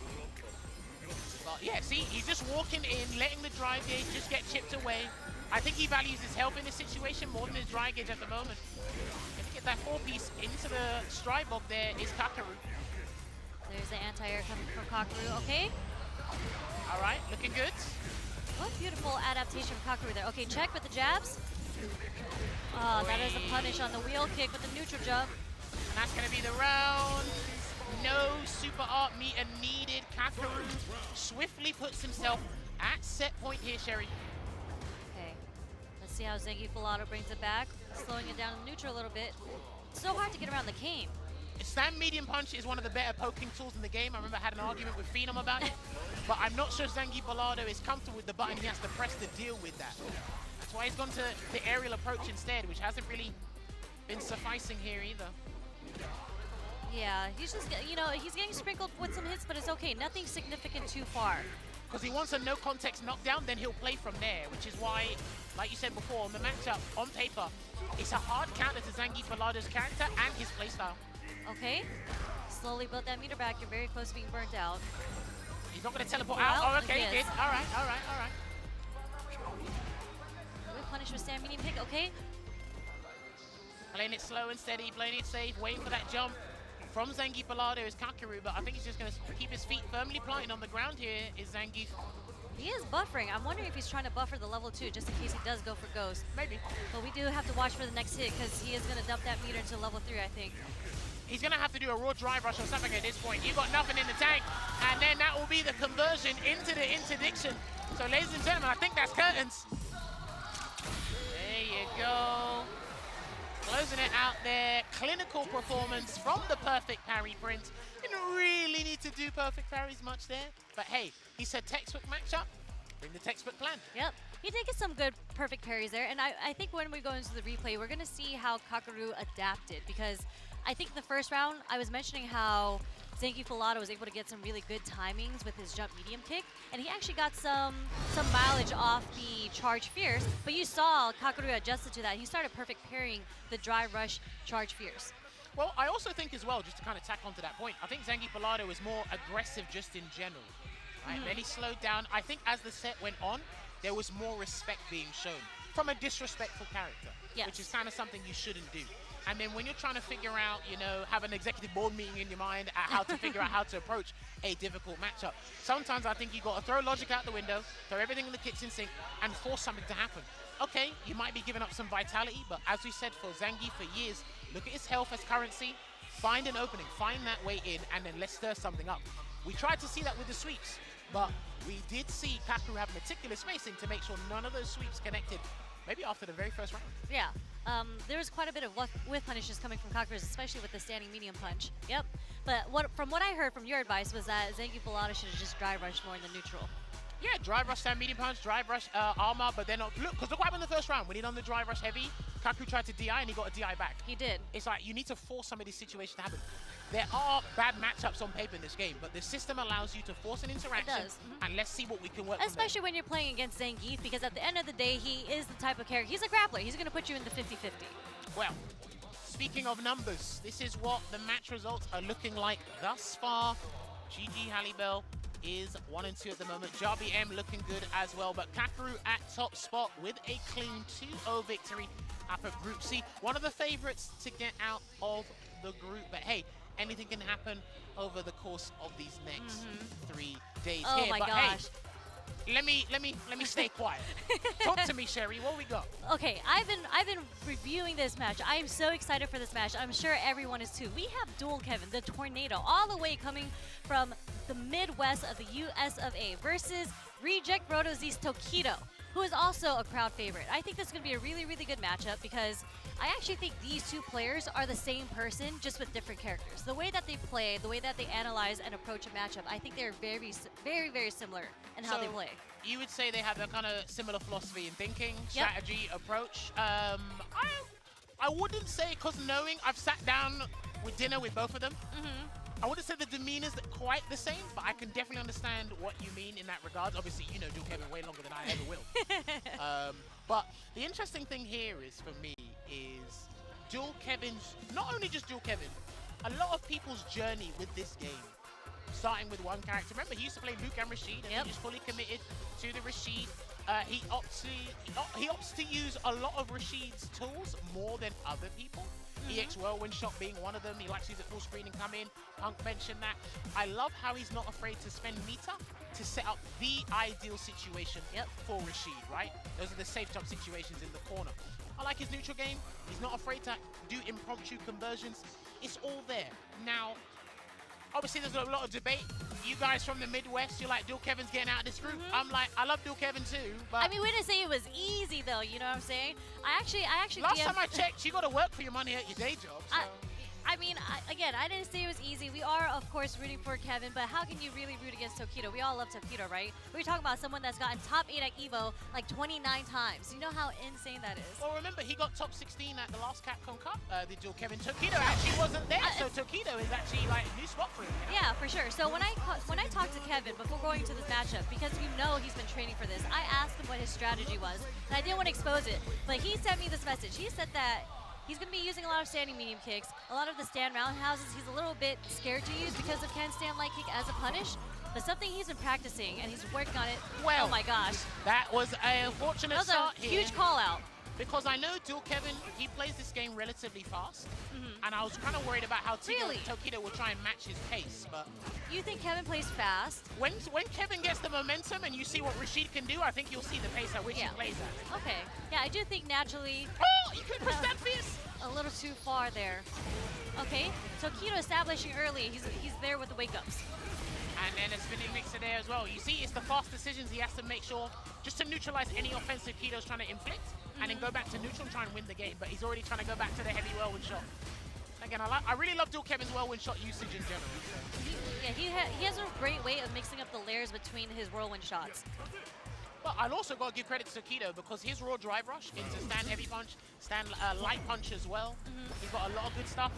Well, yeah, see, he's just walking in, letting the dry gauge just get chipped away. I think he values his health in this situation more than his dry gauge at the moment. If you get that 4-piece into the stride bog there is Kakaru. There's the anti-air coming from Kakaru, okay. All right, looking good. What beautiful adaptation from Kakaru there. Okay, check with the jabs. Oh, that is a punish on the wheel kick with the neutral jump. And that's going to be the round. No super art meter needed. Kakaru swiftly puts himself at set point here, Sherry. Okay, let's see how Zangief Bilardo brings it back. Slowing it down in neutral a little bit. It's so hard to get around the cane. stand medium punch is one of the better poking tools in the game. I remember I had an argument with Phenom about it, but I'm not sure Zangief Balado is comfortable with the button he has to press to deal with that. That's why he's gone to the aerial approach instead, which hasn't really been sufficing here either. Yeah, he's just, you know, he's getting sprinkled with some hits, but it's okay. Nothing significant too far. Because he wants a no-context knockdown, then he'll play from there, which is why, like you said before, on the matchup, on paper, it's a hard counter to Zangief Balado's character and his playstyle. Okay, slowly build that meter back. You're very close to being burnt out. He's not going to teleport out. Oh, okay, he did. All right, all right, all right. With punish with stand medium pick, okay. Playing it slow and steady, playing it safe, waiting for that jump from Zangief Balado is Kakeru, but I think he's just going to keep his feet firmly planted on the ground here is Zangief. He is buffering. I'm wondering if he's trying to buffer the level 2 just in case he does go for Ghost. Maybe. But we do have to watch for the next hit because he is going to dump that meter into level 3, I think. He's going to have to do a raw drive rush or something at this point. You've got nothing in the tank, and then that will be the conversion into the interdiction. So, ladies and gentlemen, I think that's curtains. There you go. Closing it out there. Clinical performance from the perfect parry Prince. Didn't really need to do perfect parries much there. But hey, he said textbook matchup. Bring the textbook plan. Yep. He did get some good perfect parries there. And I think when we go into the replay, we're going to see how Kakeru adapted. Because I think the first round, I was mentioning how Zangief Balado was able to get some really good timings with his jump medium kick, and he actually got some mileage off the charge fierce, but you saw Kakeru adjusted to that. He started perfect parrying the dry rush charge fierce. Well, I also think as well, just to kind of tack onto that point, I think Zangief Balado is more aggressive just in general. Right? Then he slowed down. I think as the set went on, there was more respect being shown from a disrespectful character, which is kind of something you shouldn't do. And then when you're trying to figure out, you know, have an executive board meeting in your mind at how to figure out how to approach a difficult matchup, sometimes I think you've got to throw logic out the window, throw everything in the kitchen sink, and force something to happen. Okay, you might be giving up some vitality, but as we said for Zangief for years, look at his health as currency, find an opening, find that way in, and then let's stir something up. We tried to see that with the sweeps, but we did see Kakeru have meticulous spacing to make sure none of those sweeps connected, maybe after the very first round. Yeah. There was quite a bit of whiff punishes coming from Kakeru, especially with the standing medium punch. Yep. But from what I heard from your advice was that Zangief Balado should have just dry rushed more in the neutral. Yeah, drive rush, stand medium punch, drive rush armor, but then look, because look what happened in the first round. When he done the drive rush heavy, Kakeru tried to DI and he got a DI back. He did. It's like you need to force some of these situations to happen. There are bad matchups on paper in this game, but the system allows you to force an interaction, and let's see what we can work with. Especially when you're playing against Zangief, because at the end of the day, he is the type of character. He's a grappler. He's going to put you in the 50-50. Well, speaking of numbers, this is what the match results are looking like thus far. GG Halibel is 1 and 2 at the moment. Jabi M looking good as well, but Kakeru at top spot with a clean 2-0 victory up at Group C. One of the favorites to get out of the group, but hey, anything can happen over the course of these next 3 days oh here. My but gosh. Hey, let me stay quiet. Talk to me, Sherry. What we got? Okay, I've been reviewing this match. I am so excited for this match. I'm sure everyone is too. We have Dual Kevin, the Tornado, all the way coming from the Midwest of the US of A versus Reject Rotoz's Tokido, who is also a crowd favorite. I think this is going to be a really, really good matchup because I actually think these two players are the same person, just with different characters. The way that they play, the way that they analyze and approach a matchup, I think they're very, very, very similar in how they play. You would say they have a kind of similar philosophy in thinking, strategy, approach. I wouldn't say, because knowing I've sat down with dinner with both of them, I wouldn't say the demeanor's quite the same, but I can definitely understand what you mean in that regard. Obviously, you know Dual Kevin way longer than I ever will. But the interesting thing here is, for me, is Dual Kevin's, not only just Dual Kevin, a lot of people's journey with this game, starting with one character. Remember, he used to play Luke and Rashid, and he just fully committed to the Rashid. He opts to use a lot of Rashid's tools more than other people. EX Whirlwind Shot being one of them. He likes to use it full screen and come in. Punk mentioned that. I love how he's not afraid to spend meter to set up the ideal situation for Rashid, right? Those are the safe jump situations in the corner. I like his neutral game. He's not afraid to do impromptu conversions. It's all there. Now, obviously, there's a lot of debate. You guys from the Midwest, you're like, Dual Kevin's getting out of this group. I'm like, I love Dual Kevin too, but I mean, we didn't say it was easy though, you know what I'm saying? I actually last time I checked, you got to work for your money at your day job. So. I mean, again, I didn't say it was easy. We are, of course, rooting for Kevin, but how can you really root against Tokido? We all love Tokido, right? We're talking about someone that's gotten top 8 at EVO like 29 times. You know how insane that is? Well, remember, he got top 16 at the last Capcom Cup, the dual Kevin. Tokido actually wasn't there, so Tokido is actually like a new spot for him. You know? Yeah, for sure. So when I talked to Kevin before going to this matchup, because you know he's been training for this, I asked him what his strategy was, and I didn't want to expose it, but he sent me this message. He said that he's going to be using a lot of standing medium kicks, a lot of the stand roundhouses he's a little bit scared to use because of Ken's stand light kick as a punish, but something he's been practicing and he's working on it. Well, oh my gosh. That was a fortunate start here. Huge call out. Because I know Dual Kevin, he plays this game relatively fast, and I was kind of worried about how Tokido will try and match his pace. But you think Kevin plays fast? When Kevin gets the momentum and you see what Rashid can do, I think you'll see the pace at which he plays at. Okay. Yeah, I do think naturally. Oh, you could push that fist. A little too far there. Okay, Tokido establishing early. He's there with the wake-ups. And then a spinning mixer there as well. You see, it's the fast decisions he has to make sure, just to neutralize any offensive Kido's trying to inflict, and then go back to neutral and try and win the game. But he's already trying to go back to the heavy whirlwind shot. Again, I really love Dual Kevin's whirlwind shot usage in general. So. He has a great way of mixing up the layers between his whirlwind shots. But I'll also got to give credit to Tokido because his raw drive rush into stand heavy punch, stand light punch as well. He's got a lot of good stuff.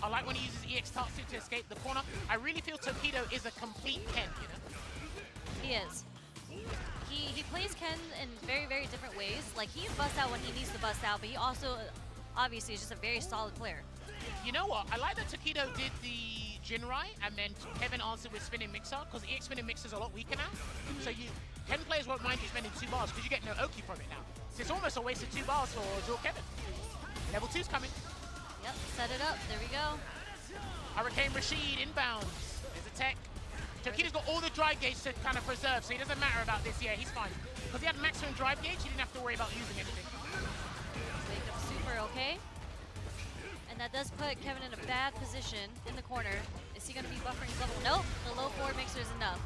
I like when he uses EX Tatsu to escape the corner. I really feel Tokido is a complete Ken, you know? He is. He plays Ken in very, very different ways. Like, he busts out when he needs to bust out, but he also, obviously, is just a very solid player. You know what? I like that Tokido did the Jinrai, and then Kevin answered with spinning mixer, because EX spinning mixer is a lot weaker now. So Ken players won't mind you spending 2 bars, because you get no Oki from it now. So it's almost a waste of 2 bars for Dual Kevin. Level 2's coming. Yep, set it up. There we go. Hurricane Rashid inbounds. There's a tech. Tokido's got all the drive gauge to kind of preserve, so he doesn't matter about this. Yeah, he's fine. Because he had maximum drive gauge, he didn't have to worry about using anything. Wake up super okay. And that does put Kevin in a bad position in the corner. Is he going to be buffering his level? Nope, the low forward mixer is enough.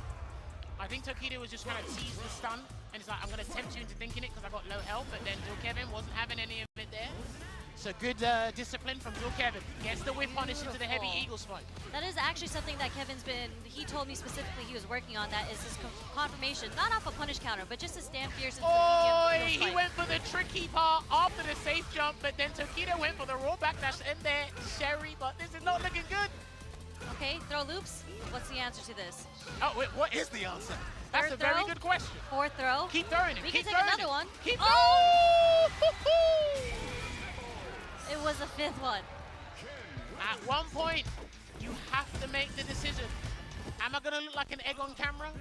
I think Tokido was just trying to tease the stun, and he's like, I'm going to tempt you into thinking it because I got low health, but then Dual Kevin wasn't having any of it there. So good discipline from Dual Kevin. Gets the whip punish into the heavy eagle spike. That is actually something that Kevin's been, he told me specifically he was working on, that is his confirmation, not off a punish counter, but just to stand fierce into the medium. He went for the tricky part after the safe jump, but then Tokido went for the raw backdash in there. Sherry, but this is not looking good. Okay, throw loops. What's the answer to this? Oh, wait, what is the answer? That's a very good question. 4th throw. Keep throwing it. We Keep can take another one. Keep It was a 5th one. At one point, you have to make the decision. Am I going to look like an egg on camera?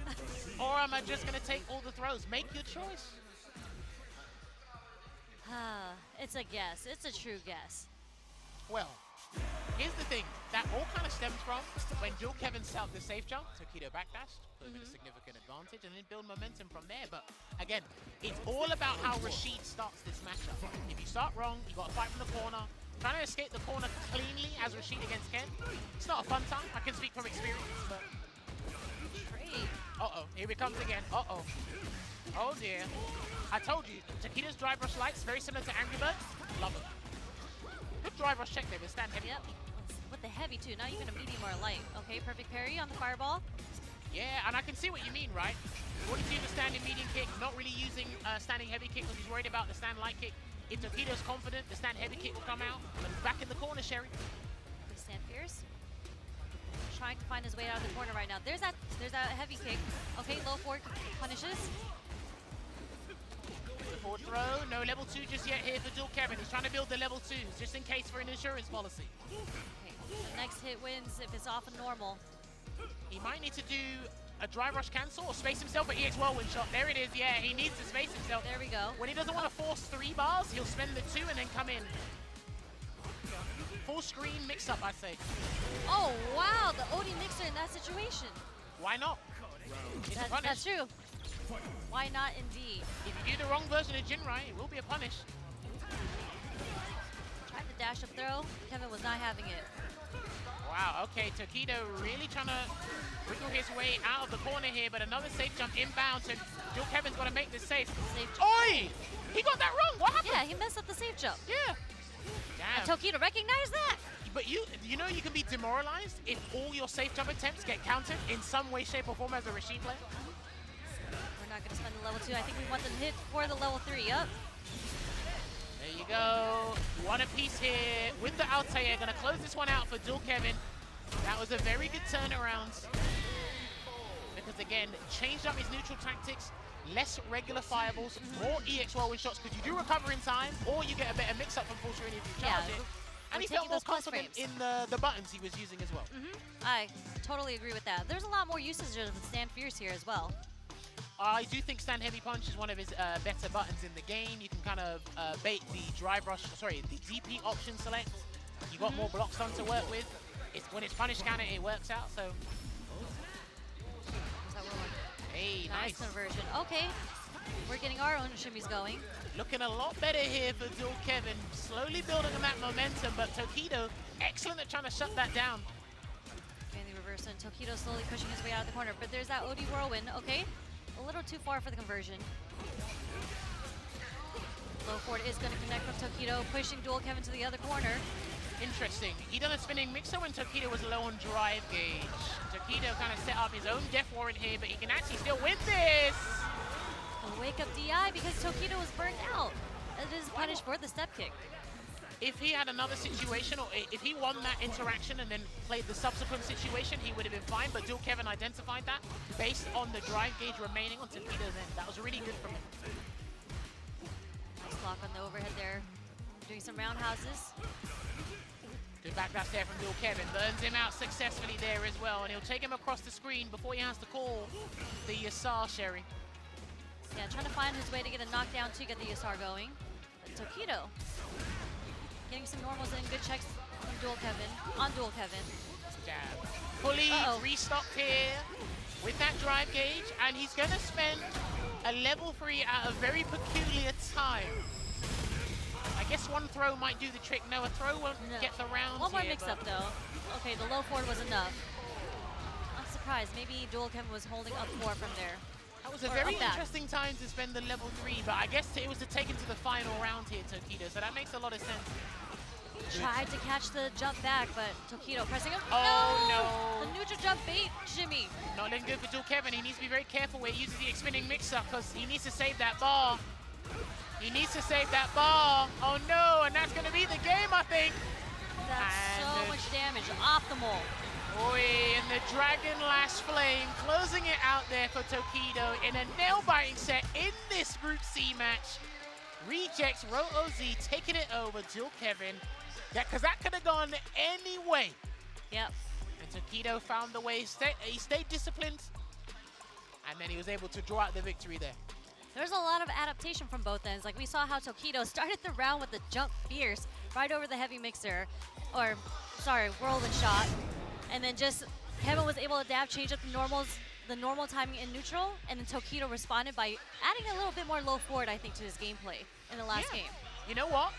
Or am I just going to take all the throws? Make your choice. It's a guess. It's a true guess. Well, here's the thing. That all kind of stems from when Dual Kevin set up the safe jump, Tokido backdashed, put him in a significant advantage, and then build momentum from there. But again, it's all about how Rashid starts this matchup. If you start wrong, you got to fight from the corner. Trying to escape the corner cleanly as Rashid against Ken, it's not a fun time. I can speak from experience, but... Uh-oh, here it comes again. Uh-oh. Oh dear. I told you, Tokido's drive rush lights, very similar to Angry Birds. Love it. Good drive rush check there, but stand heavy. Yep. With the heavy too, not even a medium or a light. Okay, perfect parry on the fireball. Yeah, and I can see what you mean, right? What if you do the standing medium kick, not really using standing heavy kick because he's worried about the stand light kick. If Tokido's confident, the stand heavy kick will come out. But back in the corner, Sherry. We stand fierce. Trying to find his way out of the corner right now. There's that heavy kick. Okay, low forward punishes. The forward throw, no level 2 just yet here for Dual Kevin. He's trying to build the level 2s just in case for an insurance policy. Okay, the next hit wins if it's off of normal. He might need to do a drive rush cancel or space himself an EX whirlwind shot. There it is, yeah, he needs to space himself. There we go. When he doesn't want to force 3 bars, he'll spend the 2 and then come in. Full screen mix-up, I say. Oh, wow, the OD mixer in that situation. Why not? That's true. Why not, indeed? If you do the wrong version of Jinrai, it will be a punish. Tried the dash up throw. Kevin was not having it. Wow, okay, Tokido really trying to wiggle his way out of the corner here, but another safe jump inbound, and Dual Kevin's got to make this safe. Oi! He got that wrong, what happened? Yeah, he messed up the safe jump. Yeah. Damn. And Tokido recognized that. But you know you can be demoralized if all your safe jump attempts get countered in some way, shape, or form as a Rashid player. We're not going to spend the level 2. I think we want them to hit for the level 3. Yep. There you go. One apiece here with the Altair. Going to close this one out for Dual Kevin. That was a very good turnaround. Because again, changed up his neutral tactics. Less regular fireballs, more EX whirlwind shots because you do recover in time, or you get a better mix-up from full screen if you charge it. And he felt more confident in the buttons he was using as well. I totally agree with that. There's a lot more usage of the Stand Fierce here as well. I do think Stand Heavy Punch is one of his better buttons in the game. You can kind of bait the drive rush, sorry, the DP option select. You got more blocks on to work with. When it's punish counter, it works out. So. Hey, nice conversion. Okay, we're getting our own shimmies going. Looking a lot better here for Dual Kevin. Slowly building on that momentum, but Tokido, excellent at trying to shut that down. Okay, the reverse, and Tokido slowly pushing his way out of the corner. But there's that OD whirlwind. Okay, a little too far for the conversion. Low forward is going to connect from Tokido, pushing Dual Kevin to the other corner. Interesting. He done a spinning mixer when Tokido was low on drive gauge. Tokido kind of set up his own death warrant here, but he can actually still win this. A wake up DI because Tokido was burnt out. It is punished for the step kick. If he had another situation, or if he won that interaction and then played the subsequent situation, he would have been fine, but Dual Kevin identified that based on the drive gauge remaining on Tokido's end. That was really good from him. Nice block on the overhead there. Doing some roundhouses. Good backdash there from Dual Kevin. Burns him out successfully there as well, and he'll take him across the screen before he has to call the Yasar Sherry. Yeah, trying to find his way to get a knockdown to get the Yasar going. But Tokido getting some normals in, good checks from Dual Kevin, on Dual Kevin. Jab. Fully restocked here with that drive gauge, and he's going to spend a level 3 at a very peculiar time. I guess one throw might do the trick. No, a throw won't get the round. One more mix-up, though. Okay, the low forward was enough. I'm surprised. Maybe Dual Kevin was holding up 4 from there. That was a very interesting time to spend the level 3, but I guess it was to take him to the final round here, Tokido, so that makes a lot of sense. Tried to catch the jump back, but Tokido pressing him. Oh, no. The neutral jump bait, Jimmy. Not looking good for Dual Kevin. He needs to be very careful where he uses the spinning mix-up because he needs to save that bar. He needs to save that bar. Oh no, and that's gonna be the game, I think. That's so much damage, optimal. Oi, and the Dragon Lash Flame closing it out there for Tokido in a nail-biting set in this Group C match. Rejects RoOZ taking it over Dual Kevin. Because that could have gone any way. Yep. And Tokido found the way, he stayed disciplined, and then he was able to draw out the victory there. There's a lot of adaptation from both ends. Like we saw how Tokido started the round with the jump fierce right over the heavy mixer, or sorry, whirlwind shot, and then just Kevin was able to adapt, change up the normal timing in neutral, and then Tokido responded by adding a little bit more low forward, I think, to his gameplay in the last game. You know what?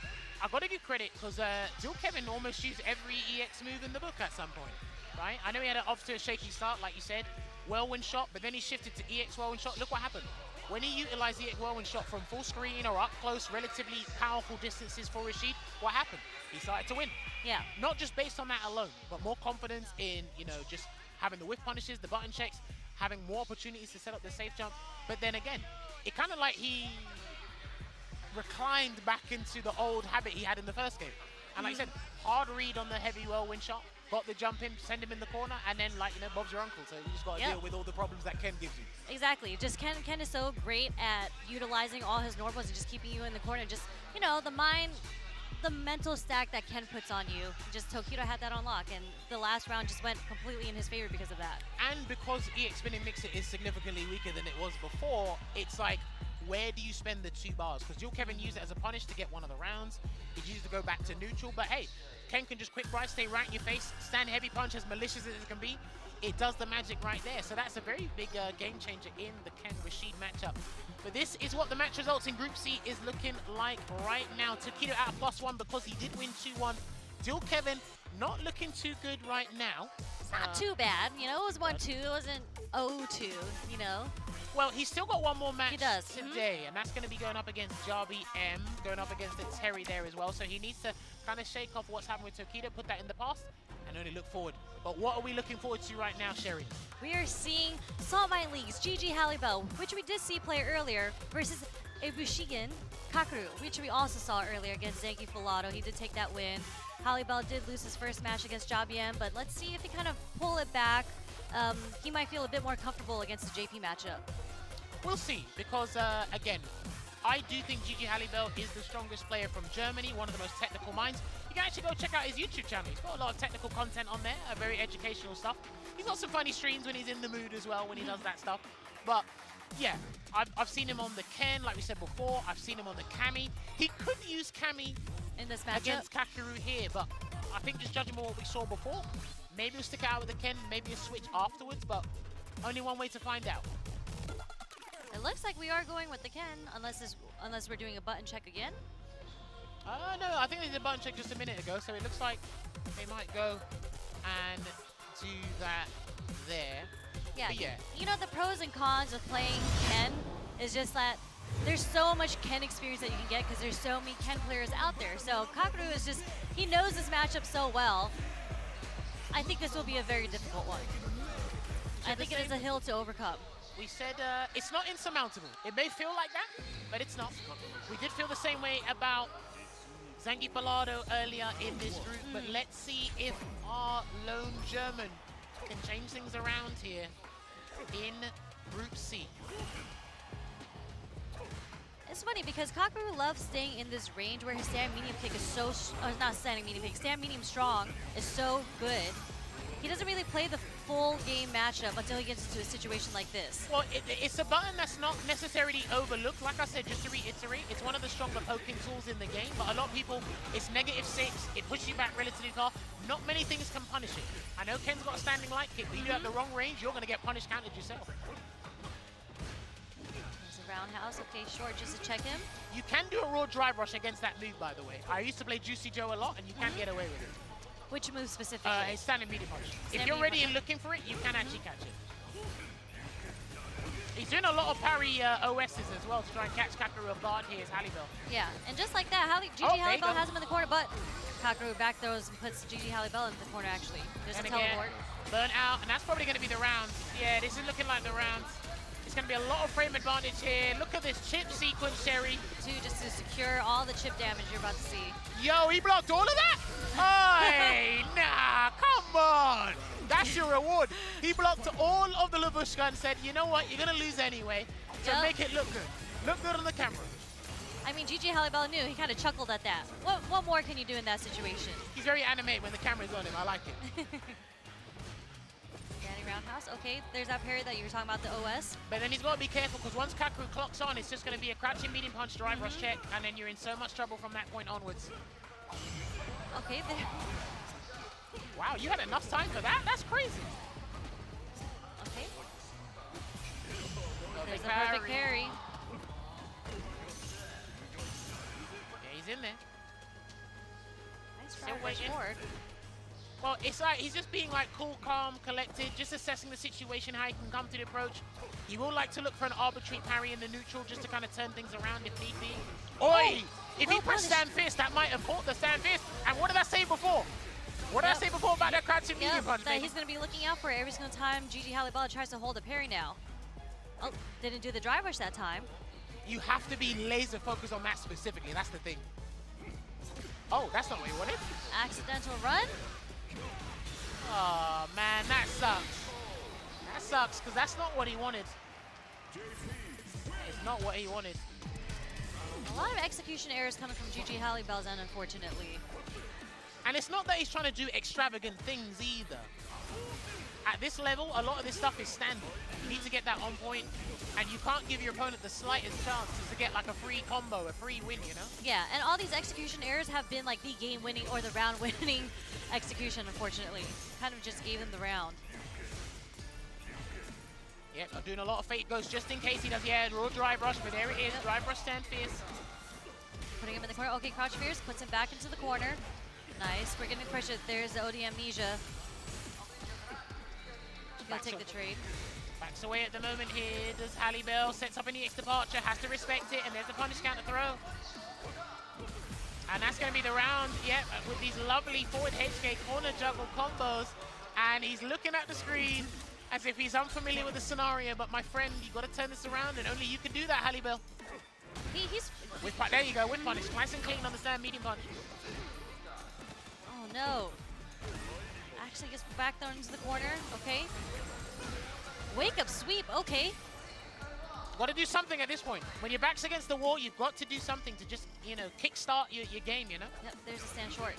I've got to give credit because Dual Kevin almost used every EX move in the book at some point, right? I know he had an off to a shaky start, like you said, whirlwind shot, but then he shifted to EX whirlwind shot. Look what happened. When he utilized the EX whirlwind shot from full screen or up close, relatively powerful distances for Rashid, what happened? He started to win. Yeah. Not just based on that alone, but more confidence in, you know, just having the whiff punishes, the button checks, having more opportunities to set up the safe jump. But then again, it kind of like he reclined back into the old habit he had in the first game. And like I said, hard read on the heavy whirlwind shot, got the jump in, send him in the corner, and then, like, you know, Bob's your uncle, so you just got to deal with all the problems that Ken gives you. Exactly. Just Ken is so great at utilizing all his normals and just keeping you in the corner. Just, you know, the mental stack that Ken puts on you. Just Tokido had that on lock, and the last round just went completely in his favor because of that. And because EX Spinning Mixer is significantly weaker than it was before, it's like, where do you spend the 2 bars? Because Dual Kevin used it as a punish to get one of the rounds. He used it to go back to neutral, but hey, Ken can just quick right, stay right in your face, stand heavy punch as malicious as it can be. It does the magic right there. So that's a very big game changer in the Ken-Rashid matchup. But this is what the match results in Group C is looking like right now. Tokido at +1 because he did win 2-1. Dual Kevin not looking too good right now. It's not too bad, you know, it was 1-2, it wasn't 0-2, you know. Well, he's still got one more match today, and that's going to be going up against Jarby M, going up against the Terry there as well. So he needs to kind of shake off what's happened with Tokido, put that in the past, and only look forward. But what are we looking forward to right now, Sherry? We are seeing Salt Mine League's Gigi Halibel, which we did see play earlier, versus Ibushigen Kakeru, which we also saw earlier against Zenki Filato. He did take that win. Halibel did lose his first match against Jabiem, but let's see if he kind of pull it back. He might feel a bit more comfortable against the JP matchup. We'll see, because again, I do think Gigi Halibel is the strongest player from Germany, one of the most technical minds. You can actually go check out his YouTube channel. He's got a lot of technical content on there, very educational stuff. He's got some funny streams when he's in the mood as well, when he does that stuff. But yeah, I've seen him on the Ken, like we said before. I've seen him on the Kami. He could use Kami in this matchup against Kakeru here, but I think just judging by what we saw before, maybe he'll stick out with the Ken, maybe he'll switch afterwards, but only one way to find out. It looks like we are going with the Ken, unless we're doing a button check again. No, I think they did a button check just a minute ago, so it looks like they might go and do that there. Yeah, but yeah. You know, the pros and cons of playing Ken is just that there's so much Ken experience that you can get because there's so many Ken players out there. So Kakeru is just, he knows this matchup so well. I think this will be a very difficult one. I think it is a hill to overcome. We said it's not insurmountable. It may feel like that, but it's not. We did feel the same way about Zengi Filato earlier in this group, but let's see if our lone German can change things around here in Group C. It's funny because Kakeru loves staying in this range where his stand medium kick is so, not standing medium kick, stand medium strong is so good. He doesn't really play the full game matchup until he gets into a situation like this. Well, it's a button that's not necessarily overlooked. Like I said, just to reiterate, it's one of the stronger poking tools in the game, but a lot of people, it's -6, it pushes you back relatively far. Not many things can punish it. I know Ken's got a standing light kick, but you do at the wrong range, you're going to get punished countered yourself. There's a roundhouse, okay, short just to check him. You can do a raw drive rush against that move, by the way. I used to play Juicy Joe a lot, and you can get away with it. Which move specifically? It's standing medium punch. If you're ready and looking for it, you can actually catch it. He's doing a lot of parry OSs as well to try and catch Kakeru off guard here as Halibel. Yeah, and just like that, Gigi Halibel has him in the corner, but Kakeru back throws and puts Gigi Halibel in the corner actually. There's a teleport. Burn out, and that's probably going to be the round. Yeah, this is looking like the round. It's going to be a lot of frame advantage here. Look at this chip sequence, Sherry. Just to secure all the chip damage you're about to see. Yo, he blocked all of that? Hey, nah, come on. That's your reward. He blocked all of the Lavushka and said, you know what, you're going to lose anyway. So make it look good. Look good on the camera. I mean, Gigi Halibel knew. He kind of chuckled at that. What more can you do in that situation? He's very animated when the camera's on him. I like it. Roundhouse, okay, there's that parry that you were talking about, the OS. But then he's got to be careful because once Kakeru clocks on, it's just going to be a crouching medium punch drive rush check, and then you're in so much trouble from that point onwards. Okay, there. Wow, you had enough time for that? That's crazy. Okay. There's the perfect parry. Yeah, he's in there. Nice try to push forward. Well, it's like he's just being like cool, calm, collected, just assessing the situation, how he can come to the approach. He will like to look for an arbitrary parry in the neutral just to kind of turn things around if need be. Oi! If he pressed stand fist, that might have fought the stand fist. And what did I say before? What did I say before about that crouching medium punch, that he's going to be looking out for it every single time Gigi Halibel tries to hold a parry now. Oh, didn't do the drive rush that time. You have to be laser focused on that specifically. That's the thing. Oh, that's not what he wanted. Accidental run. Oh, man, that sucks. That sucks, because that's not what he wanted. It's not what he wanted. A lot of execution errors coming from Gigi Halibel's end, unfortunately. And it's not that he's trying to do extravagant things either. At this level, a lot of this stuff is standard. You need to get that on point, and you can't give your opponent the slightest chance to get like a free combo, a free win, you know? Yeah, and all these execution errors have been like the game-winning or the round-winning execution, unfortunately. Kind of just gave him the round. Yeah, I'm doing a lot of fake ghosts just in case he does. Yeah, raw drive rush, but there it is. Drive rush stand fierce. Putting him in the corner. Okay, crouch fierce, puts him back into the corner. Nice, we're getting pressure. There's the OD amnesia. Gonna take the trade. Backs away at the moment here. Does Halibel, sets up an EX departure, has to respect it, and there's the punish counter throw. And that's going to be the round, with these lovely forward HK corner juggle combos. And he's looking at the screen as if he's unfamiliar with the scenario. But my friend, you got to turn this around, and only you can do that, Halibel. There you go, whip punish. Nice and clean on the stand, medium punch. Oh no. Actually gets back thrown into the corner, okay. Wake up sweep, okay. Got to do something at this point. When your back's against the wall, you've got to do something to just, kickstart your game, Yep, there's a stand short.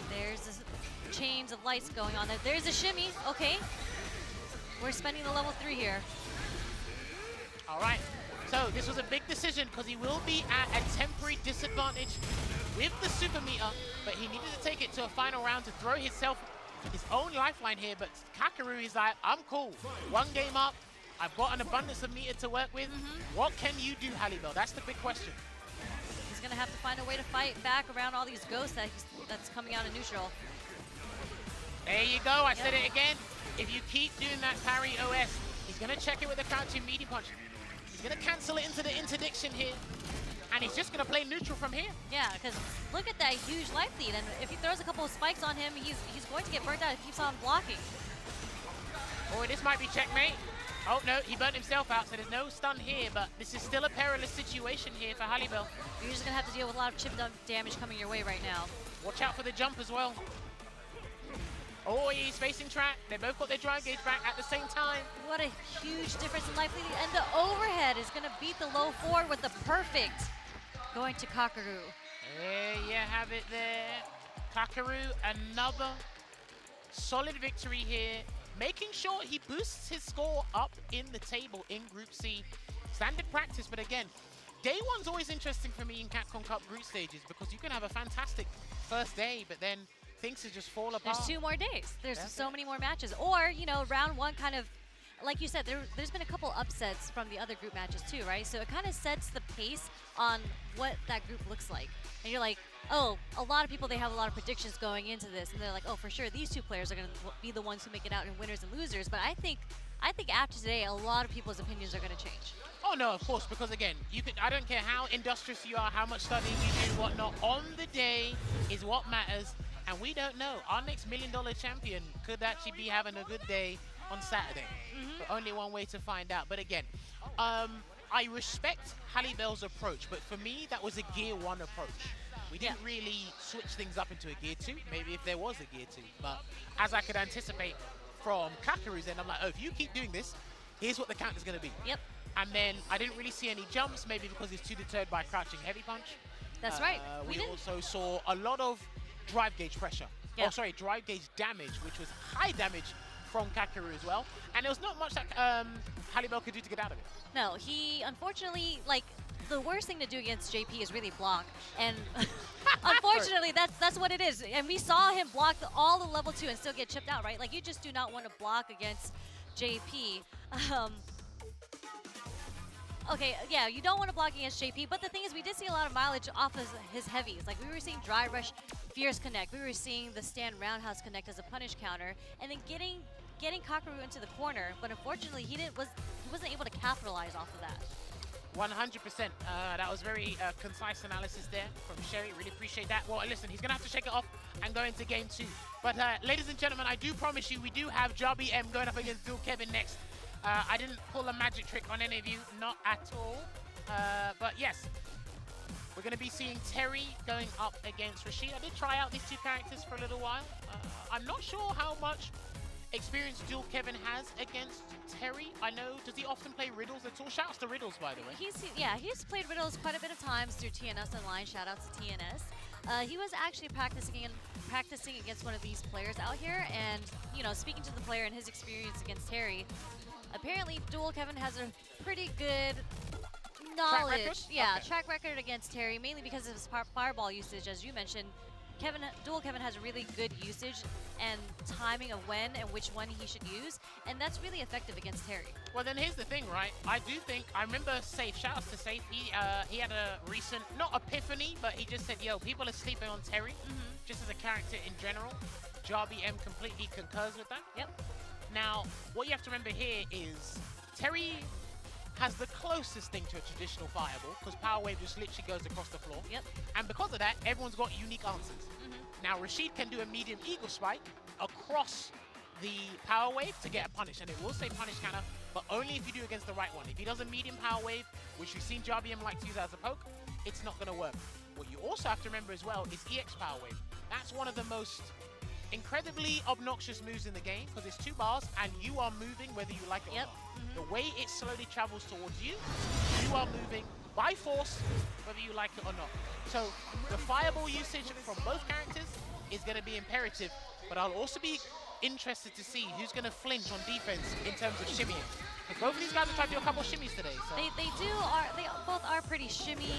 There's the chains of lights going on there. There's a shimmy, okay. We're spending the level 3 here. All right, so this was a big decision because he will be at a temporary disadvantage with the super meter, but he needed to take it to a final round to throw his own lifeline here, but Kakaru is like, I'm cool. One game up, I've got an abundance of meter to work with. What can you do, Halibel? That's the big question. He's gonna have to find a way to fight back around all these ghosts that's coming out of neutral. There you go, I said it again. If you keep doing that parry OS, he's gonna check it with a crouching medium punch. He's gonna cancel it into the interdiction here. And he's just gonna play neutral from here. Yeah, because look at that huge life lead, and if he throws a couple of spikes on him, he's going to get burnt out if he keeps on blocking. Boy, this might be checkmate. Oh no, he burnt himself out, so there's no stun here, but this is still a perilous situation here for Halibel. You're just gonna have to deal with a lot of chip damage coming your way right now. Watch out for the jump as well. Oh, he's facing track. They both got their drive gauge back at the same time. What a huge difference in life lead, and the overhead is gonna beat the low forward with the perfect going to Kakaru. There you have it there. Kakaru, another solid victory here, making sure he boosts his score up in the table in Group C. Standard practice, but again, day one's always interesting for me in Capcom Cup group stages because you can have a fantastic first day, but then things just fall apart. There's 2 more days. There's so many more matches. Or, round 1 kind of, like you said, there's been a couple upsets from the other group matches too, right? So it kind of sets the pace on what that group looks like. And you're like, oh, a lot of people, they have a lot of predictions going into this, and they're like, oh, for sure, these 2 players are going to be the ones who make it out in winners and losers. But I think after today, a lot of people's opinions are going to change. Oh no, of course, because again, I don't care how industrious you are, how much studying you do, whatnot. On the day is what matters, and we don't know. Our next $1 million champion could actually be having a good day on Saturday. But only one way to find out. But again, I respect Halibel's approach, but for me, that was a Gear 1 approach. We didn't really switch things up into a Gear 2, maybe if there was a Gear 2. But as I could anticipate from Kakaru's end, I'm like, oh, if you keep doing this, here's what the count is going to be. Yep. And then I didn't really see any jumps, maybe because he's too deterred by crouching heavy punch. That's right. We also saw a lot of drive gauge pressure. Oh, sorry, drive gauge damage, which was high damage from Kakaru as well. And there was not much that Halibel could do to get out of it. No, he unfortunately, the worst thing to do against JP is really block. And unfortunately, that's what it is. And we saw him block all the level 2 and still get chipped out, right? Like, you just do not want to block against JP. Okay, yeah, you don't want to block against JP, but the thing is, we did see a lot of mileage off of his heavies. Like, we were seeing Dry Rush, Fierce Connect. We were seeing the stand Roundhouse Connect as a punish counter, and then getting Kakaru into the corner, but unfortunately, he wasn't able to capitalize off of that. 100%. That was very concise analysis there from Sherry. Really appreciate that. Well, listen, he's going to have to shake it off and go into game 2. But ladies and gentlemen, I do promise you, we do have Jabi M going up against Dual Kevin next. I didn't pull a magic trick on any of you, not at all. But yes, we're going to be seeing Terry going up against Rashid. I did try out these 2 characters for a little while. I'm not sure how much experience Dual Kevin has against Terry. I know, does he often play Riddles at all? Shoutouts to Riddles, by the way. He's played Riddles quite a bit of times through TNS Online. Shoutouts to TNS. He was actually practicing against one of these players out here, and speaking to the player and his experience against Terry, apparently Dual Kevin has a pretty good knowledge. Track record against Terry, mainly because of his fireball usage, as you mentioned. Dual Kevin has really good usage and timing of when and which one he should use, and that's really effective against Terry. Well, then here's the thing, right? I remember Safe, shoutouts to Safe, he had a recent, not epiphany, but he just said, yo, people are sleeping on Terry, just as a character in general. Jabi M completely concurs with that. Yep. Now, what you have to remember here is Terry has the closest thing to a traditional fireball, because Power Wave just literally goes across the floor. Yep. And because of that, everyone's got unique answers. Now, Rashid can do a medium Eagle Spike across the Power Wave to get a punish, and it will say punish counter, but only if you do against the right one. If he does a medium Power Wave, which we've seen JRBM like to use as a poke, it's not going to work. What you also have to remember as well is EX Power Wave. That's one of the most incredibly obnoxious moves in the game, because it's 2 bars and you are moving whether you like it or not. The way it slowly travels towards you, you are moving by force whether you like it or not. So the fireball usage from both characters is going to be imperative, but I'll also be interested to see who's going to flinch on defense in terms of shimmying. Because both of these guys have tried to do a couple of shimmies today. So. They both are pretty shimmy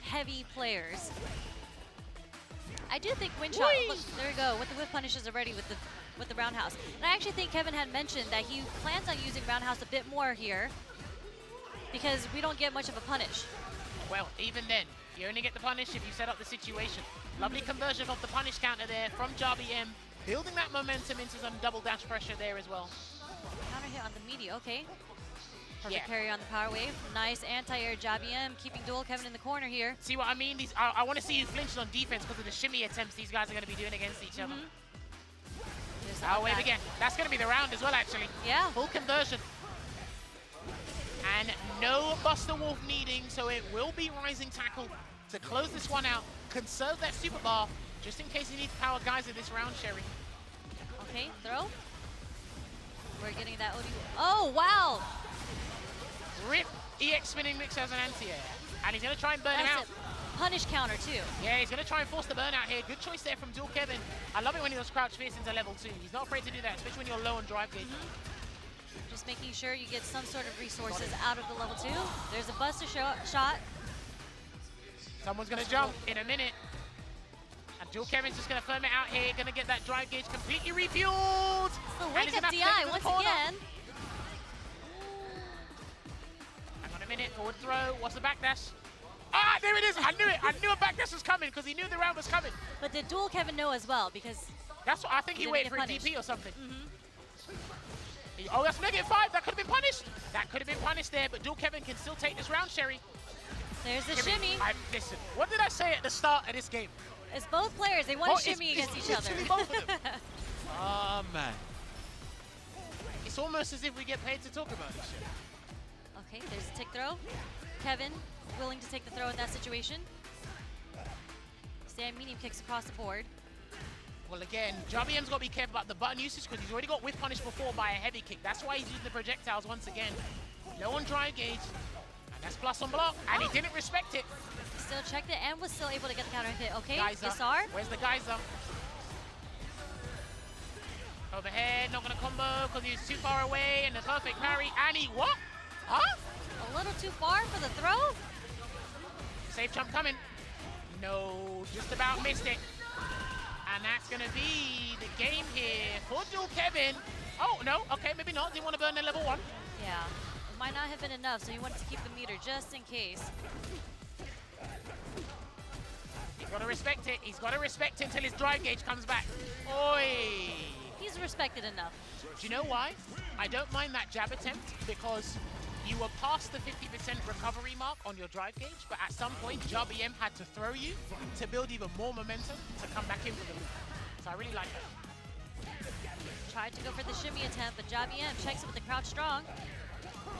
heavy players. I do think Windshot, look, there we go, with the whip punishes already with the roundhouse. And I actually think Kevin had mentioned that he plans on using roundhouse a bit more here because we don't get much of a punish. Well, even then, you only get the punish if you set up the situation. Lovely conversion of the punish counter there from JRBM, building that momentum into some double dash pressure there as well. Counter hit on the media, okay. Perfect parry on the Power Wave. Nice anti-air JRBM, keeping Dual Kevin in the corner here. See what I mean? I want to see you flinch on defense because of the shimmy attempts these guys are going to be doing against each other. Power Wave again. That's going to be the round as well, actually. Yeah. Full conversion. And no Buster Wolf needing, so it will be Rising Tackle to close this one out. Conserve that super bar, just in case you need to power guys in this round, Sherry. Okay, throw. We're getting that OD. Oh, wow! Rip EX spinning mix as an anti-air. And he's going to try and burn him out. Punish counter, too. Yeah, he's going to try and force the burnout here. Good choice there from Dual Kevin. I love it when he does crouch fierce into level 2. He's not afraid to do that, especially when you're low on drive gauge. Just making sure you get some sort of resources out of the level 2. There's a Buster shot. Someone's going to jump in a minute. And Dual Kevin's just going to firm it out here. Going to get that drive gauge completely refueled. The wake up DI once again. Hang on a minute. Forward throw. What's the backdash? Ah, there it is. I knew it. I knew a backdash was coming because he knew the round was coming. But did Dual Kevin know as well? Because that's what I think he waited for a DP or something. Oh, that's -5. That could have been punished. That could have been punished there, but Dual Kevin can still take this round, Sherry. There's the shimmy. Listen, what did I say at the start of this game? It's both players. They want to shimmy against each other. Both of them. Oh, man. It's almost as if we get paid to talk about this shit. Okay, there's a tick throw. Kevin willing to take the throw in that situation. Stand medium kicks across the board. Well, again, JRBM's got to be careful about the button usage because he's already got whiff punish before by a heavy kick. That's why he's using the projectiles once again. Low on drive gauge. And that's plus on block. And he didn't respect it. Still checked it and was still able to get the counter hit. Okay, Geyser. Yasar. Where's the Geyser? Overhead, not going to combo because he's too far away. And the perfect parry. And he what? Huh? A little too far for the throw. Safe jump coming. No, just about missed it. And that's going to be the game here for Dual Kevin. Oh, no. Okay, maybe not. Didn't want to burn the level 1. Yeah. It might not have been enough, so he wanted to keep the meter just in case. He's got to respect it. He's got to respect it until his drive gauge comes back. Oi! He's respected enough. Do you know why? I don't mind that jab attempt because you were past the 50% recovery mark on your drive gauge, but at some point, JRBM had to throw you to build even more momentum to come back in for the loop. So I really like that. Tried to go for the shimmy attempt, but JRBM checks it with the crouch strong.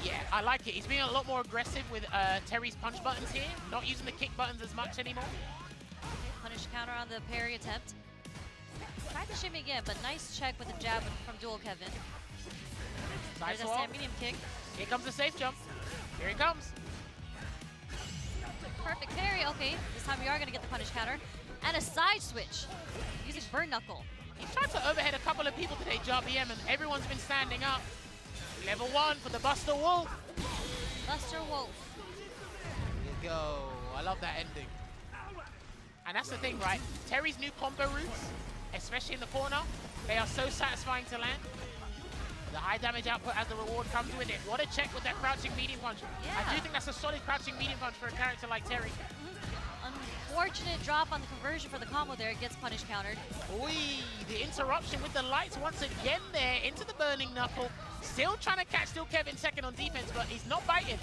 Yeah, I like it. He's being a lot more aggressive with Terry's punch buttons here, not using the kick buttons as much anymore. Punish counter on the parry attempt. Tried the shimmy again, but nice check with the jab from Dual Kevin. There's a stand medium kick. Here comes the safe jump. Here he comes. Perfect parry. Okay, this time we are going to get the punish counter. And a side switch using Burn Knuckle. He's tried to overhead a couple of people today, JRBM, and everyone's been standing up. Level 1 for the Buster Wolf. Buster Wolf. Here you go. I love that ending. And that's the thing, right? Terry's new combo routes, especially in the corner, they are so satisfying to land. The high damage output as the reward comes with it. What a check with that crouching medium punch. Yeah. I do think that's a solid crouching medium punch for a character like Terry. Unfortunate drop on the conversion for the combo there. It gets punish countered. Oi, the interruption with the lights once again there into the burning knuckle. Still trying to catch Dual Kevin second on defense, but he's not biting.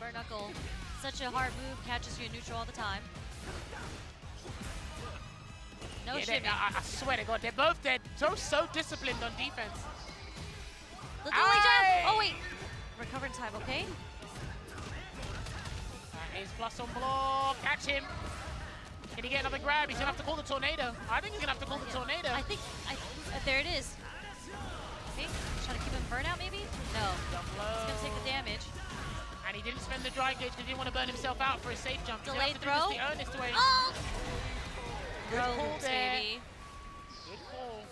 Burn Knuckle, such a hard move, catches you in neutral all the time. No shimmy. I swear to God, they're both dead. So disciplined on defense. The dueling jump! Oh wait! Recover in time, okay? Ace plus on block, catch him. Can he get another grab? He's gonna have to call the tornado. I think he's gonna have to call the tornado. I think, there it is. Okay, trying to keep him burnout maybe? No, he's gonna take the damage. And he didn't spend the dry gauge because he didn't want to burn himself out for a safe jump. Delayed throw. The earnest way. Oh! Good call there. Baby. Good call.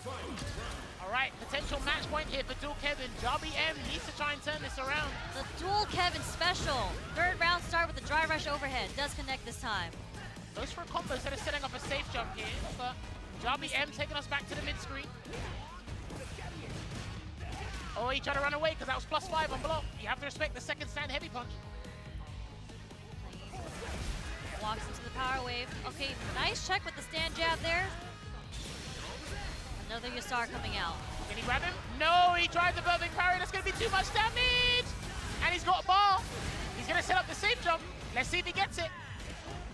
All right, potential match point here for Dual Kevin. Darby M needs to try and turn this around. The Dual Kevin special. Third round start with the dry rush overhead. Does connect this time. Goes for a combo instead of setting up a safe jump here. But Darby M taking us back to the mid-screen. Oh, he tried to run away because that was +5 on block. You have to respect the second stand heavy punch. Walks into the power wave. Okay, nice check with the stand jab there. Another Yasar coming out. Can he grab him? No, he tried the perfect parry. That's going to be too much damage. And he's got a bar. He's going to set up the safe jump. Let's see if he gets it.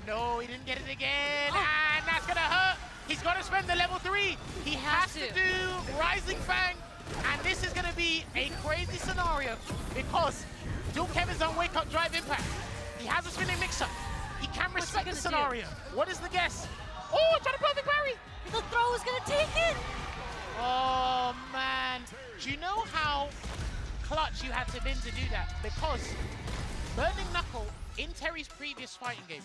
No, he didn't get it again. Oh. And that's going to hurt. He's got to spend the level 3. He has to do Rising Fang. And this is going to be a crazy scenario because Dual Kevin's on wake up drive impact. He has a spinning mix-up. He can respect the scenario. What is the guess? Oh, trying to perfect parry. The throw is going to take it. Oh, man. Do you know how clutch you had to been to do that? Because Burning Knuckle, in Terry's previous fighting game,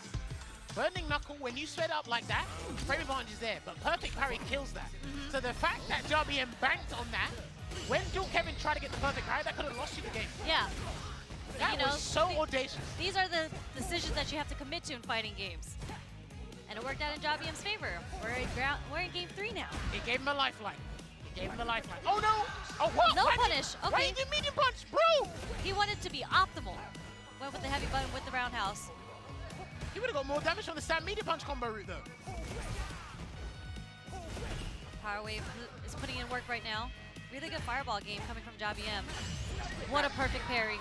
Burning Knuckle, when you sped up like that, frame advantage is there, but perfect parry kills that. So the fact that Darby M banked on that, when Dual Kevin tried to get the perfect parry, that could have lost you the game. Yeah. That was so audacious. These are the decisions that you have to commit to in fighting games. And it worked out in Darby M's favor. We're in game 3 now. It gave him a lifeline. It gave him a lifeline. Oh, no! Oh, what? No punish. Okay. Why you do medium punch, bro? He wanted to be optimal. Went with the heavy button with the roundhouse. He would have got more damage from the stand medium punch combo route, though. Power Wave is putting in work right now. Really good fireball game coming from Darby M. What a perfect parry.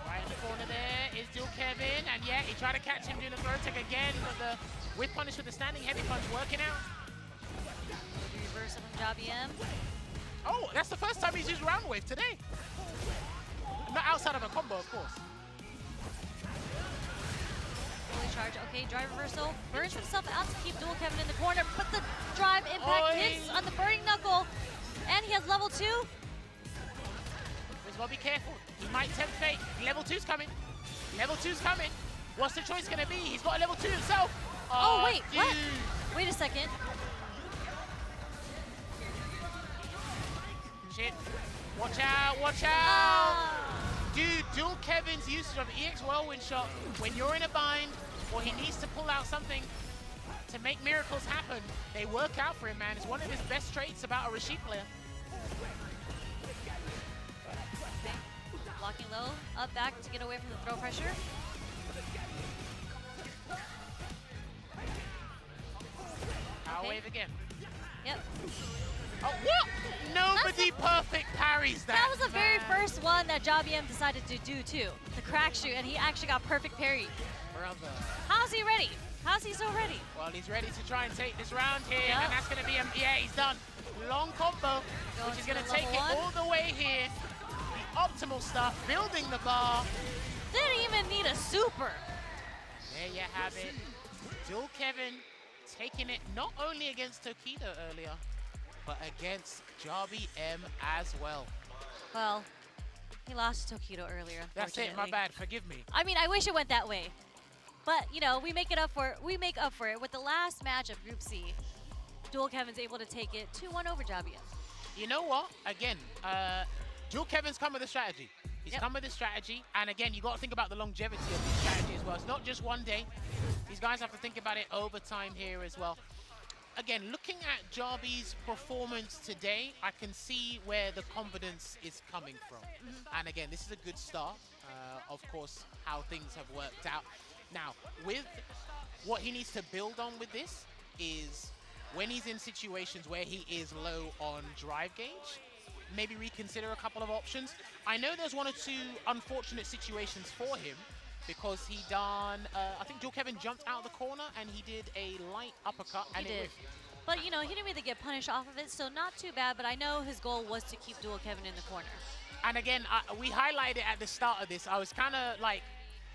Right in the corner there is Dual Kevin, and yeah, he tried to catch him doing the throw tech again, but the whip punish with the standing heavy punch working out. Reversal from Darby M. Oh, that's the first time he's used round wave today. Not outside of a combo, of course. Fully charge. Okay, drive reversal. Burns himself out to keep Dual Kevin in the corner, but the drive impact hits on the Burning Knuckle, and he has level 2. He's got to be careful. He might tempt fate. Level 2's coming. Level 2's coming. What's the choice going to be? He's got a level 2 himself. Oh, wait, dude. what? Wait a second. Shit. Watch out, watch out. Dude, Dual Kevin's usage of EX Whirlwind Shot when you're in a bind or he needs to pull out something to make miracles happen, they work out for him, man. It's one of his best traits about a Rashid player. Blocking low, up, back to get away from the throw pressure. Power wave again. Yep. Oh, what? Nobody perfect parries that. That was the very first one that Darby M decided to do too. The crack shoot, and he actually got perfect parry. Brother. How's he ready? How's he so ready? Well, he's ready to try and take this round here, and that's going to be yeah, he's done. Long combo, which is going to take it all the way here. The optimal stuff, building the bar. Didn't even need a super. There you have it. Dual Kevin taking it not only against Tokido earlier, but against Darby M as well. Well, he lost to Tokido earlier. That's it, my bad, forgive me. I mean, I wish it went that way. But, you know, we make up for it with the last match of Group C. Dual Kevin's able to take it 2-1 over Darby M. You know what? Again, Dual Kevin's come with a strategy. He's come with a strategy, and again, you got to think about the longevity of the strategy as well. It's not just one day. These guys have to think about it over time here as well. Again, looking at Darby's performance today, I can see where the confidence is coming from. And again, this is a good start. Of course, how things have worked out. Now, with what he needs to build on with this is when he's in situations where he is low on drive gauge, maybe reconsider a couple of options. I know there's one or two unfortunate situations for him because he done, I think Joel Kevin jumped out of the corner and he did a light uppercut. He did. But, you know, he didn't really get punished off of it, so not too bad. But I know his goal was to keep Joel Kevin in the corner. And again, we highlighted at the start of this, I was kind of like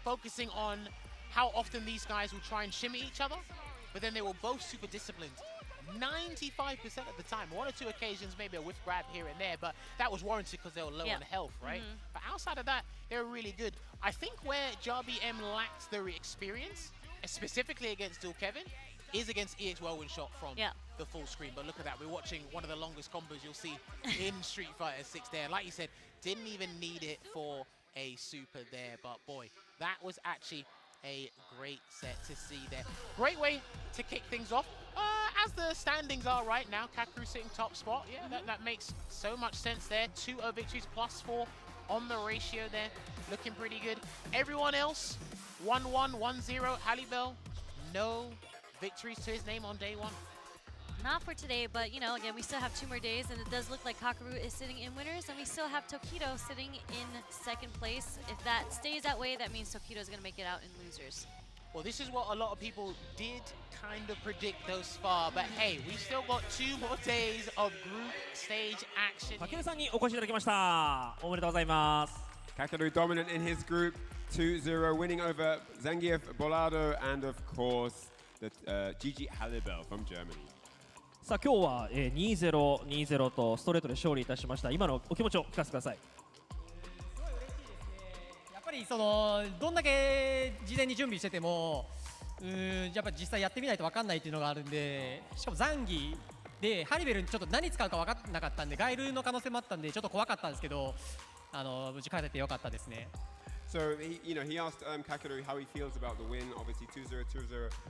focusing on how often these guys will try and shimmy each other, but then they were both super disciplined. 95% of the time, one or two occasions, maybe a whiff grab here and there, but that was warranted because they were low on health, right? But outside of that, they were really good. I think where Jarby M lacks the experience, specifically against Joel Kevin, is against EX Whirlwind shot from the full screen. But look at that, we're watching one of the longest combos you'll see in Street Fighter 6 there. Like you said, didn't even need it for a super there, but boy, that was actually a great set to see there. Great way to kick things off. As the standings are right now, Kakeru sitting top spot. Yeah, that makes so much sense there. 2-0 victories, +4 on the ratio there. Looking pretty good. Everyone else, 1-1, 1-0. Halibel, no victories to his name on day one. Not for today, but, you know, again, we still have 2 more days, and it does look like Kakeru is sitting in winners, and we still have Tokido sitting in second place. If that stays that way, that means Tokido is going to make it out in losers. Well, this is what a lot of people did kind of predict thus far, but hey, we've still got 2 more days of group stage action. Kakeru さんにお越しいただきました。おめでとうございます。Kakeru dominant in his group, 2-0, winning over Zangief Bolado and of course the Gigi Halibel from Germany. さあ今日は 2-0 とストレートで勝利いたしました。今のお気持ちを聞かせてください。やっぱりそのどんだけ事前に準備しててもやっぱり実際やってみないと分かんないっていうのがあるんで、しかもザンギでハリベルにちょっと何使うか分かんなかったんで、ガイルの可能性もあったんでちょっと怖かったんですけど、無事帰れてよかったですね。So he asked Kakeru how he feels about the win. Obviously 2-0,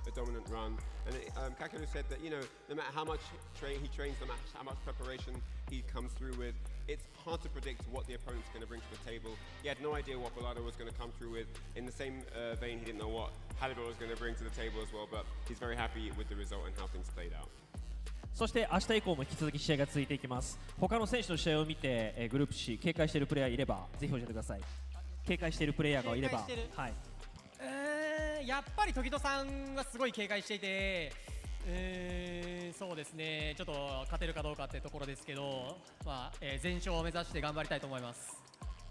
a dominant run, and Kakeru said that no matter how much he trains, no matter how much preparation he comes through with, it's hard to predict what the opponent's going to bring to the table. He had no idea what Bolado was going to come through with. In the same vein, he didn't know what Halibel was going to bring to the table as well. But he's very happy with the result and how things played out. そして明日以降も引き続き試合が続いていきます。他の選手の試合を見て、グループ C 警戒しているプレイヤーいればぜひ教えてください。警戒しているプレイヤーがいれば、はい。やっぱり時戸さんはすごい警戒していて、そうですね、ちょっと勝てるかどうかってところですけど、まあ全勝を目指して頑張りたいと思います。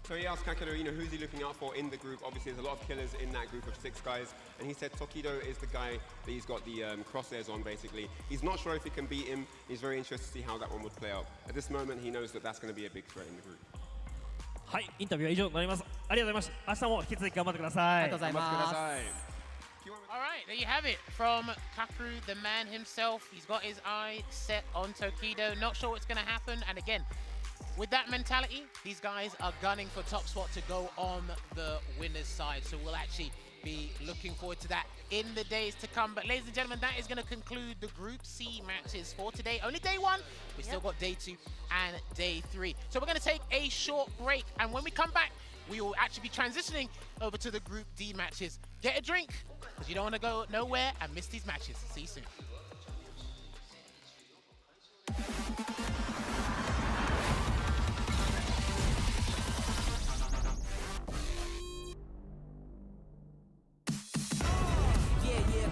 So he asked Kakeru, who's he looking out for in the group? Obviously, there's a lot of killers in that group of 6 guys, and he said Tokido is the guy that he's got the crosshairs on, basically. He's not sure if he can beat him. He's very interested to see how that one would play out. At this moment, he knows that that's going to be a big threat in the group. はい、インタビューは以上になります。ありがとうございました。明日も引き続き頑張ってください。ありがとうございます。All right, there you have it from Kakeru, the man himself. He's got his eye set on Tokido. Not sure what's going to happen. And again, with that mentality, these guys are gunning for top spot to go on the winner's side. So we'll actually be looking forward to that in the days to come. But ladies and gentlemen, that is going to conclude the Group C matches for today. Only day 1. We still got day 2 and day 3. So we're going to take a short break. And when we come back, we will actually be transitioning over to the Group D matches. Get a drink, because you don't want to go nowhere and miss these matches. See you soon.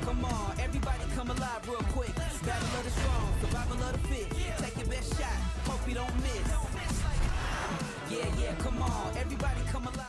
Come on, everybody come alive real quick. Battle of the strong, survival of the fit. Take your best shot, hope you don't miss. Yeah, come on, everybody come alive.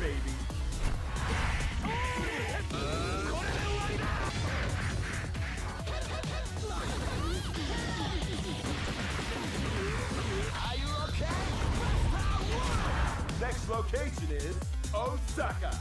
baby. Are you okay? Next location is Osaka.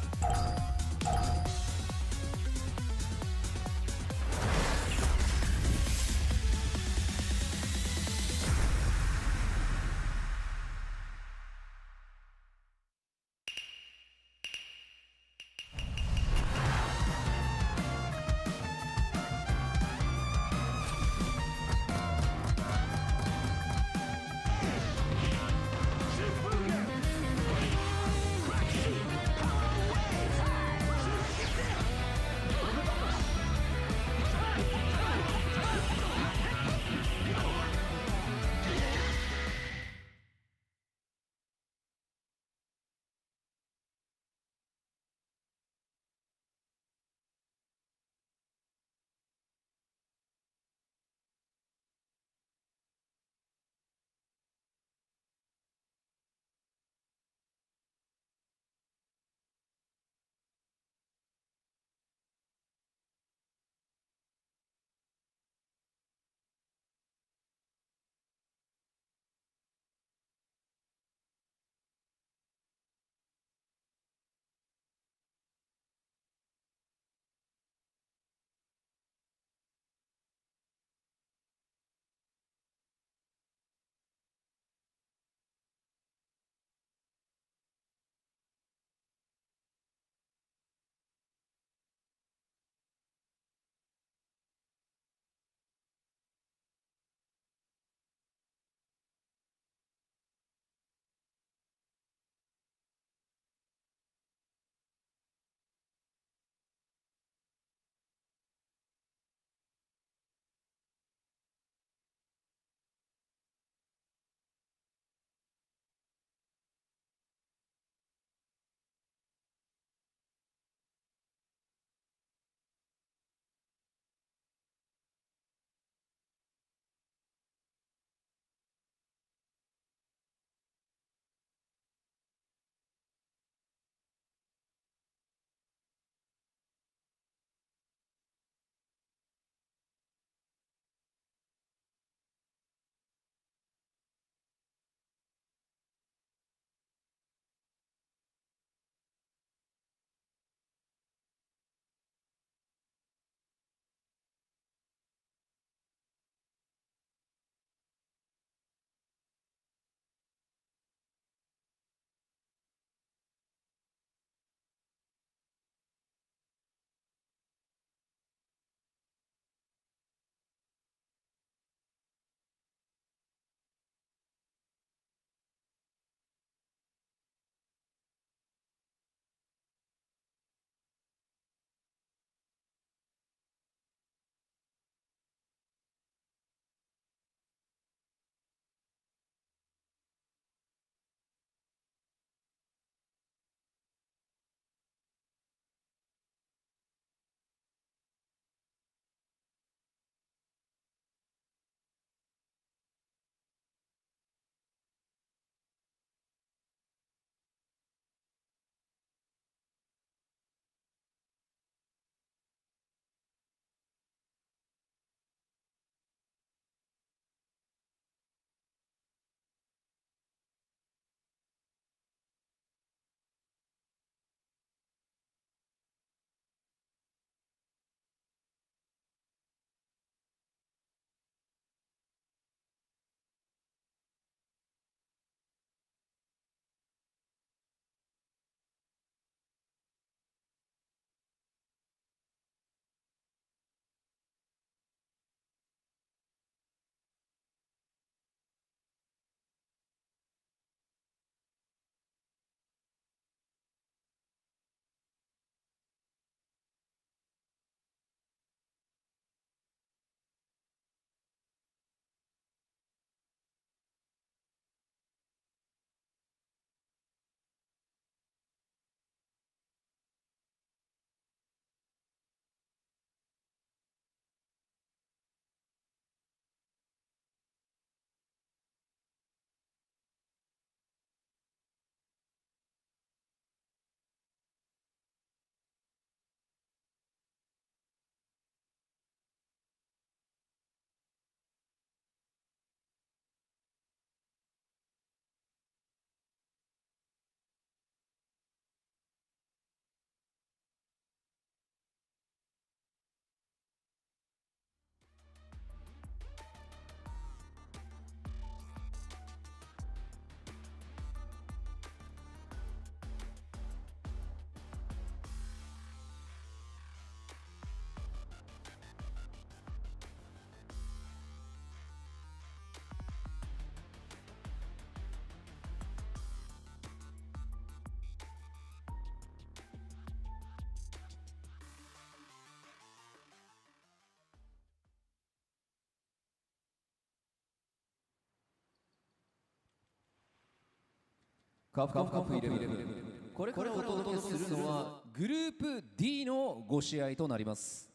カプコンカップ11、これからお届けするのはグループ D の5試合となります。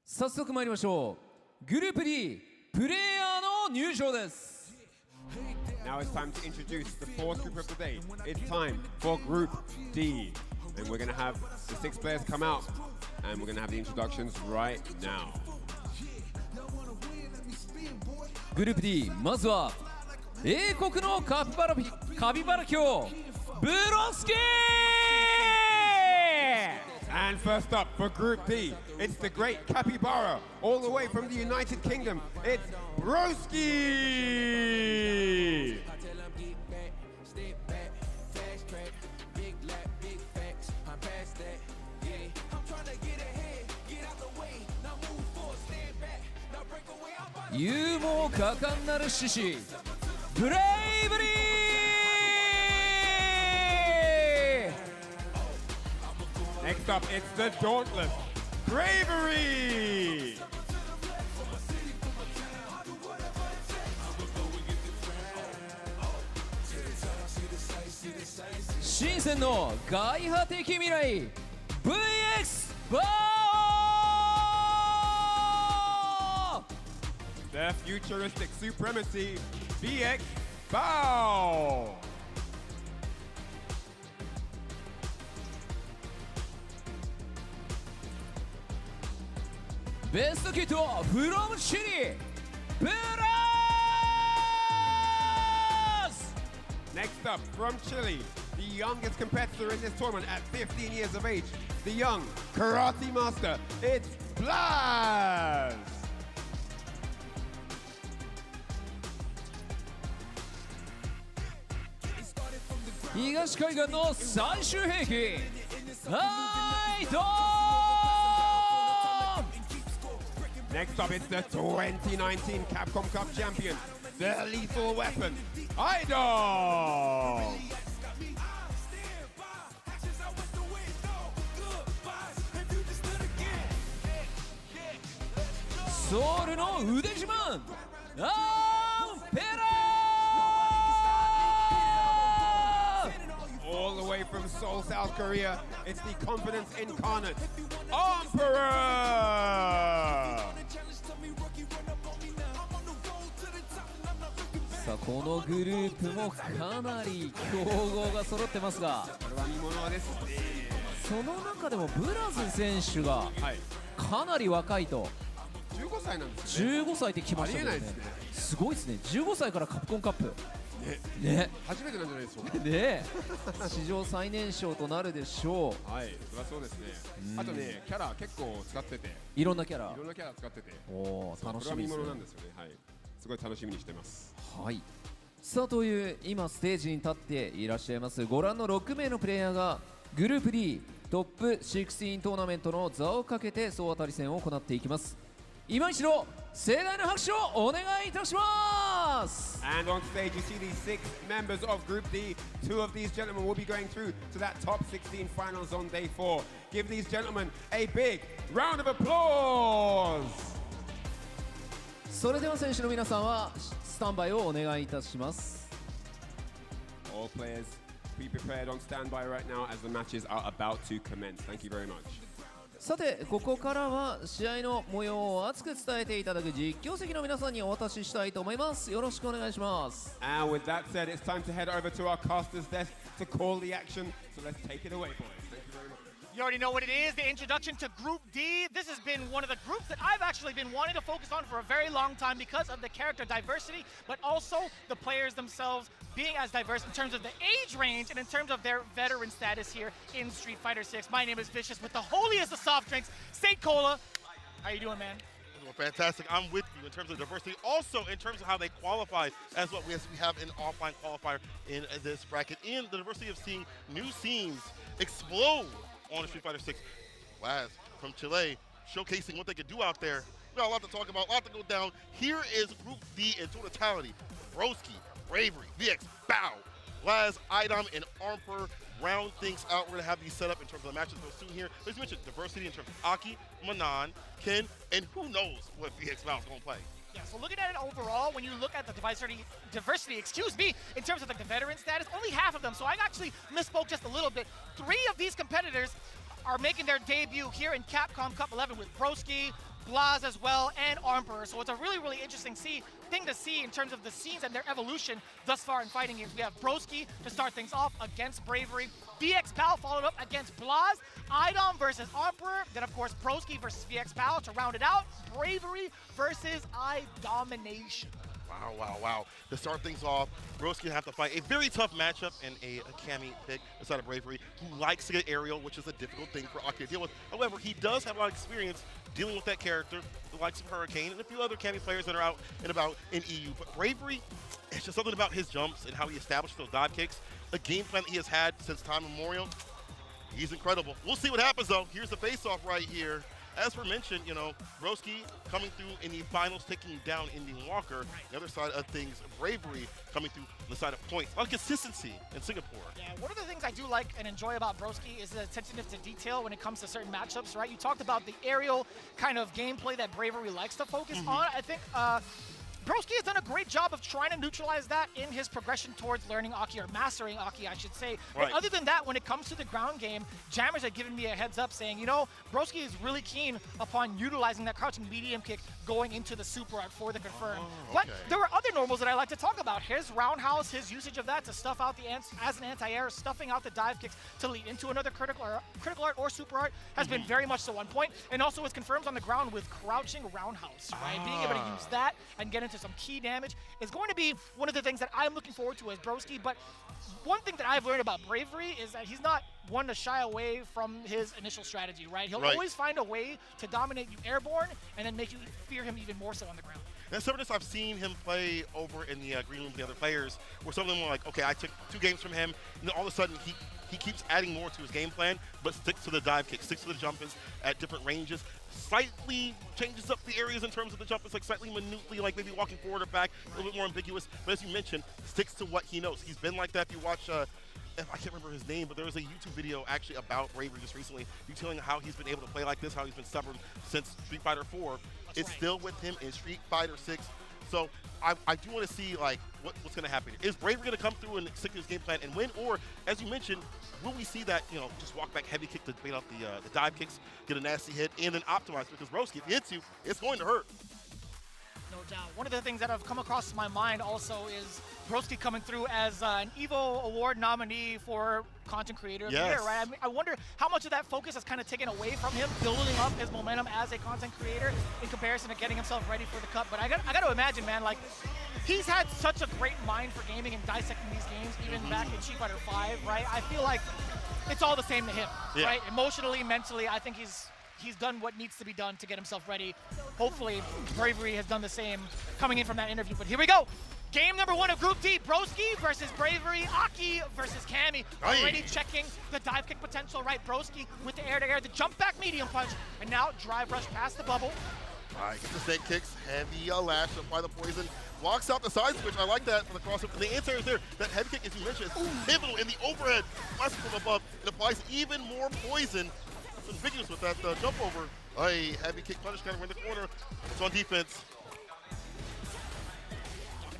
早速参りましょう。グループ D プレイヤーの入場です。 Now it's time to introduce the fourth group of the day. It's time for Group D. And we're going to have the 6 players come out. And we're going to have the introductions right now. グループ D、まずは英国のカピバラ卿ブロスキー And first up for Group D, it's the great capybara, all the way from the United Kingdom. It's Broski! You も果敢なる獅子ブレイブリー Next up, it's the dauntless Bravery! 新鮮の外派的未来 VX バー The futuristic supremacy BX Bow! ベストキットフロムチリブラース Next up, from Chile, the youngest competitor in this tournament at 15 years of age, the young karate master, it's Blaz! 東海岸の最終兵器はいどー Next up, it's the 2019 Capcom Cup champion, the lethal weapon, Idol! ソウルの腕自慢アンペラー All the way from Seoul, South Korea, it's the confidence incarnate, Emperor! さあこのグループもかなり強豪が揃ってますが、これは見ものですね。その中でもブラズ選手がかなり若いと。15歳なんですね。15歳ってきましたけどね。ありえないですね。すごいですね。15歳からカプコンカップ。ね。初めてなんじゃないですか。ね。史上最年少となるでしょう。はい。そりゃそうですね。あとね、キャラ結構使ってて。いろんなキャラ。いろんなキャラ使ってて。おお、楽しみですね。これは見ものなんですよね。はい。すごい楽しみにしてます。はい。さあという今ステージに立っていらっしゃいますご覧の6名のプレイヤーがグループ D トップ16トーナメントの座をかけて総当たり戦を行っていきます。今一度盛大な拍手をお願いいたします。 And on stage you see these 6 members of Group D. 2 of these gentlemen will be going through to that top 16 finals on day 4. Give these gentlemen a big round of applause. それでは選手の皆さんはスタンバイをお願いいたします。 All players be prepared on standby right now as the matches are about to commence. Thank you very much. さてここからは試合の模様を熱く伝えていただく実況席の皆さんにお渡ししたいと思います。よろしくお願いします。 And with that said, it's time to head over to our caster's desk to call the action. So let's take it away, boys. Thank you very much. You already know what it is, the introduction to Group D. This has been one of the groups that I've actually been wanting to focus on for a very long time because of the character diversity, but also the players themselves being as diverse in terms of the age range and in terms of their veteran status here in Street Fighter 6. My name is Vicious with the holiest of soft drinks, State Cola. How you doing, man? Well, fantastic. I'm with you in terms of diversity. Also, in terms of how they qualify as what we have an offline qualifier in this bracket. And the diversity of seeing new scenes explode on Street Fighter 6. Laz from Chile showcasing what they could do out there. We got a lot to talk about, a lot to go down. Here is Group D in totality. Broski, Bravery, VX, Bow, Laz, Idom, and Armper round things out. We're going to have these set up in terms of the matches real soon here. Let's mention diversity in terms of Aki, Manan, Ken, and who knows what VX Bow is going to play. Yeah, so looking at it overall, when you look at the diversity, in terms of like the veteran status, only half of them. So I actually misspoke just a little bit. 3 of these competitors are making their debut here in Capcom Cup 11 with Broski, Blaz as well, and Armper. So it's a really, really interesting thing to see in terms of the scenes and their evolution thus far in fighting games. We have Broski to start things off against Bravery. VX Pal followed up against Blaz. Idom versus Armper. Then, of course, Broski versus VX Pal to round it out. Bravery versus iDomination. Wow. To start things off, Broski will have to fight a very tough matchup and a Cammy pick aside of Bravery, who likes to get aerial, which is a difficult thing for Aki to deal with. However, he does have a lot of experience dealing with that character, the likes of Hurricane, and a few other Cammy players that are out and about in EU. But Bravery, it's just something about his jumps and how he established those dive kicks, a game plan that he has had since time immemorial. He's incredible. We'll see what happens, though. Here's the face-off right here. As we mentioned, Broski coming through in the finals, taking down Indian Walker. The other side of things, Bravery coming through on the side of points. A lot of consistency in Singapore. Yeah, one of the things I do like and enjoy about Broski is the attention to detail when it comes to certain matchups, right? You talked about the aerial kind of gameplay that Bravery likes to focus on. I think Broski has done a great job of trying to neutralize that in his progression towards learning Aki, or mastering Aki, I should say. Right. But other than that, when it comes to the ground game, Jammers had given me a heads up saying, Broski is really keen upon utilizing that crouching medium kick going into the super art for the confirm. But there were other normals that I like to talk about. His roundhouse, his usage of that to stuff out as an anti-air, stuffing out the dive kicks to lead into another critical art or super art has been very much so on point. And also his confirms on the ground with crouching roundhouse, right? Being able to use that and get into some key damage is going to be one of the things that I'm looking forward to as Broski. But one thing that I've learned about Bravery is that he's not one to shy away from his initial strategy, right? He'll always find a way to dominate you airborne and then make you fear him even more so on the ground. And some of this I've seen him play over in the green room with the other players, where some of them were like, okay, I took 2 games from him, and then all of a sudden he keeps adding more to his game plan, but sticks to the dive kick, sticks to the jumps at different ranges, slightly changes up the areas in terms of the jumps, like slightly minutely, like maybe walking forward or back, a little bit more ambiguous. But as you mentioned, sticks to what he knows. He's been like that. If you watch, I can't remember his name, but there was a YouTube video actually about Bravery just recently, detailing how he's been able to play like this, how he's been stubborn since Street Fighter 4. It's still with him in Street Fighter 6. So I do want to see what's going to happen. Is Bravery going to come through and stick to his game plan and win, or as you mentioned, will we see that just walk back heavy kick to bait out the dive kicks, get a nasty hit, and then optimize? Because Broski, if he hits you, it's going to hurt. No doubt. One of the things that have come across my mind also is Broski coming through as an EVO Award nominee for Content Creator of the Year, right? I wonder how much of that focus has kind of taken away from him building up his momentum as a content creator in comparison to getting himself ready for the Cup. But I got to imagine, man, he's had such a great mind for gaming and dissecting these games, even back in Street Fighter 5, right? I feel like it's all the same to him, right? Emotionally, mentally, I think he's done what needs to be done to get himself ready. Hopefully, Bravery has done the same coming in from that interview. But here we go. Game number 1 of Group D, Broski versus Bravery, Aki versus Cammy. Already checking the dive kick potential, right? Broski with the air-to-air, the jump back medium punch, and now drive rush past the bubble. All right, gets the snake kicks, heavy lash up by the poison. Walks out the side switch. I like that for the crossover. And the answer is there. That heavy kick, as you mentioned, is pivotal in the overhead. Flash from above. It applies even more poison. It's ambiguous with that jump over. Hey, heavy kick punish kind of in the corner. It's on defense.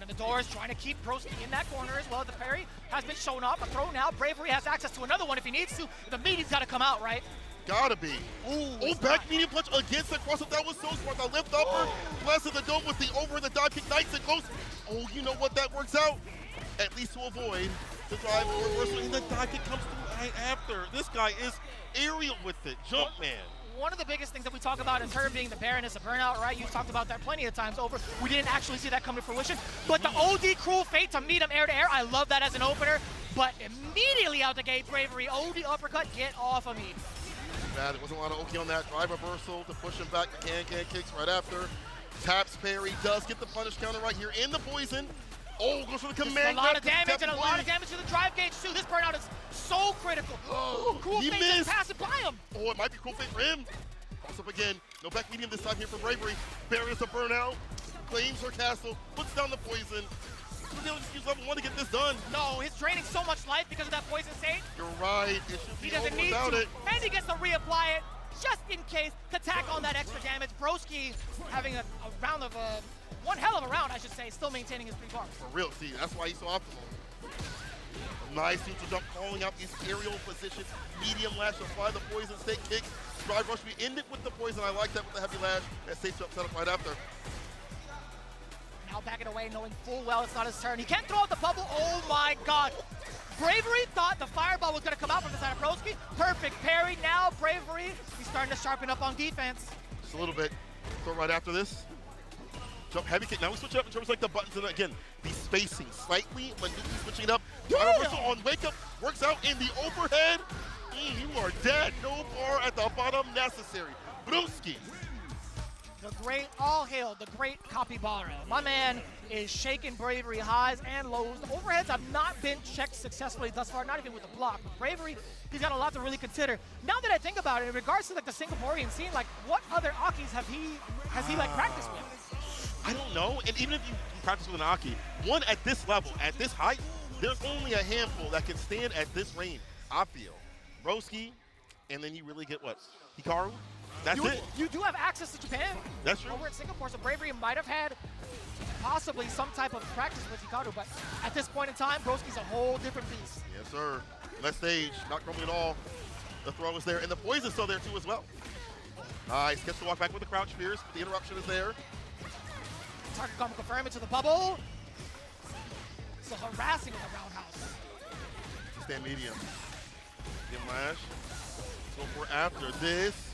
The doors trying to keep Broski in that corner as well. The parry has been shown off. A throw now. Bravery has access to another one if he needs to. The medium's got to come out, right? Gotta be. Oh, back medium punch against the crossover. That was so smart. The lift upper. Blessed the dome with the over the dive kick. Nice and close. Oh, you know what? That works out. At least to avoid the drive reversal. And the dive kick comes through right after. This guy is aerial with it. Jump man. One of the biggest things that we talk about is her being the Baroness of Burnout, right? You've talked about that plenty of times over. We didn't actually see that come to fruition. But the OD Cruel Fate to meet him air-to-air, I love that as an opener. But immediately out the gate, Bravery, OD uppercut, get off of me. Bad. It wasn't a lot of OK on that. Drive reversal to push him back. The can kicks right after. Taps parry, does get the punish counter right here in the poison. Oh, goes for the command. A lot of damage and a lot of damage to the drive gauge too. This burnout is so critical. Cruel Fate just passed it by him. Oh, it might be Cruel Fate for him. Cross up again. No back medium this time here for Bravery. Barriers a burnout. Claims her castle. Puts down the poison. He'll just use level 1 to get this done. No, he's draining so much life because of that poison state. You're right. It should be he doesn't over need without to. it. And he gets to reapply it just in case to tack on that extra damage. Broski having a round of one hell of a round, I should say, still maintaining his 3 bars. For real, see, that's why he's so optimal. Nice neutral jump, calling out these aerial positions. Medium lash, apply the poison, stake kick. Drive rush, we end it with the poison. I like that with the heavy lash. That safe jump setup right after. Now backing away, knowing full well it's not his turn. He can't throw out the bubble. Oh my God. Bravery thought the fireball was going to come out from the side of Broski. Perfect parry. Now Bravery, he's starting to sharpen up on defense. Just a little bit. Throw right after this. Jump heavy kick. Now we switch it up in terms of like the buttons, and again, the spacing slightly. Manduki switching it up. Reversal on wake up works out in the overhead. You are dead. No bar at the bottom necessary. Broski. The great, all hail, the great Capybara. My man is shaking Bravery highs and lows. The overheads have not been checked successfully thus far, not even with the block. But Bravery, he's got a lot to really consider. Now that I think about it, in regards to like the Singaporean scene, like what other Akis has he like practiced with? I don't know, and even if you practice with an Aki, one at this level, at this height, there's only a handful that can stand at this range, I feel. Broski, and then you really get what? Hikaru? That's it. You do have access to Japan. That's true. Over in Singapore, so Bravery might have had possibly some type of practice with Hikaru, but at this point in time, Broski's a whole different beast. Yes, sir. Left stage, not crumbling at all. The throw is there, and the poison's still there too as well. Nice, gets to walk back with the crouch spears, but the interruption is there. Target come confirm it to the bubble. So harassing in the roundhouse. Stand medium. Medium lash. So for after this.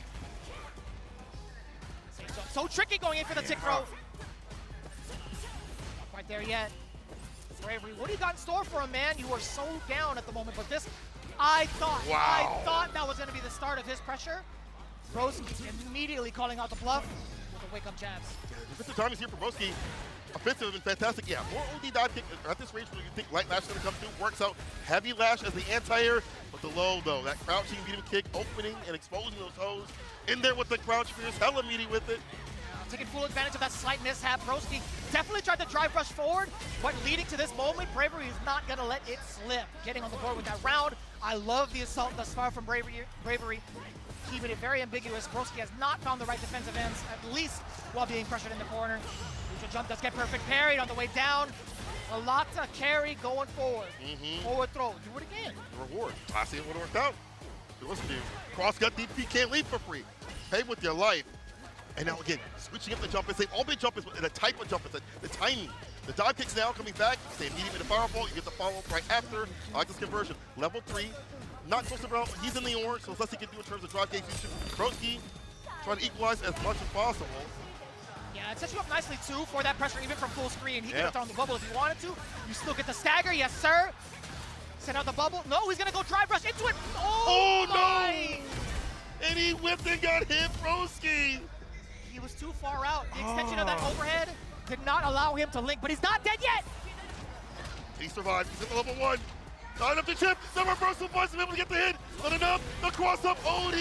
So tricky going in for the tick throw. Not quite there yet. Bravery, what do you got in store for him, man? You are so down at the moment, but this, I thought that was going to be the start of his pressure. Broski immediately calling out the bluff with the wake-up jabs. Mr. Time is here for Broski. Offensive has been fantastic. Yeah, more OD dive kick at this range where you think light lash is going to come through. Works out heavy lash as the anti-air, but the low though. That crouching medium kick, opening and exposing those toes. In there with the crouch spears, hella meaty with it. Taking full advantage of that slight mishap. Broski definitely tried to drive rush forward, but leading to this moment, Bravery is not going to let it slip. Getting on the board with that round. I love the assault thus far from Bravery. Keeping it very ambiguous. Broski has not found the right defensive ends, at least while being pressured in the corner. Neutral jump does get perfect parried on the way down. A lot to carry going forward. Forward throw. Do it again. The reward. I see it would have worked out. Listen to you. Cross gut DP can't leave for free. Pay with your life. And now again, switching up the jump and say all big jump is the type of jump is the timing. The dive kicks now coming back. Stay immediately the fireball. You get the follow up right after. I like this conversion. Level 3. Not close around. He's in the orange, so less he can do in terms of drive gauge usage. Broski trying to equalize as much as possible. Yeah, it sets you up nicely too for that pressure, even from full screen. He could have thrown the bubble if he wanted to. You still get the stagger, yes sir. Set out the bubble. No, he's gonna go drive rush into it. Oh my! No! And he whipped and got hit, Broski. He was too far out. The extension of that overhead did not allow him to link, but he's not dead yet. He survived. He's at the level 1. Not enough to chip. The reversal points to be able to get the hit. Not enough. The cross up. OD.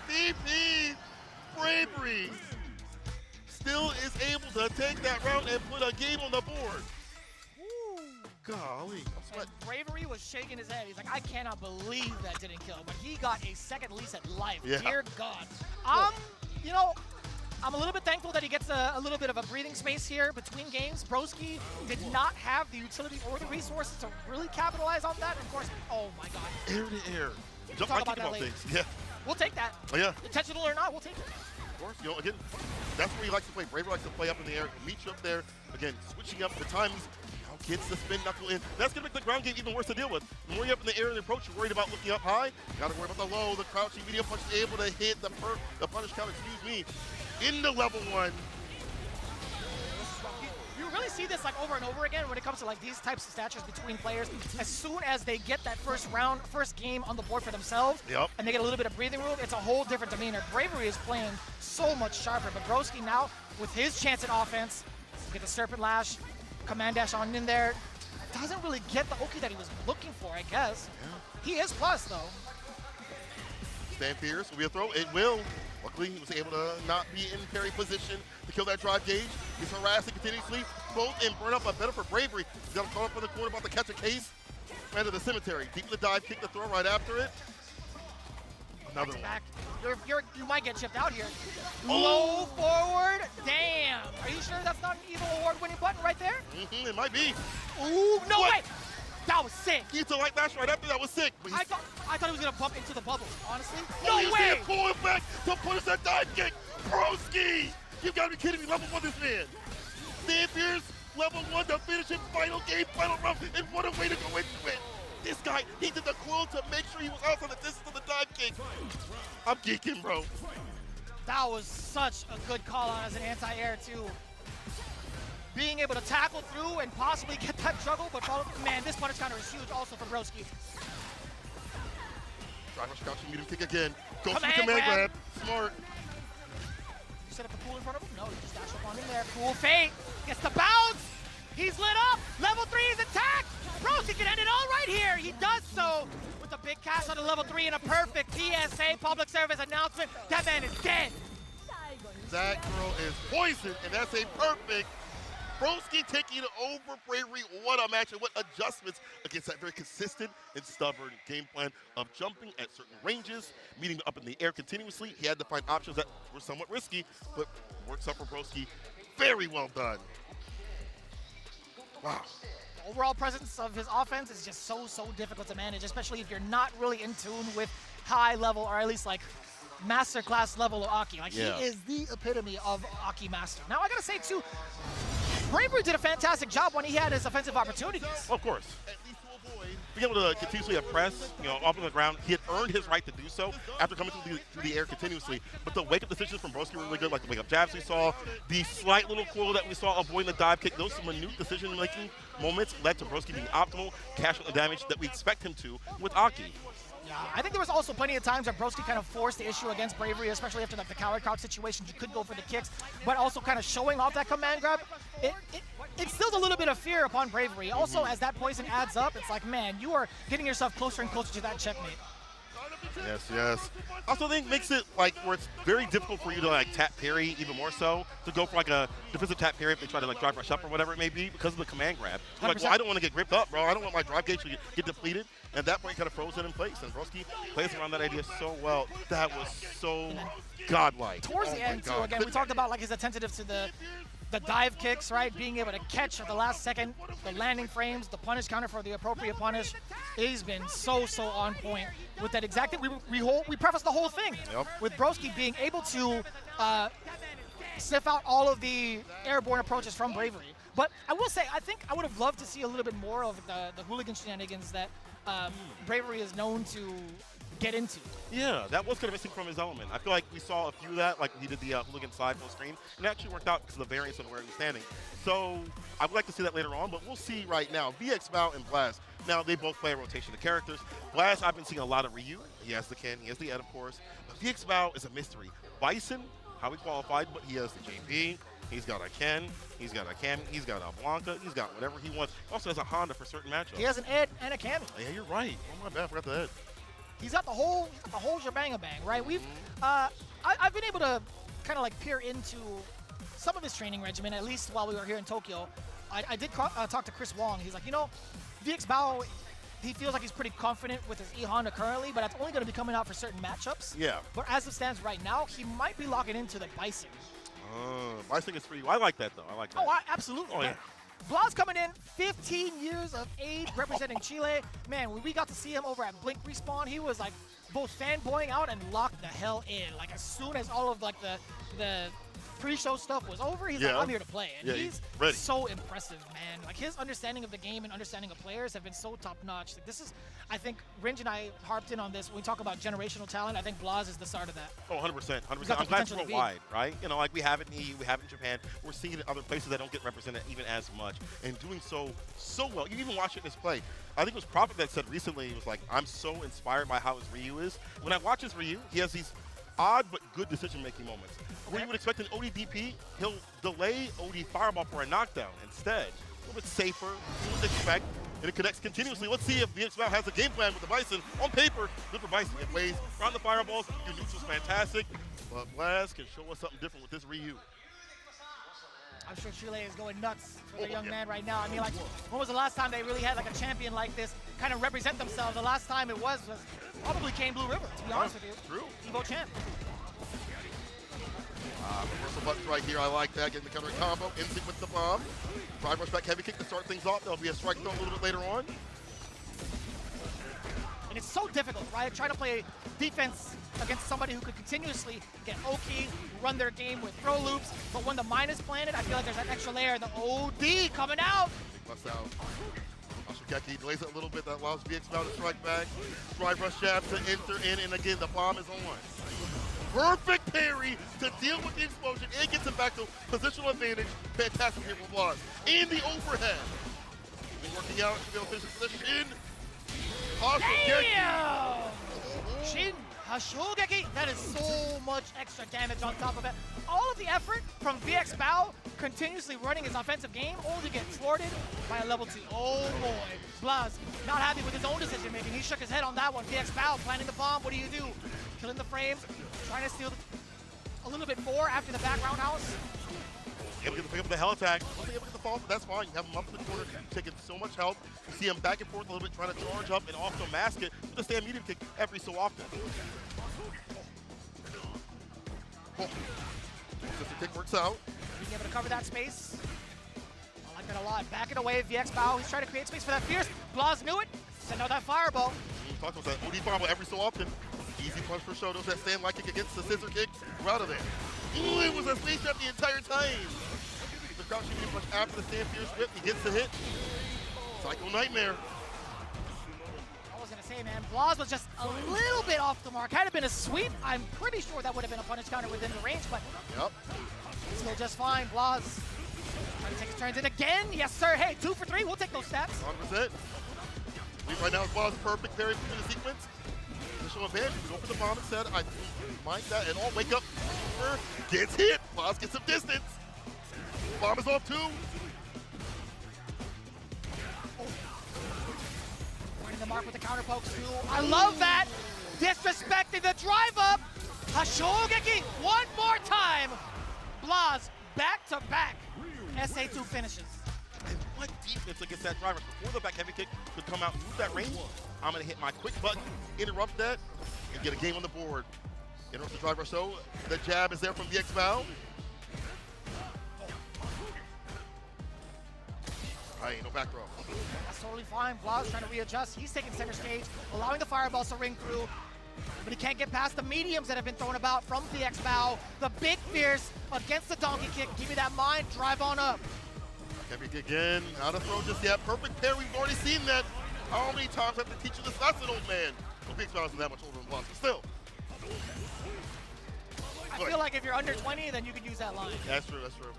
DP. Bravery still is able to take that round and put a game on the board. Golly, I'm sweating. Bravery was shaking his head. He's like, I cannot believe that didn't kill. But he got a second lease at life. Yeah. Dear God. You know, I'm a little bit thankful that he gets a little bit of a breathing space here between games. Broski did not have the utility or the resources to really capitalize on that. And of course, oh my God. Air to air. We'll talk about that later. Yeah. We'll take that. Oh, yeah. Intentional or not, we'll take it. Of course, you know, again, that's where he likes to play. Bravery likes to play up in the air, meet you up there. Again, switching up the times. Now gets the spin knuckle in. That's going to make the ground game even worse to deal with. The more you're up in the air and the approach, you're worried about looking up high. Got to worry about the low, the crouching medium punch, able to hit the punish count, into level 1. You really see this like over and over again when it comes to like these types of statures between players. As soon as they get that first game on the board for themselves, and they get a little bit of breathing room, it's a whole different demeanor. Bravery is playing so much sharper, but Broski now with his chance at offense, get the Serpent Lash, Command Dash on in there, doesn't really get the Oki that he was looking for, I guess. He is plus though. Stand fierce, will be a throw, it will. Luckily, he was able to not be in parry position to kill that drive gauge. He's harassing continuously. Both and burn up, but better for Bravery. He's got to call up in the corner about to catch a case. Ran to the cemetery. Deep in the dive, kick the throw right after it. Another one. You might get chipped out here. Low forward. Damn. Are you sure that's not an evil award-winning button right there? It might be. Ooh, no way. That was sick. He used to like that right after that was sick. I thought he was gonna bump into the bubble. Honestly, no way. You see a cool effect to punish that dive kick. Broski, you gotta be kidding me. Level 1 this man. Dan Pierce, level 1 to finish his final game, final round, and what a way to go into it. This guy, he did the coil to make sure he was outside the distance of the dive kick. I'm geeking, bro. That was such a good call on as an anti-air too. Being able to tackle through and possibly get that juggle, but man, this punish counter is huge also for Broski. Driver crouching, medium kick again. Goes for Command command grab. Smart. You set up the cool in front of him? No, you just dash up on in there. Cool fake. Gets the bounce. He's lit up. Level 3 is attacked. Broski can end it all right here. He does so with a big cast on the level 3 and a perfect PSA public service announcement. That man is dead. That girl is poisoned, and that's a perfect Broski taking over Bravery. What a match and what adjustments against that very consistent and stubborn game plan of jumping at certain ranges, meeting up in the air continuously. He had to find options that were somewhat risky, but works out for Broski. Very well done. Wow. The overall presence of his offense is just so difficult to manage, especially if you're not really in tune with high level, or at least like masterclass level of Aki. Like, yeah. He is the epitome of Aki master. Now, I gotta say too, Bravery did a fantastic job when he had his offensive opportunities. Of course. Being able to continuously oppress, off on the ground, he had earned his right to do so after coming through the air continuously. But the wake-up decisions from Broski were really good, like the wake-up jabs we saw, the slight little coil that we saw avoiding the dive kick. Those minute decision-making moments led to Broski being optimal, cash out the damage that we expect him to with Aki. Yeah, I think there was also plenty of times where Broski kind of forced the issue against Bravery, especially after like the coward crouch situations. You could go for the kicks, but also kind of showing off that command grab. It instills a little bit of fear upon Bravery. Also, as that poison adds up, it's like, man, you are getting yourself closer and closer to that checkmate. Yes. Also, I think makes it like where it's very difficult for you to like tap parry even more so, to go for like a defensive tap parry if they try to like drive rush up or whatever it may be because of the command grab. You're like, well, I don't want to get gripped up, bro. I don't want my drive gauge to get depleted. And at that point, kind of froze it in place. And Broski plays around that idea so well. That was so godlike. Towards the end, too, again, we talked about like his attentiveness to the dive kicks, right? Being able to catch at the last second, the landing frames, the punish counter for the appropriate punish. He's been so on point with that exact thing. We prefaced the whole thing with Broski being able to sniff out all of the airborne approaches from Bravery. But I will say, I think I would have loved to see a little bit more of the hooligan shenanigans that Bravery is known to get into. Yeah, that was kind of missing from his element. I feel like we saw a few of that, like he did the hooligan slide full screen, and it actually worked out because of the variance of where he was standing. So I would like to see that later on, but we'll see right now. VX Bao and Blast, now they both play a rotation of characters. Blast, I've been seeing a lot of Ryu. He has the Ken, he has the Ed, of course. But VX Bao is a mystery. Bison, how he qualified, but he has the JP. He's got a Ken, he's got a Cam, he's got a Blanca, he's got whatever he wants. Also has a Honda for certain matchups. He has an Ed and a Cammy. Yeah, you're right. Oh my bad, I forgot the Ed. He's got the whole shebang. Right? We've I've been able to kind of like peer into some of his training regimen, at least while we were here in Tokyo. I did talk to Chris Wong. He's like, VX Bao, he feels like he's pretty confident with his E-Honda currently, but that's only going to be coming out for certain matchups. Yeah. But as it stands right now, he might be locking into the Bison. Bison is for you. I like that, though. I like that. Oh, absolutely. Oh, yeah. Blas coming in, 15 years of age, representing Chile. Man, when we got to see him over at Blink Respawn, he was like both fanboying out and locked the hell in. Like as soon as all of like the pre-show stuff was over, he's like, I'm here to play. And he's ready. So impressive, man. Like his understanding of the game and understanding of players have been so top-notch. Like, this is, I think, Ringe and I harped in on this when we talk about generational talent. I think Blas is the start of that. Oh, 100%. I'm glad it's worldwide, right? Like we have it in EU, we have it in Japan. We're seeing it in other places that don't get represented even as much, and doing so well. You even watch it in his play. I think it was Prophet that said recently, he was like, I'm so inspired by how his Ryu is. When I watch his Ryu, he has these odd but good decision-making moments. Where you would expect an ODDP, he'll delay OD Fireball for a knockdown instead. A little bit safer, you would expect, and it connects continuously. Let's see if VX Bao has a game plan with the Bison. On paper, good for Bison. It plays around the Fireballs, your neutral's fantastic, but Blast can show us something different with this Ryu. I'm sure Chile is going nuts for their young man right now. I mean, like, when was the last time they really had like a champion like this kind of represent themselves? The last time it was probably Kane Blue River, to be honest with you. True. Evo champ. Reversal buttons right here. I like that. Getting the counter combo. In sync with the bomb. Drive rush back heavy kick to start things off. There'll be a strike throw a little bit later on. And it's so difficult, right? Trying to play defense against somebody who could continuously get Oki, run their game with throw loops. But when the mine is planted, I feel like there's that extra layer. The OD coming out. Bust out. Ashikeki delays it a little bit. That allows VX now to strike back. Drive rush jab to enter in. And again, the bomb is on. Perfect parry to deal with the explosion and gets him back to positional advantage. Fantastic here from Blaz. In the overhead. Working out to be able to finish the Shin. Damn! Shin Hashogeki. That is so much extra damage on top of it. All of the effort from VX Bao continuously running his offensive game only to get thwarted by a level 2. Oh boy. Blaz not happy with his own decision making. He shook his head on that one. VX Bao planting the bomb. What do you do? Killing the frames, trying to steal a little bit more after the back roundhouse. Able to pick up the hell attack. Wasn't able to get the fall, but that's fine. You have him up in the corner, taking so much help. You see him back and forth a little bit, trying to charge up and also mask it with a stand medium kick every so often. Oh. Just the kick works out. Being able to cover that space. I like that a lot. Backing away, VX Bao. He's trying to create space for that fierce. Blaz knew it. Send out that fireball. Talk about that OD bomb every so often. Easy punch for Shotos. That stand light kick against the scissor kick. We're out of there. Ooh, it was a space trap the entire time. The crouch medium punch after the stand fierce whip. He gets the hit. Psycho Nightmare. I was going to say, man, Blaz was just a little bit off the mark. Had it been a sweep, I'm pretty sure that would have been a punish counter within the range, but still just fine. Blaz trying to take his turns in again. Yes, sir. Hey, 2 for 3. We'll take those stats. 100%. Right now, Blaz perfect parry between the sequence. Initial advantage. Go for the bomb instead. I don't mind that at all. Wake up. Gets hit. Blaz gets some distance. Bomb is off too. Running the mark with the counter pokes too. I love that. Disrespecting the drive up. Hashogeki one more time. Blaz back to back. SA2 finishes. And what defense against that driver? Before the back heavy kick could come out and move that range, I'm going to hit my quick button, interrupt that, and get a game on the board. Interrupt the driver, so the jab is there from VX Bao. All right, no back row. That's totally fine. Blaz trying to readjust. He's taking center stage, allowing the fireballs to ring through. But he can't get past the mediums that have been thrown about from VX Bao. The big fierce against the donkey kick. Give me that mind, drive on up. Heavy kick again, not a throw just yet. Perfect parry, we've already seen that. How many times I have to teach you this lesson, old man? Well, VX Bao isn't that much older than Blaz, but still. I feel like if you're under 20, then you can use that line. That's true, that's true.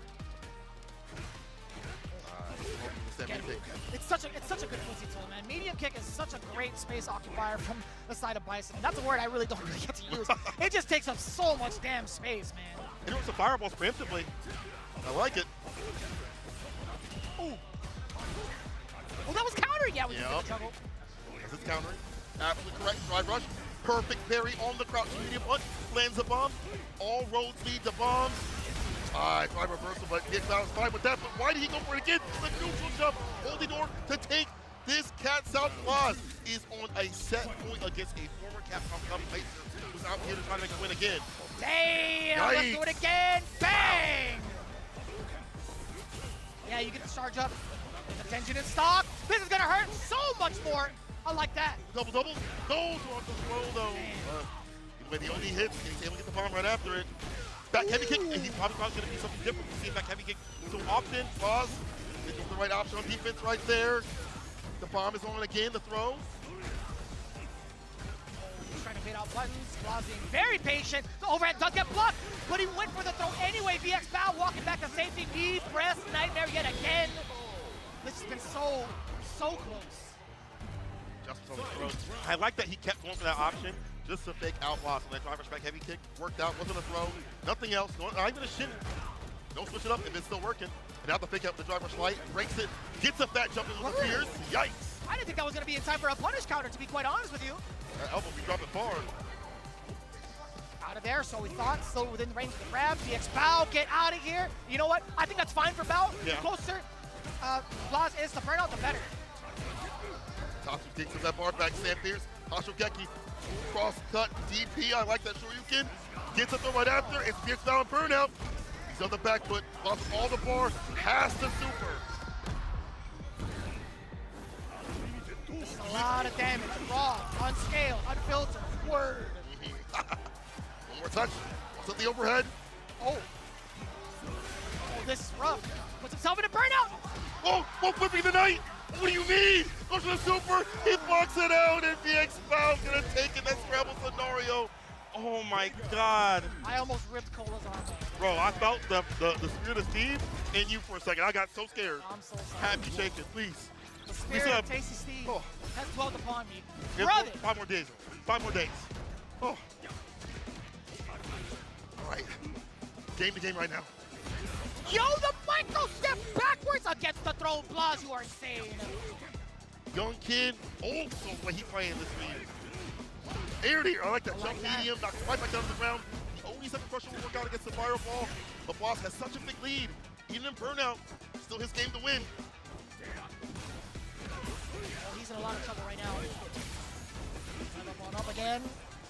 It's such a good pussy tool, man. Medium kick is such a great space occupier from the side of Bison. That's a word I really don't really get to use. It just takes up so much damn space, man. It works the fireballs preemptively. I like it. Ooh. Oh, that was counter. Yeah, we just juggle. This is countering. Absolutely correct. Drive rush. Perfect parry on the crouch medium punch. Lands the bomb. All roads lead to bombs. Drive reversal, but VX Bao is fine with that. But why did he go for it again? The neutral jump, holding door to take this cat's out. Blaz is on a set point against a former Capcom Cup player who's out here to try to make a win again. Damn! Yikes. Let's do it again. Bang! Yeah, you get the charge up. The tension in stock. This is gonna hurt so much more. I like that. Double. No, towards the throw though. When the only hits, he's able to get the bomb right after it. Back heavy kick, and he's probably going to be something different. We've seen back heavy kick so often. Blaz is the right option on defense right there. The bomb is on again, the throw. He's trying to bait out buttons. Blaz being very patient. The overhead does get blocked, but he went for the throw anyway. VX Bao walking back to safety. Deep breath nightmare yet again. This has been so close. Just on the throw. I like that he kept going for that option. Just a fake out Blaz. That driver's back heavy kick worked out, wasn't a throw. Nothing else, not even a shin. Don't switch it up if it's still working. And now the fake out with the driver's light, breaks it, gets a fat jump in with the Pierce. Yikes. I didn't think that was going to be in time for a punish counter, to be quite honest with you. That elbow, we drop it far. Out of there, so we thought, still within range of the grab. VX Bao, get out of here. You know what? I think that's fine for Bao. Yeah. The closer Blaz is to burnout, the better. Tatsu takes that bar back, Sam Pierce. Hashogeki, cross cut, DP. I like that Shoryuken. Gets up there right after. It's VX Bao and burnout. He's on the back foot, lost all the bars, has to super. This is a lot of damage. Raw, unscaled, unfiltered. Word. One more touch. What's at the overhead? Oh, this is rough. Puts himself in a burnout. Oh, flipping the night. What do you mean? Goes for the super. He blocks it out, and VX Bao's gonna take it. That scramble scenario. Oh my God. I almost ripped Cola's arm. Bro, I felt the spirit of Steve in you for a second. I got so scared. I'm so sorry. Happy shaking, please. The spirit of Tasty Steve has dwelt upon me. Yes, Brother. 5 more days. 5 more days. Oh. All right. Game to game right now. Yo, the micro step backwards against the throw. Blaz, you are insane. Young kid, old soul, when he playing this week. Air to air. I like that jump medium, knock right back down to the ground. The only second pressure will work out against the fireball. But Blaz has such a big lead. Even in burnout, still his game to win. Oh, he's in a lot of trouble right now. Up again.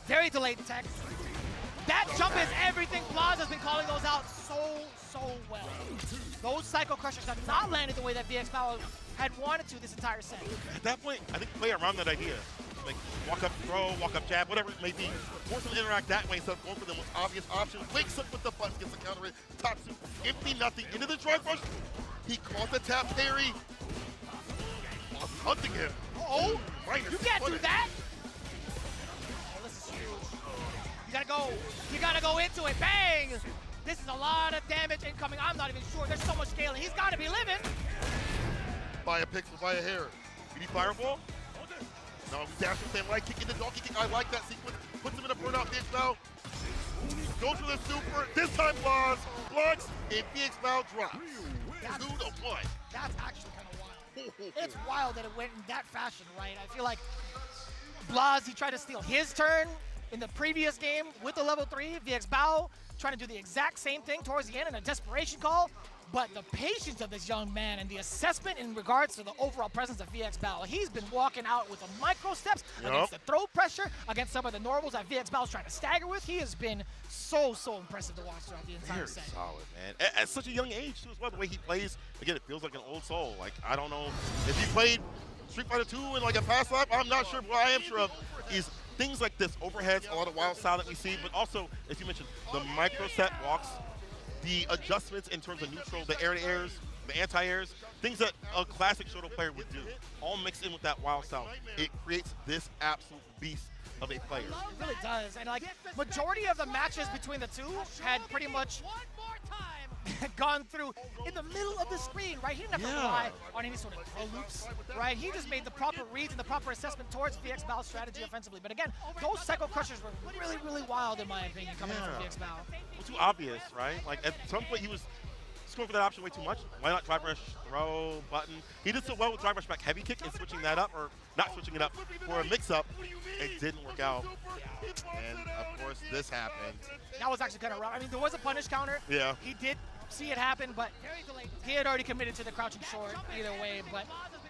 Very delayed tech. That jump is everything. Blaz has been calling those out so well. Those Psycho Crushers have not landed the way that VX Bao had wanted to this entire set. At that point, I think play around that idea. Like walk up throw, walk up jab, whatever it may be. Force them to interact that way instead of going for the most obvious option. Wakes up with the buttons, gets the counter in. Tatsu, empty nothing, into the drive rush. He caught the tap parry. Blaz hunting him. Oh, minus you can't do 20. that. Oh, this is huge. You gotta go. You gotta go into it. Bang! This is a lot of damage incoming. I'm not even sure. There's so much scaling. He's gotta be living. By a pixel, by a hair. You need fireball? No, dash with him, right kick into donkey kick. I like that sequence. Puts him in a burnout, VX Bao. Goes for the super. This time Blaz blocks, and VX Bao drops. 2-1. That's actually kind of wild. It's wild that it went in that fashion, right? I feel like Blaz, he tried to steal his turn in the previous game with the level 3. VX Bao trying to do the exact same thing towards the end in a desperation call. But the patience of this young man and the assessment in regards to the overall presence of VX Bao, he's been walking out with the micro steps against the throw pressure, against some of the normals that VX Bao's trying to stagger with. He has been so impressive to watch throughout the entire Very set. solid, man. At such a young age, too, as well. The way he plays, again, it feels like an old soul. Like, I don't know if he played Street Fighter 2 in like a past life. I'm not sure, but what I am sure of is things like this, overheads, a lot of wild style that we see, but also, as you mentioned, the micro set walks, the adjustments in terms of neutral, the air-to-airs, the anti-airs, things that a classic Shoto player would do, all mixed in with that wild style. It creates this absolute beast of a player. It really does. And like, majority of the matches between the two had pretty much gone through in the middle of the screen, right? He didn't have to rely on any sort of throw loops, right? He just made the proper reads and the proper assessment towards VX Bao's strategy offensively. But again, those Psycho Crushers were really wild in my opinion coming in from VX Bao. Well, too obvious, right? Like at some point he was going for that option way too much. Why not drive rush, throw, button? He did so well with drive rush back heavy kick and switching that up, or not switching it up for a mix-up. It didn't work out. And of course this happened. That was actually kind of rough. I mean, there was a punish counter. Yeah. He did see it happen, but he had already committed to the crouching short either way. But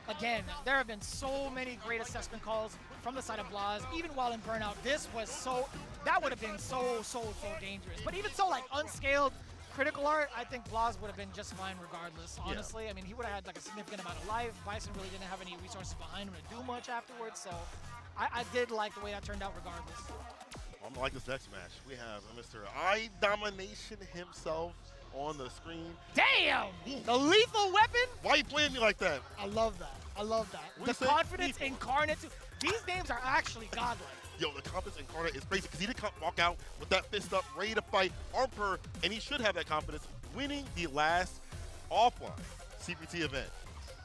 again, there have been so many great assessment calls from the side of Blaz, even while in burnout. This was that would have been so dangerous. But even so, like unscaled critical art, I think Blaz would have been just fine regardless, honestly. I mean, he would have had like a significant amount of life. Bison really didn't have any resources behind him to do much afterwards, so I did like the way that turned out regardless. I'm gonna like this next match. We have Mr. I Domination himself on the screen. Damn! The lethal weapon? Why are you playing me like that? I love that. I love that. What The you say? confidence incarnate. These names are actually godlike. Yo, the confidence incarnate is crazy because he did walk out with that fist up, ready to fight Armper, and he should have that confidence, winning the last offline CPT event.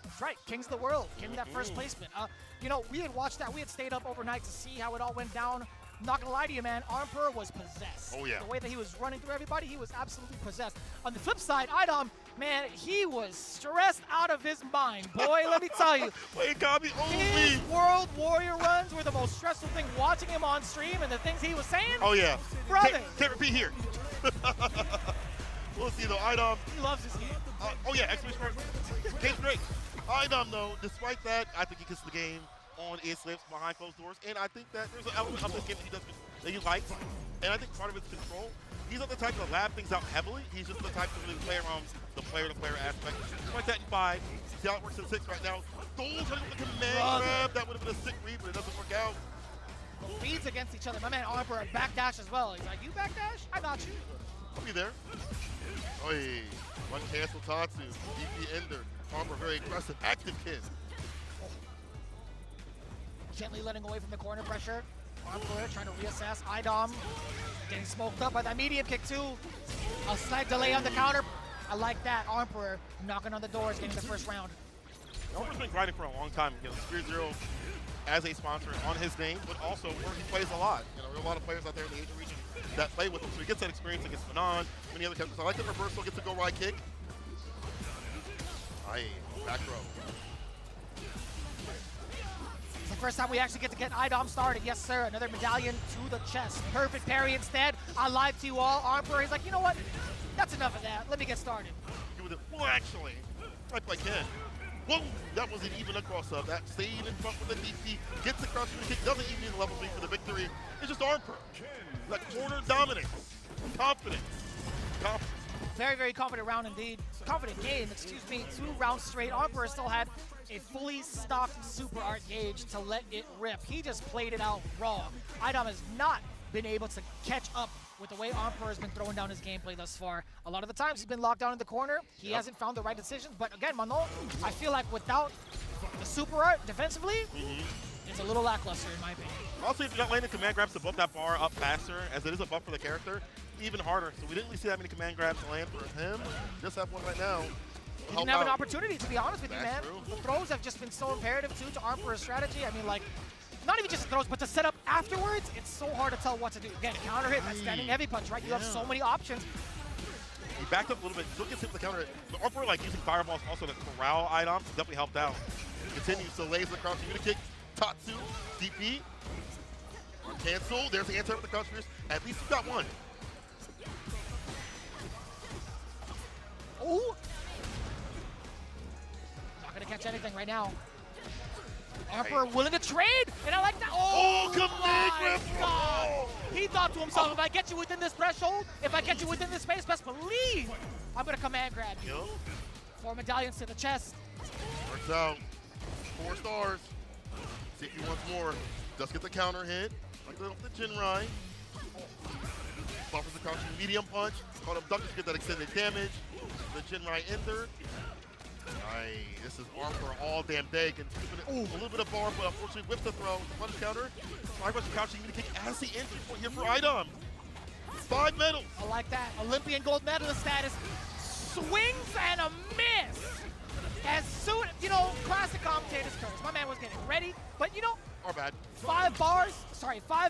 That's right, Kings of the World, getting that first placement. You know, we had watched that. We had stayed up overnight to see how it all went down. Not gonna lie to you, man, Armper was possessed. Oh, yeah. The way that he was running through everybody, he was absolutely possessed. On the flip side, Idom, Man, he was stressed out of his mind, boy, let me tell you. Wait, Gabi, his World Warrior runs were the most stressful thing. Watching him on stream and the things he was saying. Oh, yeah. Brother. Can't repeat here. We'll see, though. Idom. He loves this game. Oh, yeah, exclamation mark. Game's great. Idom, though, despite that, I think he gets the game on his lips behind closed doors. And I think that there's an element of this game that he does that he likes. And I think part of it's control. He's not the type to lab things out heavily. He's just the type to really play around the player-to-player aspect. Like that in 5. See how it works in 6 right now. Those are the command grab. That would have been a sick read, but it doesn't work out. Reads against each other. My man Arbor backdash as well. He's like, you backdash? I got you. I'll be there. Oi, one cancel Tatsu. DP Ender. Arbor very aggressive, active kid. Gently letting away from the corner pressure. Arbor trying to reassess. Idom getting smoked up by that medium kick too. A slight delay on the counter. I like that. Emperor knocking on the doors, getting the first round. Emperor's been grinding for a long time. You know, Spirit Zero as a sponsor on his name, but also where he plays a lot. You know, there are a lot of players out there in the Asian region that play with him, so he gets that experience against Manon, many other characters. I like the reversal, gets a go right kick. Aye, back row. It's the first time we actually get to get Idom started. Yes, sir. Another medallion to the chest. Perfect parry instead. I lied to you all. Emperor, he's like, you know what? That's enough of that. Let me get started. Well, actually, right by Ken. Whoa, that wasn't even a cross-up. That stayed in front with the DP, gets the crush kick, doesn't even need a level 3 for the victory. It's just Emperor. That corner dominance. Confidence. Confidence. Very, very confident round indeed. Confident game, excuse me. 2 rounds straight. Emperor still had a fully stocked super art gauge to let it rip. He just played it out raw. Idom has not been able to catch up with the way Emperor has been throwing down his gameplay thus far. A lot of the times he's been locked down in the corner. He hasn't found the right decisions. But again, Manon, I feel like without the super art defensively, it's a little lackluster in my opinion. Also, if you're not landing command grabs to bump that bar up faster, as it is a buff for the character, even harder. So we didn't really see that many command grabs land for him. Just have one right now. He didn't have an opportunity, to be honest with you, man. The throws have just been so imperative, too, to Emperor's strategy. I mean, like, not even just the throws, but to set up afterwards, it's so hard to tell what to do. Again, counter hit, that standing heavy punch, right? You have so many options. He backed up a little bit, still gets hit with the counter hit. But Emperor, like, using fireballs also to corral items definitely helped out. Continues to laser the crouching unit kick. Tatsu, DP. Cancel. There's the answer with the crouch fierce. At least you got one. Oh! Not gonna catch anything right now. Emperor willing to trade, and I like that. Oh, my God! He thought to himself, if I get you within this threshold, if I get you within this space, best believe I'm gonna command grab you. 4 medallions to the chest. Works out. 4 stars. See if he wants more. Does get the counter hit, like the Jinrai. Buffers the crouching medium punch. Caught up duck to get that extended damage. The Jinrai Ender. Nice. This is arm for all damn day. Can a little bit of bar, but unfortunately whips the throw. The punch counter. Five rush crouching unit kick as the entry point here for Idom. 5 medals. I like that. Olympian gold medalist status. Swings and a miss. As soon, you know, classic commentator's curse. My man was getting ready, but you know, our bad. 5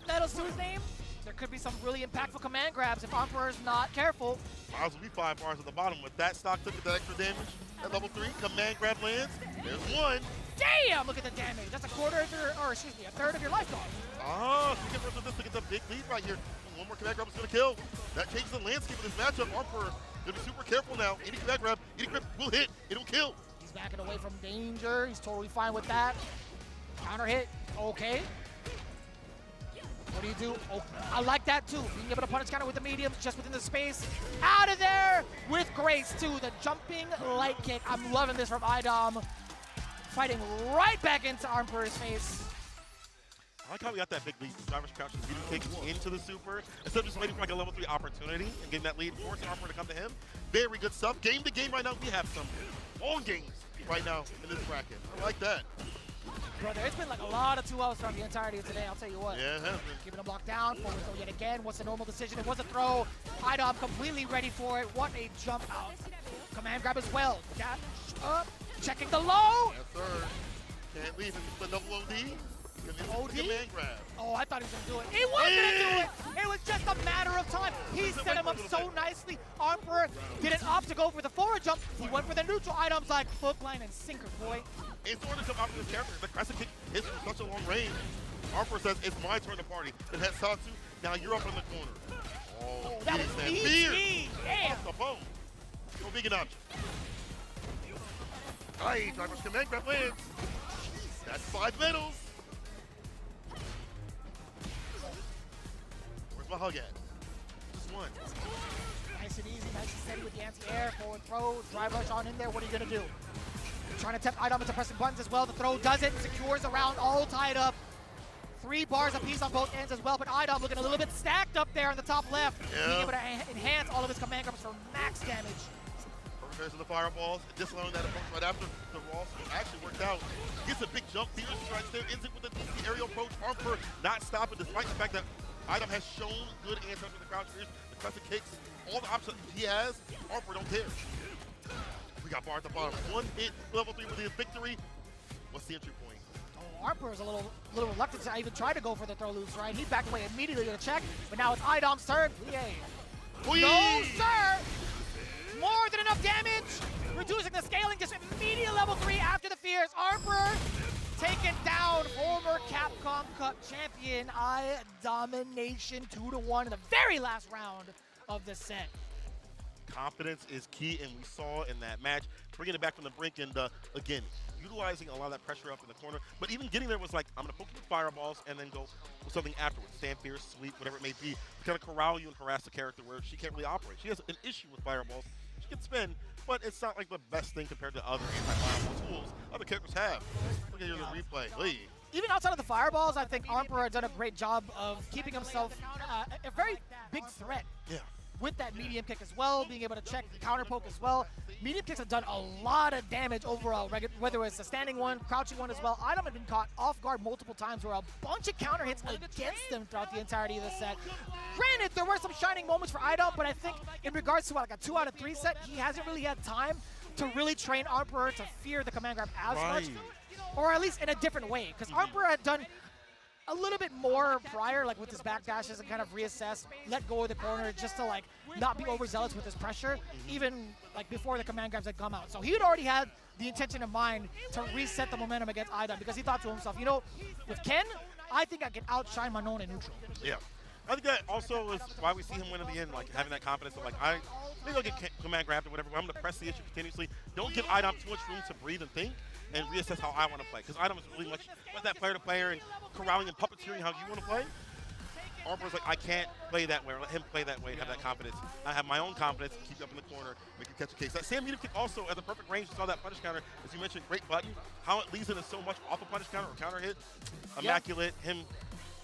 medals to his name. There could be some really impactful command grabs if Emperor's not careful. Miles will be 5 bars at the bottom. With that stock took that extra damage at level 3. Command grab lands. There's 1. Damn! Look at the damage. That's a quarter of your, or excuse me, a third of your life gone. Ah, so you get versus this to get a big lead right here. One more command grab is gonna kill. That changes the landscape of this matchup. Emperor gonna be super careful now. Any command grab will hit. It'll kill. He's backing away from danger. He's totally fine with that. Counter hit. Okay. What do you do? Oh, I like that too. Being able to punish counter with the mediums just within the space. Out of there with grace too. The jumping light kick. I'm loving this from Idom. Fighting right back into Emperor's face. I like how we got that big lead. Driver's crouching medium kick into the super. Instead of just waiting for like a level 3 opportunity and getting that lead, forcing Emperor to come to him. Very good stuff. Game to game right now, we have some long games right now in this bracket. I like that. Brother, it's been like a lot of 2-0s from the entirety of today, I'll tell you what. Yeah, it has been. Keeping a block down, forward throw yet again. What's the normal decision? It was a throw. Idom completely ready for it. What a jump out. Command grab as well. Dash up, checking the low. Yes, sir. Can't leave it. The double OD. OD? Command grab. Oh, I thought he was going to do it. He was going to do it! It was just a matter of time. He set him up so nicely. Emperor didn't opt to go for the forward jump. He went for the neutral items like hook, line, and sinker, boy. It's order to come out of this character. The crescent kick hits from such a long range. Emperor says, it's my turn to party. It has Satsu. Now you're up in the corner. Oh, that was easy. Yeah. Off the bone. No vegan option. Aye, driver's command grab wins. That's 5 middles. Where's my hug at? Just one. Nice and easy, nice and steady with the anti-air, forward throw, drive rush on in there. What are you going to do? Trying to tempt Idom into pressing buttons as well. The throw does it, secures around, all tied up. 3 bars apiece on both ends as well, but Idom looking a little bit stacked up there on the top left. Yeah. Being able to enhance all of his command grabs for max damage. Repairs of the fireballs, disallowing that approach right after the Ross actually worked out. Gets a big jump, Theo's right there, ends it with a DC aerial approach. Emperor not stopping despite the fact that Idom has shown good answers with the crouch spears, the crescent kicks, all the options he has. Emperor don't care. We got bar at the bottom. 1 hit, level 3 with his victory. What's the entry point? Oh, Emperor is a little reluctant to even try to go for the throw loose, right? He backed away immediately to check, but now it's Idom's turn. Yay. No, sir! More than enough damage! Reducing the scaling, just immediate level 3 after the fears. Emperor taken down, former Capcom Cup champion. Domination 2-1 in the very last round of the set. Confidence is key, and we saw in that match, bringing it back from the brink and, again, utilizing a lot of that pressure up in the corner. But even getting there was like, I'm going to poke you with fireballs and then go with something afterwards. Stand fierce, sweep, whatever it may be. To kind of corral you and harass the character where she can't really operate. She has an issue with fireballs. She can spin, but it's not like the best thing compared to other anti-fireball tools other characters have. Look at your replay. Lee. Even outside of the fireballs, I think Emperor has done a great job of keeping himself a very big threat. Yeah. With that medium kick as well, being able to check the counter poke as well. Medium kicks have done a lot of damage overall, whether it's a standing one, crouching one as well. Idom had been caught off guard multiple times where a bunch of counter hits against him throughout the entirety of the set. Granted, there were some shining moments for Idom, but I think in regards to like a 2 out of 3 set, he hasn't really had time to really train Emperor to fear the command grab as much, or at least in a different way, because Emperor had done a little bit more prior, like with his backdashes and kind of reassess, let go of the corner just to like not be overzealous with his pressure, even like before the command grabs had come out. So he had already had the intention in mind to reset the momentum against Idom because he thought to himself, you know, with Ken, I think I can outshine Manon in neutral. Yeah. I think that also is why we see him win in the end, like having that confidence of like, maybe I'll get command grabbed or whatever, but I'm going to press the issue continuously. Don't give Idom too much room to breathe and think and reassess how I want to play. Because Idom is really much that player to player and corralling and puppeteering how you want to play. Emperor's like, I can't play that way, or let him play that way and have that confidence. I have my own confidence, keep you up in the corner, make you catch a case. That Sam medium kick also, at the perfect range, you saw that punish counter, as you mentioned, great button. How it leads into so much off a punish counter or counter hit. Immaculate. Him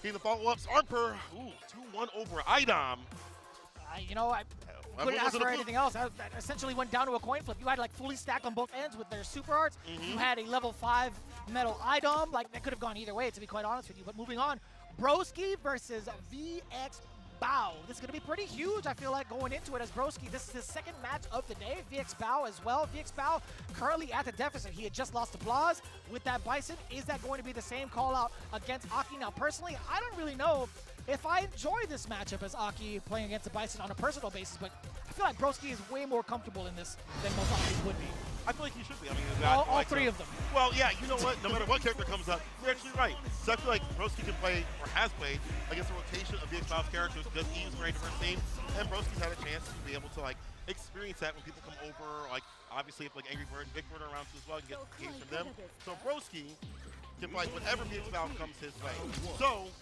getting the follow-ups. Emperor, 2-1 over Idom. You know, I couldn't ask for anything else. That essentially went down to a coin flip. You had like fully stacked on both ends with their super arts. You had a level 5 metal Idom. Like that could have gone either way, to be quite honest with you. But moving on, Broski versus VX Bao. This is going to be pretty huge, I feel like, going into it as Broski. This is his second match of the day. VX Bao as well. VX Bao currently at the deficit. He had just lost to Blaz with that Bison. Is that going to be the same call out against Aki? Now, personally, I don't really know if I enjoy this matchup as Aki playing against the Bison on a personal basis, but I feel like Broski is way more comfortable in this than most Aki would be. I feel like he should be. I mean, all 3 of them. Well, yeah, you know what? No matter what character comes up, you're actually right. So I feel like Broski can play, or has played, against a rotation of VX Bao's characters because he's a very diverse team, and Broski's had a chance to be able to like experience that when people come over. Like obviously, if like Angry Bird and Big Bird are around too as well, you get games from them. So Broski can fight whatever VX Bao comes his way. So,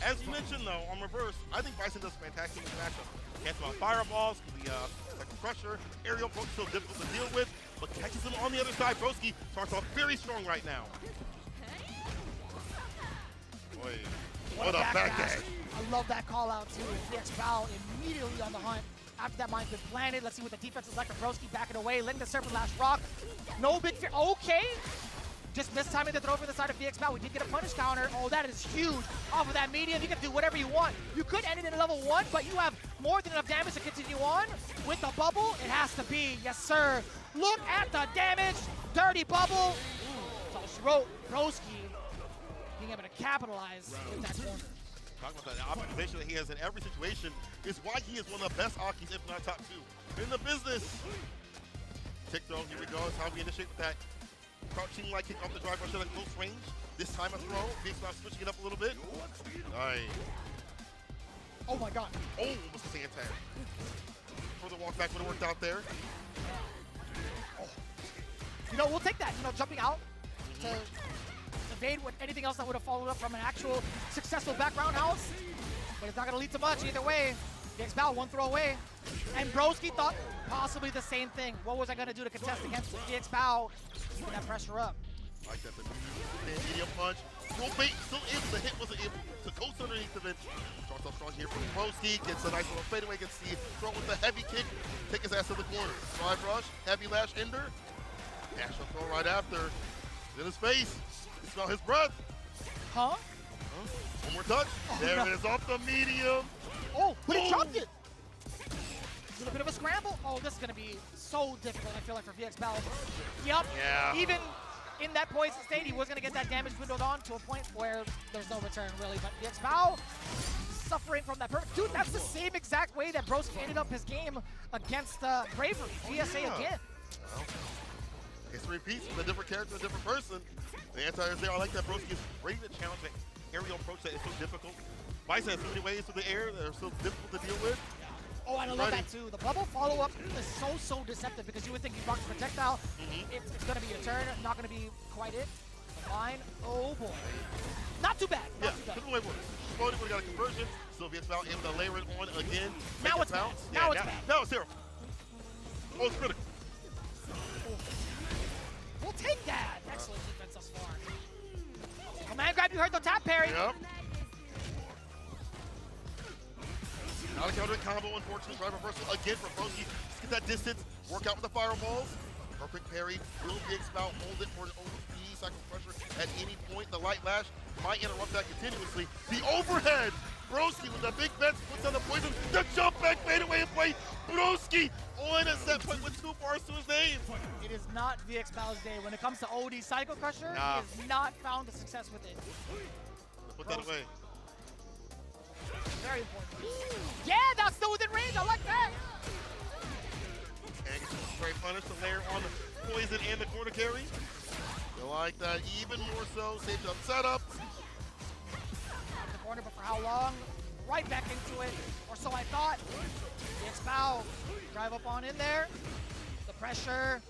as you mentioned though, on reverse, I think Bison does fantastic in this matchup. Cancel out fireballs, can be like pressure, aerial approach still difficult to deal with, but catches him on the other side. Broski starts off very strong right now. Boy, what a backdash. I love that call out too. VX Bao immediately on the hunt. After that mine's been planted, let's see what the defense is like for Broski, backing away, letting the serpent last rock. No big fear, okay. Just mistiming the throw for the side of VX Bao. We did get a punish counter. Oh, that is huge. Off of that medium, you can do whatever you want. You could end it in level 1, but you have more than enough damage to continue on. With the bubble, it has to be. Yes, sir. Look at the damage. Dirty bubble. So Broski being able to capitalize with that corner. Talking about the optimization that he has in every situation is why he is one of the best Akis, if not top 2 in the business. Tick throw, here we go. That's how we initiate with that crouching like kick off the drive rush at close range. This time a throw. VXPOW switching it up a little bit. Nice. Oh my god. Oh, almost a sand tag. Further walk back would have worked out there. Oh. You know, we'll take that. You know, jumping out to evade with anything else that would have followed up from an actual successful background house. But it's not going to lead to much either way. VXPOW one throw away. And Broski thought possibly the same thing. What was I going to do to contest against VXPOW? Keeping that pressure up. Like that, the medium punch. Still bait, still able to hit, wasn't able to coast underneath of it. Starts off strong here from Broski. Gets a nice little fadeaway. Gets the throw with the heavy kick. Take his ass to the corner. Drive rush, heavy lash ender. National throw right after. In his face. You smell his breath. Huh? One more touch. Oh, there no. it is, off the medium. Oh, but he dropped it. A little bit of a scramble. Oh, this is going to be so difficult, I feel like, for VXPOW. Yep. Yeah. Even in that poison state, he was going to get that damage dwindled on to a point where there's no return, really. But VXPOW suffering from that. Dude, that's the same exact way that Broski ended up his game against Bravery. GSA again. Well, history repeats with a different character, a different person. The anti-air is there. I like that Broski is ready to challenge the aerial approach that is so difficult. Bison has so many ways to the air that are so difficult to deal with. Oh, and I love that too. The bubble follow-up is so deceptive because you would think you block the projectile. It's going to be a turn, not going to be quite it. The line, oh boy. Not too bad. Not too bad. Took away work. Exploded, we got a conversion. Still VXPOW able to layer it on again. Now it's bad. Now it's bad. Now it's 0. Oh, it's critical. We'll take that. Excellent defense thus far. Command grab, you heard the tap parry. Yep. Not a counter combo, unfortunately. Drive reversal again from Broski. Just get that distance. Work out with the fireballs. Perfect parry. Will VXPOW hold it for an OP cycle pressure at any point? The light lash might interrupt that continuously. The overhead. Broski with the big bets puts on the poison. The jump back fadeaway and play. Broski on a set point with 2 bars to his name. It is not VXPOW's day. When it comes to OD Cycle Crusher, he has not found the success with it. Put that away. Very important. Yeah, that's still within range. I like that. And straight punish to layer on the poison and the corner carry. I like that even more so. Safe up setup. Out the corner, but for how long? Right back into it, or so I thought. VXPOW drive up on in there. The pressure.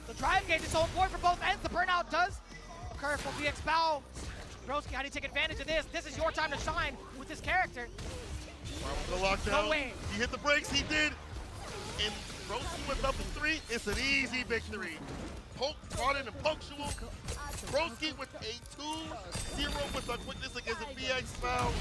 The drive gauge is so important for both ends. The burnout does occur for VXPOW. Broski, how do you take advantage of this? This is your time to shine with this character. The lockdown. No way. He hit the brakes, he did. And Broski went up to 3. It's an easy victory. Poke, prodded, and punctual. Broski with a 2-0 with a quickness against the VXPOW.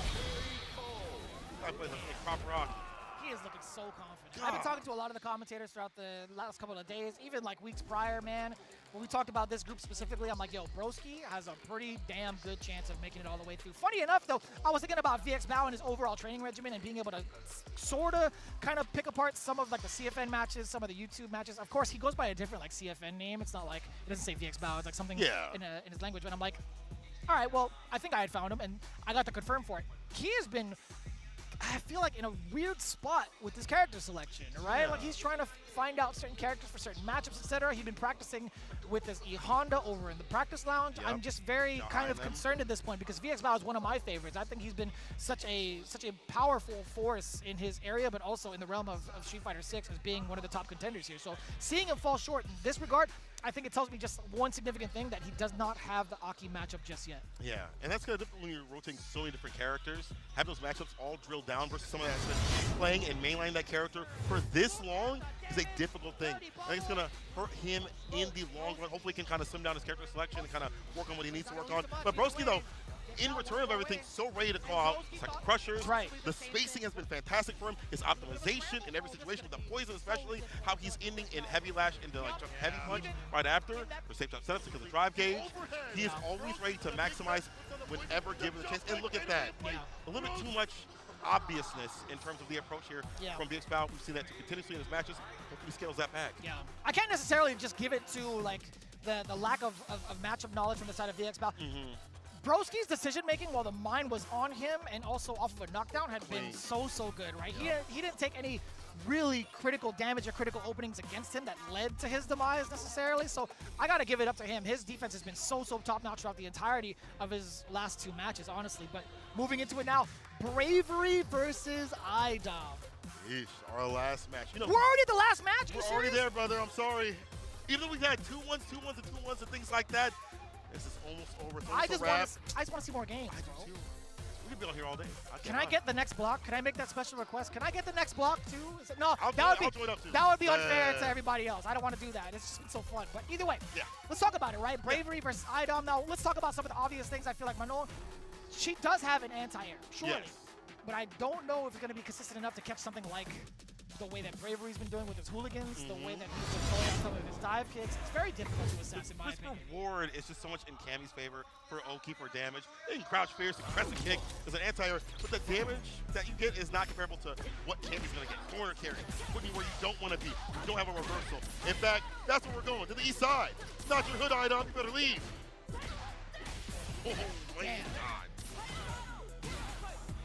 I play the pop rock. He is looking so confident. I've been talking to a lot of the commentators throughout the last couple of days, even like weeks prior, man. When we talked about this group specifically, I'm like, yo, Broski has a pretty damn good chance of making it all the way through. Funny enough, though, I was thinking about VXPOW and his overall training regimen and being able to sort of kind of pick apart some of like the CFN matches, some of the YouTube matches. Of course, he goes by a different like CFN name. It's not like, it doesn't say VXPOW. It's like something in his language. But I'm like, all right, well, I think I had found him and I got to confirm for it. He has been, I feel like, in a weird spot with his character selection, right? Like he's trying to find out certain characters for certain matchups, etc. He's been practicing with his E Honda over in the practice lounge. I'm just very kind of concerned at this point because VXPOW is one of my favorites. I think he's been such a powerful force in his area, but also in the realm of Street Fighter 6 as being one of the top contenders here. So seeing him fall short in this regard, I think it tells me just one significant thing, that he does not have the Aki matchup just yet. Yeah, and that's kind of different when you're rotating so many different characters. Have those matchups all drilled down versus someone that's been playing and mainlining that character for this long is a difficult thing. I think it's going to hurt him in the long run. Hopefully he can kind of slim down his character selection and kind of work on what he needs to work on. But Broski, though, in return of everything, so ready to call out Cycle Crushers. The spacing has been fantastic for him. His optimization in every situation, with the poison especially, how he's ending in heavy lash into like just heavy punch right after for safe top setups because of drive gauge. He is always ready to maximize whenever given the chance. And look at that. A little bit too much obviousness in terms of the approach here from VXPOW. We've seen that continuously in his matches. Hopefully he scales that back. Yeah. I can't necessarily just give it to like the lack of matchup knowledge from the side of VXPOW. Broski's decision making while the mine was on him and also off of a knockdown had been so good, right? He didn't take any really critical damage or critical openings against him that led to his demise necessarily. So I got to give it up to him. His defense has been so top-notch throughout the entirety of his last 2 matches, honestly. But moving into it now, Bravery versus IDOM. Yeesh, our last match. You know, we're already at the last match? We're already there, brother. I'm sorry. Even though we've had 2-1s, 2-1s, and 2-1s and things like that, this is almost over. It's almost I just want to see more games, bro. We could be on here all day. Can I get the next block? Can I make that special request? Can I get the next block too? No, I'll that would be unfair Yeah. to everybody else. I don't want to do that. It's just been so fun. But either way, let's talk about it, right? Bravery versus IDOM. Now, let's talk about some of the obvious things. I feel like Manon, she does have an anti-air, surely. Yes. But I don't know if it's going to be consistent enough to catch something like the way that Bravery's been doing with his hooligans, the way that he's been throwing out some of his dive kicks. It's very difficult to assess, in my opinion. Ward is just so much in Cammy's favor for Oki for damage. They can crouch fierce and crescent kick as an anti-air, but the damage that you get is not comparable to what Cammy's going to get. Corner carry, putting you where you don't want to be. You don't have a reversal. In fact, that's where we're going, to the east side. It's not your hood item, you better leave. Oh, man.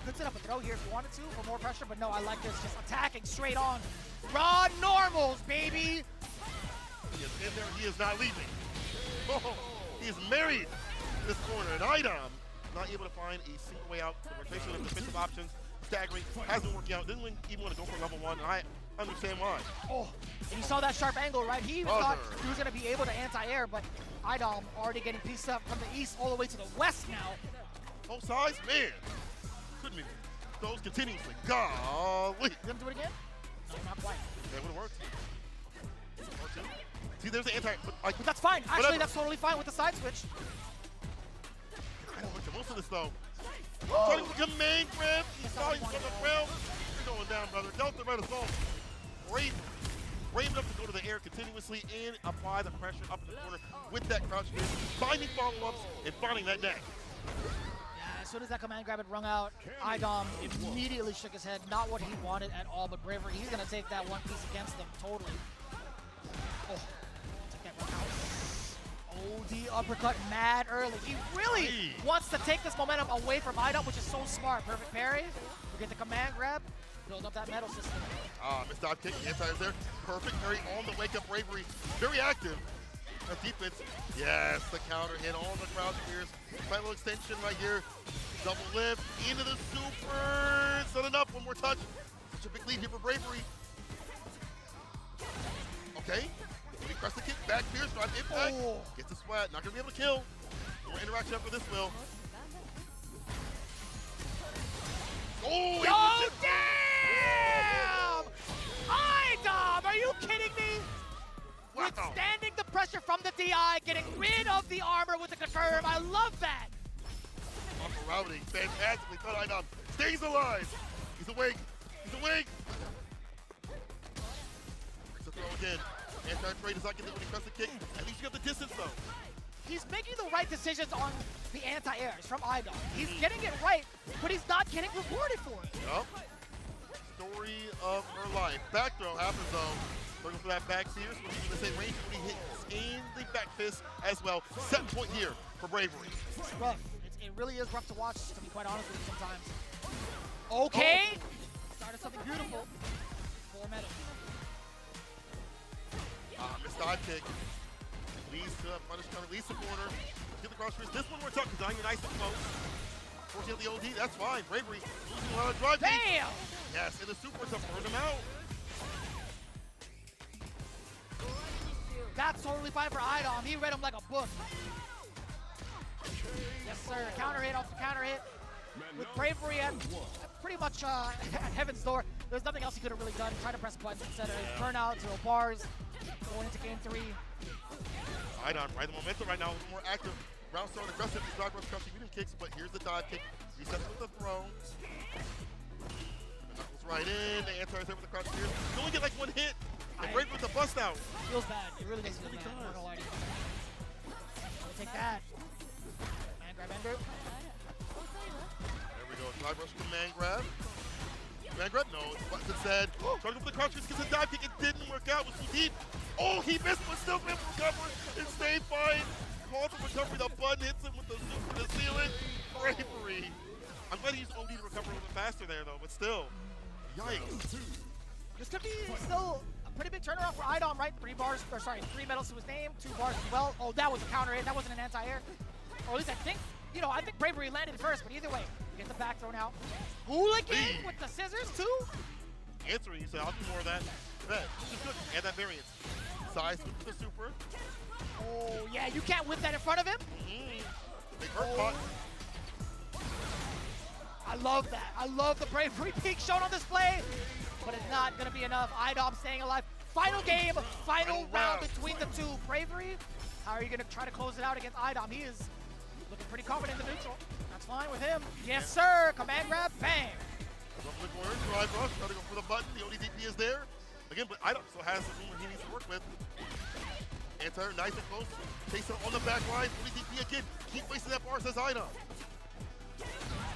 Could set up a throw here if you wanted to for more pressure, but no, I like this. Just attacking straight on. Raw normals, baby! He is in there, he is not leaving. Oh, he is married to this corner, and IDOM not able to find a single way out. The rotation of defensive options, staggering, hasn't worked out. Didn't even want to go for level 1, and I understand why. Oh, and you saw that sharp angle, right? He even thought he was going to be able to anti-air, but IDOM already getting pieced up from the east all the way to the west now. Both sides, man. Couldn't even. Those continuously. Golly. You gonna do it again? No, not quite. That would have worked. See, there's the anti. But that's fine. Actually, that's totally fine with the side switch. I don't like most of this though. Starting with command grab. He's falling from the ground. You're going down, brother. Delta red assault. Brave enough to go to the air continuously and apply the pressure up in the corner with that crouch fierce, finding follow-ups and finding that neck. As soon as that command grab had rung out, IDOM immediately shook his head. Not what he wanted at all, but Bravery, he's going to take that one piece against them totally. Oh, take that one out. OD uppercut mad early. He really wants to take this momentum away from IDOM, which is so smart. Perfect parry. We get the command grab, build up that metal system. Missed dive kick, the anti is there. Perfect parry on the wake up Bravery. Very active. That defense, yes, the counter hit on the crouch fierce. Final extension right here. Double lift into the super. It's not enough. One more touch. Such a big lead here for Bravery. Okay. He press the kick back, fierce drive, impact. Gets the sweat. Not gonna be able to kill. More interaction after this, Will. Oh, yo, damn! IDOM, are you kidding me? Wow. Withstanding the pressure from the DI, getting rid of the armor with the confirm. I love that. Routing fantastically. Cut IDOM. Stays alive. He's awake. He's awake. Breaks the throw again. Anti-trade does not get the when he press the kick. At least you got the distance though. He's making the right decisions on the anti-airs from IDOM. He's getting it right, but he's not getting rewarded for it. Yup. Story of her life. Back throw happens though. Looking for that back fierce, which is the same range when he hits in the back fist as well. 7 point here for Bravery. It's rough. It really is rough to watch, to be quite honest with you sometimes. Okay. Started something beautiful. 4 metal. Missed dive kick. Leads to a punish counter, leads to corner. Get the cross fierce. This one more tough because you're nice and close. Fortunately, the OD, that's fine. Bravery losing a lot of drive. Damn! Yes, and the super to burn him out. That's totally fine for IDOM. He read him like a book. Yes, sir. Counter hit off the counter hit. With Bravery at pretty much at heaven's door, there's nothing else he could have really done. Try to press buttons instead of burnout, 0 bars, going into game 3. IDOM, right? The momentum right now is more active. Round start aggressive. He's dog rush crouching medium kicks, but here's the dive kick. Resets with the throw. The knuckles right in. The anti is there with the crouch fierce. You only get like 1 hit. And Bravery with the bust out. Feels bad. It really does feel bad. I don't know why. We'll take that. Man grab ender. There we go. Drive rush command grab. Command grab? No. It's what it said. Trying to go for the crouch fierce, gets a dive kick. It didn't work out. It was too deep. Oh, he missed, but still able to recover and stay fine. Call for recovery. The button hits him with the super to seal it. faster there though, but still, yikes. This could be still a pretty big turnaround for IDOM, right? 3 medals to his name, 2 bars as well. Oh, that was a counter hit. That wasn't an anti-air. Or at least I think, I think Bravery landed first, but either way, get the back thrown out. Hooligan with the scissors too. Answering, you said, I'll do more of that. Which is good. And that variance. Size with the super. Oh, yeah, you can't whip that in front of him. Big hurt spot. I love that. I love the Bravery peak shown on display, but it's not going to be enough. IDOM staying alive. Final game, final round between the two. Bravery, how are you going to try to close it out against IDOM? He is looking pretty confident in the neutral. That's fine with him. Yes, sir. Command grab, bang. Go for the corner, drive rush, try to go for the button. The ODDP is there. Again, but IDOM still has the room he needs to work with. Anti-air, nice and close. Takes it on the back line. ODDP again. Keep wasting that bar, says IDOM.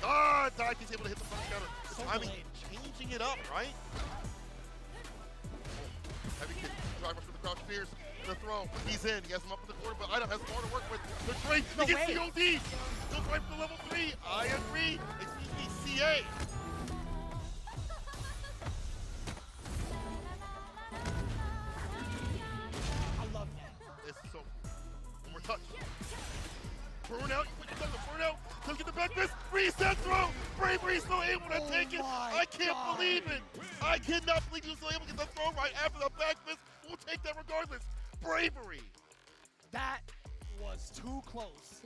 Dai is able to hit the front counter. The timing, changing it up, right? Heavy kick, drive rush with the crouch spears. The throw, he's in. He has him up in the corner, but IDOM has more to work with. The trade, he gets COD. Goes right for the level 3. I agree. Excuse me, CA. So, one more touch. Burnout, burnout. Let's get the back fist. Reset throw. Bravery still able to take it. I can't believe it. I cannot believe he was still able to get the throw right after the back fist. We'll take that regardless. Bravery. That was too close.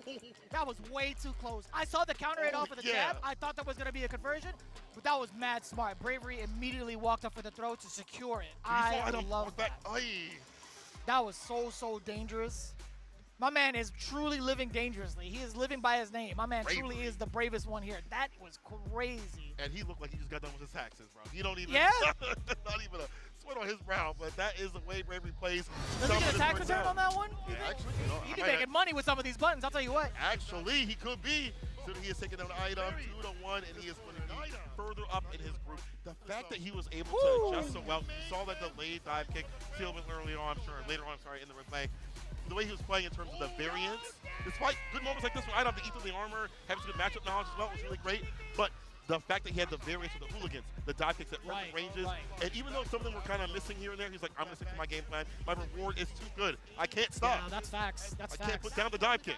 That was way too close. I saw the counter hit off of the jab. I thought that was going to be a conversion, but that was mad smart. Bravery immediately walked up for the throw to secure it. I love that. That was so dangerous. My man is truly living dangerously. He is living by his name. My man truly is the bravest one here. That was crazy. And he looked like he just got done with his taxes, bro. You don't even, not even a sweat on his brow, but that is the way Bravery plays. Does he get a tax return on that one? Yeah, actually, he'd be making money with some of these buttons, I'll tell you what. Actually, he could be. So he is taking down IDOM 2-1, and he is going to be further up in his group. The fact that he was able to adjust so well, you saw that delayed dive kick, see a little bit earlier on, later on, in the replay. The way he was playing in terms of the variance, despite good moments like this where IDOM to eat through the armor, having some good matchup knowledge as well, was really great. But the fact that he had the variance with the hooligans, the dive kicks at perfect ranges, and even though some of them were kind of missing here and there, he's like, I'm going to stick to my game plan. My reward is too good. I can't stop. Yeah, that's facts. That's facts. I can't put down the dive kick.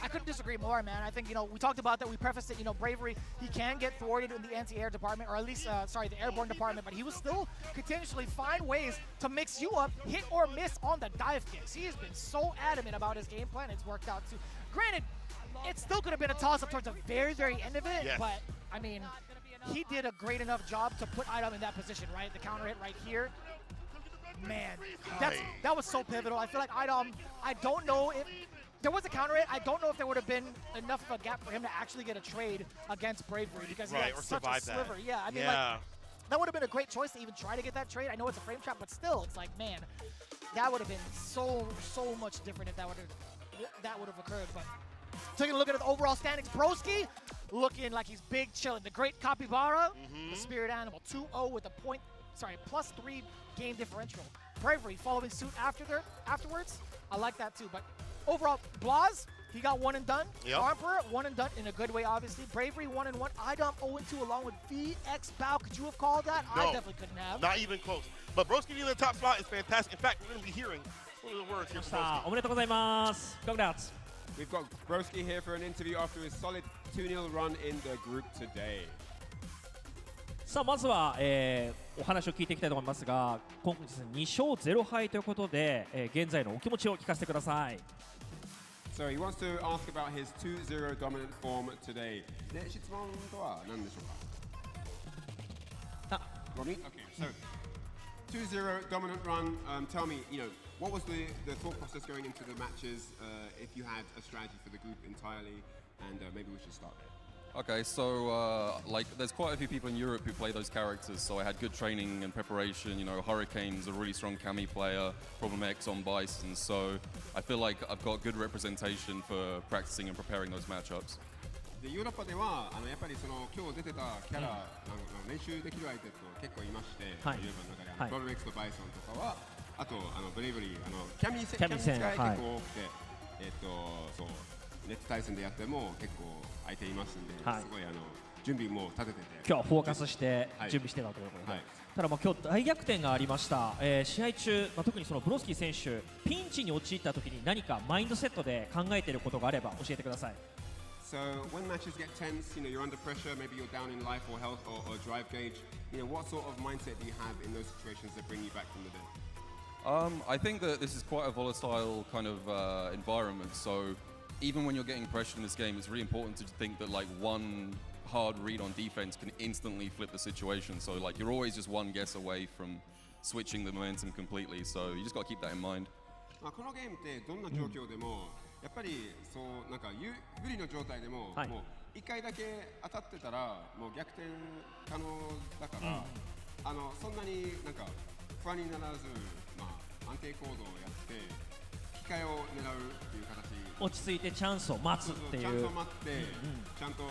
I couldn't disagree more, man. I think, we talked about that. We prefaced it, Bravery, he can get thwarted in the anti-air department, or at least, the airborne department, but he will still continuously find ways to mix you up, hit or miss on the dive kicks. He has been so adamant about his game plan. It's worked out, too. Granted, it still could have been a toss-up towards the very, very end of it, but, I mean, he did a great enough job to put IDOM in that position, right? The counter hit right here. Man, that was so pivotal. I feel like IDOM, I don't know if there was a counter hit. I don't know if there would have been enough of a gap for him to actually get a trade against Bravery because he had such a sliver. That. Yeah, I mean, that would have been a great choice to even try to get that trade. I know it's a frame trap, but still, it's like, man, that would have been so much different if that would have occurred. But taking a look at the overall standings, Broski looking like he's big chilling. The great Capybara, the spirit animal, 2-0 with a +3 game differential. Bravery following suit afterwards. I like that too, but overall, Blaz, he got 1 and done. Emperor, 1 and done in a good way, obviously. Bravery, 1 and 1. IDOM 0-2 along with VX Bao. Could you have called that? No, I definitely couldn't have. Not even close. But Broski being in the top spot is fantastic. In fact, we're going to be hearing one of the words here from Broski. おめでとうございます。Congrats. We've got Broski here for an interview after his solid 2-0 run in the group today. さあまずは、お話を聞いていきたいと思いますが、今回ですね2勝0敗ということで、現在のお気持ちを聞かせてください。So he wants to ask about his 2-0 dominant form today. で、質問とは何でしょうか？Okay, so 2-0 dominant run. Tell me, what was the thought process going into the matches? If you had a strategy for the group entirely, and maybe we should start there. Okay, so there's quite a few people in Europe who play those characters, so I had good training and preparation. Hurricane's a really strong Kami player, Problem X on Bison, so I feel like I've got good representation for practicing and preparing those matchups. でヨーロッパではやっぱりその今日出てたキャラ、練習できる相手と結構いまして、ヨーロッパの中でプロブレックスとバイソンとかは、あとブレイブリーキャミ戦が結構多くて、そうネット対戦でやっても結構相手いますんで、すごい準備も立ててて、今日はフォーカスして準備してたということで、はい、ただ今日大逆転がありました、試合中、特にそのブロスキー選手ピンチに陥った時に何かマインドセットで考えていることがあれば教えてください。So when matches get tense, you're under pressure, maybe you're down in life or health or drive gauge. What sort of mindset do you have in those situations that bring you back from the dead? I think that this is quite a volatile kind of environment. So even when you're getting pressured in this game, it's really important to think that like one hard read on defense can instantly flip the situation. So like you're always just one guess away from switching the momentum completely. So you just got to keep that in mind. このゲームってどんな状況でも、やっぱりそうなんか不利の状態でも、もう1回だけ当たってたらもう逆転可能だから、そんなになんか不安にならず、安定行動をやって機会を狙うっていう形。落ち着いてチャンスを待つっていう。チャンスを待って、ちゃんと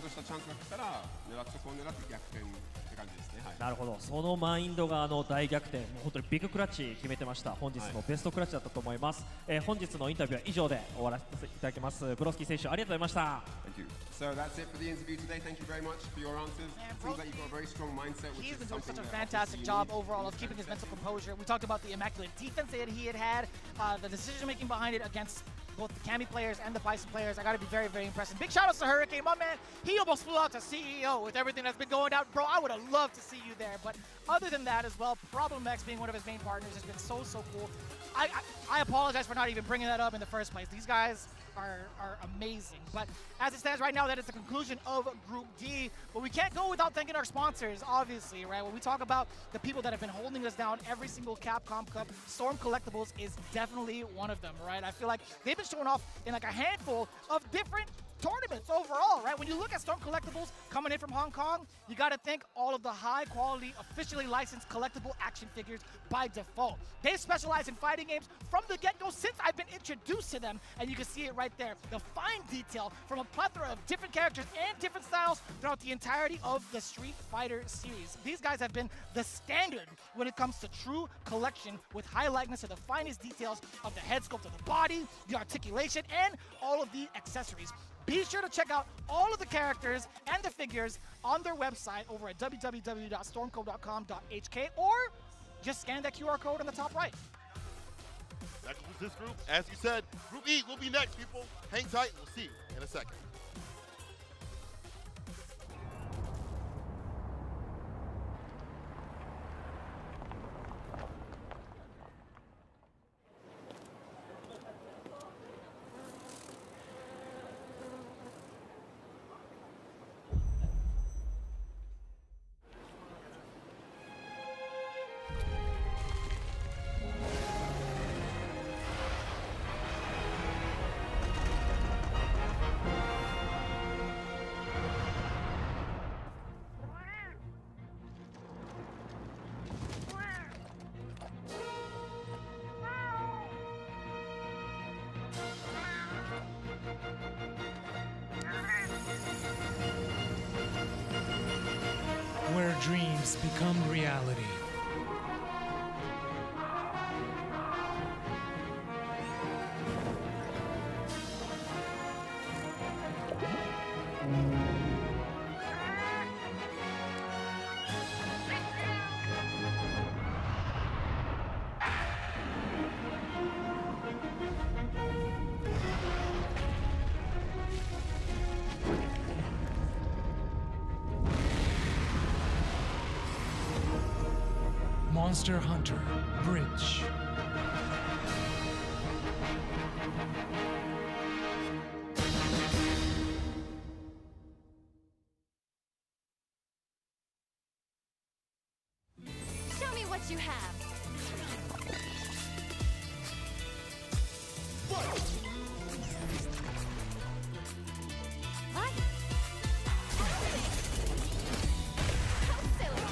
したチャンスが来たらそこを狙って逆転って感じですね。はい、なるほど、そのマインドが大逆転、もう本当にビッグクラッチ決めてました。本日のベストクラッチだったと思います。本日のインタビューは以上で終わらせていただきます。ブロスキー選手ありがとうございました。Thank you. So that's it for the interview today. Thank you very much for your answers. It seems like you've got a very strong mindset, which He's is been doing something such a that fantastic you job need. overall of keeping his mental composure. We talked about the immaculate defense that he had, the decision making behind it against both the Kami players and the Bison players. I got to be very, very impressed. And big shout outs to Hurricane, my man. He almost flew out to CEO with everything that's been going down. Bro, I would have loved to see you there. But other than that as well, Problem X being one of his main partners has been so cool. I apologize for not even bringing that up in the first place. These guys are amazing. But as it stands right now, that is the conclusion of Group D. But we can't go without thanking our sponsors, obviously, right? When we talk about the people that have been holding us down every single Capcom Cup, Storm Collectibles is definitely one of them, right? I feel like they've been showing off in like a handful of different tournaments overall, right? When you look at Storm Collectibles coming in from Hong Kong, you got to thank all of the high quality, officially licensed collectible action figures by default. They specialize in fighting games from the get-go since I've been introduced to them, and you can see it right there. The fine detail from a plethora of different characters and different styles throughout the entirety of the Street Fighter series. These guys have been the standard when it comes to true collection with high likeness of the finest details of the head sculpt of the body, the articulation, and all of the accessories. Be sure to check out all of the characters and the figures on their website over at www.stormco.com.hk or just scan that QR code on the top right. That concludes this group. As you said, Group E will be next, people. Hang tight. We'll see you in a second. Where dreams become reality. Monster Hunter Bridge. Show me what you have. What? How silly.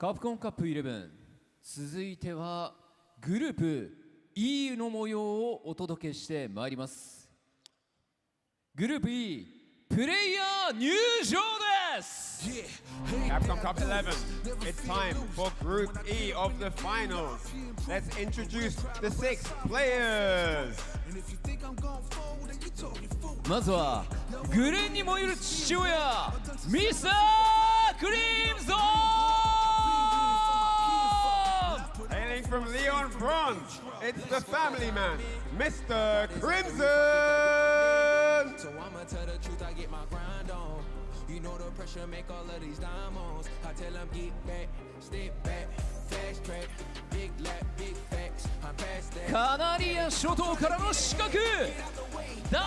カプコンカップ11、続いてはグループ E の模様をお届けしてまいります。グループ E、プレイヤー入場です。 Capcom Cup 11, it's time for Group E of the finals. Let's introduce the 6 players. まずはグレンに燃える父親、ミスタークリムゾン。 Hailing from Leon Bronze, it's the family man, Mr. Crimson. So I'ma tell the truth, I get my grind on. You know the pressure make all of these diamonds. I tell them get back, step back, fast track, big lap, big facts. I'm past that. カナリア諸島からの刺客、ダ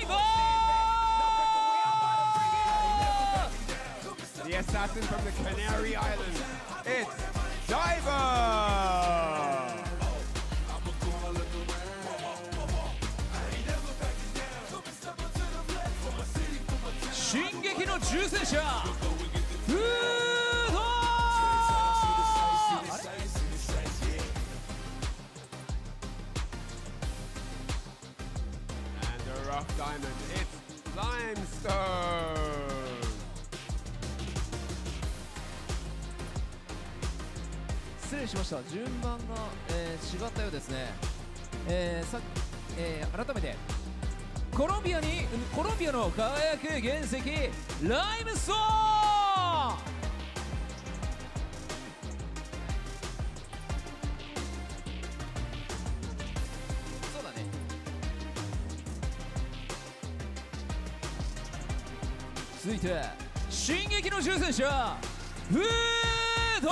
イバー。 The assassin from the Canary Islands, it's Diver. 進撃の重戦車、フード。 And the rough diamond, it's Limestone. 失礼しました。順番が、違ったようですね。改めてコロンビアの輝く原石、ライムストーン。そうだね。続いて進撃の重戦車、フード。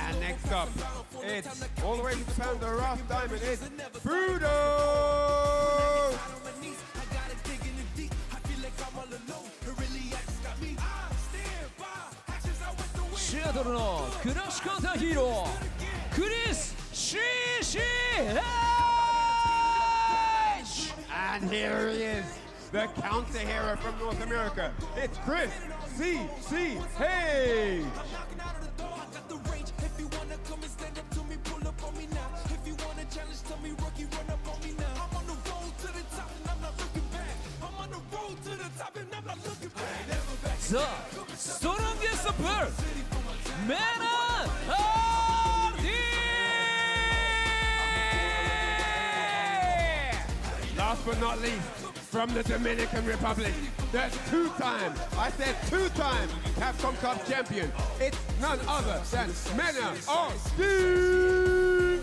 And next up, it's all the way to Japan, the rough diamond, it's Budo. シアトルのクラッシュカウンターヒーロー、クリス・シーシー And here he is, the counter hero from North America. It's Chris C.C. Hayes. The strongest bird, man of the Last but not least, from the Dominican Republic, the two-time Capcom Cup champion. It's none other than Mena of Steve.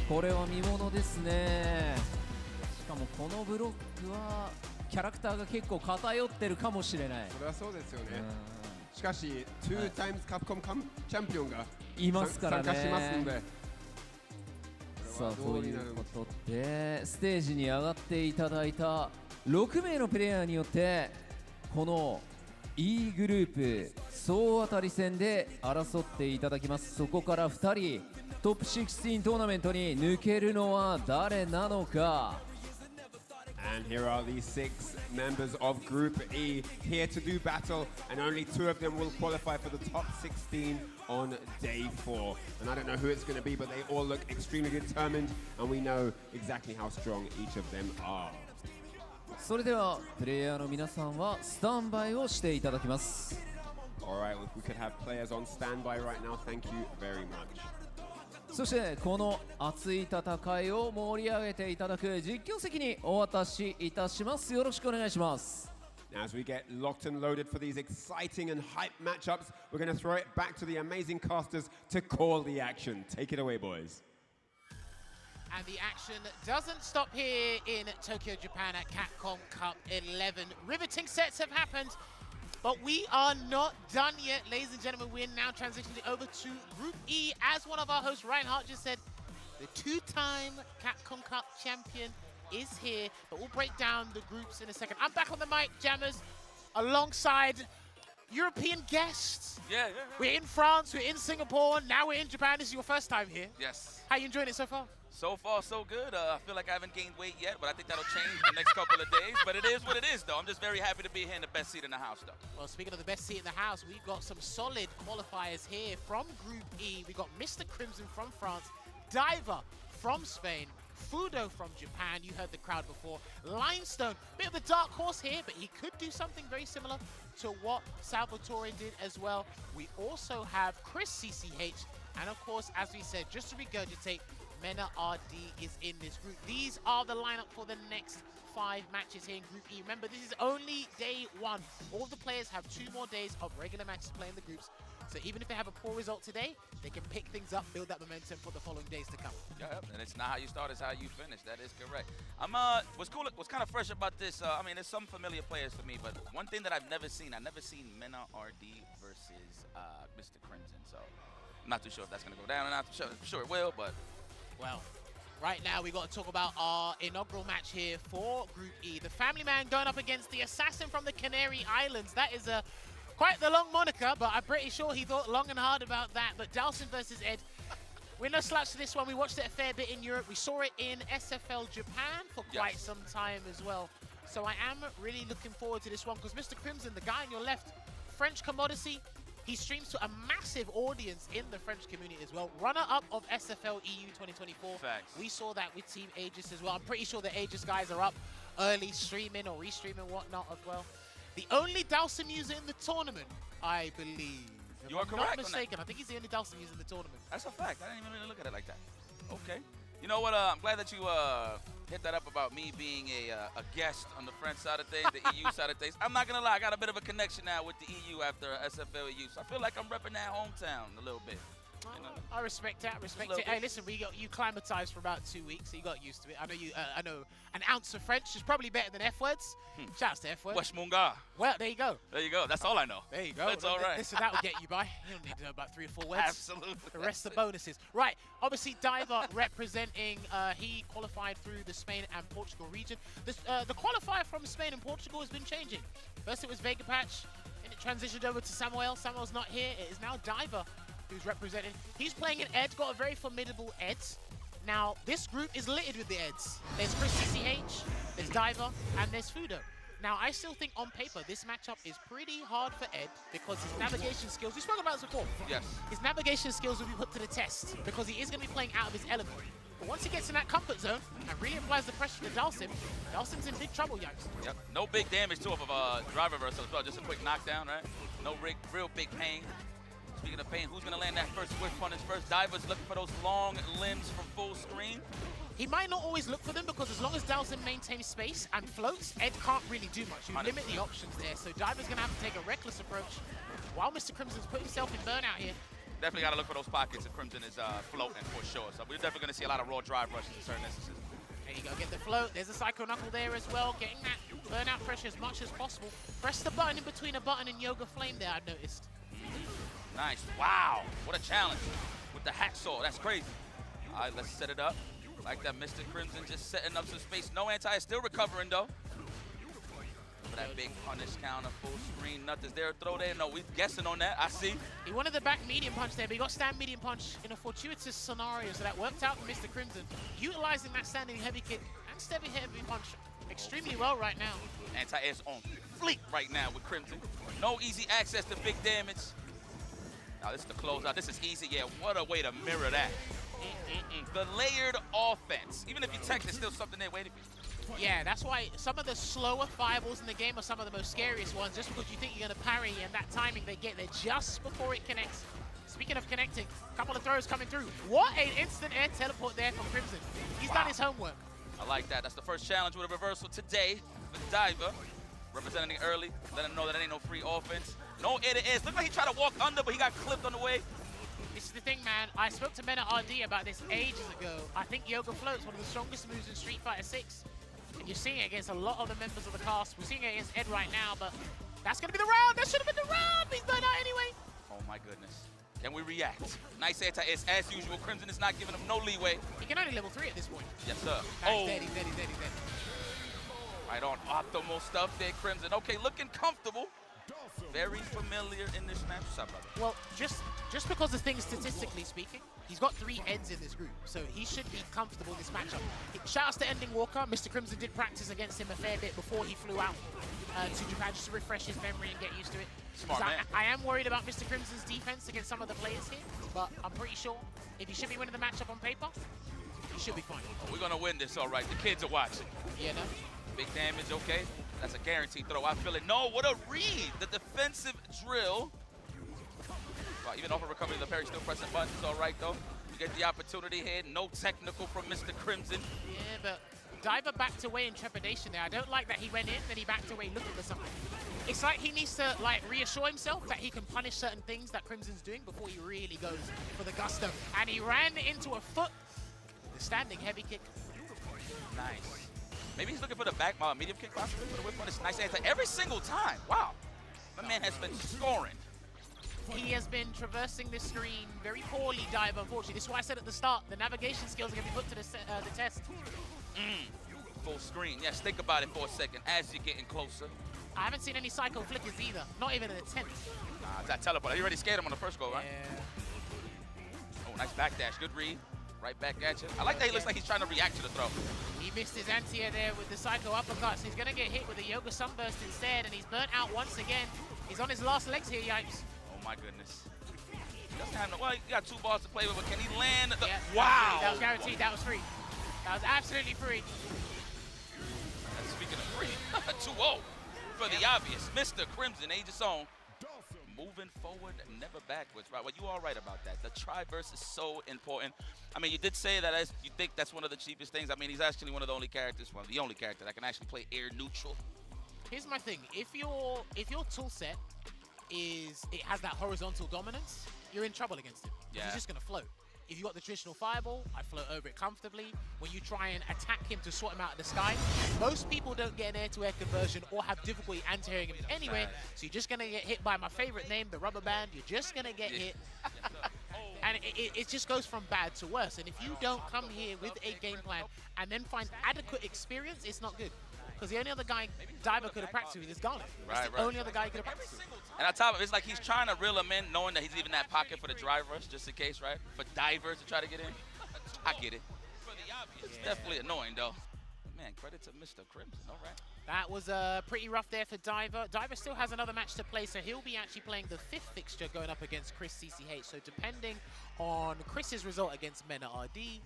これは見ものですね。しかもこのブロックはキャラクターが結構偏ってるかもしれない。それはそうですよね。しかし、2 times Capcom Cup チャンピオンがいますからね。参加しますので。さあ、ということでステージに上がっていただいた6名のプレイヤーによってこの E グループ総当たり戦で争っていただきます。そこから2人トップ16トーナメントに抜けるのは誰なのか。 And here are the 6 members of Group E here to do battle, and only 2 of them will qualify for the top 16 on day 4. And I don't know who it's going to be, but they all look extremely determined, and we know exactly how strong each of them are. それではプレイヤーの皆さんはスタンバイをしていただきます。 Alright, if we could have players on standby right now, thank you very much. そしてこの熱い戦いを盛り上げていただく実況席にお渡しいたします。よろしくお願いします。 Now, as we get locked and loaded for these exciting and hype matchups, we're going to throw it back to the amazing casters to call the action. Take it away, boys. And the action doesn't stop here in Tokyo, Japan at Capcom Cup 11. Riveting sets have happened, but we are not done yet. Ladies and gentlemen, we're now transitioning over to Group E. As one of our hosts, Ryan Hart, just said, the 2-time Capcom Cup champion is here, but we'll break down the groups in a second. I'm back on the mic, Jammers, alongside European guests. Yeah. We're in France, we're in Singapore, now we're in Japan. This is your first time here. Yes. How you enjoying it so far? So far, so good. I feel like I haven't gained weight yet, but I think that'll change in the next couple of days. But it is what it is, though. I'm just very happy to be here in the best seat in the house, though. Well, speaking of the best seat in the house, we've got some solid qualifiers here from Group E. We got Mr. Crimson from France, Diver from Spain, Fudo from Japan. You heard the crowd before. Limestone, bit of the dark horse here, but he could do something very similar to what Salvatore did as well. We also have Chris CCH, and of course, as we said, just to regurgitate, Mena RD is in this group. These are the lineup for the next 5 matches here in Group E. Remember, this is only day 1. All the players have 2 more days of regular matches playing the groups. So even if they have a poor result today, they can pick things up, build that momentum for the following days to come. Yeah, and it's not how you start, it's how you finish. That is correct. What's kind of fresh about this, I mean, there's some familiar players for me, but one thing that I've never seen Mena RD versus Mr. Crimson. So I'm not too sure if that's going to go down or not. I'm sure it will, but... Well, right now we got to talk about our inaugural match here for Group E. The Family Man going up against the Assassin from the Canary Islands. That is quite the long moniker, but I'm pretty sure he thought long and hard about that. But Dalsin versus Ed, we're no slouch to this one. We watched it a fair bit in Europe. We saw it in SFL Japan for quite some time as well. So I am really looking forward to this one because Mr. Crimson, the guy on your left, French commodity, he streams to a massive audience in the French community as well. Runner-up of SFL EU 2024. Facts. We saw that with Team Aegis as well. I'm pretty sure the Aegis guys are up early streaming or restreaming whatnot as well. The only Dalsim user in the tournament, I believe. You are correct. If I'm not mistaken, I think he's the only Dalsim user in the tournament. That's a fact. I didn't even really look at it like that. Okay. You know what? I'm glad that you hit that up about me being a guest on the French side of things, the EU side of things. I'm not going to lie. I got a bit of a connection now with the EU after SFL EU. So I feel like I'm repping that hometown a little bit. You know? I respect that. Hey, listen, we got you climatized for about 2 weeks, so you got used to it. I know you. I know an ounce of French is probably better than F words. Shouts to F words. Wesh Munga. Well, there you go. There you go. That's all I know. There you go. That's all right. Listen, that will get you by. You don't need to know about 3 or 4 words. Absolutely. The rest are bonuses. Right. Obviously, Diver representing. He qualified through the Spain and Portugal region. The qualifier from Spain and Portugal has been changing. First it was Vega Patch, and it transitioned over to Samuel. Samuel's not here. It is now Diver who's representing. He's playing an Ed, got a very formidable Ed. Now, this group is littered with the Eds. There's Chris CCH, there's Diver, and there's Fudo. Now, I still think on paper, this matchup is pretty hard for Ed because his navigation skills, we spoke about this before. Yes. His navigation skills will be put to the test because he is going to be playing out of his element. But once he gets in that comfort zone and really applies the pressure to Dalsim, Dalsim's in big trouble, youngster. Yep. No big damage to him of drive reversal as well. Just a quick knockdown, right? No real big pain. Speaking of pain, who's going to land that first swift punish first? Diver's looking for those long limbs from full screen. He might not always look for them because as long as Dalsim maintains space and floats, Ed can't really do much. You limit the options there. So Diver's going to have to take a reckless approach while Mr. Crimson's put himself in burnout here. Definitely got to look for those pockets if Crimson is floating for sure. So we're definitely going to see a lot of raw drive rushes in certain instances. There you go, get the float. There's a Psycho Knuckle there as well. Getting that burnout pressure as much as possible. Press the button in between a button and Yoga Flame there, I've noticed. Nice. Wow. What a challenge with the hacksaw. That's crazy. All right, let's set it up. Like that, Mr. Crimson just setting up some space. No anti, still recovering though. For that big punish counter, full screen, nothing's there. Throw there. No, we guessing on that. I see. He wanted the back medium punch there, but he got stand medium punch in a fortuitous scenario, so that worked out for Mr. Crimson. Utilizing that standing heavy kick and stepping heavy punch extremely well right now. Anti-air's on fleek right now with Crimson. No easy access to big damage. Now this is the closeout. This is easy. Yeah, what a way to mirror that. The layered offense. Even if you tech, there's still something there waiting for you. Yeah, that's why some of the slower fireballs in the game are some of the most scariest ones, just because you think you're going to parry and that timing they get there just before it connects. Speaking of connecting, a couple of throws coming through. What an instant air teleport there from Crimson. He's done his homework. I like that. That's the first challenge with a reversal today with Diver. Representing it early, let him know that it ain't no free offense. No air to air. Looked like he tried to walk under, but he got clipped on the way. This is the thing, man. I spoke to Mena RD about this ages ago. I think Yoga Float's one of the strongest moves in Street Fighter 6. And you're seeing it against a lot of the members of the cast. We're seeing it against Ed right now, but that's going to be the round. That should have been the round. He's going out anyway. Oh, my goodness. Can we react? Nice anti. It's as usual. Crimson is not giving him no leeway. He can only level 3 at this point. Yes, sir. He's dead, he's dead, he's dead, he's dead. Right on optimal stuff there, Crimson. Okay, looking comfortable. Very familiar in this match. What's up, brother? Well, just because the thing, statistically speaking, he's got 3 ends in this group, so he should be comfortable in this matchup. Shoutouts to Ending Walker. Mr. Crimson did practice against him a fair bit before he flew out to Japan just to refresh his memory and get used to it. Smart man. I am worried about Mr. Crimson's defense against some of the players here, but I'm pretty sure if he should be winning the matchup on paper, he should be fine. Oh, we're gonna win this, all right. The kids are watching. Yeah, no? Big damage, okay. That's a guaranteed throw. I feel it. No, what a read. The defensive drill. Wow, even off of recovery, the parry still pressing buttons. All right, though. You get the opportunity here. No technical from Mr. Crimson. Yeah, but Diver backed away in trepidation there. I don't like that he went in, then he backed away looking for something. It's like he needs to reassure himself that he can punish certain things that Crimson's doing before he really goes for the gusto. And he ran into a foot. The standing heavy kick. Nice. Maybe he's looking for the back medium kick possibly for the whip on this nice anti every single time. Wow. My man has been scoring. He has been traversing the screen very poorly, Diver, unfortunately. This is why I said at the start, the navigation skills are going to be put to the test. Full screen. Yes, think about it for a second as you're getting closer. I haven't seen any psycho flickers either. Not even an attempt. That teleport. You already scared him on the first go, right? Yeah. Oh, nice backdash. Good read. Right back at you. I like that he looks like he's trying to react to the throw. He missed his anti-air there with the psycho uppercuts. He's going to get hit with a yoga sunburst instead, and he's burnt out once again. He's on his last legs here, Yipes. Oh my goodness. Doesn't have no, well, he got 2 balls to play with, but can he land the, yeah, wow. That was guaranteed, that was free. That was absolutely free. And speaking of free, 2-0 for the obvious. Mr. Crimson, Aegis on. Moving forward, never backwards, right? Well, you are right about that. The Triverse is so important. I mean, you did say that as you think that's one of the cheapest things. I mean, he's actually one of the only characters, well, the only character that can actually play air neutral. Here's my thing. If your tool set it has that horizontal dominance, you're in trouble against him. Yeah. He's just going to float. If you got the traditional fireball, I float over it comfortably. When you try and attack him to sort him out of the sky, most people don't get an air-to-air conversion or have difficulty anti-airing him anyway, so you're just going to get hit by my favorite name, the rubber band. You're just going to get hit. And it just goes from bad to worse. And if you don't come here with a game plan and then find adequate experience, it's not good. Because the only other guy Diver could have practiced with is Garnet. That's the only other guy he could have practiced with. And on top of it, it's like he's trying to reel him in, knowing that he's leaving that pocket for the drivers, just in case, right? For divers to try to get in. I get it. It's definitely annoying, though. Man, credit to Mr. Crimson, all right. That was pretty rough there for Diver. Diver still has another match to play, so he'll be actually playing the 5th fixture going up against Chris CCH. So depending on Chris's result against Mena RD,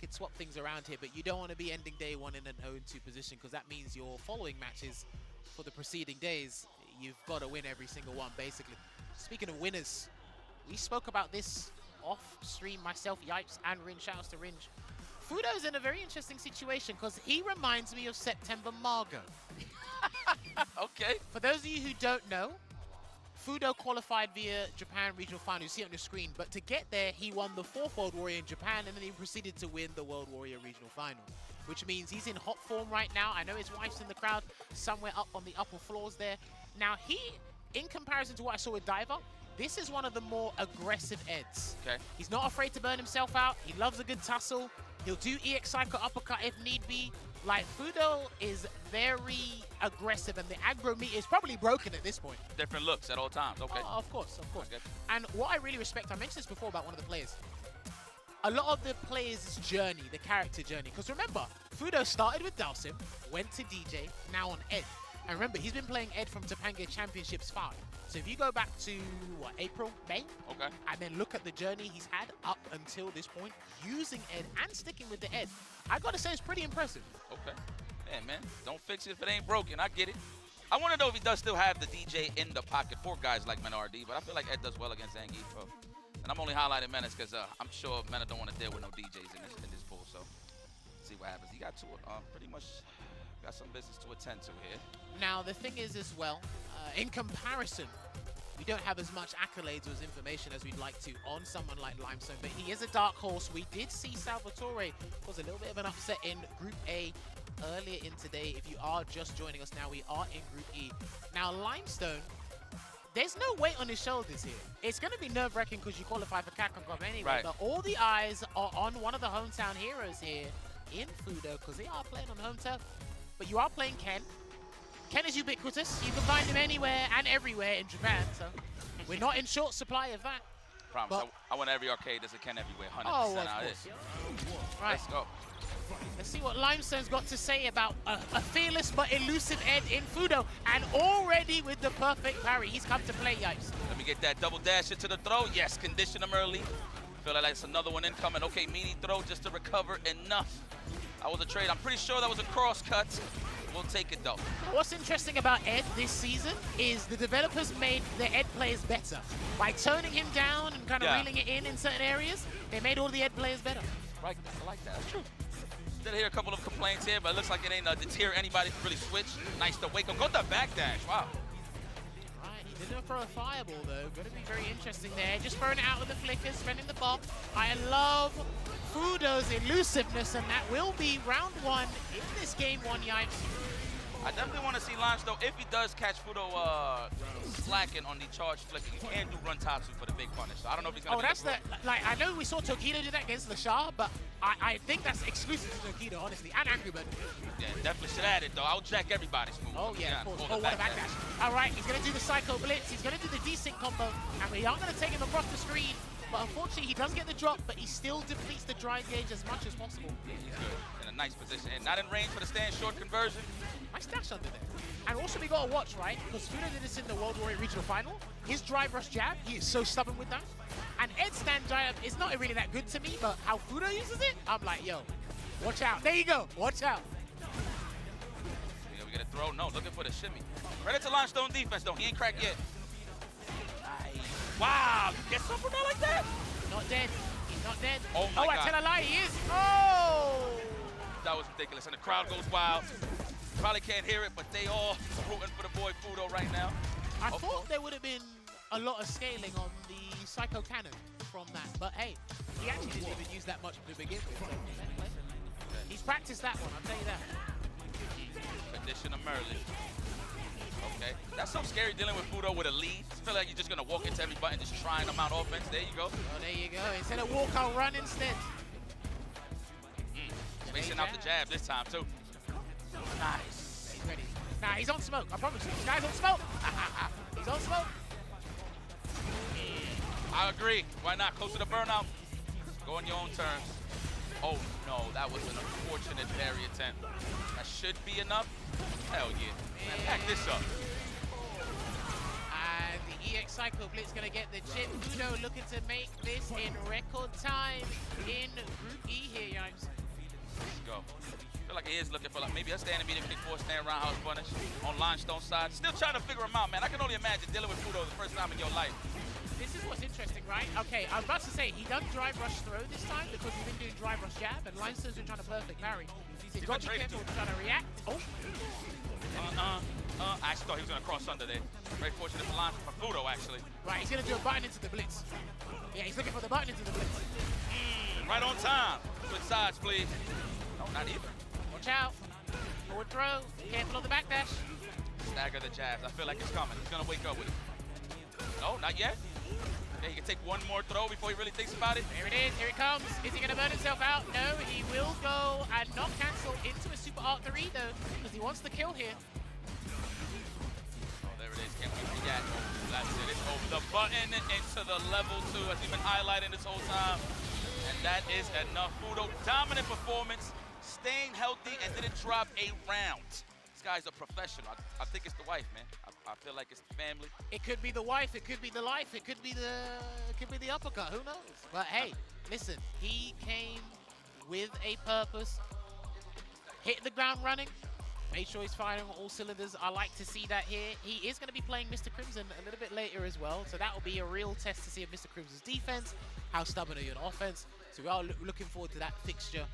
could swap things around here, but you don't want to be ending day 1 in an 0-2 position, because that means your following matches for the preceding days, you've got to win every single one, basically. Speaking of winners, we spoke about this off stream, myself, Yipes, and Ringe. Shoutouts to Ringe. Fudo's in a very interesting situation, because he reminds me of September Margot. Okay. For those of you who don't know, Fudo qualified via Japan Regional Final. You see it on your screen. But to get there, he won the 4th World Warrior in Japan, and then he proceeded to win the World Warrior Regional Final, which means he's in hot form right now. I know his wife's in the crowd, somewhere up on the upper floors there. Now, he, in comparison to what I saw with Diver, this is one of the more aggressive Eds. Okay. He's not afraid to burn himself out. He loves a good tussle. He'll do EX Psycho uppercut if need be. Like, Fudo is very aggressive, and the aggro meter is probably broken at this point. Different looks at all times, okay. Oh, of course, of course. Okay. And what I really respect, I mentioned this before about one of the players. A lot of the players' journey, the character journey, because remember, Fudo started with Dalsim, went to DJ, now on Ed. And remember, he's been playing Ed from Topanga Championships 5. So if you go back to, what, April, May? Okay. And then look at the journey he's had up until this point, using Ed and sticking with the Ed, I gotta say it's pretty impressive. Okay. Yeah, man, don't fix it if it ain't broken. I get it. I want to know if he does still have the DJ in the pocket for guys like Mena RD, but I feel like Ed does well against Zangief. And I'm only highlighting Menace because I'm sure Mena don't want to deal with no DJs in this pool, so see what happens. He got to pretty much got some business to attend to here. Now, the thing is as well, in comparison, we don't have as much accolades or as information as we'd like to on someone like Limestone, but he is a dark horse. We did see Salvatore cause a little bit of an upset in Group A earlier in today. If you are just joining us now, we are in Group E. Now, Limestone, there's no weight on his shoulders here. It's going to be nerve-wracking because you qualify for Capcom Cup anyway, Right. but all the eyes are on one of the hometown heroes here in Fudo because they are playing on home turf. But you are playing Ken. Ken is ubiquitous. You can find him anywhere and everywhere in Japan, so we're not in short supply of that. Promise. I want every arcade there's a Ken everywhere. 100% Oh, of out of course. this. Right. Let's go. Let's see what Limestone's got to say about a fearless but elusive Ed in Fudo. And already with the perfect parry, he's come to play, Yipes. Let me get that double dash into the throw. Yes, condition him early. Feel like that's another one incoming. Okay, meaty throw just to recover enough. That was a trade. I'm pretty sure that was a cross cut. We'll take it though. What's interesting about Ed this season is the developers made the Ed players better. By toning him down and kind of reeling it in certain areas, they made all the Ed players better. Right, I like that. That's true. Did hear a couple of complaints here, but it looks like it ain't deter anybody from really switch. Nice to wake up. Got the backdash. Wow. Right, he didn't throw a fireball though. Going to be very interesting there. Just throwing it out with the flickers, spending the bomb. I love Fudo's elusiveness, and that will be round one in this game one, Yipes. I definitely want to see Limestone, if he does catch Fudo slacking on the charge flicking, he can do run Tatsu for the big punish. So I don't know if he's going to Oh, that's the, like, I know we saw Tokido do that against LaShaw, but I think that's exclusive to Tokido, honestly, and Angry Bird. Yeah, definitely should add it, though. I'll jack everybody's move. Oh, yeah, of course. Oh, what a backdash. All right, he's going to do the Psycho Blitz. He's going to do the desync combo, and we are going to take him across the screen. But unfortunately, he does get the drop, but he still depletes the dry gauge as much as possible. He's good. In a nice position. And not in range for the stand short conversion. Nice dash under there. And also, we got to watch, right? Because Fudo did this in the World Warrior Regional Final. His drive rush jab, he is so stubborn with that. And Ed's stand jab is not really that good to me, but how Fudo uses it, I'm like, yo, watch out. There you go. Watch out. Yeah, we get a throw. No, looking for the shimmy. Credit to Limestone defense, though. He ain't cracked yet. Nice. Wow, you get something like that? Not dead. He's not dead. Oh, my God. I tell a lie, he is. Oh! That was ridiculous, and the crowd goes wild. Probably can't hear it, but they all rooting for the boy Fudo right now. I thought there would have been a lot of scaling on the Psycho Cannon from that, but hey, he actually didn't even use that much to begin with. So he's practiced that one, I'll tell you that. Condition him early. Okay, that's so scary dealing with Fudo with a lead. I feel like you're just gonna walk into every button, just trying them out offense. There you go. Oh, there you go. Instead of walk, I'll run instead. Spacing out the jab this time too. Nice. He's ready. Nah, he's on smoke. I promise you. This guy's on smoke. He's on smoke. I agree. Why not? Close to the burnout. Go on your own terms. Oh no, that was an unfortunate parry attempt. That should be enough. Hell yeah. Man, pack this up. And the EX Psycho Blitz gonna get the chip. Fudo looking to make this in record time in Group E here, Yipes. Let's go. I feel like he is looking for like maybe a standing medium kick four, stand roundhouse punish on Limestone side. Still trying to figure him out, man. I can only imagine dealing with Fudo the first time in your life. This is what's interesting, right? Okay, I was about to say, he does drive rush throw this time because he's been doing drive rush jab, and Limestone's been trying to perfect parry. He's got to be careful trying to react. Oh! I actually thought he was going to cross under there. Very fortunate for Lime, for Fudo, actually. Right, he's going to do a button into the blitz. Yeah, he's looking for the button into the blitz. Right on time. Switch sides, please. No, not even. Watch out. Forward throw. Careful on the backdash. Stagger the jabs. I feel like it's coming. He's going to wake up with it. No, not yet. Yeah, he can take one more throw before he really thinks about it. There it is. Here it comes. Is he going to burn himself out? No, he will go and not cancel into a Super Art 3, though, because he wants the kill here. Oh, there it is. Can't wait for that. That's it. It's over the button into the level 2, as we've been highlighting this whole time. And that is enough. Fudo, dominant performance, staying healthy, and didn't drop a round. This guy's a professional. I think it's the wife, man. I feel like it's the family. It could be the wife, it could be the life, it could be the uppercut, who knows? But hey, listen, he came with a purpose, hit the ground running, made sure he's firing on all cylinders. I like to see that here. He is going to be playing Mr. Crimson a little bit later as well, so that will be a real test to see if Mr. Crimson's defense, how stubborn are you on offense. So we are looking forward to that fixture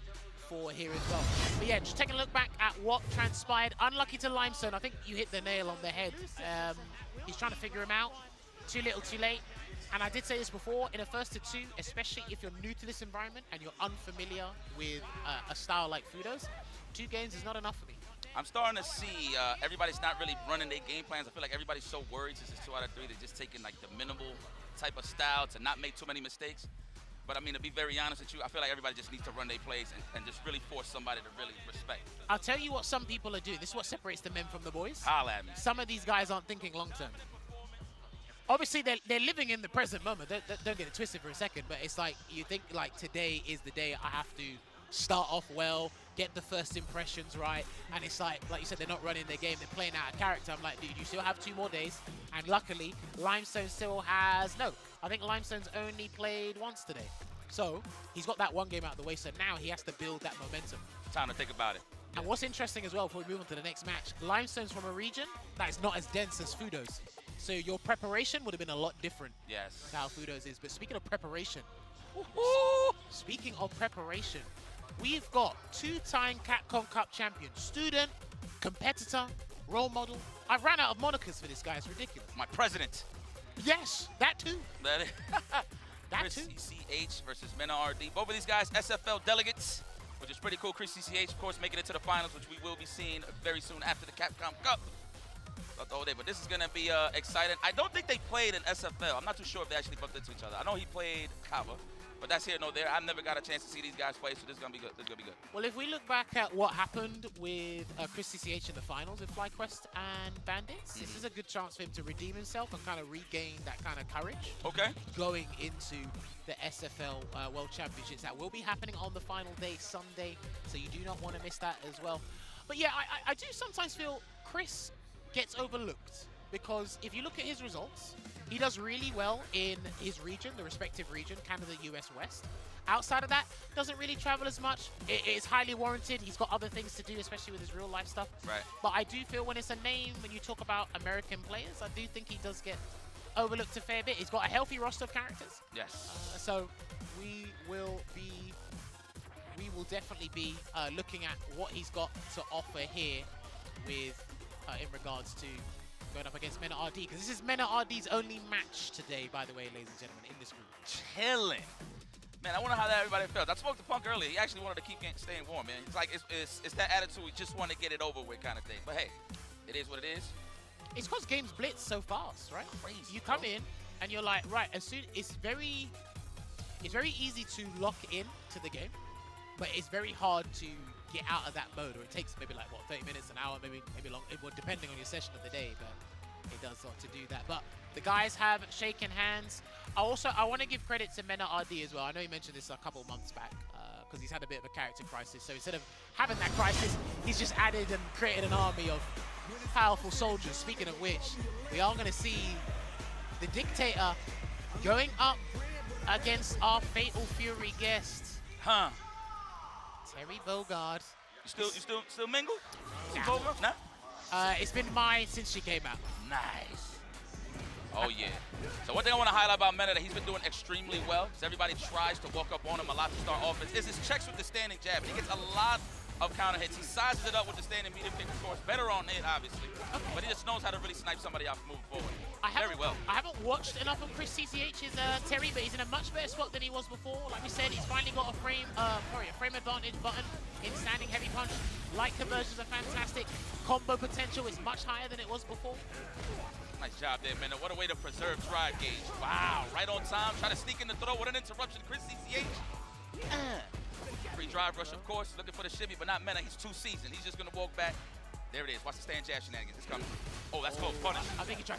for here as well. But yeah, just taking a look back at what transpired. Unlucky to Limestone. I think you hit the nail on the head. He's trying to figure him out. Too little, too late. And I did say this before, in a first to two, especially if you're new to this environment and you're unfamiliar with a style like Fudo's, 2 games is not enough for me. I'm starting to see everybody's not really running their game plans. I feel like everybody's so worried since it's 2 out of 3. They're just taking like the minimal type of style to not make too many mistakes. But I mean, to be very honest with you, I feel like everybody just needs to run their plays and just really force somebody to really respect. I'll tell you what some people are doing. This is what separates the men from the boys. Holla at me. Some of these guys aren't thinking long term. Obviously, they're living in the present moment. Don't get it twisted for a second, but it's like you think like today is the day I have to start off well, get the first impressions right, and it's like you said, they're not running their game, they're playing out of character. I'm like, dude, you still have 2 more days, and luckily, Limestone still has, no, I think Limestone's only played once today. So, he's got that 1 game out of the way, so now he has to build that momentum. Time to think about it. And what's interesting as well, before we move on to the next match, Limestone's from a region that is not as dense as Fudo's. So your preparation would have been a lot different. Yes. How Fudo's is. But speaking of preparation, speaking of preparation, we've got 2-time Capcom Cup champion, student, competitor, role model. I've ran out of monikers for this guy. It's ridiculous. My president. Yes, that too. That is. That Chris too. CCH versus Mena RD. Both of these guys SFL delegates, which is pretty cool. Chris CCH, of course, making it to the finals, which we will be seeing very soon after the Capcom Cup. Not the whole day, but this is going to be exciting. I don't think they played in SFL. I'm not too sure if they actually bumped into each other. I know he played Kava, but that's here, no there. I've never got a chance to see these guys play, so this is going to be good. This is going to be good. Well, if we look back at what happened with Chris CCH in the finals with FlyQuest and Bandits, this is a good chance for him to redeem himself and kind of regain that kind of courage. Okay. Going into the SFL World Championships. That will be happening on the final day, Sunday, so you do not want to miss that as well. But yeah, I do sometimes feel Chris gets overlooked because if you look at his results, he does really well in his region, the respective region, Canada, US West. Outside of that, doesn't really travel as much. It is highly warranted. He's got other things to do, especially with his real life stuff. Right. But I do feel when it's a name, when you talk about American players, I do think he does get overlooked a fair bit. He's got a healthy roster of characters. Yes. So we will definitely be looking at what he's got to offer here with in regards to going up against Mena RD, because this is Mena RD's only match today, by the way, ladies and gentlemen, in this group. Chilling. Man, I wonder how that everybody felt. I spoke to Punk earlier. He actually wanted to keep staying warm, man. It's like it's that attitude. We just want to get it over with kind of thing. But hey, it is what it is. It's because games blitz so fast, right? Crazy. You come in and you're like, right, as soon it's very easy to lock in to the game, but it's very hard to get out of that mode, or it takes maybe like what, 30 minutes, an hour, maybe long, depending on your session of the day, but it does sort to do that. But the guys have shaken hands. I want to give credit to Mena RD as well. I know he mentioned this a couple of months back because he's had a bit of a character crisis. So instead of having that crisis, he's just added and created an army of powerful soldiers. Speaking of which, we are going to see the Dictator going up against our Fatal Fury guest. Huh. Terry Bogard. You still mingle? Nah. Nah? It's been mine since she came out. Nice. Oh yeah. So one thing I want to highlight about Mena that he's been doing extremely well, because everybody tries to walk up on him a lot to start offense, is his checks with the standing jab. He gets a lot of counter hits. He sizes it up with the standing medium kick, of course. Better on it, obviously. But he just knows how to really snipe somebody off moving forward. Very well. I haven't watched enough of Chris CCH's Terry, but he's in a much better spot than he was before. Like we said, he's finally got a frame advantage button in standing heavy punch. Light conversions are fantastic. Combo potential is much higher than it was before. Nice job there, Mena. What a way to preserve drive gauge. Wow, right on time. Try to sneak in the throw. What an interruption, Chris CCH. Free drive rush, of course. Looking for the shimmy, but not Mena. He's too seasoned. He's just going to walk back. There it is. Watch the stand jab shenanigans. It's coming. Oh, that's close. Punish. I think he tried